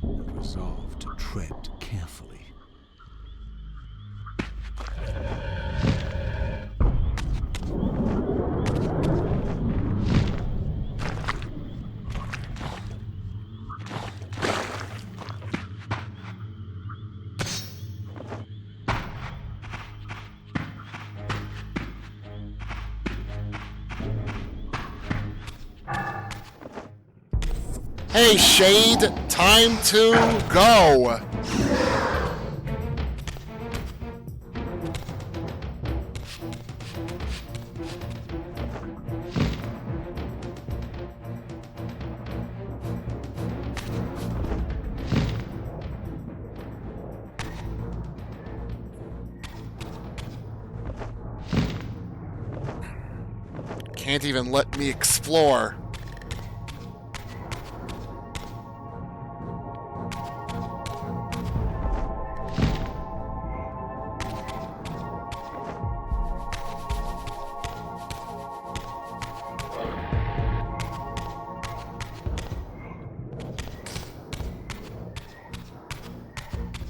and resolved to tread carefully. Hey, Shade, time to go. Can't even let me explore.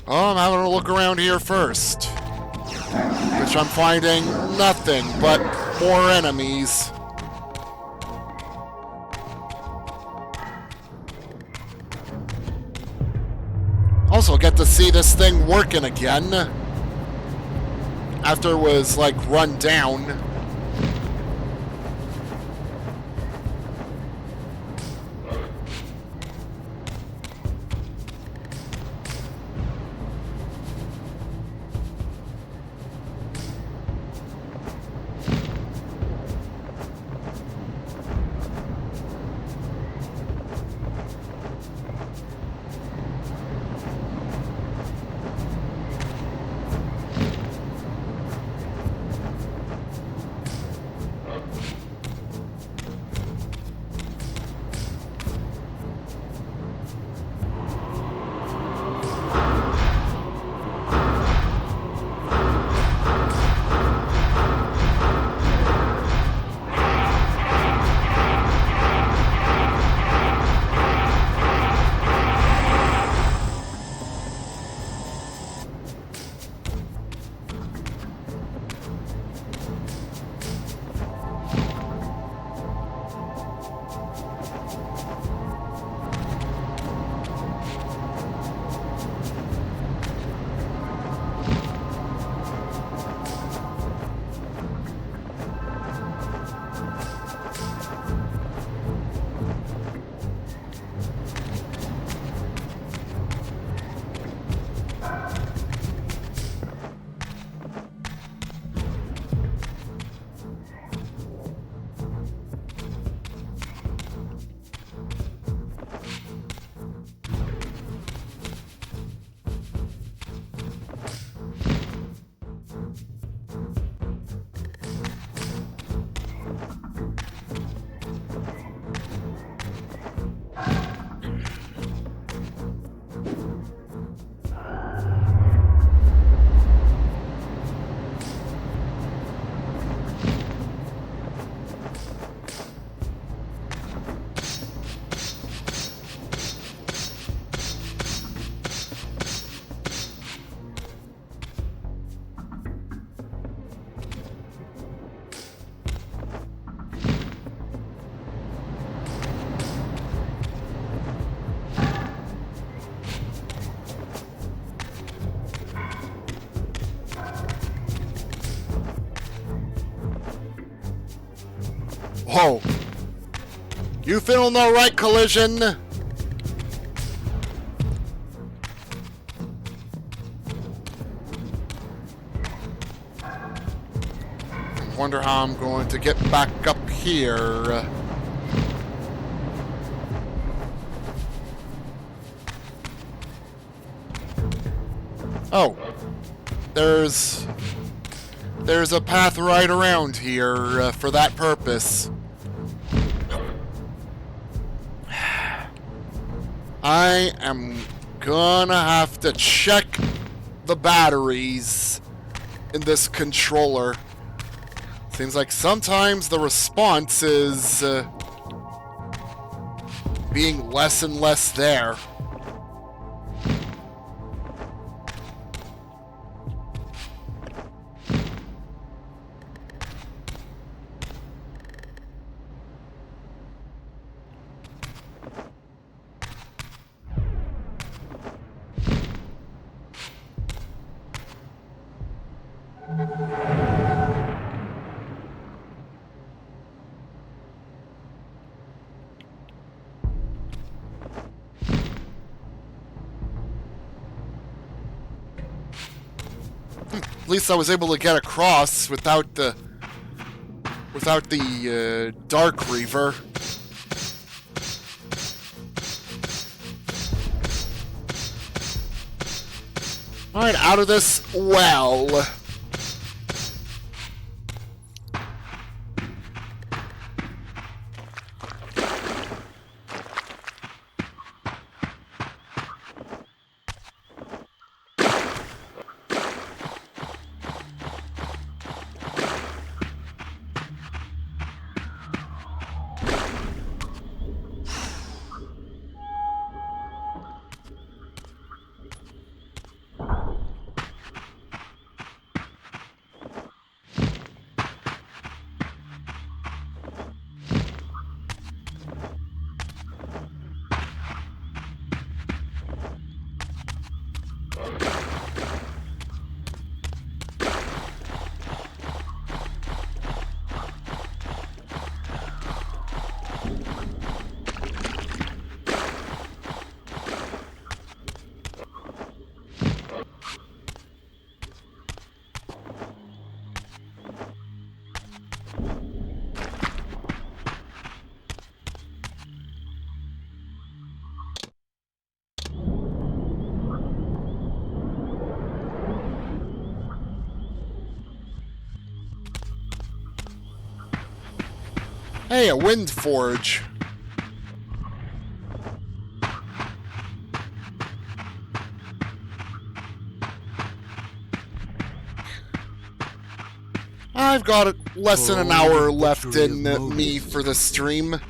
Oh, I'm having a look around here first. Which I'm finding nothing but more enemies. Also get to see this thing working again. After it was, like, run down. Whoa. You feeling all right, Collision? wonder how I'm going to get back up here. Oh, there's a path right around here for that purpose. I am gonna have to check the batteries in this controller. Seems like sometimes the response is being less and less there. At least I was able to get across without the Dark Reaver. Alright, out of this well. Hey, a wind forge. I've got less than an hour left in me for the stream.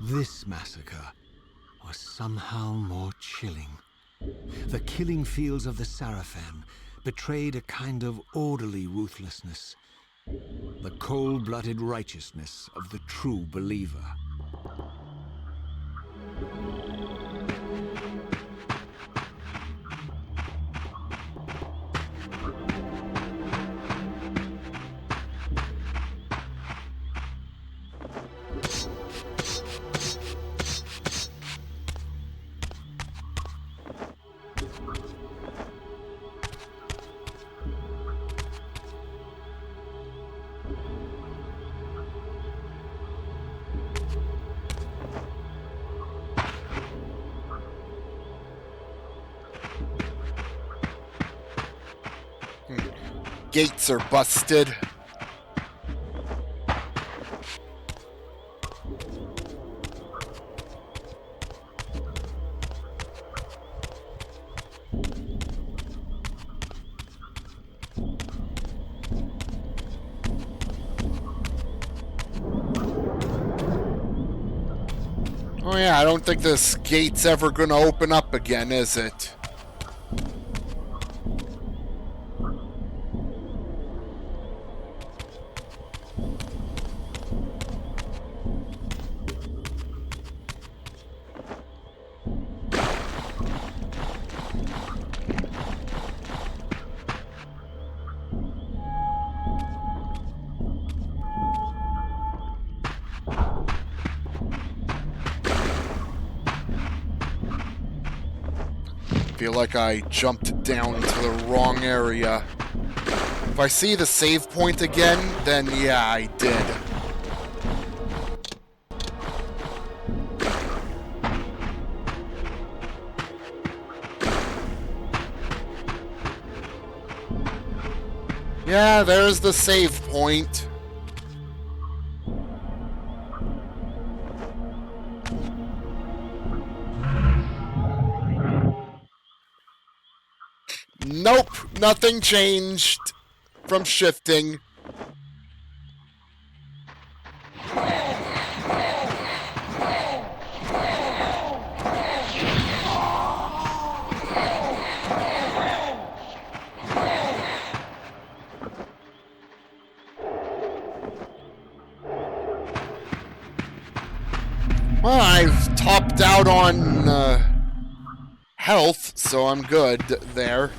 This massacre was somehow more chilling. The killing fields of the Sarafan betrayed a kind of orderly ruthlessness. The cold-blooded righteousness of the true believer. Gates are busted. Oh yeah, I don't think this gate's ever gonna open up again, is it? Feel like I jumped down to the wrong area. If I see the save point again, then yeah, I did. Yeah, there's the save point. Nope, nothing changed from shifting. Well, I've topped out on health, so I'm good there.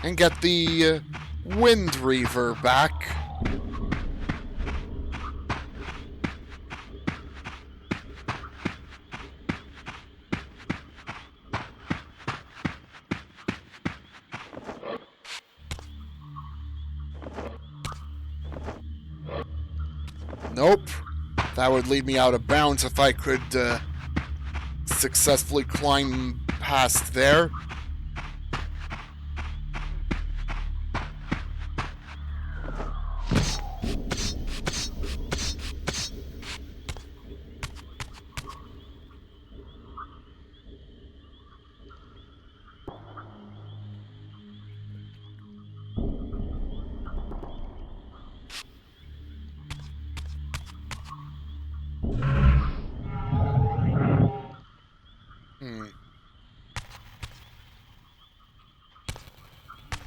And get the Wind Reaver back. Nope. That would lead me out of bounds if I could successfully climb past there.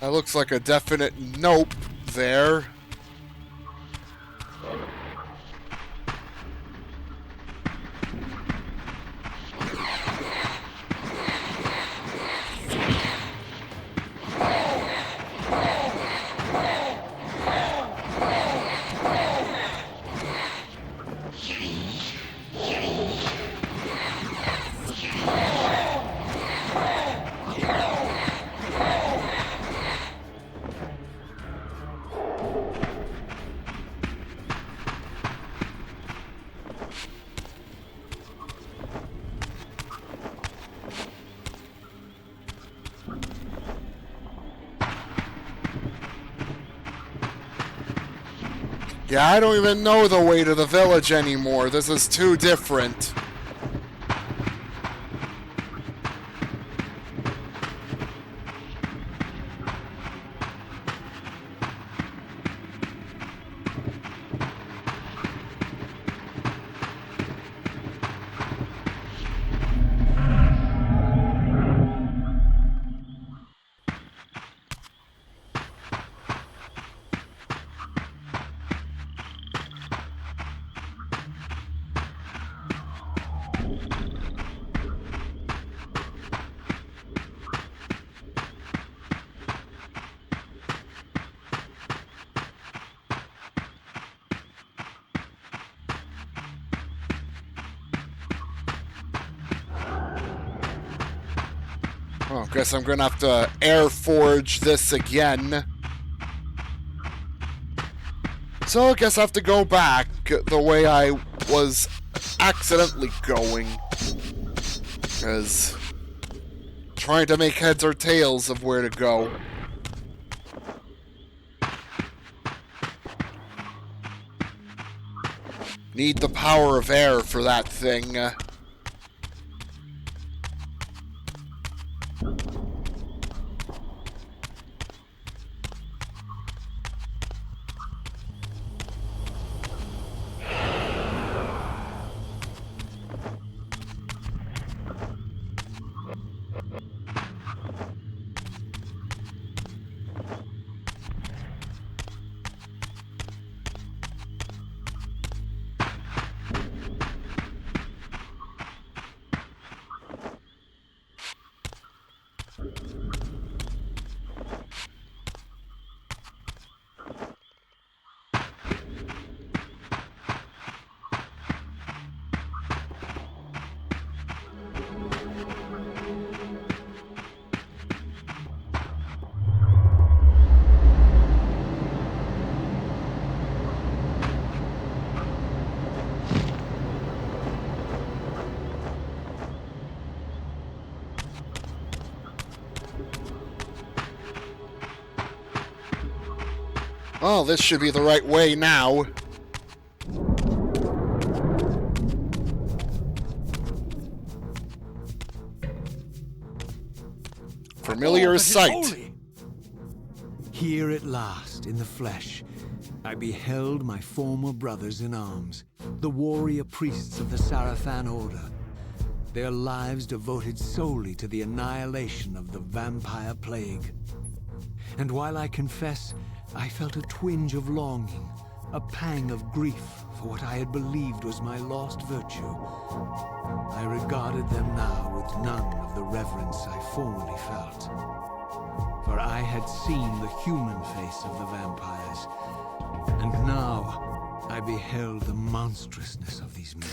That looks like a definite nope there. Yeah, I don't even know the way to the village anymore. This is too different. Oh, guess I'm gonna have to air forge this again. So I guess I have to go back the way I was accidentally going. Because trying to make heads or tails of where to go. Need the power of air for that thing. Well, this should be the right way now. Familiar sight. Here at last, in the flesh, I beheld my former brothers in arms, the warrior priests of the Sarafan Order, their lives devoted solely to the annihilation of the vampire plague. And while I confess, I felt a twinge of longing, a pang of grief for what I had believed was my lost virtue, I regarded them now with none of the reverence I formerly felt. For I had seen the human face of the vampires, and now I beheld the monstrousness of these men.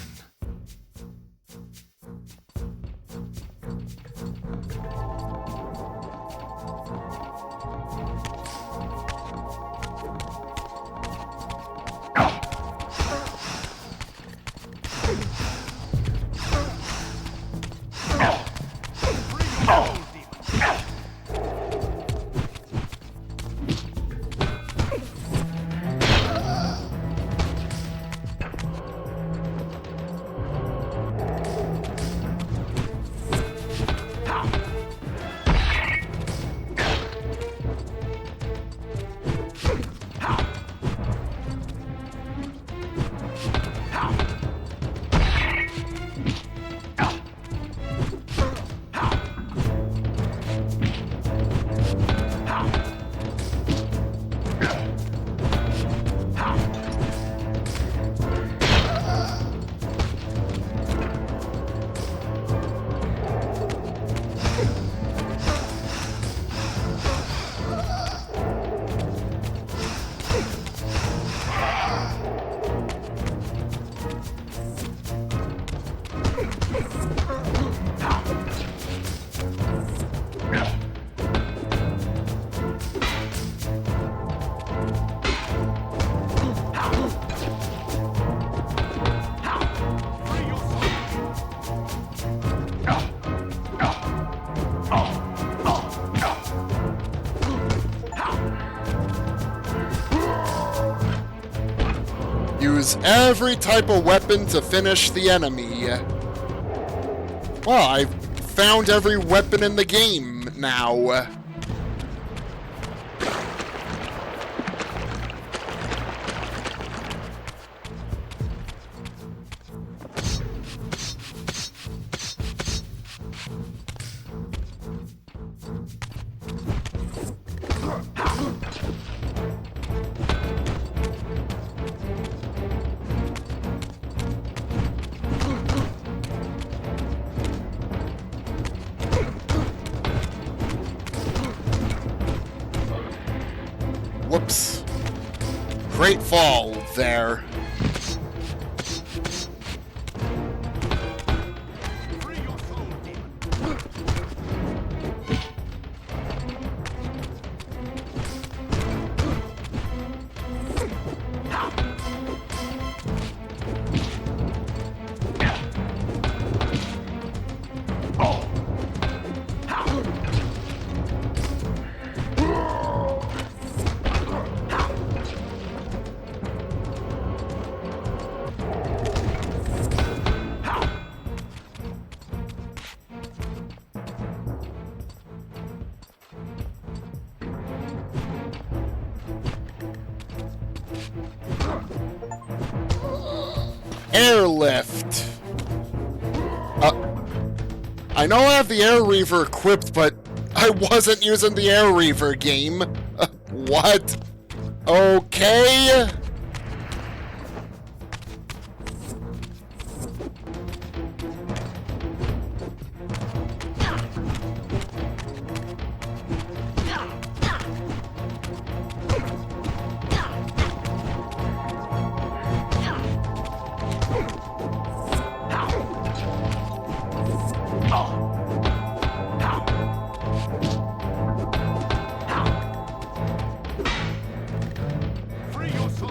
Use every type of weapon to finish the enemy. Well, I've found every weapon in the game now. Whoops. Great fall there. Airlift. I know I have the Air Reaver equipped, but I wasn't using the Air Reaver game. What? Okay. Free your soul,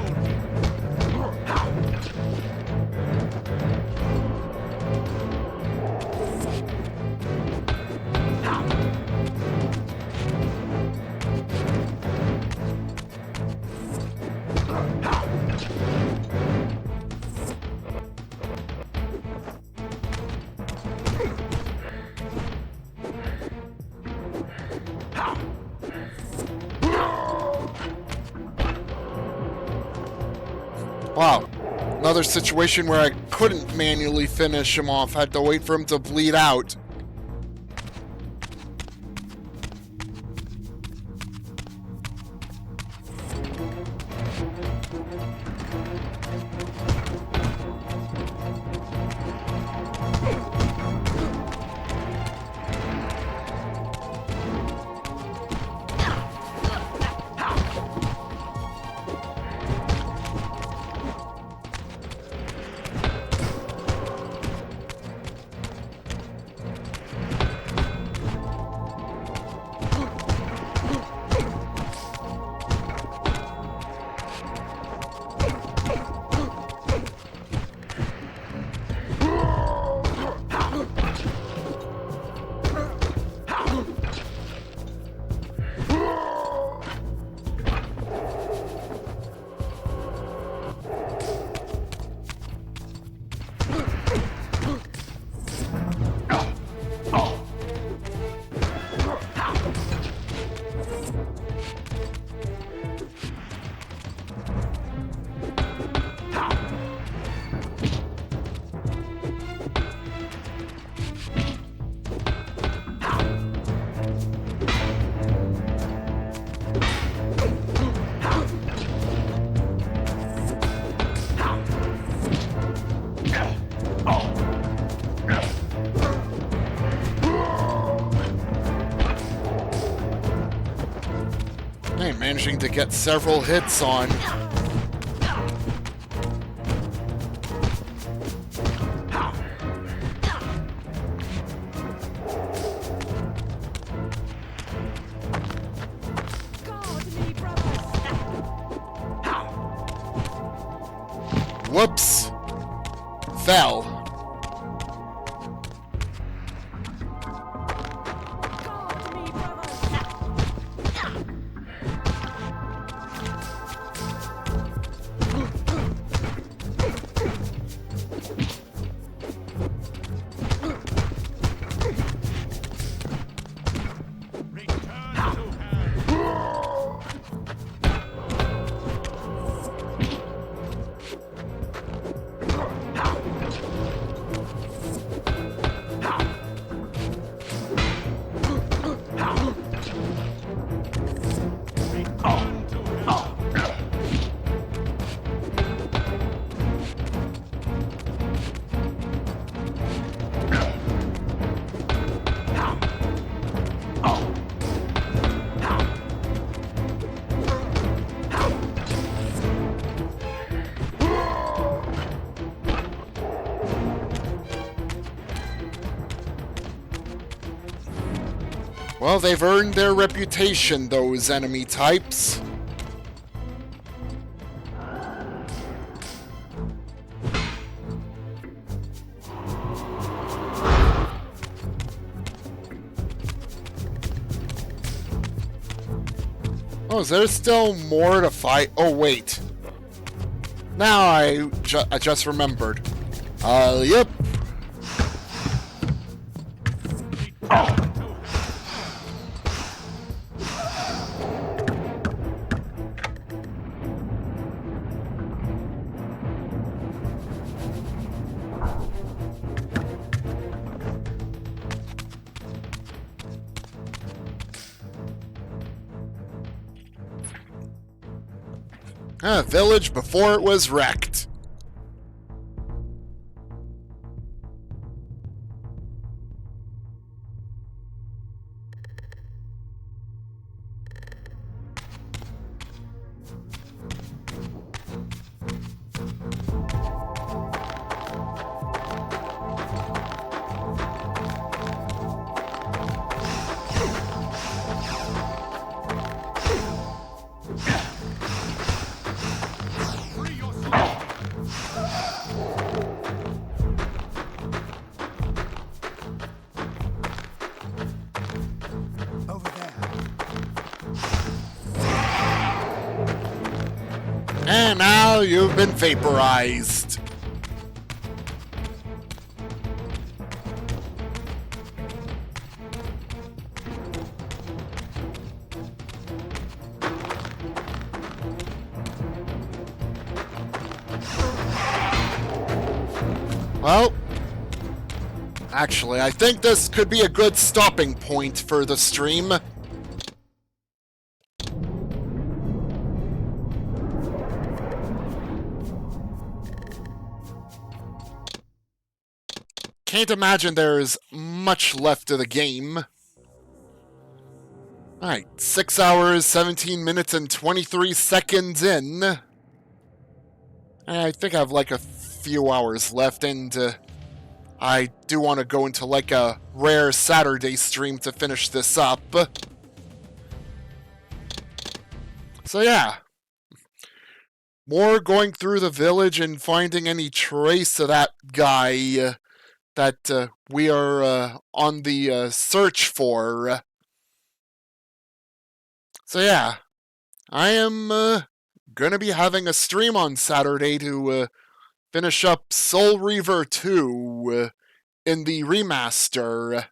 Wow. Another situation where I couldn't manually finish him off. Had to wait for him to bleed out. Managing to get several hits on. Whoops. Fell. Well, they've earned their reputation, those enemy types. Oh, is there still more to fight? Oh, wait. Now I just remembered. Yep. A village before it was wrecked. And now you've been vaporized. Well, actually, I think this could be a good stopping point for the stream. Can't imagine there's much left of the game. Alright, 6 hours, 17 minutes, and 23 seconds in. I think I have like a few hours left, and I do want to go into like a rare Saturday stream to finish this up. So yeah. More going through the village and finding any trace of that guy that we are on the search for. So yeah, I am gonna be having a stream on Saturday to finish up Soul Reaver 2 in the remaster.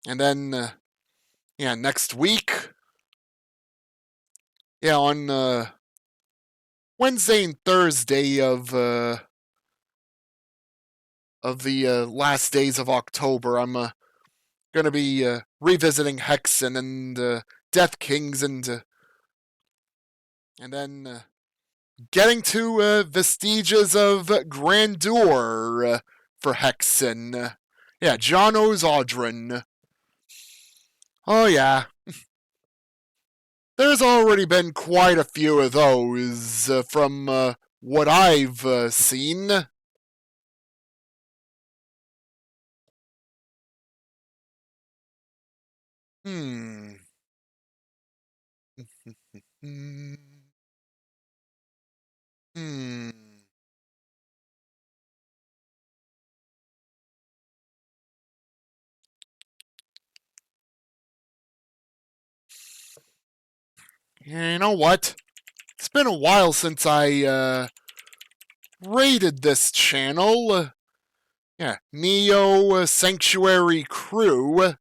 And then, yeah, next week, yeah, on Wednesday and Thursday of the last days of October, I'm gonna be revisiting Hexen and Death Kings and then getting to Vestiges of Grandeur for Hexen. Yeah, John O's Audron. Oh yeah. There's already been quite a few of those from what I've seen. Hmm. Hmm. You know what? It's been a while since I raided this channel. Yeah, Neo Sanctuary Crew.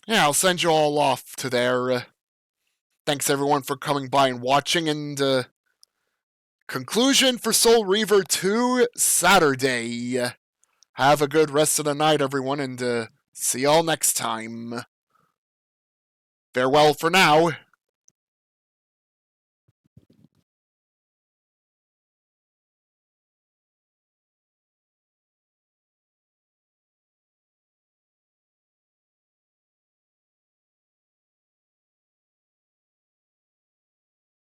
Yeah, I'll send you all off to there. Thanks everyone for coming by and watching, and conclusion for Soul Reaver 2 Saturday. Have a good rest of the night, everyone, and see y'all next time. Farewell for now.